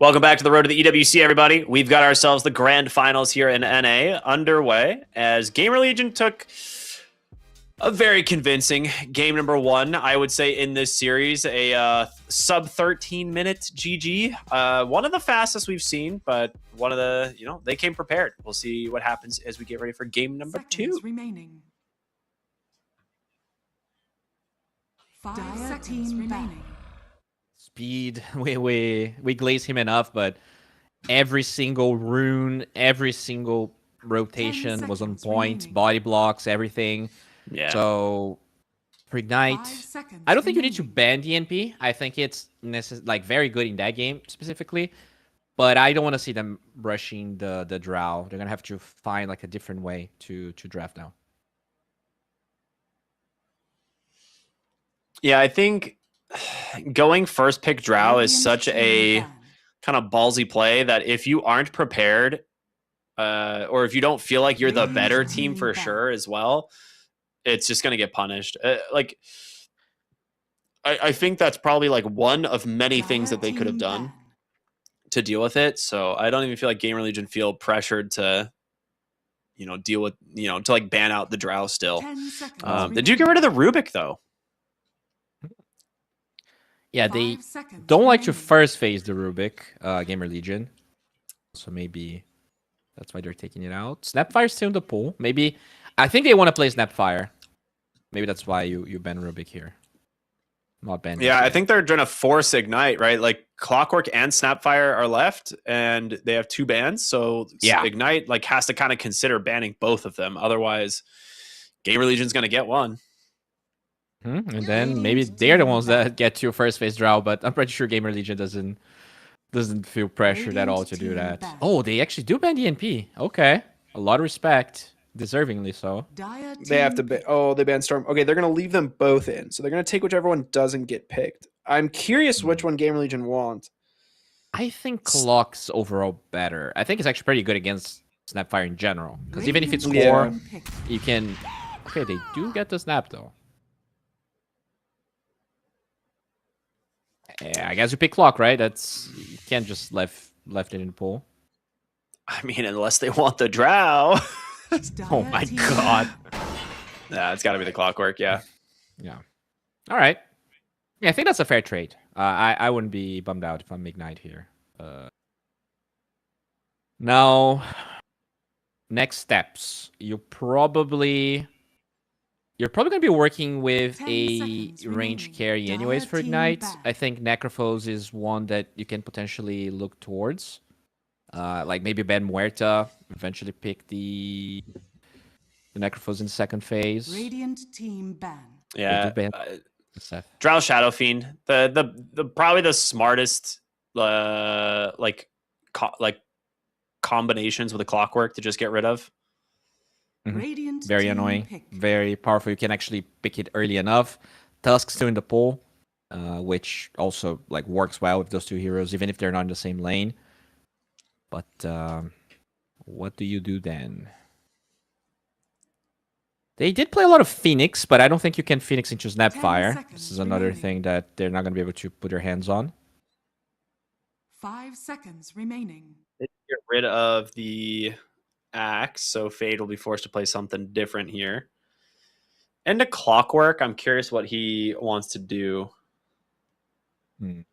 B: Welcome back to the road to the EWC, everybody. We've got ourselves the grand finals here in NA underway as GamerLegion took a very convincing game number 1, I would say, in this series. A sub 13-minute GG. One of the fastest we've seen, but one of the, they came prepared. We'll see what happens as we get ready for game number 2.
D: Remaining. 5 seconds remaining.
C: Speed, we glaze him enough, but every single rune, every single rotation was on point.
D: Remaining.
C: Body blocks, everything.
B: Yeah.
C: So for Ignite, I don't think you need to ban DNP. I think it's very good in that game specifically, but I don't want to see them rushing the Drow. They're gonna have to find like a different way to draft now.
B: Yeah, I think going first pick Drow is such a kind of ballsy play that if you aren't prepared, or if you don't feel like you're the better team for sure as well, it's just going to get punished. I think that's probably like one of many things that they could have done to deal with it. So I don't even feel like GamerLegion feel pressured to, deal with, to like ban out the Drow still. They do get rid of the Rubik though.
C: Yeah, they don't like to first phase the Rubik, GamerLegion. So maybe that's why they're taking it out. Snapfire's still in the pool. Maybe, I think they want to play Snapfire. Maybe that's why you ban Rubik here. Not ban.
B: Yeah, I think they're trying to force Ignite, right? Like Clockwork and Snapfire are left, and they have 2 bans. So Ignite has to kind of consider banning both of them. Otherwise, GamerLegion's going to get one.
C: And then maybe they're the ones that get to first phase Drow, but I'm pretty sure GamerLegion doesn't feel pressured at all to do that. Oh, they actually do ban DNP. Okay. A lot of respect. Deservingly so.
J: They have to they ban Storm. Okay, they're going to leave them both in. So they're going to take whichever one doesn't get picked. I'm curious which one GamerLegion want.
C: I think Clock's overall better. I think it's actually pretty good against Snapfire in general. Because even if it's core, you can... Okay, they do get the snap though. Yeah, I guess you pick Clock, right? You can't just left it in the pool.
B: I mean, unless they want the Drow.
C: Oh my god.
B: Yeah, it's got to be the Clockwork, yeah.
C: Yeah. All right. Yeah, I think that's a fair trade. I wouldn't be bummed out if I'm Ignite here. Now, next steps. You're probably going to be working with a range carry anyways for Ignite. I think Necrophos is one that you can potentially look towards. Like maybe Ben Muerta, eventually pick the Necrophos in second phase.
D: Radiant team ban.
B: Yeah. Drow Shadow Fiend. The probably the smartest combinations with the Clockwork to just get rid of.
C: Very annoying. Very powerful. You can actually pick it early enough. Tusk's still in the pool, which also works well with those 2 heroes, even if they're not in the same lane. But what do you do then? They did play a lot of Phoenix, but I don't think you can Phoenix into Snapfire. This is another thing that they're not going to be able to put their hands on.
D: 5 seconds remaining.
B: They get rid of the Axe, so Fade will be forced to play something different here. And a Clockwork, I'm curious what he wants to do.
C: Good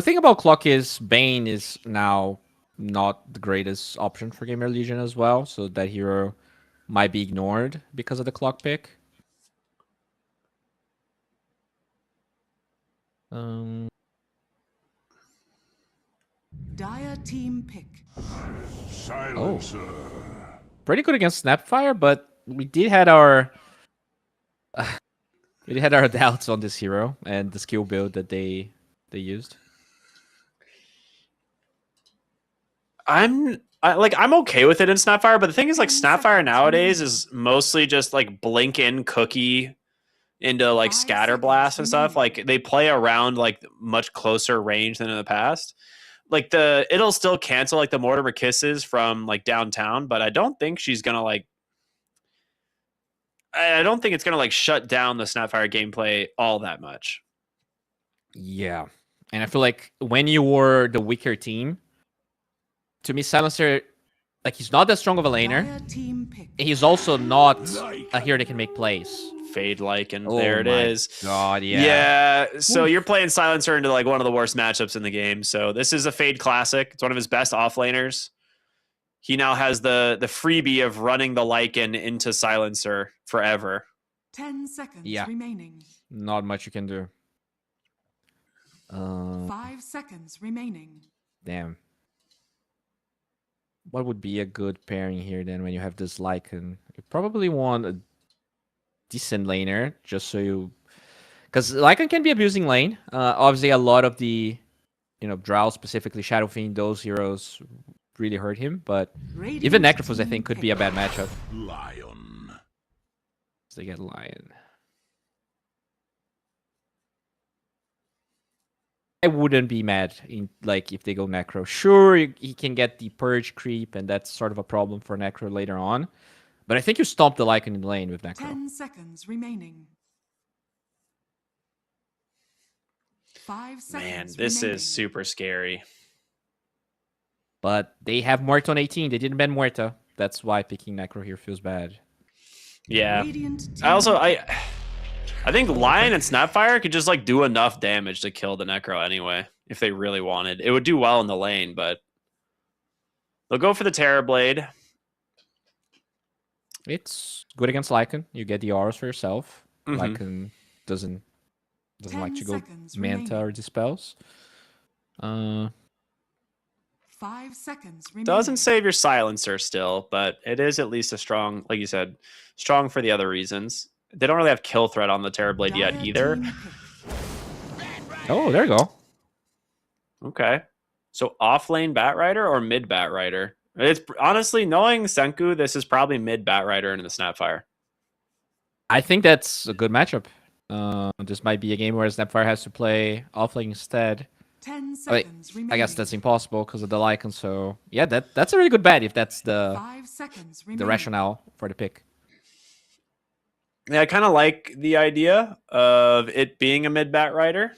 C: thing about Clock is Bane is now not the greatest option for GamerLegion as well, so that hero might be ignored because of the Clock pick.
D: Dire team pick.
C: Pretty good against Snapfire, but we did had our doubts on this hero and the skill build that they used.
B: I'm okay with it in Snapfire, but the thing is Snapfire nowadays is mostly just blink in cookie into scatter blast and stuff. They play around much closer range than in the past. It'll still cancel the Mortimer kisses from downtown, but I don't think she's gonna I don't think it's gonna shut down the Snapfire gameplay all that much.
C: Yeah. And I feel like when you were the weaker team, to me, Silencer, like, he's not that strong of a laner.
D: Dire team pick.
C: He's also not a hero that can make plays.
B: Fade Lycan.
C: Oh
B: There it
C: my
B: is.
C: God, yeah.
B: Yeah. So you're playing Silencer into like one of the worst matchups in the game. So this is a Fade classic. It's one of his best offlaners. He now has the freebie of running the Lycan into Silencer forever.
D: 10 seconds
C: Yeah.
D: remaining.
C: Not much you can do.
D: 5 seconds remaining.
C: Damn. What would be a good pairing here then when you have this Lycan? You probably want a decent laner just so you... Because Lycan can be abusing lane. Obviously, a lot of the, Drow, specifically Shadow Fiend, those heroes really hurt him. But even Necrophos, I think, could be a bad matchup.
E: Lion.
C: So they get Lion. I wouldn't be mad if they go Necro. Sure, he can get the Purge creep, and that's sort of a problem for Necro later on. But I think you stomp the Lycan in the lane with Necro.
D: 10 seconds remaining. 5 seconds
B: Man, this
D: remaining.
B: is super scary.
C: But they have Muerto on 18. They didn't ban Muerto. That's why picking Necro here feels bad.
B: Yeah.
D: Radiant
B: I think Lion and Snapfire could just like do enough damage to kill the Necro anyway, if they really wanted. It would do well in the lane, but they'll go for the Terrorblade.
C: It's good against Lycan. You get the auras for yourself.
B: Mhm.
C: Lycan doesn't
D: 10
C: like to go
D: seconds
C: Manta or
D: remaining.
C: Dispels.
D: 5 seconds remaining.
B: Doesn't save your Silencer still, but it is at least a strong, like you said, strong for the other reasons. They don't really have kill threat on the Terrorblade yet
D: Dire
B: either.
D: team pick.
C: Oh, there you go.
B: Okay. So off lane Batrider or mid Batrider? It's honestly, knowing Senku, this is probably mid Batrider into the Snapfire.
C: I think that's a good matchup. This might be a game where Snapfire has to play offlane instead.
D: 10
C: Wait,
D: seconds remaining.
C: I guess that's impossible because of the Lycan. So yeah, that's a really good bet if that's the
D: 5 seconds remaining.
C: the rationale for the pick.
B: Yeah, I kind of like the idea of it being a mid Batrider.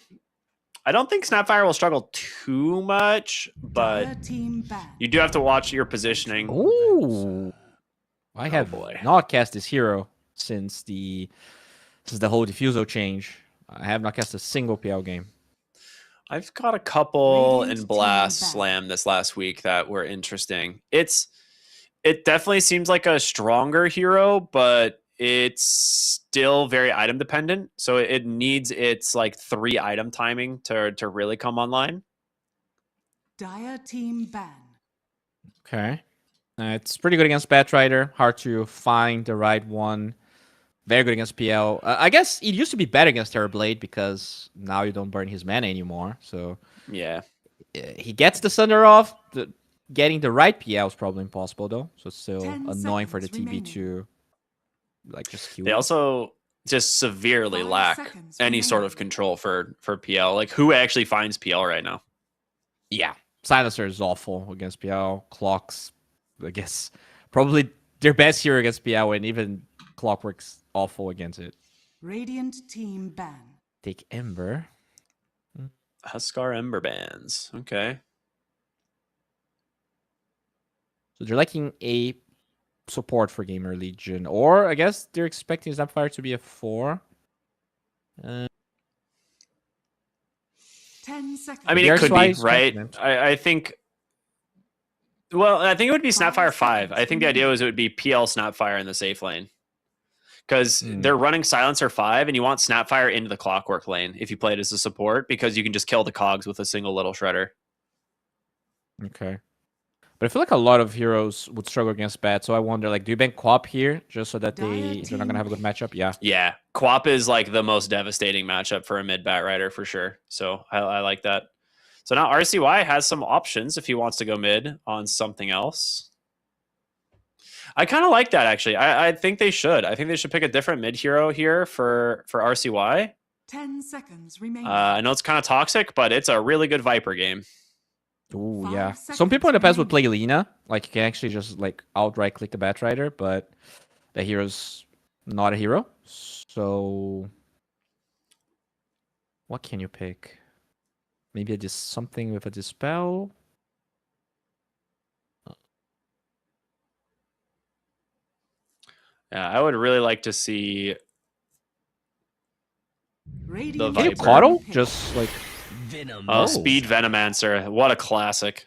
B: I don't think Snapfire will struggle too much, but
D: Dire team ban.
B: you do have to watch your positioning.
C: Ooh, I have
B: boy.
C: not cast this hero since the whole Diffuso change. I have not cast a single PL game.
B: I've got a couple
D: Radiant
B: in Blast
D: team ban.
B: Slam this last week that were interesting. It definitely seems like a stronger hero, but it's still very item dependent. So it needs its like 3 item timing to really come online.
D: Dire team ban.
C: Okay, it's pretty good against Batrider. Hard to find the right one. Very good against PL. I guess it used to be better against Terrorblade because now you don't burn his mana anymore. So
B: Yeah.
C: he gets the Thunder off. Getting the right PL is probably impossible though. So it's still
D: 10
C: annoying for the
D: seconds
C: TB
D: remaining.
C: to like just queue.
B: They also just severely
D: 5
B: lack
D: seconds
B: any sort of
D: remaining.
B: control for PL. Like who actually finds PL right now?
C: Yeah, Silencer is awful against PL. Clocks, I guess, probably their best hero against PL, and even Clockwork's awful against it.
D: Radiant team ban.
C: Take Ember.
B: Huskar Ember Bands. Okay.
C: So they're liking a support for GamerLegion, or I guess they're expecting Snapfire to be a 4.
D: 10 seconds.
B: I mean, it
C: Here's
B: could
C: why
B: be,
C: he's
B: right?
C: confident.
B: I think. Well, I think it would be
D: 5
B: Snapfire 5.
D: seconds
B: I think the idea was it would be PL Snapfire in the safe lane. Because
C: Hmm.
B: they're running Silencer 5, and you want Snapfire into the Clockwork lane if you play it as a support, because you can just kill the cogs with a single little shredder.
C: Okay. But I feel like a lot of heroes would struggle against Bat, so I wonder, like, do you ban Quap here just so that they're not gonna have a good matchup? Yeah.
B: Yeah, Quap is like the most devastating matchup for a mid Batrider for sure. So I like that. So now RCY has some options if he wants to go mid on something else. I kind of like that actually. I think they should. I think they should pick a different mid hero here for RCY.
D: 10 seconds remaining.
B: I know it's kind of toxic, but it's a really good Viper game.
C: Ooh,
D: 5
C: yeah.
D: seconds
C: Some people in the past would
D: remaining.
C: play Lina. Like, you can actually just, like, outright click the Batrider, but the hero's not a hero. So, what can you pick? Maybe something with a dispel.
B: Yeah, I would really like to see
D: Radiant
C: Can you
B: Viper.
C: coddle? Just like
B: Speed Venomancer. What a classic.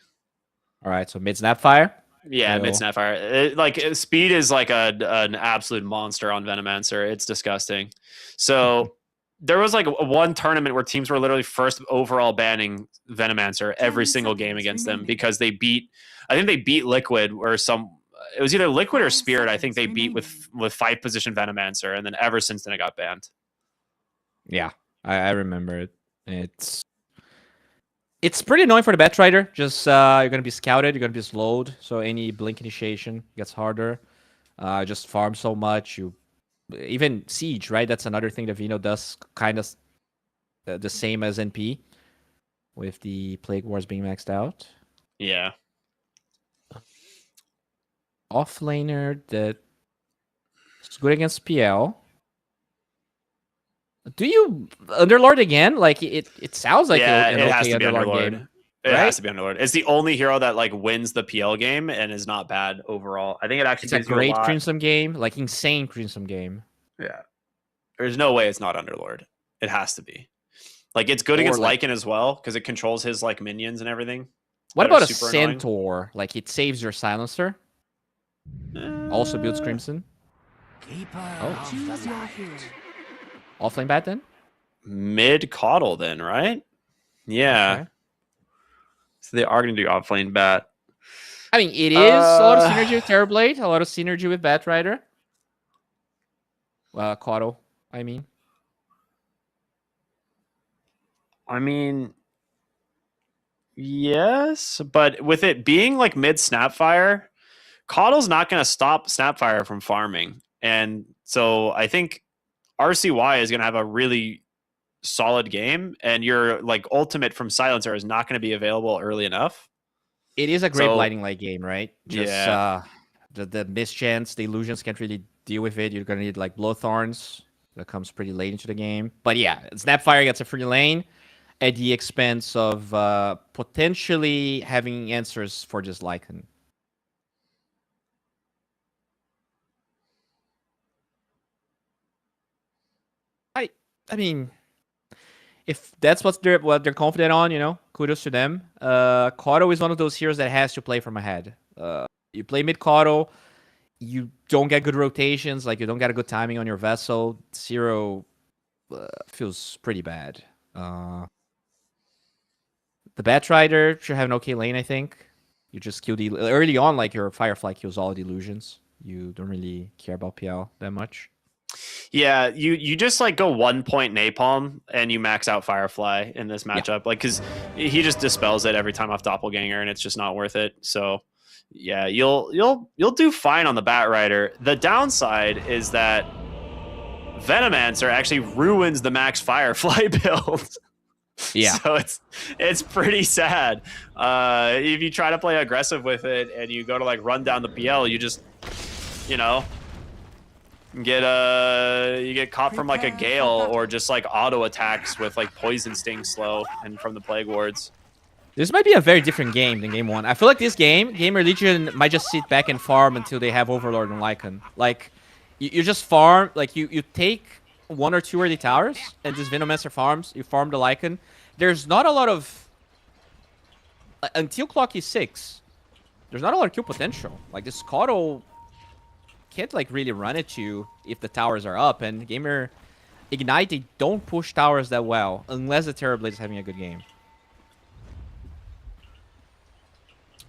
C: all right. So mid Snapfire.
B: Yeah,
C: So-
B: mid Snapfire. Speed is like an absolute monster on Venomancer. It's disgusting. So there was like one tournament where teams were literally first overall banning Venomancer every
D: 10
B: single game
D: seconds
B: against them
D: remaining.
B: because they beat. I think they beat Liquid or some. It was either Liquid or
D: 5
B: Spirit. I think they
D: seconds
B: beat with 5 position Venomancer, and then ever since then it got banned.
C: Yeah, I remember it. It's pretty annoying for the Batrider. Just you're gonna be scouted, you're gonna be slowed, so any blink initiation gets harder. Just farm so much. You even siege, right? That's another thing that Vino does, kind of the same as NP, with the Plague Wars being maxed out.
B: Yeah.
C: Offlaner that is good against PL. Do you Underlord again? Like it sounds like
B: Yeah,
C: an
B: it has
C: okay
B: to be
C: Underlord
B: Underlord.
C: game.
B: It
C: right?
B: has to be Underlord. It's the only hero that like wins the PL game and is not bad overall. I think it actually
C: It's a
B: gives you
C: great
B: lot.
C: Crimson game, like insane Crimson game.
B: Yeah. There's no way it's not Underlord. It has to be. Like it's good
C: Or,
B: against
C: like-
B: Lycan as well because it controls his like minions and everything.
C: What
B: that are
C: about a
B: super annoying.
C: Centaur? Like it saves your silencer. Also builds Crimson.
D: Choose your hero.
C: Offlane bat then?
B: Mid Coddle then, right? Yeah.
C: Okay.
B: So they are going to do offlane bat.
C: I mean, it is a lot of
B: Uh,
C: synergy with Terrorblade, a lot of synergy with Batrider. Coddle, I mean.
B: I mean, yes, but with it being like mid Snapfire, Coddle's not going to stop Snapfire from farming. And so I think RCY is going to have a really solid game, and your like ultimate from Silencer is not going to be available early enough.
C: It is a great
B: So-
C: Blinding Light game, right? Just,
B: Yeah.
C: the mischance, the illusions can't really deal with it. You're going to need like Blowthorns. That comes pretty late into the game. But yeah, Snapfire gets a free lane at the expense of potentially having answers for just Lycan. I mean, if that's what they're confident on, you know, kudos to them. Kato is one of those heroes that has to play from ahead. You play mid Kato, you don't get good rotations, like you don't get a good timing on your vessel. Zero feels pretty bad. The Batrider should have an okay lane, I think. You just kill the early on, like your Firefly kills all the illusions. You don't really care about PL that much.
B: Yeah, you just like go 1 point napalm and you max out Firefly in this matchup, like because he just dispels it every time off Doppelganger, and it's just not worth it. So yeah, you'll do fine on the Batrider. The downside is that Venomancer actually ruins the max Firefly build.
C: Yeah.
B: So it's pretty sad. If you try to play aggressive with it and you go to like run down the PL, you just, you know, you get caught from like a gale or just like auto attacks with like poison sting slow and from the plague wards.
C: This might be a very different game than game one. I feel like this game, GamerLegion might just sit back and farm until they have Overlord and Lycan. Like, you just farm, like, you take 1 or 2 early towers, and this Venomancer farms, you farm the Lycan. There's not a lot of... Until clock is 6, there's not a lot of kill potential. Like, this Kato can't, like, really run at you if the towers are up, and Gamer Ignite, they don't push towers that well, unless the Terrorblade is having a good game.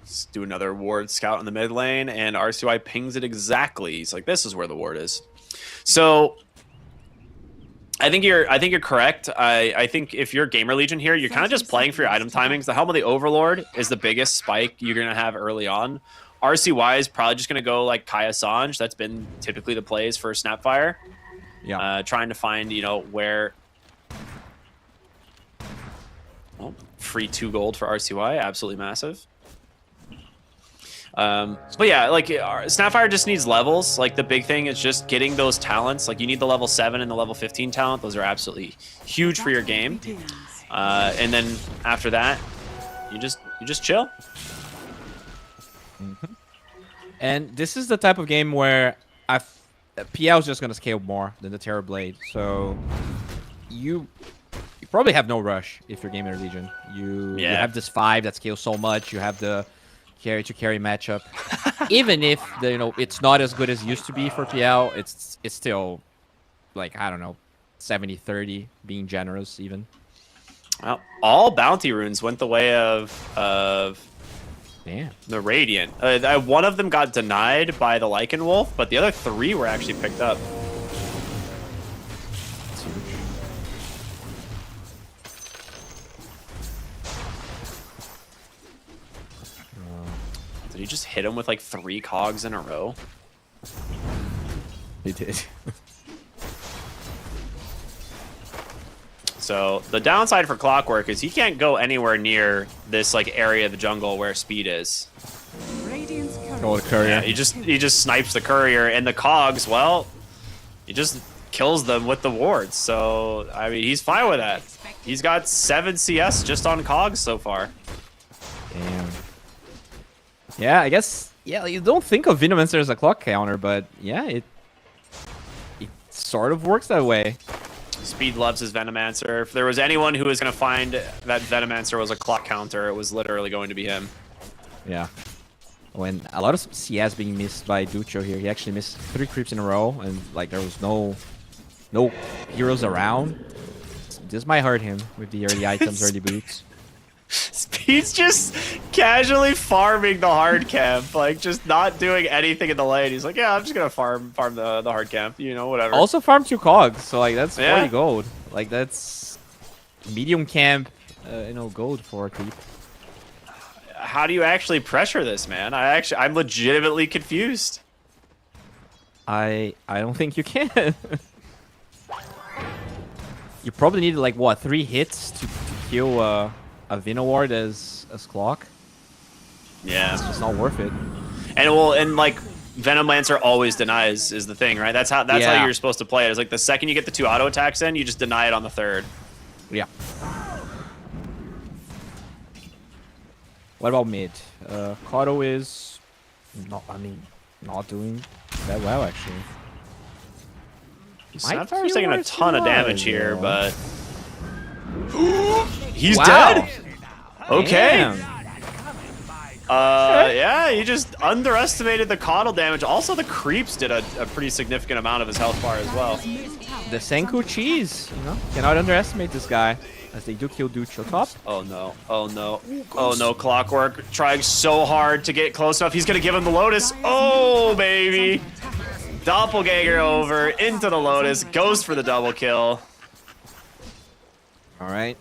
B: Let's do another ward scout in the mid lane, and RCY pings it exactly. He's like, this is where the ward is. So I think you're correct. I think if you're GamerLegion here, you're kind of just playing for your item timings. The Helm of the Overlord is the biggest spike you're gonna have early on. RCY is probably just gonna go like Kaya Sanj. That's been typically the plays for Snapfire.
C: Yeah.
B: Trying to find, you know, where. Well, free 2 gold for RCY, absolutely massive. But yeah, like Snapfire just needs levels. Like the big thing is just getting those talents. Like you need the level 7 and the level 15 talent. Those are absolutely huge for your game. And then after that, you just chill.
C: And this is the type of game where PL is just gonna scale more than the Terror Blade. So you probably have no rush if you're GamerLegion. You have this 5 that scales so much. You have the carry to carry matchup. Even if it's not as good as it used to be for PL, it's still like, I don't know, 70-30, being generous even.
B: Well, all bounty runes went the way of
C: Damn.
B: the Radiant. One of them got denied by the Lycan Wolf, but the other 3 were actually picked up.
C: That's huge.
B: Did he just hit him with like 3 cogs in a row?
C: He did.
B: So the downside for Clockwork is he can't go anywhere near this like area of the jungle where speed is.
D: Radiant's
C: Oh, the courier.
B: Yeah, he just snipes the courier, and the cogs, well, he just kills them with the wards. So I mean, he's fine with that. He's got 7 CS just on cogs so far.
C: Damn. Yeah, I guess. Yeah, you don't think of Venomancer as a clock counter, but yeah, it sort of works that way.
B: Speed loves his Venomancer. If there was anyone who was going to find that Venomancer was a clock counter, it was literally going to be him.
C: Yeah. When a lot of CS being missed by Ducho here, he actually missed 3 creeps in a row, and like there was no heroes around. This might hurt him with the early items, early boots.
B: Speed's just casually farming the hard camp, like just not doing anything in the lane. He's like, yeah, I'm just gonna farm the hard camp, whatever.
C: Also farm 2 cogs, so like that's 40
B: Yeah.
C: gold. Like that's medium camp, gold for a creep.
B: How do you actually pressure this, man? I'm legitimately confused.
C: I don't think you can. You probably need like what, 3 hits to kill a Vino ward as clock.
B: Yeah,
C: It's just not worth it.
B: and like Venomancer always denies is the thing, right? That's how
C: Yeah.
B: you're supposed to play it. It's like the second you get the 2 auto attacks in, you just deny it on the 3rd.
C: Yeah. What about mid? Kato is not doing that well actually.
B: Sapphire's taking a ton of damage here, but he's
C: Wow.
B: dead. Okay.
C: Damn.
B: Yeah, he just underestimated the coddle damage. Also, the creeps did a pretty significant amount of his health bar as well.
C: The Senku cheese, cannot underestimate this guy, as they do kill Ducho top.
B: Oh no, oh no, oh no, Clockwork trying so hard to get close enough. He's gonna give him the Lotus. Oh, baby. Doppelganger over into the Lotus, goes for the double kill.
C: All right.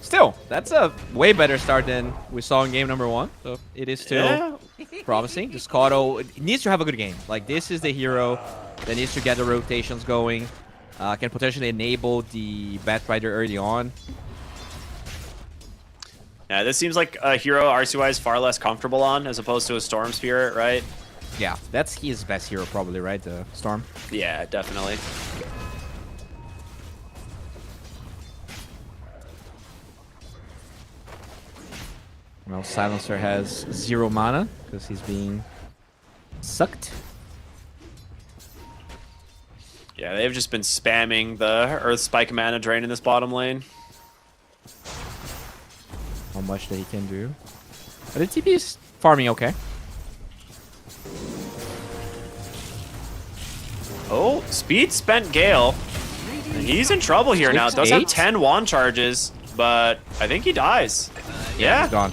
C: Still, that's a way better start than we saw in game number 1. So it is still promising. This Kato needs to have a good game. Like, this is the hero that needs to get the rotations going. Can potentially enable the Batrider early on.
B: Yeah, this seems like a hero RCY is far less comfortable on as opposed to a Storm Spirit, right?
C: Yeah, that's his best hero probably, right? The Storm.
B: Yeah, definitely.
C: Well, Silencer has 0 mana because he's being sucked.
B: Yeah, they've just been spamming the Earth Spike mana drain in this bottom lane.
C: How much that he can do. But the TP is farming okay.
B: Oh, Speed spent Gale. And he's in trouble here now. Does have 10 wand charges, but I think he dies. Yeah.
C: He's gone.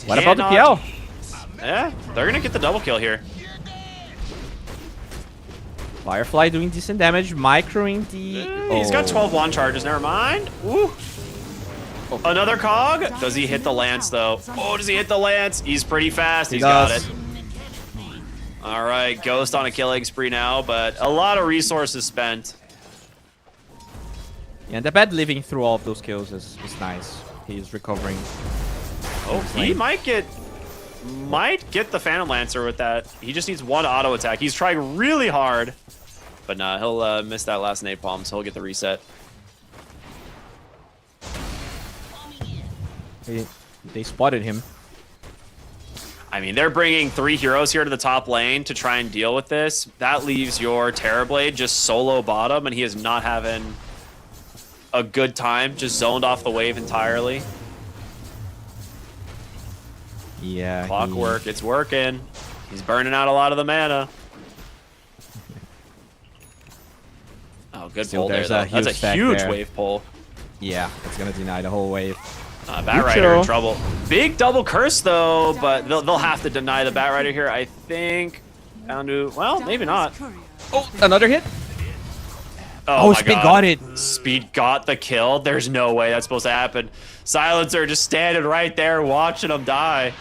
C: What about the
B: Cannot-
C: PL?
B: Yeah, they're gonna get the double kill here.
C: Firefly doing decent damage, microing the...
B: He's got 12 wand charges, never mind. Woo. Another cog? Does he hit the lance, though? Oh, does he hit the lance? He's pretty fast. He's got it. All right, Ghost on a killing spree now, but a lot of resources spent.
C: Yeah, and the bad living through all of those kills is nice. He's recovering.
B: Oh, he might get the Phantom Lancer with that. He just needs 1 auto attack. He's trying really hard, but nah, he'll miss that last napalm, so he'll get the reset.
C: They spotted him.
B: I mean, they're bringing 3 heroes here to the top lane to try and deal with this. That leaves your Terrorblade just solo bottom, and he is not having a good time. Just zoned off the wave entirely.
C: Yeah.
B: Clockwork, it's working. He's burning out a lot of the mana. Oh, good pull there, though. That's a huge wave pull.
C: Yeah, it's going to deny the whole wave.
B: Batrider in trouble. Big double curse, though, but they'll have to deny the Batrider here, I think. Down to, well, maybe not.
C: Oh, another hit?
B: Oh, my
C: Speed
B: God.
C: got it.
B: Speed got the kill. There's no way that's supposed to happen. Silencer just standing right there watching him die.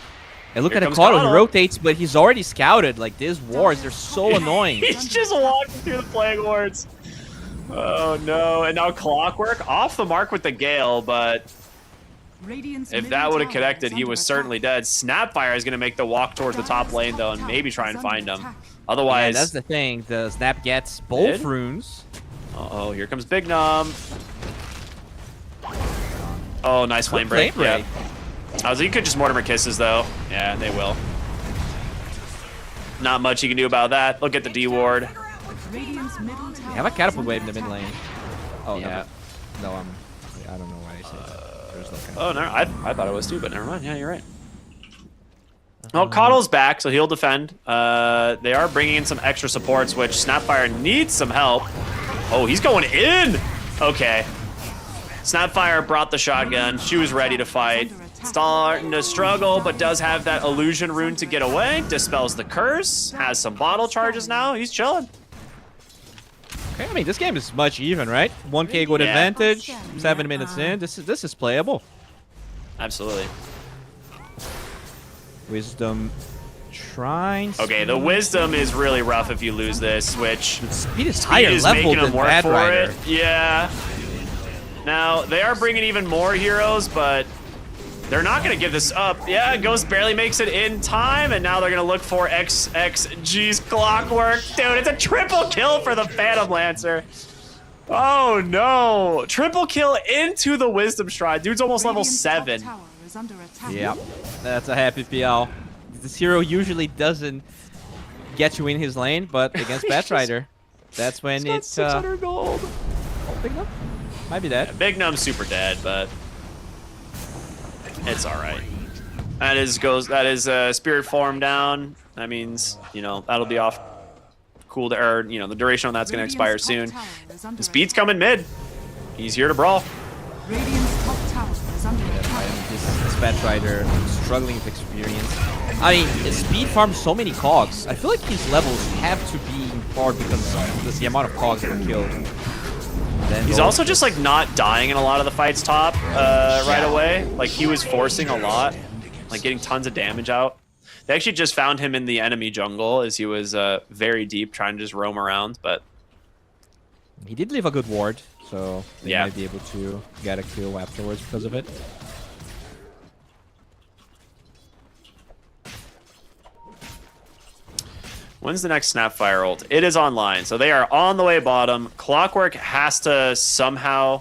C: And look
B: Here
C: at the
B: comes
C: Caudle. He
B: Caudle.
C: rotates, but he's already scouted. Like, these wards, they're so annoying.
B: He's just walking through the Plague Wards. Oh, no. And now Clockwork off the mark with the Gale, but if that would have connected, he was certainly dead. Snapfire is going to make the walk towards the top lane, though, and maybe try and find him. Otherwise...
C: Yeah, that's the thing. The Snap gets both
B: Mid?
C: runes.
B: Uh-oh, here comes Big Num. Oh, nice flame break. Yeah. You could just Mortimer Kisses, though. Yeah, they will. Not much you can do about that. Look at the D ward.
C: They have a catapult wave in the mid lane. Oh,
B: Yeah.
C: no. No, I don't know why I said that. There's no
B: Oh, no, I thought it was too, but never mind. Yeah, you're right. Well, Coddle's back, so he'll defend. They are bringing in some extra supports, which Snapfire needs some help. Oh, he's going in! Okay. Snapfire brought the shotgun. She was ready to fight. Starting to struggle, but does have that illusion rune to get away. Dispels the curse. Has some bottle charges now. He's chilling.
C: Okay, I mean, this game is much even, right? 1K good advantage. 7 minutes in. This is playable.
B: Absolutely.
C: Wisdom trying.
B: Okay, the wisdom is really rough if you lose this, which
C: Speed is higher
B: is
C: level
B: making
C: than
B: him work
C: Bad
B: for
C: Rider.
B: it. Yeah. Now, they are bringing even more heroes, but they're not going to give this up. Yeah, Ghost barely makes it in time, and now they're going to look for XXG's Clockwork. Dude, it's a triple kill for the Phantom Lancer. Oh, no. Triple kill into the Wisdom Shrine. Dude's almost level 7.
C: Yeah, that's a happy PL. This hero usually doesn't get you in his lane, but against Batrider, that's when it's
B: 600 gold.
C: Oh, Big Num? Might be dead.
B: Yeah, Big Num's super dead, but it's all right. That is spirit form down. That means, you know, that'll be off cool, or you know, the duration on that's gonna expire soon. The speed's coming mid. He's here to brawl.
D: Radiant's top tower is under attack.
C: This Batrider struggling with experience. I mean, Speed farms so many cogs. I feel like his levels have to be in part because of the amount of cogs that are killed. Then
B: He's also just like not dying in a lot of the fights top right away. Like he was forcing a lot, like getting tons of damage out. They actually just found him in the enemy jungle as he was very deep trying to just roam around, but
C: he did leave a good ward, so they
B: Yeah.
C: might be able to get a kill afterwards because of it.
B: when's the next Snapfire ult? It is online, so they are on the way bottom. Clockwork has to somehow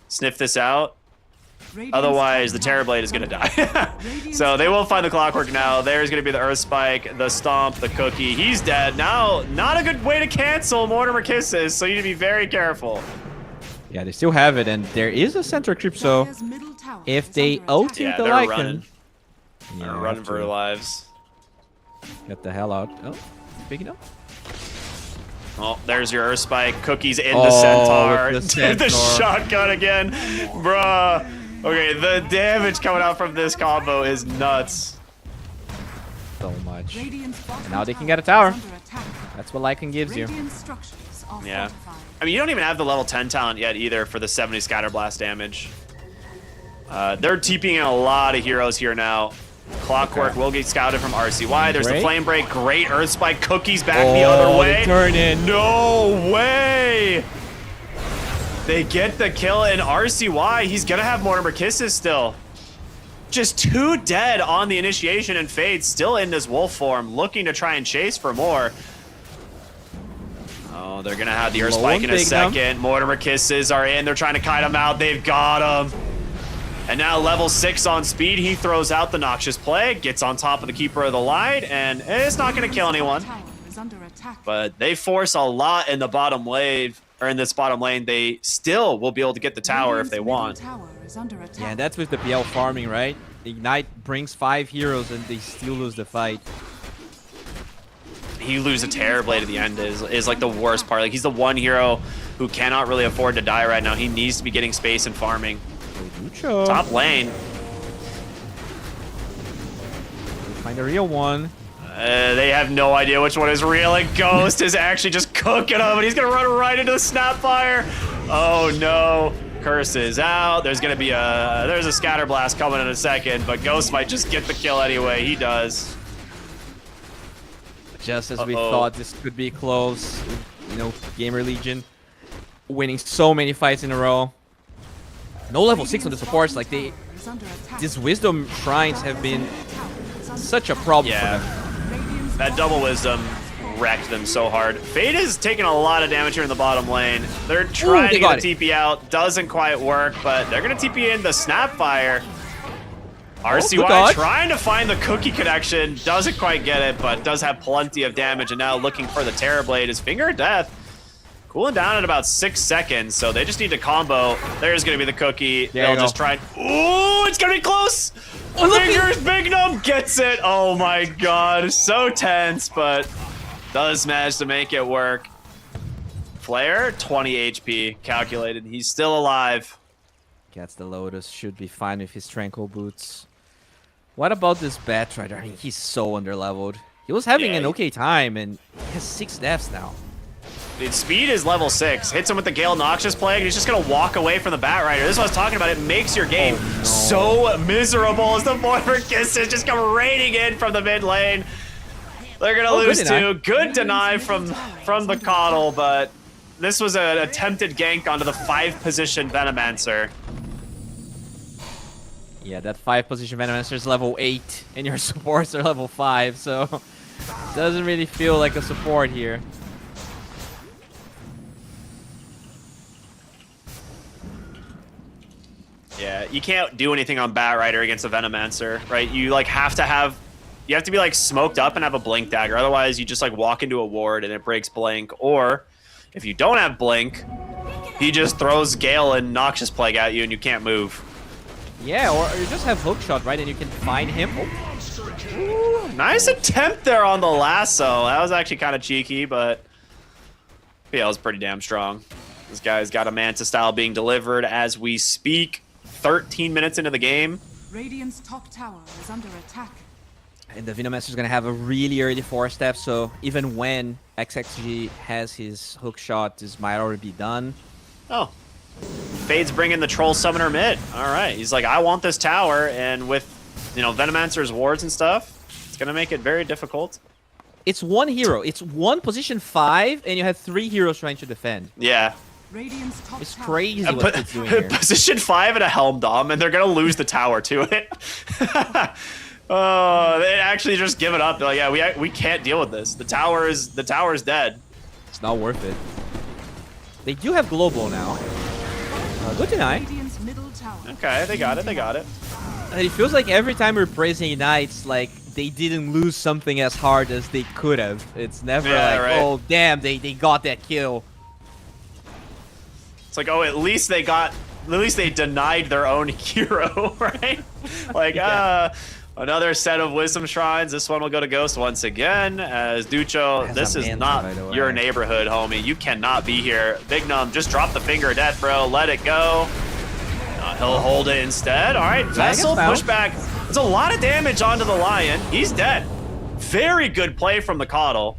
B: sniff this out. Otherwise, the Terrorblade is going to die. So they will find the Clockwork now. There's going to be the Earth Spike, the Stomp, the Cookie. He's dead. Now, not a good way to cancel Mortimer Kisses, so you need to be very careful.
C: Yeah, they still have it, and there is a center creep, so if they ult
B: Yeah,
C: the
B: they're
C: Lycan...
B: running.
C: Yeah,
B: They're running for their lives.
C: Get the hell out. Oh, picking up.
B: Oh, there's your Earth Spike. Cookie's in
C: Oh,
B: the Centaur.
C: with the
B: Dude, the
C: Centaur.
B: shotgun again. Bruh. Okay, the damage coming out from this combo is nuts.
C: So much. And now they can get a tower. That's what Lycan gives you.
B: Yeah. I mean, you don't even have the level 10 talent yet either for the 70 Scatterblast damage. They're TPing in a lot of heroes here now. Clockwork will get scouted from RCY. There's the
C: Great.
B: Flame Break. Great Earth Spike. Cookies back the other way.
C: They turn in.
B: No way! They get the kill in RCY. He's gonna have Mortimer Kisses still. Just 2 dead on the initiation, and Fade still in this wolf form, looking to try and chase for more. Oh, they're gonna have the Earth
C: Low
B: Spike
C: and
B: in a
C: big now.
B: second. Mortimer Kisses are in. They're trying to kite him out. They've got him. And now level 6 on speed. He throws out the Noxious Plague, gets on top of the Keeper of the Light, and it's not going to kill anyone.
D: Tower is under attack.
B: But they force a lot in the bottom lane, or in this bottom lane. They still will be able to get the tower if they want.
D: Tower is under attack.
C: Yeah, and that's with the PL farming, right? Ignite brings 5 heroes and they still lose the fight.
B: He lose a Terrorblade at the end is like the worst part. Like, he's the one hero who cannot really afford to die right now. He needs to be getting space and farming. Top lane.
C: Find a real one.
B: They have no idea which one is real, and Ghost is actually just cooking him, and he's gonna run right into the Snapfire. Oh no, Curse is out. There's gonna be there's a Scatter Blast coming in a second, but Ghost might just get the kill anyway. He does.
C: Just as we thought this could be close. You know, GamerLegion winning so many fights in a row. No level 6 on the supports. Like, these Wisdom Shrines have been such a problem for them.
B: That double Wisdom wrecked them so hard. Fade is taking a lot of damage here in the bottom lane. They're trying to get a TP out. Doesn't quite work, but they're going to TP in the Snapfire. RCY trying to find the cookie connection. Doesn't quite get it, but does have plenty of damage. And now looking for the Terrorblade. His Finger of Death cooling down at about 6 seconds, so they just need to combo. There's going to be the cookie. They'll just try. Ooh, it's going to be close. Fingers, Big Numb gets it. Oh my god, so tense, but does manage to make it work. Flare, 20 HP calculated. He's still alive.
C: Gets the Lotus, should be fine with his Tranquil Boots. What about this Batrider? I mean, he's so underleveled. He was having an okay time, and he has 6 deaths now.
B: Dude, speed is level 6. Hits him with the Gale Noxious Plague, and he's just gonna walk away from the Batrider. This is what I was talking about. It makes your game so miserable as the Former Kisses just come raining in from the mid lane. They're gonna lose too. Good deny from the Coddle, but this was an attempted gank onto the 5-position Venomancer.
C: Yeah, that 5-position Venomancer is level 8, and your supports are level 5, so doesn't really feel like a support here.
B: Yeah, you can't do anything on Batrider against a Venomancer, right? You like have to be like smoked up and have a Blink Dagger. Otherwise, you just like walk into a ward and it breaks Blink. Or if you don't have Blink, he just throws Gale and Noxious Plague at you and you can't move.
C: Yeah, or you just have Hookshot, right? And you can find him.
B: Ooh, nice attempt there on the lasso. That was actually kind of cheeky, but PL is pretty damn strong. This guy's got a Manta style being delivered as we speak. 13 minutes into the game.
D: Radiant's top tower is under attack.
C: And the Venomancer is going to have a really early 4-step, so even when XXG has his Hookshot, this might already be done.
B: Oh. Fade's bringing the Troll Summoner mid. All right. He's like, I want this tower, and with, you know, Venomancer's wards and stuff, it's going to make it very difficult.
C: It's one hero. It's one position 5, and you have 3 heroes trying to defend.
B: Yeah.
C: It's crazy what it's doing here.
B: Position 5 and a Helm Dom, and they're going to lose the tower to it. Oh, they actually just give it up. They're like, yeah, we can't deal with this. The tower is dead.
C: It's not worth it. They do have global now. Good deny.
B: Okay, they got it. They got it.
C: It feels like every time we're praising Ignites, like they didn't lose something as hard as they could have. It's never oh damn, they got that kill.
B: It's like, oh, at least they denied their own hero, right? Like, another set of Wisdom Shrines. This one will go to Ghost once again. As Ducho, this is not your neighborhood, homie. You cannot be here. Big Numb, just drop the Finger of Death, bro. Let it go. He'll hold it instead. All right, Vessel, pushback. There's a lot of damage onto the Lion. He's dead. Very good play from the Coddle.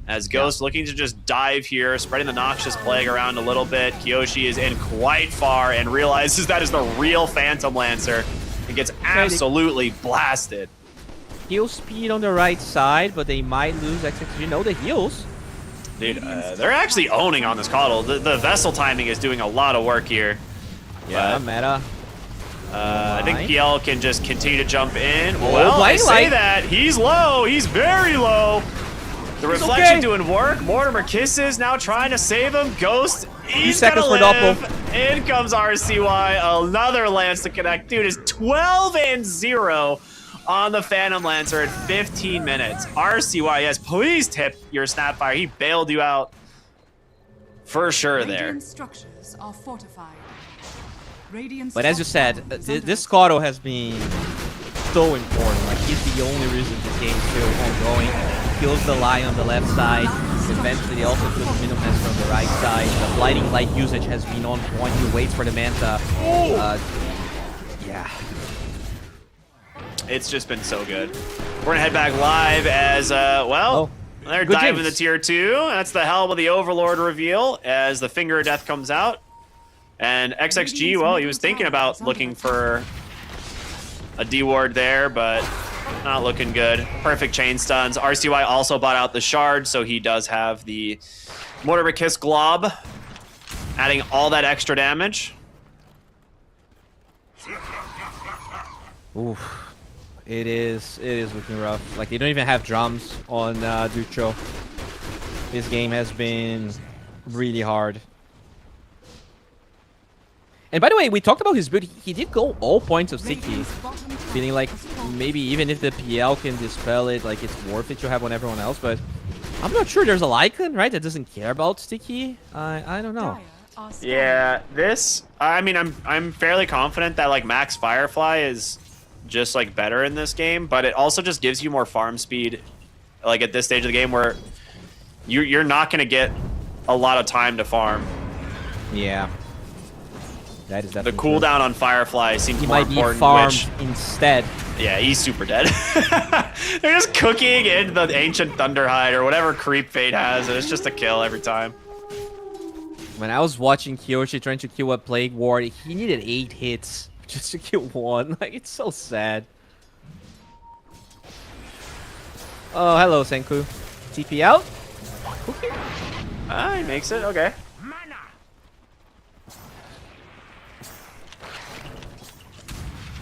B: As Ghost looking to just dive here, spreading the Noxious Plague around a little bit. Kyoshi is in quite far and realizes that is the real Phantom Lancer. He gets absolutely blasted.
C: Heal speed on the right side, but they might lose XXG. No, the heals.
B: Dude, they're actually owning on this Coddle. The Vessel timing is doing a lot of work here.
C: Yeah, meta.
B: I think PL can just continue to jump in. Well, I say that. He's low. He's very low. The reflection doing work. Mortimer Kisses now trying to save him. Ghost, he's gonna
C: seconds for
B: live. In comes RCY. Another Lance to connect. Dude is 12-0 on the Phantom Lancer at 15 minutes. RCY, yes, please tip your Snapfire. He bailed you out for sure there.
D: Radiant structures are fortified. Radiant's
C: But as you
D: top
C: said,
D: tower is under
C: this
D: attack.
C: Cotto has been so important. Like, he's the only reason this game is still ongoing. Kills the Lion on the left side. Eventually, they also kill the Minions from the right side. The Blinding Light usage has been on point. He waits for the Manta. Yeah.
B: It's just been so good. We're gonna head back live as, they're
C: good
B: diving
C: James.
B: the tier 2. That's the Helm of the Overlord reveal as the Finger of Death comes out. And XXG, well, he was thinking about looking for a D-ward there, but not looking good. Perfect chain stuns. RCY also bought out the shard, so he does have the Mortimer Kiss Glob, adding all that extra damage.
C: Oof. It is looking rough. Like, they don't even have drums on Ducho. This game has been really hard. And by the way, we talked about his build. He did go all points of Sticky, feeling like maybe even if the PL can dispel it, like it's worth it to have on everyone else. But I'm not sure. There's a Lycan, right, that doesn't care about Sticky. I don't know.
B: Yeah, this. I mean, I'm fairly confident that like Max Firefly is just like better in this game, but it also just gives you more farm speed. Like at this stage of the game, where you're not gonna get a lot of time to farm.
C: Yeah. That is
B: The
C: definitely
B: cooldown on Firefly seems
C: he
B: more
C: might be
B: important.
C: farmed
B: Which,
C: instead.
B: yeah, he's super dead. They're just cooking in the Ancient Thunderhide or whatever creep Fate has, and it's just a kill every time.
C: When I was watching Kyoshi trying to kill a Plague Ward, he needed 8 hits just to kill one. Like, it's so sad. Oh, hello, Senku. TP out?
B: Ah, he makes it. Okay.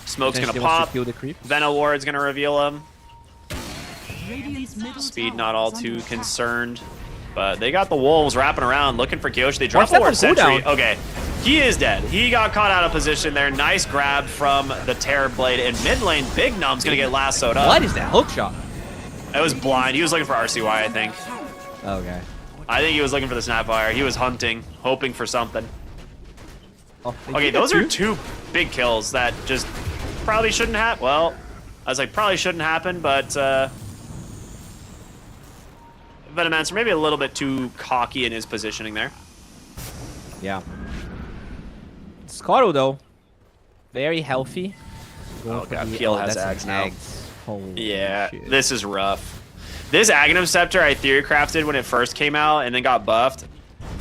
B: Smoke's gonna
C: Potentially wants to
B: pop.
C: kill the creep.
B: Venom Ward's gonna reveal him.
D: Radiant's middle
B: Speed
D: tower
B: not all
D: is under
B: too
D: attack.
B: concerned. But they got the wolves wrapping around looking for Kyoshi. They drop
C: Watch
B: the
C: that
B: Ward
C: on
B: Sentry.
C: cooldown.
B: Okay. He is dead. He got caught out of position there. Nice grab from the Terror Blade. In mid lane, Big Num's gonna get lassoed up.
C: What is that hook shot?
B: It was blind. He was looking for RCY, I think.
C: Okay.
B: I think he was looking for the Snapfire. He was hunting, hoping for something.
C: Oh,
B: Okay, those are 2 big kills that just probably shouldn't happen. Well, I was like, probably shouldn't happen, but Venomancer maybe a little bit too cocky in his positioning there.
C: Yeah. Scotto, though, very healthy.
B: Oh god, PL has
C: that's
B: Ags now.
C: Holy
B: Yeah,
C: shit.
B: this is rough. This Aghanim Scepter I theory crafted when it first came out and then got buffed.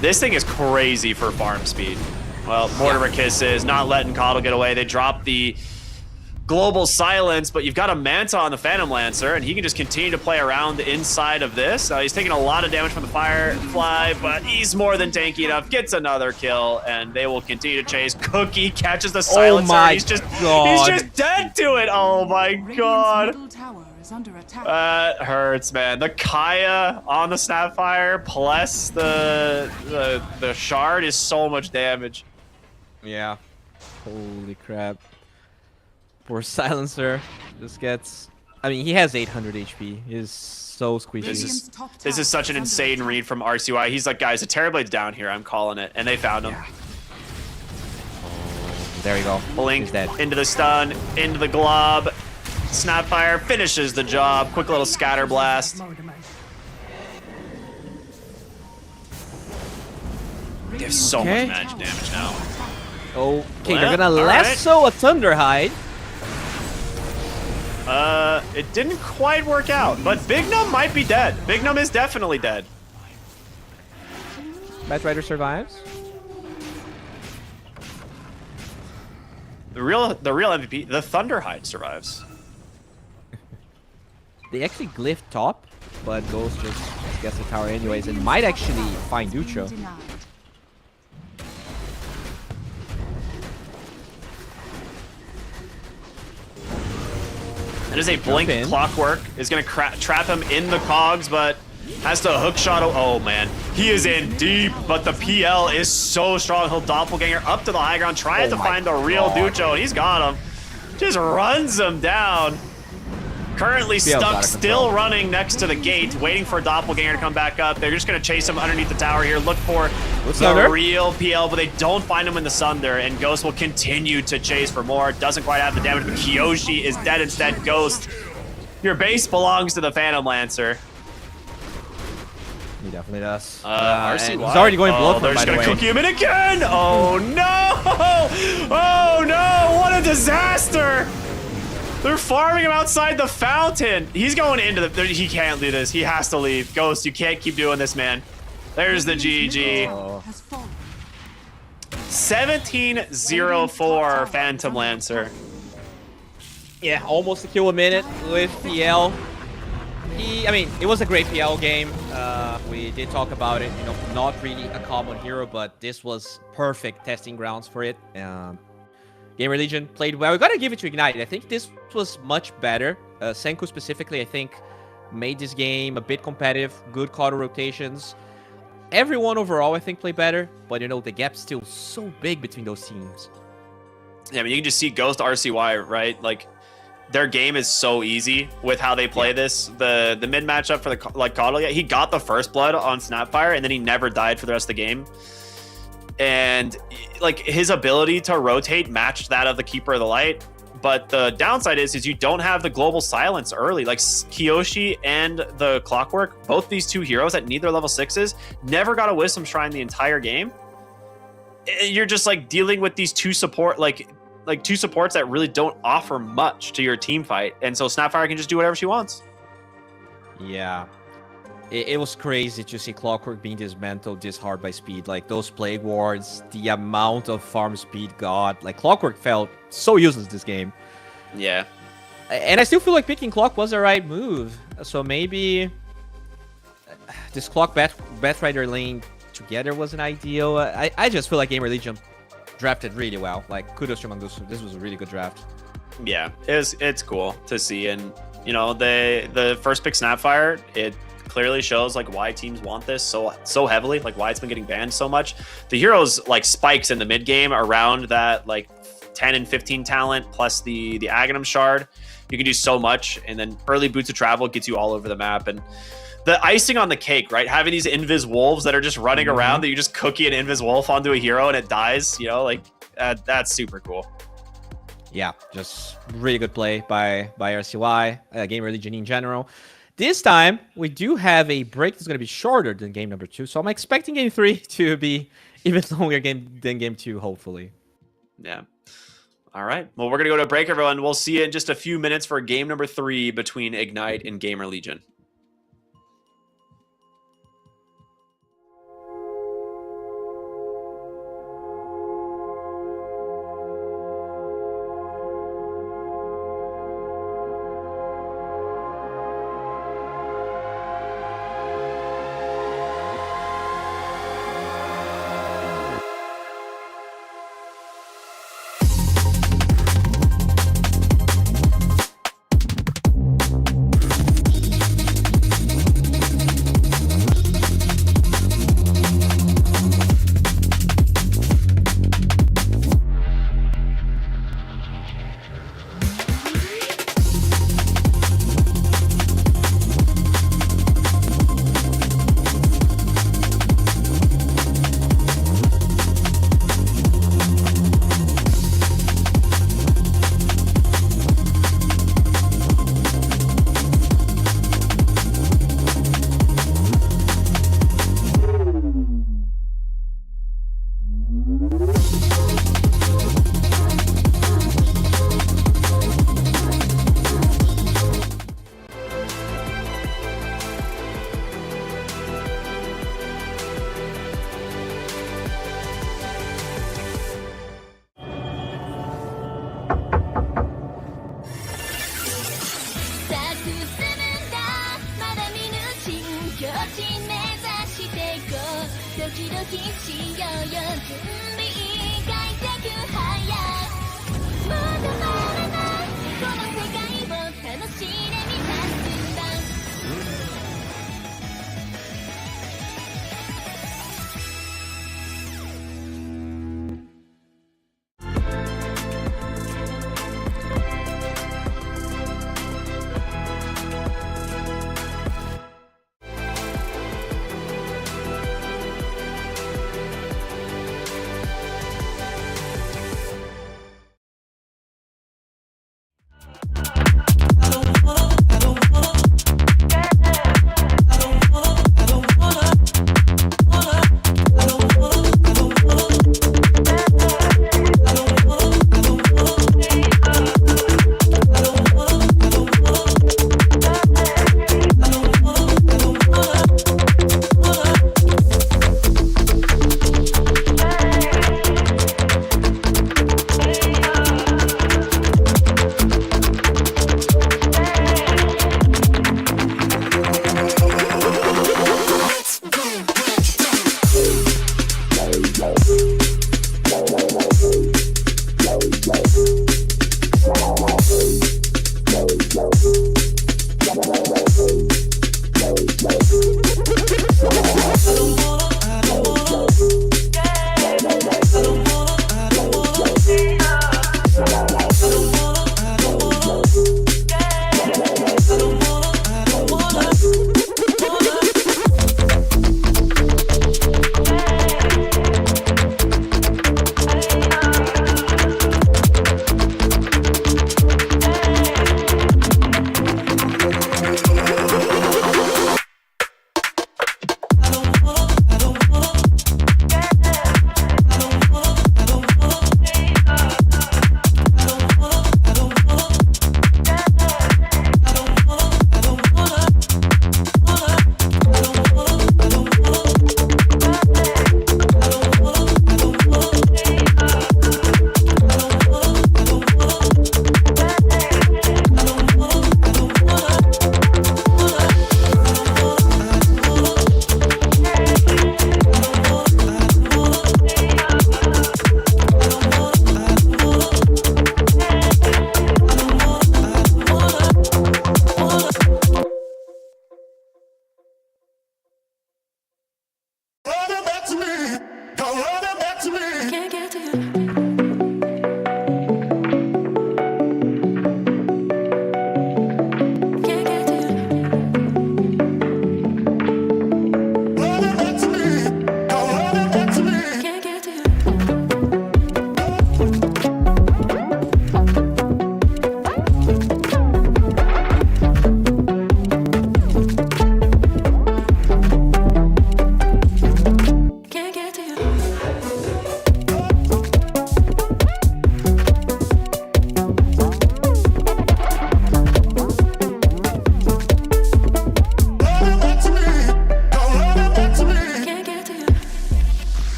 B: This thing is crazy for farm speed. Well, Mortimer Kisses, not letting Coddle get away. They drop the Global Silence, but you've got a Manta on the Phantom Lancer, and he can just continue to play around inside of this. He's taking a lot of damage from the Firefly, but he's more than tanky enough. Gets another kill, and they will continue to chase. Cookie catches the Silencer.
C: my
B: He's just dead to it. Oh my
D: Radiant's
B: god.
D: middle tower is under attack.
B: That hurts, man. The Kaya on the Snapfire plus the shard is so much damage.
C: Yeah. Holy crap. Poor Silencer just gets... I mean, he has 800 HP. He's so squeaky.
D: Radiant's top
B: This
D: tower
B: is such an
D: under
B: insane
D: attack.
B: read from RCY. He's like, guys, the Terrorblade's down here. I'm calling it. And they found him.
C: There you go.
B: Blink
C: He's dead.
B: into the stun, into the glob. Snapfire finishes the job. Quick little scatter blast. They have so
C: Okay.
B: much magic damage now.
C: Okay,
B: Well,
C: they're gonna
B: all right.
C: lasso a Thunderhide.
B: It didn't quite work out, but Big Num might be dead. Big Num is definitely dead.
C: Batrider survives.
B: The real MVP, the Thunderhide survives.
C: They actually glyph top, but Ghost just gets the tower anyways and might actually find Ducho.
D: Denied.
B: It is a blink
C: in.
B: clockwork. Is going to trap him in the cogs, but Has to hook shot. Oh, man. He is in deep, but the PL is so strong. He'll doppelganger up to the high ground, trying to find the real Ducho. He's got him. Just runs him down. Currently stuck, still running next to the gate, waiting for Doppelganger to come back up. They're just going to chase him underneath the tower here, look for the real PL, but they don't find him in the Sunder, and Ghost will continue to chase for more. Doesn't quite have the damage, but Kiyoshi is dead instead. Ghost, your base belongs to the Phantom Lancer.
C: He definitely does.
B: RCY.
C: He's already going blood for him, by the way.
B: They're just going to cook him in again! Oh, no! Oh, no! What a disaster! They're farming him outside the fountain. He's going into the... He can't do this. He has to leave. Ghost, you can't keep doing this, man. There's the GG. 17-0-4 Phantom Lancer.
C: Yeah, almost a kill a minute with PL. I mean, it was a great PL game. We did talk about it. You know, not really a common hero, but this was perfect testing grounds for it. GamerLegion played well. We gotta give it to Ignite. I think this was much better. Senku specifically, I think, made this game a bit competitive. Good auto rotations. Everyone overall, I think, played better. But, you know, the gap's still so big between those teams.
B: Yeah, I mean, you can just see Ghost RCY, right? Like, their game is so easy with how they play this. The mid matchup for the Coddle, he got the first blood on Snapfire, and then he never died for the rest of the game. And like his ability to rotate matched that of the Keeper of the Light, but the downside is you don't have the global silence early. Like Kiyoshi and the Clockwork, both these two heroes at neither level 6s, never got a Wisdom Shrine the entire game. You're just like dealing with these two support like two supports that really don't offer much to your team fight, and so Snapfire can just do whatever she wants.
C: Yeah. It was crazy to see Clockwork being dismantled this hard by speed. Like, those Plague Wards, the amount of farm speed got. Like, Clockwork felt so useless this game.
B: Yeah.
C: And I still feel like picking Clock was the right move. So maybe this Clock Batrider lane together wasn't ideal. I just feel like GamerLegion drafted really well. Like, kudos to Mangusu. This was a really good draft.
B: Yeah, it's cool to see. And, you know, the first pick Snapfire, it clearly shows like why teams want this so heavily, like why it's been getting banned so much. The heroes like spikes in the mid game around that like 10 and 15 talent plus the Aghanim shard. You can do so much, and then early Boots of Travel gets you all over the map. And the icing on the cake, right? Having these Invis Wolves that are just running around that you just cookie an Invis Wolf onto a hero and it dies, you know, like that's super cool.
C: Yeah, just really good play by RCY, GamerLegion in general. This time, we do have a break that's going to be shorter than game number 2, so I'm expecting game 3 to be even longer than game 2, hopefully.
B: Yeah. All right. Well, we're going to go to a break, everyone. We'll see you in just a few minutes for game number 3 between Ignite and GamerLegion.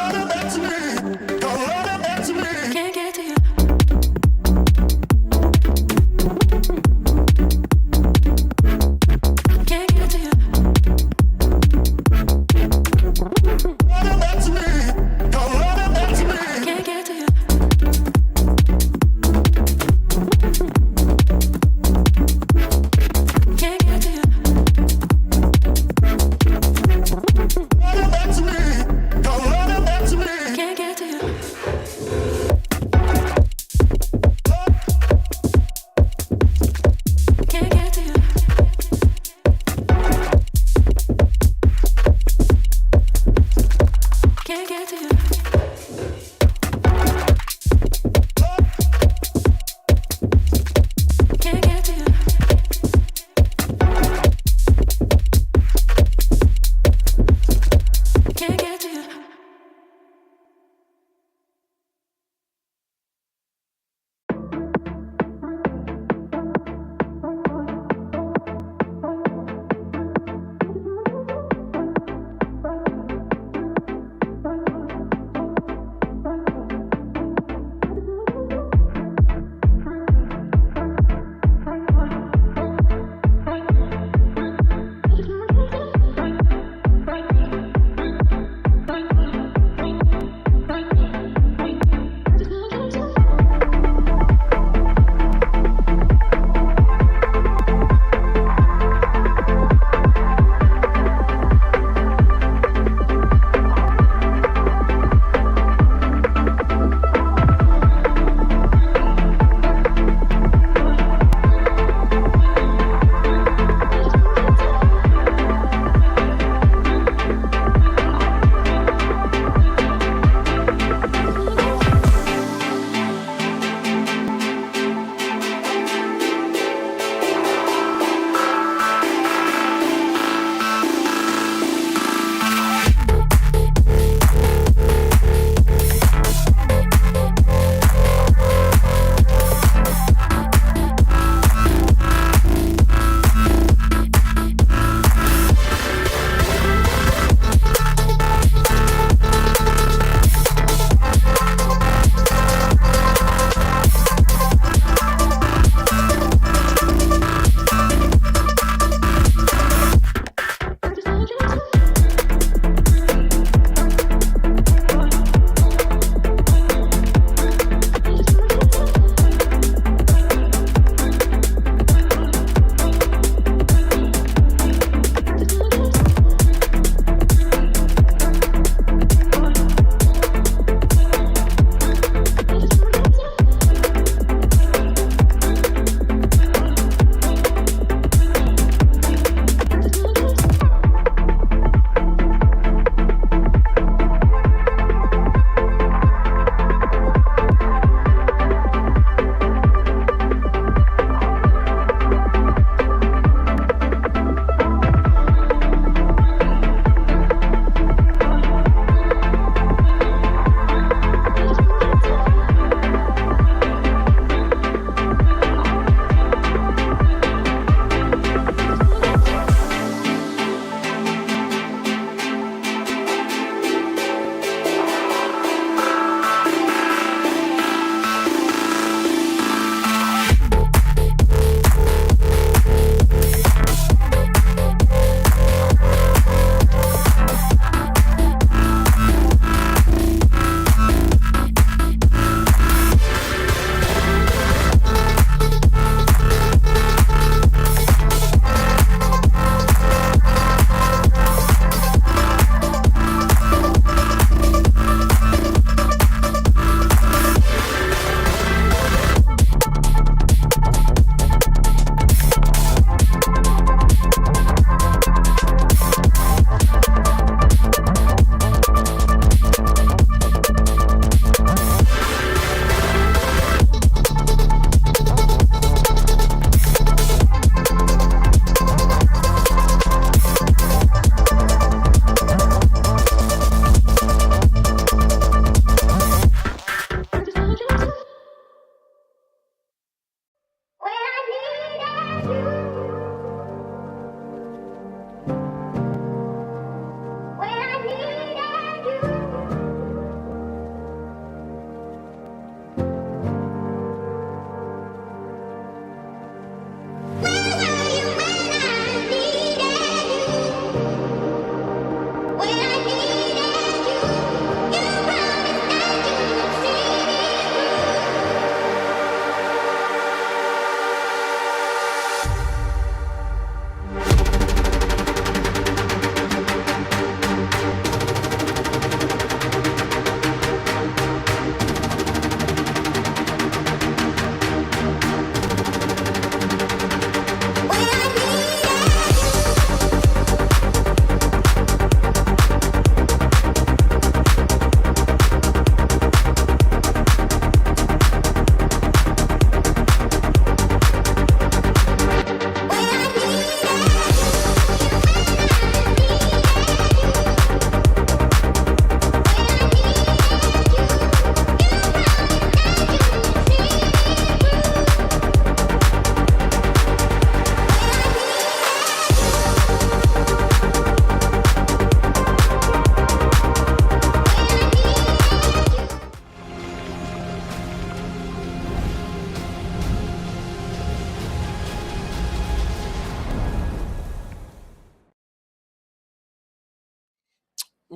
A: Can't get to you. Can't get to you. Can't get to you. Can't get to you. Can't get to you.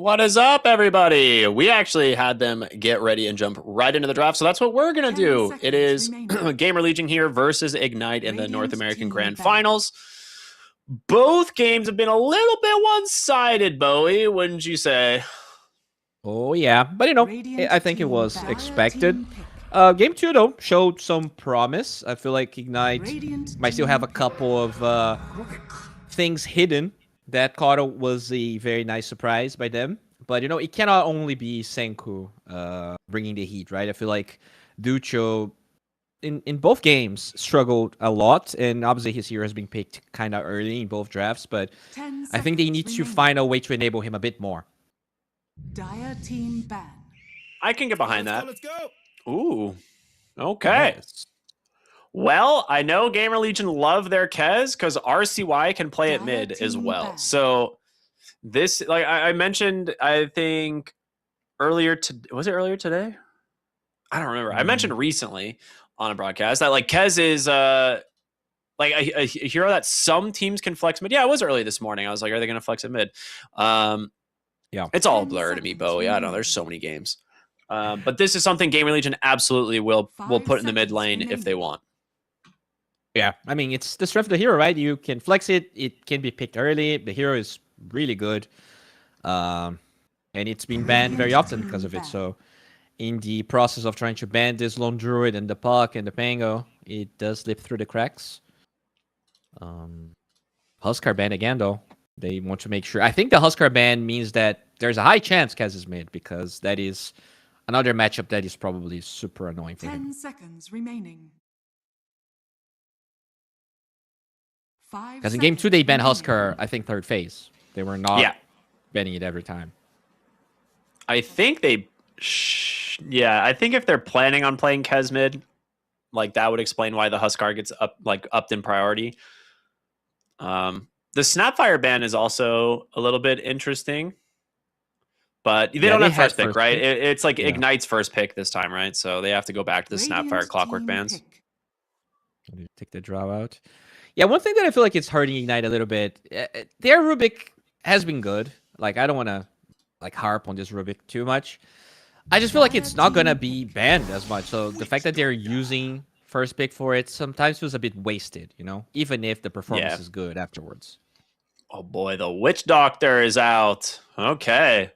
B: What is up, everybody? We actually had them get ready and jump right into the draft, so that's what we're going to do. It is GamerLegion here versus Ignite in the North American Grand Finals. Both games have been a little bit one-sided, Bowie, wouldn't you say?
C: Oh, yeah. But, you know, I think it was expected. Game 2, though, showed some promise. I feel like Ignite might still have a couple of things hidden. That Kato was a very nice surprise by them. But, you know, it cannot only be Senku bringing the heat, right? I feel like Ducho, in both games, struggled a lot. And obviously his hero has been picked kind of early in both drafts. But I think they need to find a way to enable him a bit more.
D: Dire team ban.
B: I can get behind that.
E: Let's go.
B: Ooh. Okay.
C: Yes.
B: Well, I know GamerLegion love their Kez because RCY can play at mid as well. So this, like I mentioned, I think was it earlier today? I don't remember. I mentioned recently on a broadcast that like Kez is like a hero that some teams can flex mid. Yeah, it was early this morning. I was like, are they going to flex at mid?
C: Yeah,
B: it's all a blur to me, Bowie. I don't know. There's so many games. But this is something GamerLegion absolutely will put in the mid lane if they want.
C: Yeah, I mean, it's the strength of the hero, right? You can flex it. It can be picked early. The hero is really good. And it's been banned very often because of it. So in the process of trying to ban this Lone Druid and the Puck and the Pango, it does slip through the cracks. Huskar ban again, though. They want to make sure. I think the Huskar ban means that there's a high chance Kaz is mid because that is another matchup that is probably super annoying for him.
D: 10 seconds remaining.
C: Because in game 2, they banned Huskar, I think, third phase. They were not banning it every time.
B: I think they... I think if they're planning on playing Kez mid, like, that would explain why the Huskar gets upped in priority. The Snapfire ban is also a little bit interesting. But they don't have first pick, right? It's like Ignite's first pick this time, right? So they have to go back to the Snapfire Clockwork bans.
C: Take the draw out. Yeah, one thing that I feel like it's hurting Ignite a little bit, their Rubik has been good. Like, I don't want to like harp on this Rubik too much. I just feel like it's not going to be banned as much. So the fact that they're using first pick for it sometimes feels a bit wasted, you know, even if the performance is good afterwards.
B: Oh boy, the Witch Doctor is out. Okay.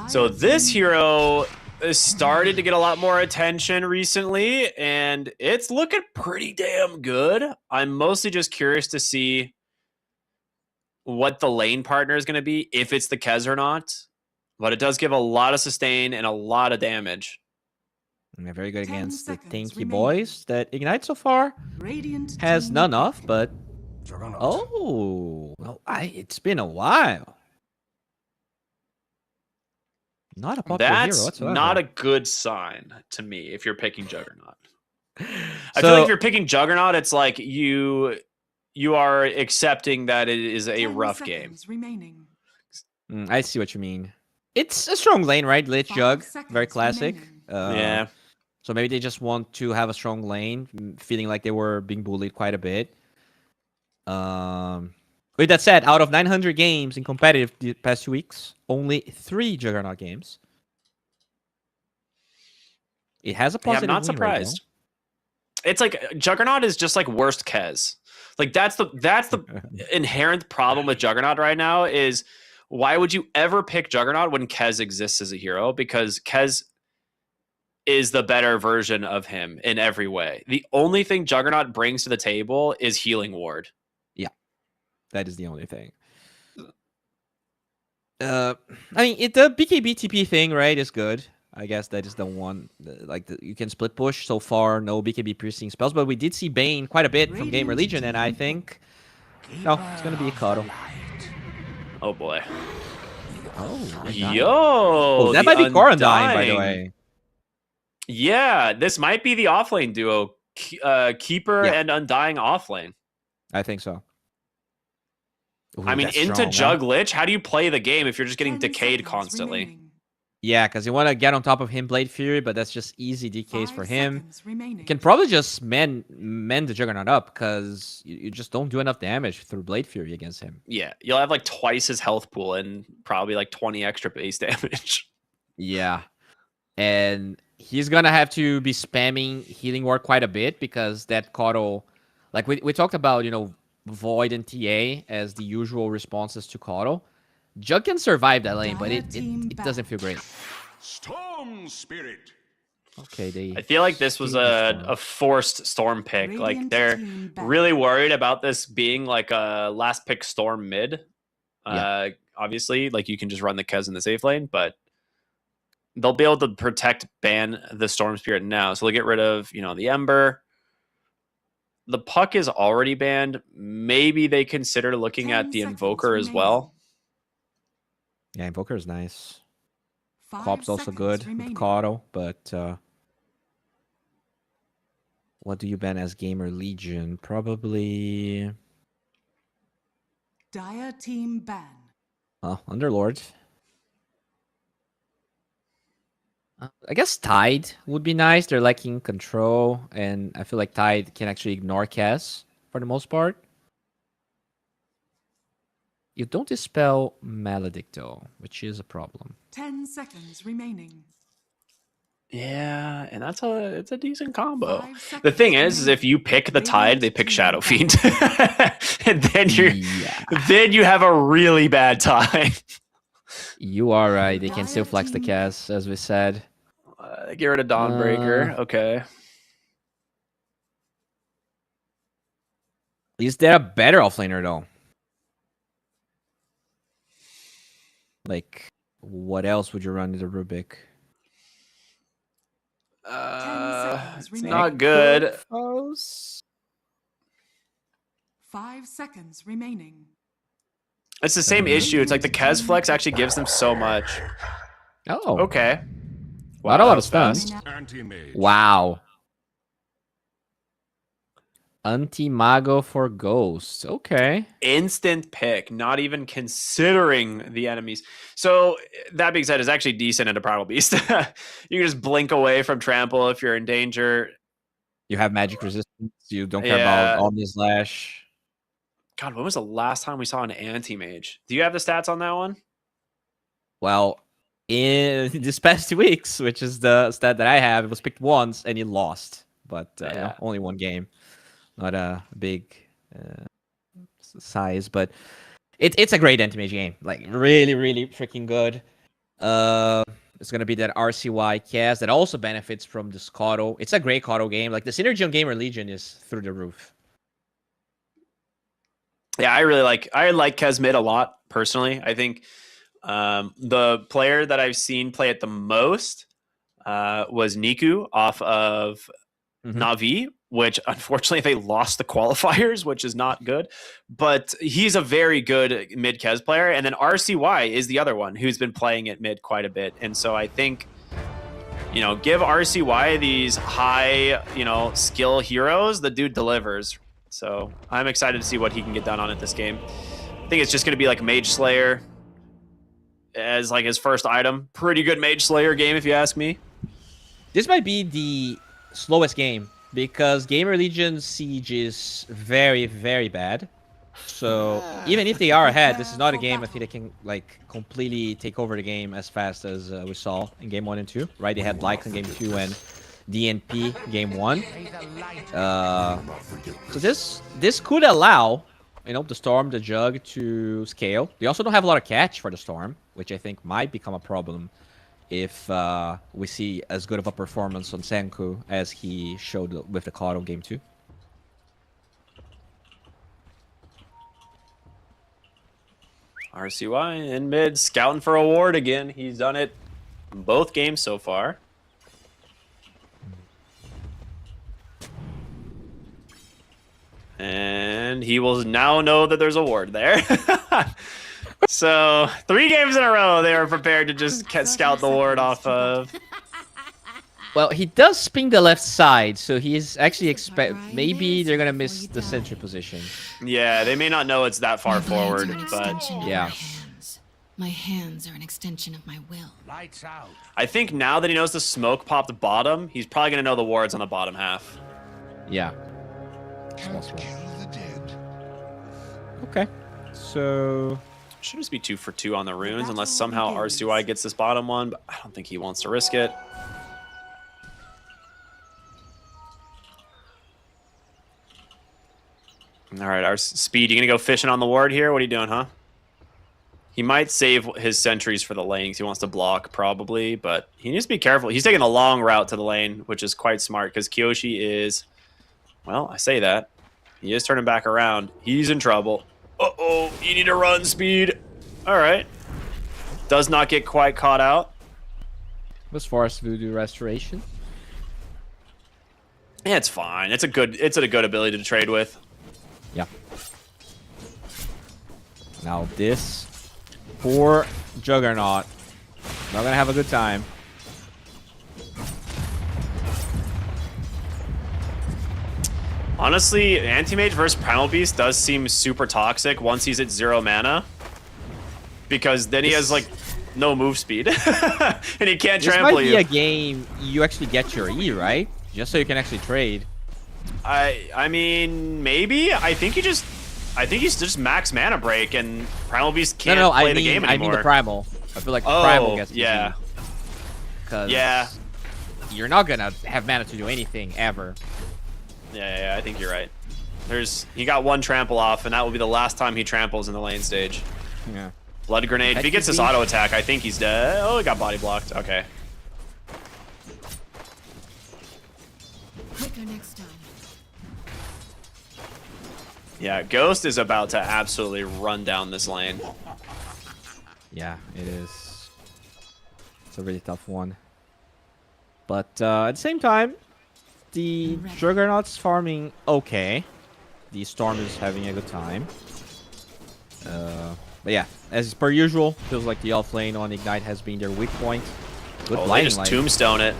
B: So this hero has started to get a lot more attention recently, and it's looking pretty damn good. I'm mostly just curious to see what the lane partner is going to be, if it's the Kez or not. But it does give a lot of sustain and a lot of damage.
C: And they're very good against the tanky boys that Ignite so far has none of, but... Oh, well, it's been a while. Not a popular hero whatsoever.
B: Not a good sign to me if you're picking Juggernaut. I feel like if you're picking Juggernaut, it's like you are accepting that it is a rough game.
C: I see what you mean. It's a strong lane, right? Lich Jug, very classic.
B: Yeah.
C: So maybe they just want to have a strong lane, feeling like they were being bullied quite a bit. With that said, out of 900 games in competitive the past 2 weeks, only 3 Juggernaut games. It has a positive.
B: I'm not surprised. It's like Juggernaut is just like worst Kez. Like that's the inherent problem with Juggernaut right now is why would you ever pick Juggernaut when Kez exists as a hero? Because Kez is the better version of him in every way. The only thing Juggernaut brings to the table is Healing Ward.
C: That is the only thing. I mean, the BKB TP thing, right, is good. I guess that is the one. You can split push. So far, no BKB piercing spells, but we did see Bane quite a bit from GamerLegion, and I think no, it's gonna be a Kato.
B: Oh boy.
C: Oh,
B: yo!
C: That might be Quarantine, by the way.
B: Yeah, this might be the offlane duo, Keeper and Undying offlane.
C: I think so. Ooh,
B: I mean, into Jug Lich, how do you play the game if you're just getting decayed constantly?
C: Yeah, because you want to get on top of him, Blade Fury, but that's just easy DKs
D: 5
C: for him.
D: seconds remaining.
C: You can probably just mend the Juggernaut up because you just don't do enough damage through Blade Fury against him.
B: Yeah, you'll have like twice his health pool and probably like 20 extra base damage.
C: Yeah. And he's going to have to be spamming Healing Ward quite a bit because that Caudal... Like we talked about, Void and TA as the usual responses to Caudal. Jug can survive that lane, but it doesn't feel great.
E: Storm Spirit.
C: Okay,
B: I feel like this was a forced Storm pick. Like they're really worried about this being like a last pick Storm mid.
C: Yeah.
B: Obviously, like you can just run the Kez in the safe lane, but they'll be able to ban the Storm Spirit now. So they'll get rid of, the Ember. The Puck is already banned. Maybe they consider looking at the Invoker as well.
C: Yeah, Invoker is nice.
D: 5
C: Cop's also
D: seconds
C: good
D: remaining.
C: with Caudal, but what do you ban as GamerLegion? Probably
D: Dire team ban.
C: Underlord. I guess Tide would be nice. They're lacking control, and I feel like Tide can actually ignore Cass for the most part. You don't dispel Maledict though, which is a problem.
D: 10 seconds remaining.
B: Yeah, and it's a decent combo.
D: 5 seconds
B: The thing is
D: remaining.
B: if you pick the Tide, they pick Shadow Fiend. And then
C: Yeah.
B: then you have a really bad time.
C: You are right. They can still flex the Cass, as we said.
B: Get rid of Dawnbreaker. Okay.
C: Is there a better offlaner though? Like, what else would you run to the Rubik?
D: seconds
B: It's
D: remaining.
B: not good.
D: 5 seconds remaining.
B: It's the same issue. It's like the Kez flex actually gives them so much.
C: Oh,
B: Okay.
C: Not a lot
B: that
C: of
B: was
C: stuns.
B: fast.
E: Anti-mage.
C: Wow. Anti-Mago for Ghost. Okay.
B: Instant pick, not even considering the enemies. So that being said, is actually decent into Primal Beast. You can just blink away from trample if you're in danger.
C: You have magic resistance. You don't care
B: Yeah.
C: about Omni Slash.
B: God, when was the last time we saw an anti-mage? Do you have the stats on that one?
C: Well, in this past 2 weeks, which is the stat that I have, it was picked once and he lost. But
B: Yeah.
C: only one game. Not a big size, but it's a great anti-mage game. Like, really, really freaking good. It's going to be that RCY cast that also benefits from this Caudal. It's a great Caudal game. Like, the synergy on GamerLegion is through the roof.
B: Yeah, I like Kez mid a lot, personally. I think the player that I've seen play it the most was Niku off of Na'Vi, which unfortunately they lost the qualifiers, which is not good. But he's a very good mid Kez player. And then RCY is the other one who's been playing it mid quite a bit. And so I think, give RCY these high, skill heroes, the dude delivers. So I'm excited to see what he can get done on it this game. I think it's just going to be like Mage Slayer as like his first item. Pretty good Mage Slayer game, if you ask me.
C: This might be the slowest game because GamerLegion Siege is very, very bad. So even if they are ahead, this is not a game I think they can like completely take over the game as fast as we saw in game 1 and 2. Right? They had Lycan game 2 and DNP game 1. So this could allow the Storm, the Jug to scale. They also don't have a lot of catch for the Storm, which I think might become a problem if we see as good of a performance on Senku as he showed with the Caudal game 2.
B: RCY in mid, scouting for a ward again. He's done it in both games so far. And he will now know that there's a ward there. So 3 games in a row, they were prepared to just scout the ward off of.
C: Well, he does spin the left side, so he's actually maybe they're gonna miss the sentry position.
B: Yeah, they may not know it's that far forward, but
C: Yeah.
D: My hands are an extension of my will.
E: Lights out.
B: I think now that he knows the smoke popped bottom, he's probably going to know the wards on the bottom half.
C: Yeah.
E: Can't kill the dead.
C: Okay. So
B: Should just be 2 for 2 on the runes, unless somehow RCY gets this bottom one, but I don't think he wants to risk it. All right, our speed. You gonna go fishing on the ward here? What are you doing, huh? He might save his sentries for the lane 'cause he wants to block, probably, but he needs to be careful. He's taking a long route to the lane, which is quite smart because Kyoshi is, well, I say that. He is turning back around. He's in trouble. Uh-oh, you need to run, speed. All right. Does not get quite caught out.
C: as far as Voodoo Restoration.
B: Yeah, it's fine. It's a good ability to trade with.
C: Yeah. Now this poor Juggernaut. Not gonna have a good time.
B: Honestly, Anti-Mage versus Primal Beast does seem super toxic once he's at 0 mana. Because then he has, like, no move speed. And he can't trample
C: This might
B: you.
C: be a game you actually get your E, right? Just so you can actually trade.
B: I mean, maybe. I think he's just max mana break, and Primal Beast can't play the game anymore.
C: I mean the Primal. I feel like the Primal gets the
B: yeah.
C: Because
B: yeah.
C: you're not gonna have mana to do anything ever.
B: Yeah, I think you're right. He got 1 trample off, and that will be the last time he tramples in the lane stage.
C: Yeah.
B: Blood grenade. If he gets this auto attack, I think he's dead. Oh, he got body blocked. Okay.
D: Quicker next time.
B: Yeah, Ghost is about to absolutely run down this lane.
C: Yeah, it is. It's a really tough one. But at the same time, the Juggernaut's farming okay. The Storm is having a good time. But yeah, as per usual, feels like the off lane on Ignite has been their weak point. Good
B: They
C: blinding
B: just
C: light.
B: tombstone it.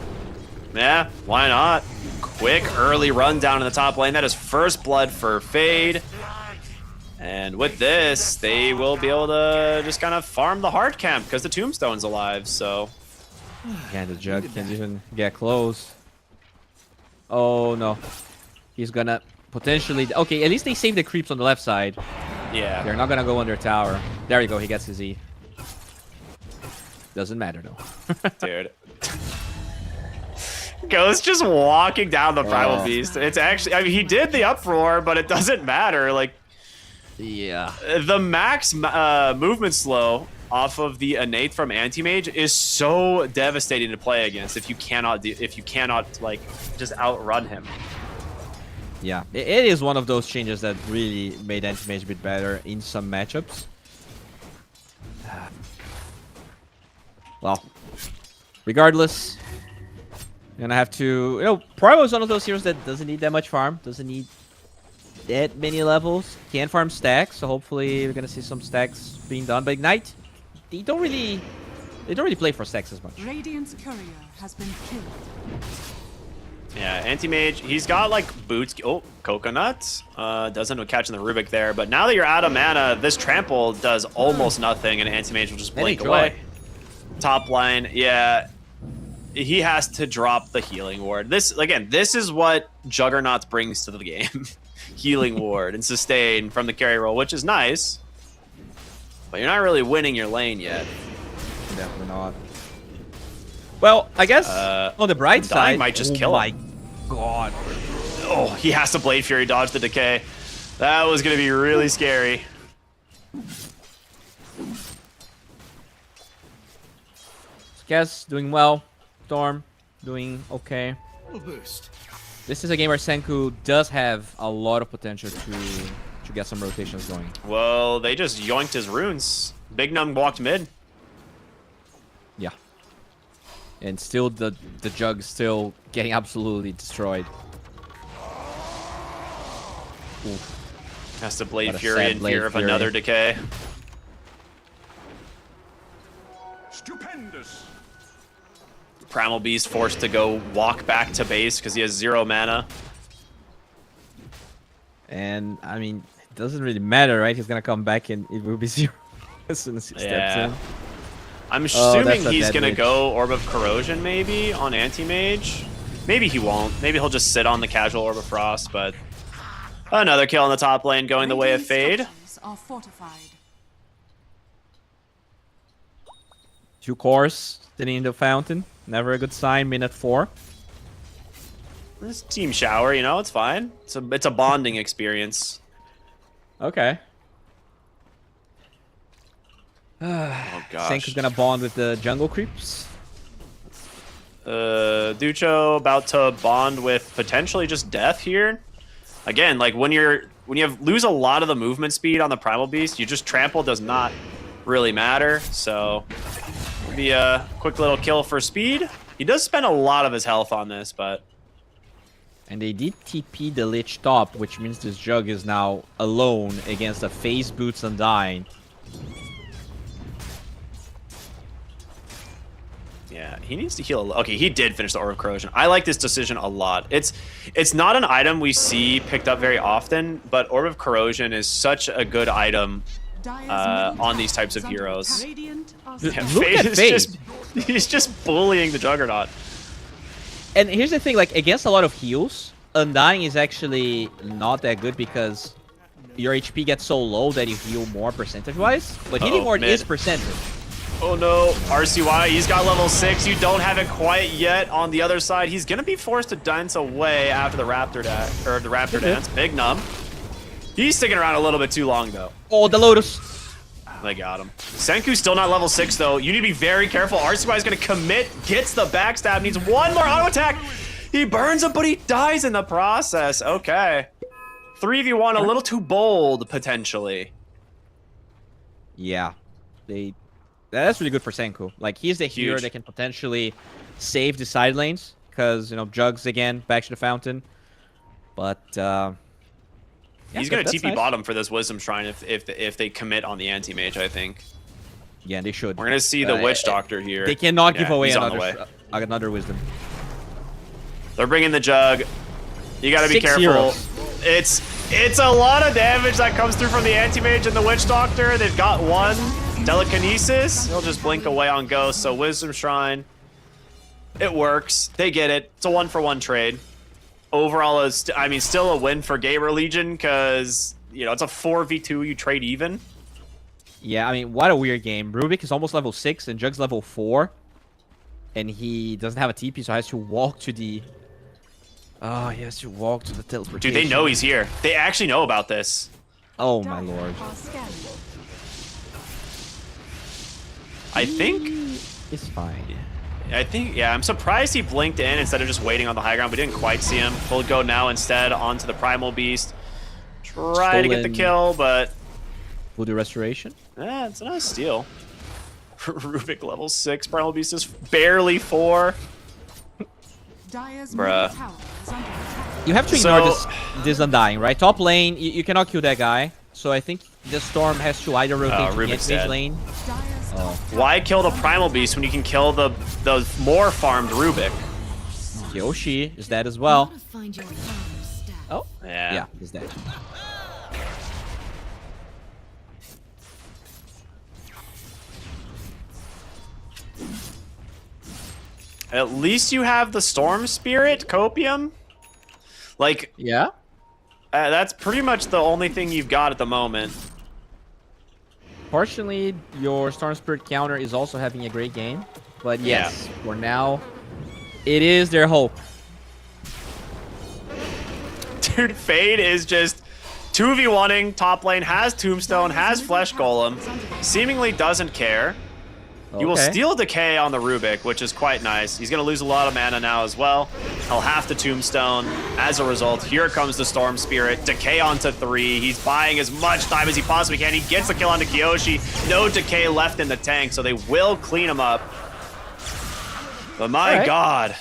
B: Yeah, why not? Quick early run down in the top lane. That is first blood for Fade. And with this, they will be able to just kind of farm the hard camp because the tombstone's alive, so.
C: Yeah, the Jug can't even get close. Oh no. He's gonna potentially... Okay, at least they save the creeps on the left side.
B: Yeah.
C: They're not gonna go under tower. There you go, he gets his E. Doesn't matter though.
B: Dude. Ghost just walking down the Primal Beast. It's actually... I mean, he did the uproar, but it doesn't matter. Like,
C: yeah.
B: the max movement slow off of the innate from Anti-Mage is so devastating to play against if you cannot like just outrun him.
C: Yeah, it is one of those changes that really made Anti-Mage a bit better in some matchups. Well, regardless, you're gonna have to... You know, Primal is one of those heroes that doesn't need that much farm, doesn't need that many levels, can farm stacks, so hopefully we're gonna see some stacks being done. But Ignite, they don't really play for stacks as much.
D: Radiant's courier has been killed.
B: Yeah, Anti-Mage, he's got like boots. Oh, Coconut. Doesn't catch in the Rubik there, but now that you're out of mana, this trample does almost nothing, and Anti-Mage will just blink away. Top line, yeah. He has to drop the healing ward. This is what Juggernauts brings to the game. Healing ward and sustain from the carry roll, which is nice. But you're not really winning your lane yet.
C: Definitely not. Well, I guess on the bright side,
B: might just kill him.
C: God.
B: Oh, he has to Blade Fury dodge the decay. That was going to be really scary.
C: Guess doing well. Storm doing okay.
E: Boost.
C: This is a game where Senku does have a lot of potential to get some rotations going.
B: Well, they just yoinked his runes. Big Num walked mid.
C: Yeah. And still the Jug still getting absolutely destroyed. Ooh.
B: Has to Blade
C: What a
B: Fury
C: sad
B: in
C: Blade
B: fear of
C: Fury.
B: another decay.
E: Stupendous.
B: Primal Beast forced to go walk back to base because he has 0 mana.
C: And I mean, it doesn't really matter, right? He's gonna come back and it will be 0. As soon as he steps
B: Yeah.
C: in.
B: I'm
C: Oh,
B: assuming
C: that's a
B: he's
C: dead
B: gonna
C: witch.
B: go Orb of Corrosion maybe on Anti-Mage. Maybe he won't. Maybe he'll just sit on the casual Orb of Frost, but another kill in the top lane going the way of Fade.
D: Structures are fortified.
C: 2 cores sitting in the fountain. Never a good sign. Minute 4.
B: This team shower, you know, it's fine. It's a bonding experience.
C: Okay.
B: Oh gosh.
C: Senku's gonna bond with the jungle creeps.
B: Ducho about to bond with potentially just death here. Again, like when you lose a lot of the movement speed on the Primal Beast, you just trample does not really matter. So be a quick little kill for speed. He does spend a lot of his health on this, but
C: And they did TP the Lich top, which means this Jug is now alone against a Phase Boots Undying.
B: yeah, he needs to heal. Okay, he did finish the Orb of Corrosion. I like this decision a lot. It's not an item we see picked up very often, but Orb of Corrosion is such a good item on these types of heroes.
D: Radiant are
C: Look
B: Fade
C: at
B: is
C: Fade.
B: he's just bullying the Juggernaut.
C: And here's the thing, like, against a lot of heals, Undying is actually not that good because your HP gets so low that you heal more percentage-wise. But healing more
B: mid.
C: is percentage.
B: Oh no, RCY, he's got level 6. You don't have it quite yet on the other side. He's gonna be forced to dance away after the Raptor dance. Big Num. He's sticking around a little bit too long though.
C: Oh, the Lotus.
B: They got him. Senku's still not level 6 though. You need to be very careful. RCY is gonna commit, gets the backstab, needs one more auto attack. He burns him, but he dies in the process. Okay. 3v1, a little too bold, potentially.
C: Yeah. That's really good for Senku. Like, he's the hero
B: Huge.
C: that can potentially save the side lanes. Because, you know, Jugs again, back to the fountain. But, yeah,
B: He's gonna
C: that's
B: TP
C: nice.
B: bottom for this Wisdom Shrine if they commit on the Anti-Mage, I think.
C: Yeah, they should.
B: We're gonna see the Witch Doctor here.
C: They cannot give
B: Yeah,
C: away
B: he's on the way.
C: another Wisdom.
B: They're bringing the Jug. You gotta be
C: 6
B: careful.
C: heroes.
B: It's a lot of damage that comes through from the Anti-Mage and the Witch Doctor. They've got one. Telekinesis. He'll just blink away on Ghost. So Wisdom Shrine. It works. They get it. It's a 1-for-1 trade. Overall, is still a win for GamerLegion because, you know, it's a 4v2. You trade even.
C: Yeah, I mean, what a weird game. Rubik is almost level 6 and Jug's level 4. And he doesn't have a TP, so he has to walk to the... Oh, he has to walk to the teleportation.
B: Dude, they know he's here. They actually know about this.
C: Oh, my lord.
D: are scanning.
B: I think...
C: It's fine.
B: Yeah, I'm surprised he blinked in instead of just waiting on the high ground. We didn't quite see him. We'll go now instead onto the Primal Beast. Try to get the
C: Stolen.
B: kill, but
C: Voodoo Restoration.
B: it's a nice steal. Rubik level 6. Primal Beast is barely 4.
D: Dire's
B: Bruh.
D: middle tower is under attack.
C: You have to ignore
B: So-
C: this Undying, right? Top lane, you cannot kill that guy. So I think the Storm has to either rotate to the
B: Rubik's
C: mid
B: dead.
C: lane.
D: Dire's top tower
B: Why kill the Primal Beast when you can kill the more farmed Rubik?
C: Yoshi is dead as well.
H: Find your father's staff.
C: Oh,
B: Yeah.
C: yeah, he's dead.
B: At least you have the Storm Spirit, Copium. Like,
C: Yeah?
B: that's pretty much the only thing you've got at the moment.
C: Fortunately, your Storm Spirit counter is also having a great game. But yes, for now, it is their hope.
B: Dude, Fade is just 2v1ing top lane, has Tombstone, has Flesh Golem, seemingly doesn't care. You will
C: Okay.
B: steal Decay on the Rubik, which is quite nice. He's going to lose a lot of mana now as well. He'll have to Tombstone. As a result, here comes the Storm Spirit. Decay onto 3. He's buying as much time as he possibly can. He gets the kill onto Kiyoshi. No Decay left in the tank, so they will clean him up. But my
C: Alright.
B: god.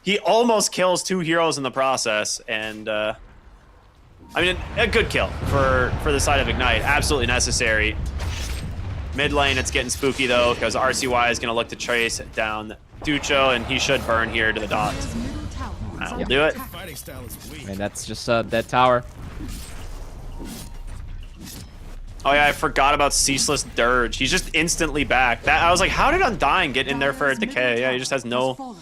B: He almost kills 2 heroes in the process, and I mean, a good kill for the side of Ignite. Absolutely necessary. Mid lane, it's getting spooky though, because RCY is going to look to trace down Ducho, and he should burn here to the dot.
D: Dire's middle tower is
B: That'll
D: under
B: do it.
D: attack.
E: Fighting style is weak.
C: And that's just that tower.
B: Oh yeah, I forgot about Ceaseless Dirge. He's just instantly back. That I was like, how did Undying get in there for a decay? Yeah, he just has no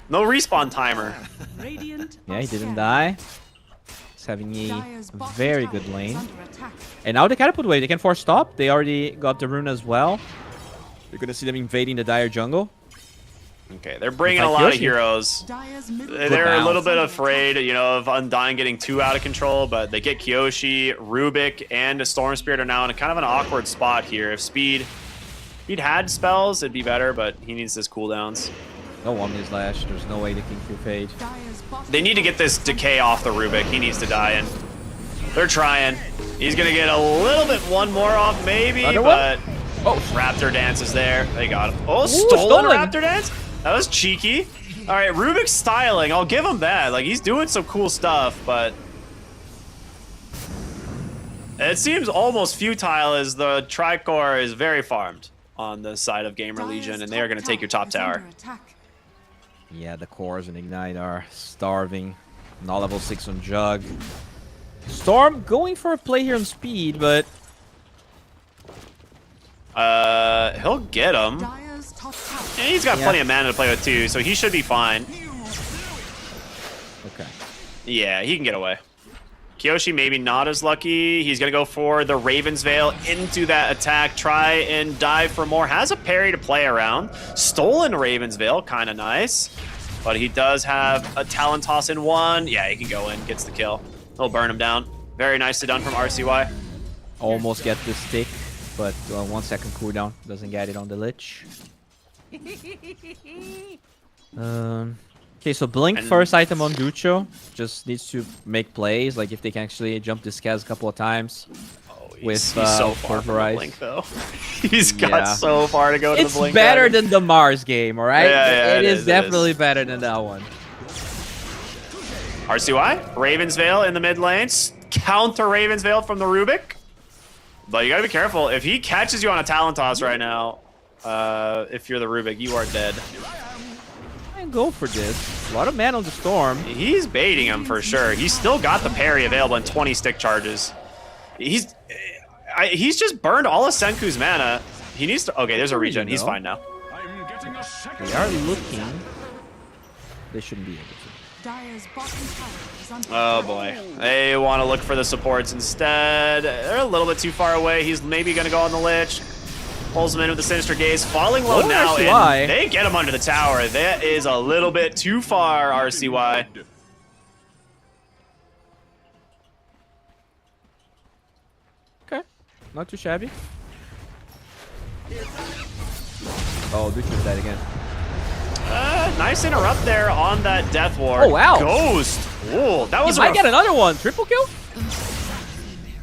B: respawn timer.
C: Yeah, he didn't die. He's having a very good lane. And now the catapult wave, they can force stop. They already got the rune as well. You're gonna see them invading the Dire jungle.
B: Okay, they're bringing a lot of heroes. They're a little bit afraid, you know, of Undying getting too out of control, but they get Kyoshi, Rubik, and a Storm Spirit are now in a kind of an awkward spot here. If Speed had spells, it'd be better, but he needs his cooldowns.
C: No Omni Slash. There's no way they can Q Fade.
B: They need to get this decay off the Rubik. He needs to die, and they're trying. He's gonna get a little bit one more off, maybe, but Raptor Dance is there. They got him. Oh, stolen Raptor Dance? That was cheeky. All right, Rubik's styling. I'll give him that. Like, he's doing some cool stuff, but it seems almost futile as the Tricore is very farmed on the side of GamerLegion, and they are going to take your top tower.
C: Yeah, the cores and Ignite are starving. Not level 6 on Jug. Storm going for a play here on Speed, but
B: he'll get him. And he's got plenty of mana to play with too, so he should be fine.
C: Okay.
B: Yeah, he can get away. Kyoshi maybe not as lucky. He's gonna go for the Raven's Veil into that attack, try and dive for more. Has a parry to play around. Stolen Raven's Veil, kind of nice. But he does have a Talon Toss in one. Yeah, he can go in, gets the kill. He'll burn him down. Very nicely done from RCY.
C: Almost get the stick, but 1 second cooldown. Doesn't get it on the Lich. Okay, so Blink first item on Ducho. Just needs to make plays. Like if they can actually jump this Kaz a couple of times.
B: He's so far from the Blink though. He's got so far to go to the Blink.
C: It's better than the Mars game, alright?
B: Yeah,
C: it is definitely better than that one.
B: RCY, Raven's Veil in the mid lanes. Counter Raven's Veil from the Rubik. But you gotta be careful. If he catches you on a Talon Toss right now, if you're the Rubik, you are dead.
C: And go for this. A lot of mana on the Storm.
B: He's baiting him for sure. He's still got the parry available in 20 stick charges. He's just burned all of Senku's mana. He needs to. Okay, there's a regen. He's fine now.
C: They are looking. They shouldn't be able to.
B: Oh boy. They want to look for the supports instead. They're a little bit too far away. He's maybe going to go on the Lich. Pulls him in with the Sinister Gaze. Falling low now, and they get him under the tower. That is a little bit too far, RCY.
C: Okay. Not too shabby. Oh, Ducho's dead again.
B: Nice interrupt there on that Death Ward.
C: Oh, wow.
B: Ghost. Whoa, that was
C: He might get another one. Triple kill?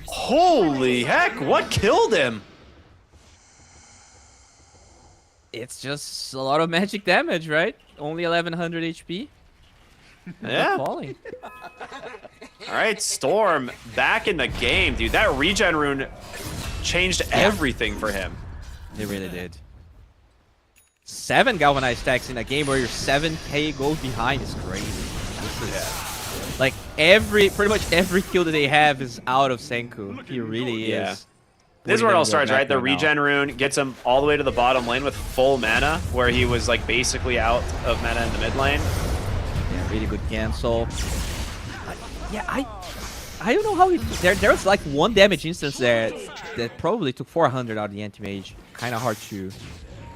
B: Holy heck, what killed him?
C: It's just a lot of magic damage, right? Only 1100 HP.
B: Yeah.
C: Falling.
B: All right, Storm back in the game, dude. That regen rune changed everything for him.
C: It really did. 7 galvanized stacks in a game where your 7k goes behind is crazy. Like pretty much every kill that they have is out of Senku. He really is.
B: This is where it all starts, right? The regen rune gets him all the way to the bottom lane with full mana, where he was like basically out of mana in the mid lane.
C: Yeah, really good cancel. Yeah, I don't know how he. There was like one damage instance there that probably took 400 out of the anti-mage. Kind of hard to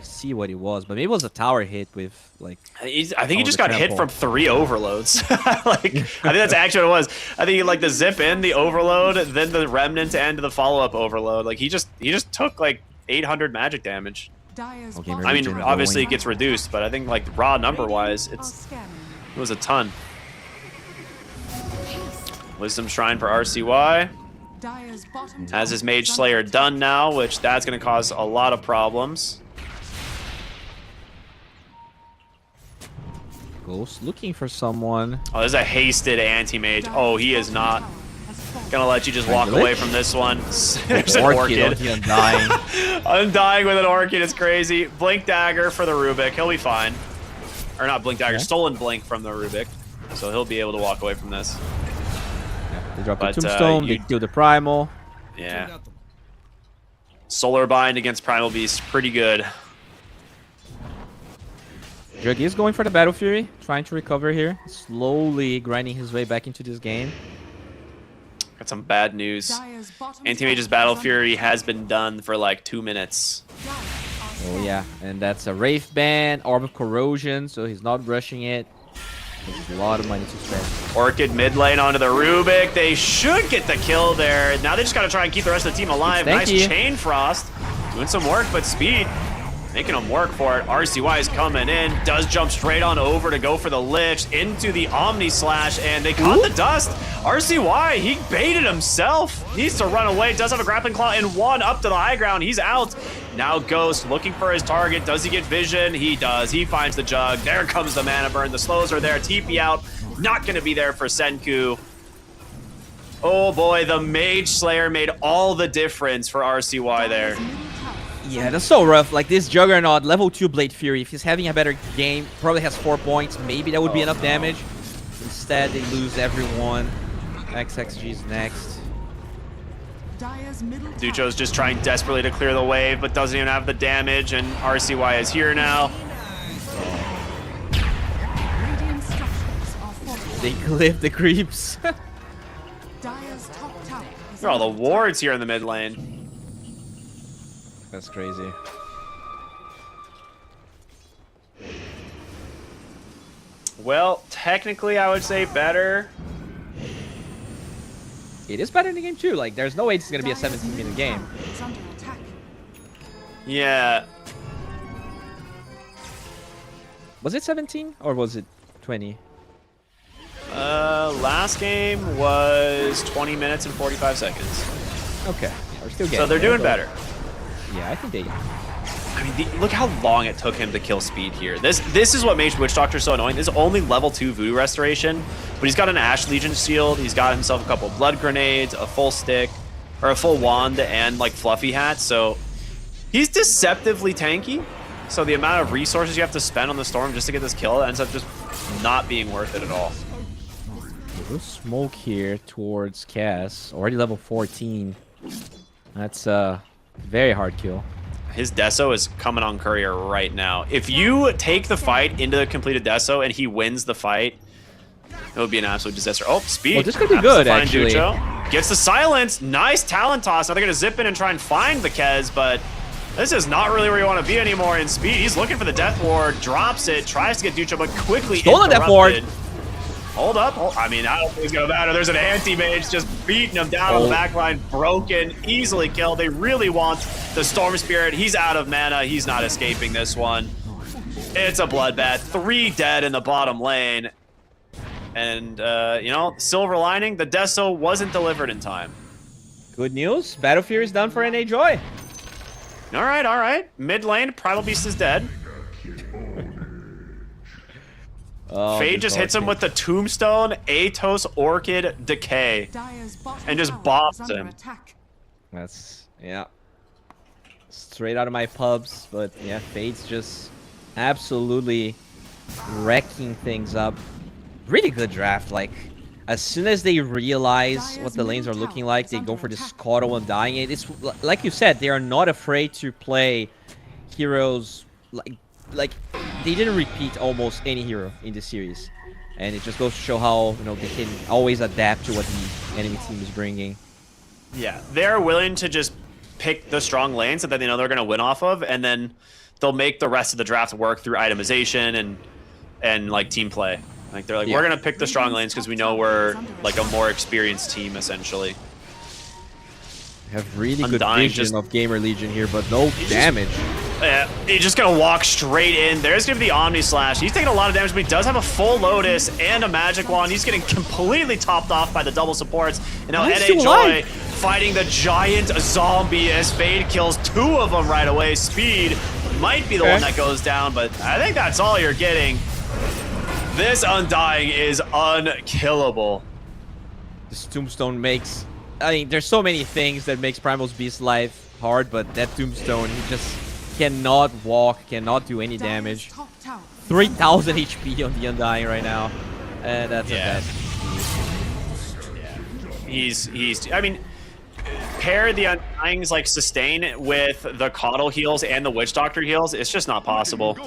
C: see what it was, but maybe it was a tower hit with like.
B: I think he just got hit from 3 overloads. I think that's actually what it was. I think like the zip in, the overload, then the remnant, and the follow-up overload. Like he just took like 800 magic damage.
C: Okay,
B: I mean, obviously it gets reduced, but I think like raw number-wise, it was a ton. Wisdom Shrine for RCY. Has his Mage Slayer done now, which that's going to cause a lot of problems.
C: Ghost looking for someone.
B: Oh, there's a hasted anti-mage. Oh, he is not gonna let you just walk away from this one. There's an Orchid.
C: Undying.
B: Undying with an Orchid is crazy. Blink Dagger for the Rubik. He'll be fine. Or not Blink Dagger, Stolen Blink from the Rubik. So he'll be able to walk away from this.
C: Yeah, they drop the Tombstone, they kill the Primal.
B: Yeah. Solar Bind against Primal Beast, pretty good.
C: Jug is going for the Battle Fury, trying to recover here. Slowly grinding his way back into this game.
B: Got some bad news. Anti-Mage's Battle Fury has been done for like 2 minutes.
C: Oh yeah, and that's a Wraith Band, Orb of Corrosion, so he's not rushing it. There's a lot of money to spend.
B: Orchid mid lane onto the Rubik. They should get the kill there. Now they just got to try and keep the rest of the team alive. Nice Chain Frost. Doing some work, but Speed making them work for it. RCY is coming in. Does jump straight on over to go for the Lich into the Omni Slash, and they caught the dust. RCY, he baited himself. Needs to run away. Does have a grappling claw and one up to the high ground. He's out. Now Ghost looking for his target. Does he get vision? He does. He finds the Jug. There comes the mana burn. The slows are there. TP out. Not going to be there for Senku. Oh boy, the Mage Slayer made all the difference for RCY there.
C: Yeah, that's so rough. Like this Juggernaut, level 2 Blade Fury, if he's having a better game, probably has 4 points. Maybe that would be enough damage. Instead, they lose everyone. XXG's next.
B: Ducho's just trying desperately to clear the wave, but doesn't even have the damage, and RCY is here now.
C: They clip the creeps.
B: Look at all the wards here in the mid lane.
C: That's crazy.
B: Well, technically, I would say better.
C: It is better in the game too. Like, there's no way it's gonna be a 17-minute game.
B: Yeah.
C: Was it 17 or was it 20?
B: Last game was 20 minutes and 45 seconds.
C: Okay, yeah, we're still getting.
B: So they're doing better.
C: Yeah, I think they.
B: I mean, look how long it took him to kill Speed here. This is what made Witch Doctor so annoying. This is only level 2 Voodoo Restoration, but he's got an Ash Legion shield. He's got himself a couple blood grenades, a full stick, or a full wand, and like Fluffy Hat. So he's deceptively tanky. So the amount of resources you have to spend on the Storm just to get this kill ends up just not being worth it at all.
C: We'll smoke here towards Cass. Already level 14. That's a very hard kill.
B: His Deso is coming on Courier right now. If you take the fight into the completed Deso and he wins the fight, it would be an absolute disaster. Oh, Speed.
C: Well, this could be good, actually.
B: Ducho. Gets the silence. Nice talent toss. Now they're going to zip in and try and find the Kez, but this is not really where you want to be anymore in Speed. He's looking for the Death Ward, drops it, tries to get Ducho, but quickly
C: Stolen Death Ward.
B: Hold up. Oh, I mean, I don't think it's going to matter. There's an anti-mage just beating him down on the back line. Broken. Easily killed. They really want the Storm Spirit. He's out of mana. He's not escaping this one. It's a bloodbath. 3 dead in the bottom lane. And, you know, silver lining, the Deso wasn't delivered in time.
C: Good news. Battle Fury is done for NA Joy.
B: All right, all right. Mid lane, Primal Beast is dead.
C: Oh,
B: Fade just hits him with the Tombstone, Atos, Orchid, Decay, and just bombs him.
C: That's, yeah. Straight out of my pubs, but yeah, Fade's just absolutely wrecking things up. Really good draft. Like, as soon as they realize what the lanes are looking like, they go for this Scuttle and dying it. It's like you said, they are not afraid to play heroes like they didn't repeat almost any hero in this series, and it just goes to show how, you know, they can always adapt to what the enemy team is bringing.
B: Yeah, they're willing to just pick the strong lanes that they know they're going to win off of, and then they'll make the rest of the draft work through itemization and like team play. Like they're like, we're going to pick the strong lanes because we know we're like a more experienced team essentially.
C: Have really good vision of GamerLegion here, but no damage.
B: He's just gonna walk straight in. There's gonna be the Omni Slash. He's taking a lot of damage, but he does have a full Lotus and a Magic Wand. He's getting completely topped off by the double supports. And now NA Joy fighting the giant zombie as Fade kills 2 of them right away. Speed might be the one that goes down, but I think that's all you're getting. This Undying is unkillable.
C: This Tombstone makes... I mean, there's so many things that makes Primal's Beast life hard, but that Tombstone, he just cannot walk, cannot do any damage. 3,000 HP on the Undying right now, and that's a bad.
B: He's. I mean, pair the Undyings like sustain with the Coddle heals and the Witch Doctor heals, it's just not possible.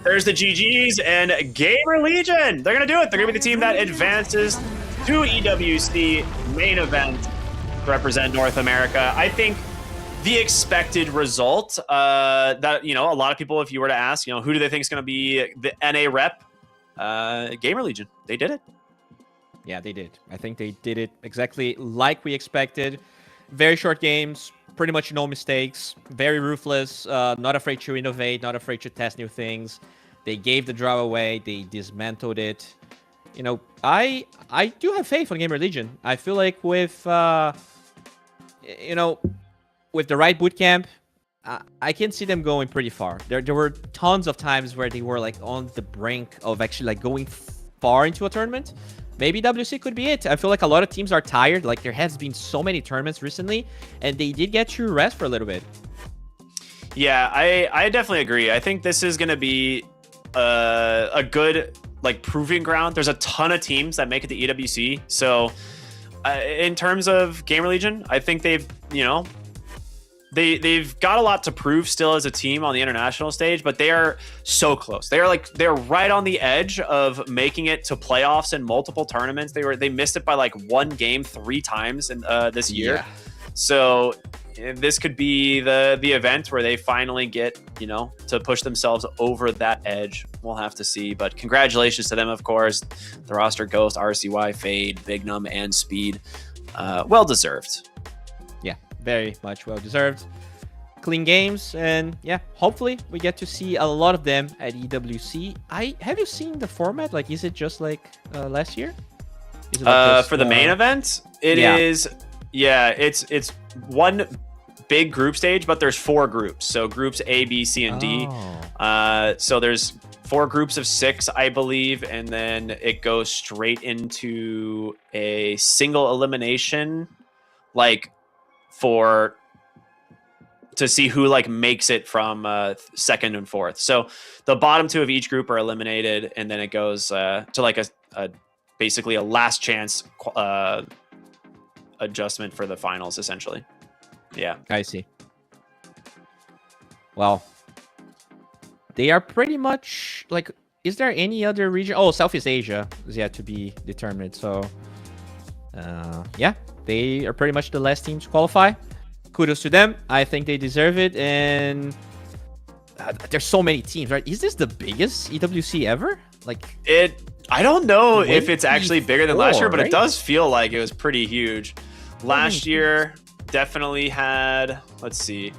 B: There's the GGs and GamerLegion. They're gonna do it. They're gonna be the team that advances to EWC main event to represent North America. I think the expected result that, you know, a lot of people, if you were to ask, you know, who do they think is going to be the NA rep? GamerLegion. They did it.
C: Yeah, they did. I think they did it exactly like we expected. Very short games, pretty much no mistakes, very ruthless, not afraid to innovate, not afraid to test new things. They gave the draw away. They dismantled it. You know, I do have faith on GamerLegion. I feel like with, you know, with the right bootcamp, I can see them going pretty far. There were tons of times where they were like on the brink of actually like going far into a tournament. Maybe WC could be it. I feel like a lot of teams are tired. Like there has been so many tournaments recently, and they did get to rest for a little bit.
B: Yeah, I definitely agree. I think this is going to be a good like proving ground. There's a ton of teams that make it to EWC. So in terms of GamerLegion, I think they've, you know, they've got a lot to prove still as a team on the international stage, but they are so close. They're right on the edge of making it to playoffs in multiple tournaments. They missed it by like one game 3 times in this year.
C: Yeah.
B: So this could be the event where they finally get, you know, to push themselves over that edge. We'll have to see, but congratulations to them, of course. The roster Ghost, RCY, Fade, Bignum, and Speed. Well deserved.
C: Yeah, very much well deserved. Clean games, and yeah, hopefully we get to see a lot of them at EWC. Have you seen the format? Like, is it just like last year? Is it like just,
B: for the main event, it is. Yeah, it's one big group stage, but there's 4 groups. So groups A, B, C, and D. So there's 4 groups of 6, I believe, and then it goes straight into a single elimination, like to see who like makes it from 2nd and 4th. So the bottom 2 of each group are eliminated, and then it goes to like a basically a last chance adjustment for the finals, essentially. Yeah,
C: I see. Well, they are pretty much like, is there any other region? Oh, Southeast Asia is yet to be determined. So yeah, they are pretty much the last team to qualify. Kudos to them. I think they deserve it. And there's so many teams, right? Is this the biggest EWC ever? Like
B: I don't know if it's actually bigger than last year, but
C: right?
B: it does feel like it was pretty huge. Last year definitely had, let's see.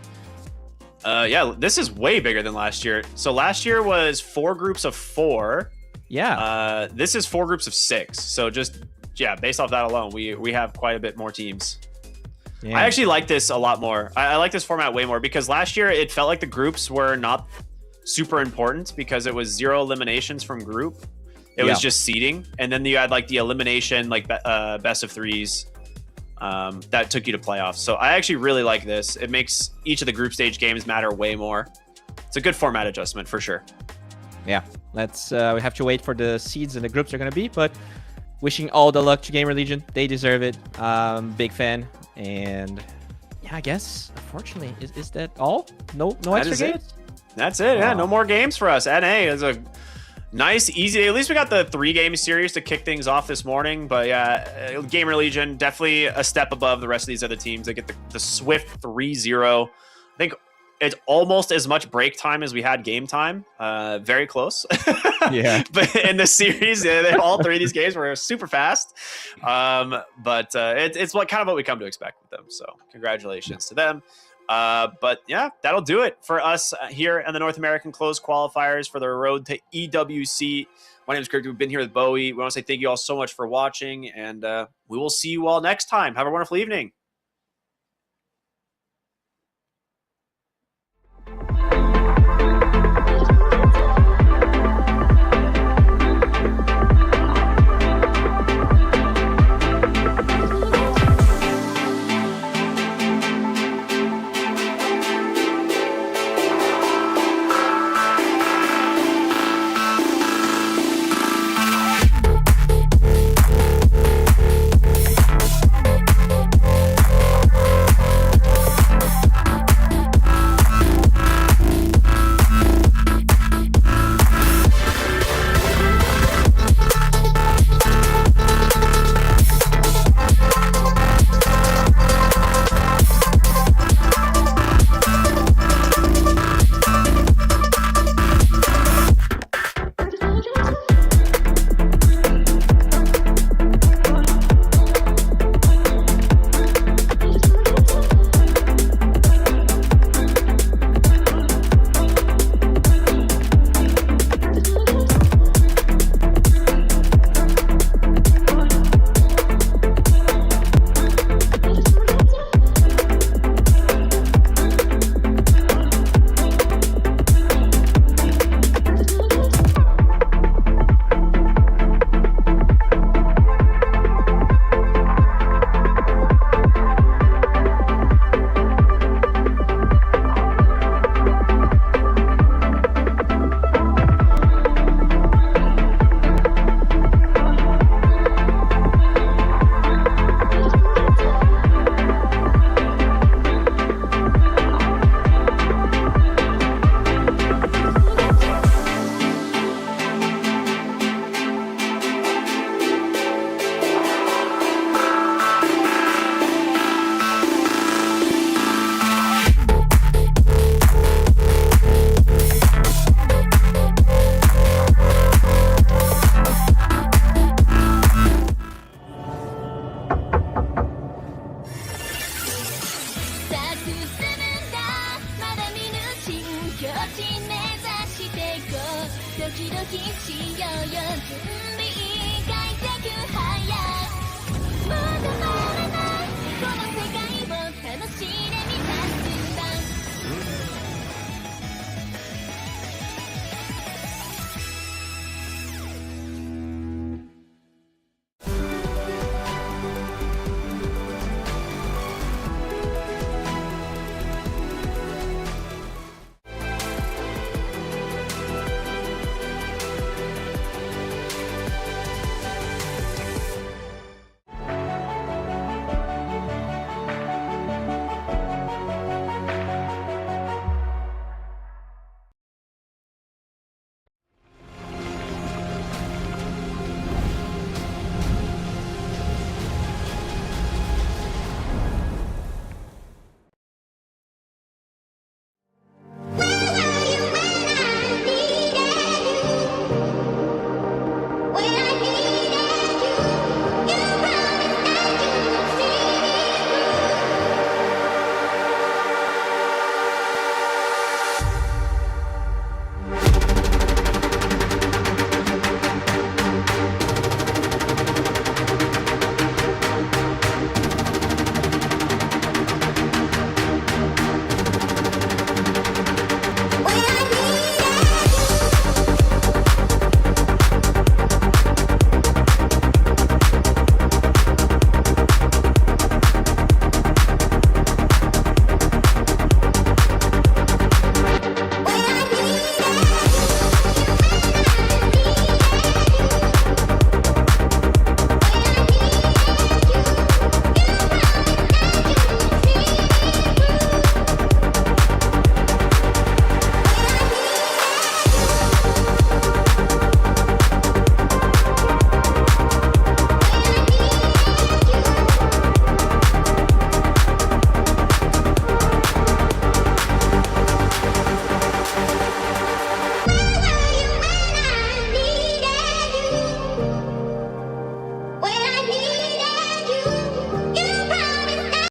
B: Yeah, this is way bigger than last year. So last year was 4 groups of 4.
C: Yeah.
B: This is 4 groups of 6. So just, yeah, based off that alone, we have quite a bit more teams. Yeah. I actually like this a lot more. I like this format way more because last year it felt like the groups were not super important because it was 0 eliminations from group. It was just seeding, and then you had like the elimination, like best of 3s that took you to playoffs. So I actually really like this. It makes each of the group stage games matter way more. It's a good format adjustment for sure.
C: Yeah, let's we have to wait for the seeds and the groups are gonna be, but wishing all the luck to GamerLegion. They deserve it. Big fan. And yeah, I guess unfortunately, is that all? No extra games?
B: That's it. Yeah, no more games for us. NA is a nice, easy day. At least we got the 3-game series to kick things off this morning. But yeah, GamerLegion definitely a step above the rest of these other teams. They get the swift 3-0. I think it's almost as much break time as we had game time. Very close. Yeah. But in the series, all 3 of these games were super fast. But it's what we come to expect with them. So congratulations to them. But yeah, that'll do it for us here in the North American Closed Qualifiers for the road to EWC. My name is Greg. We've been here with Bowie. We want to say thank you all so much for watching, and we will see you all next time. Have a wonderful evening.
H: 準備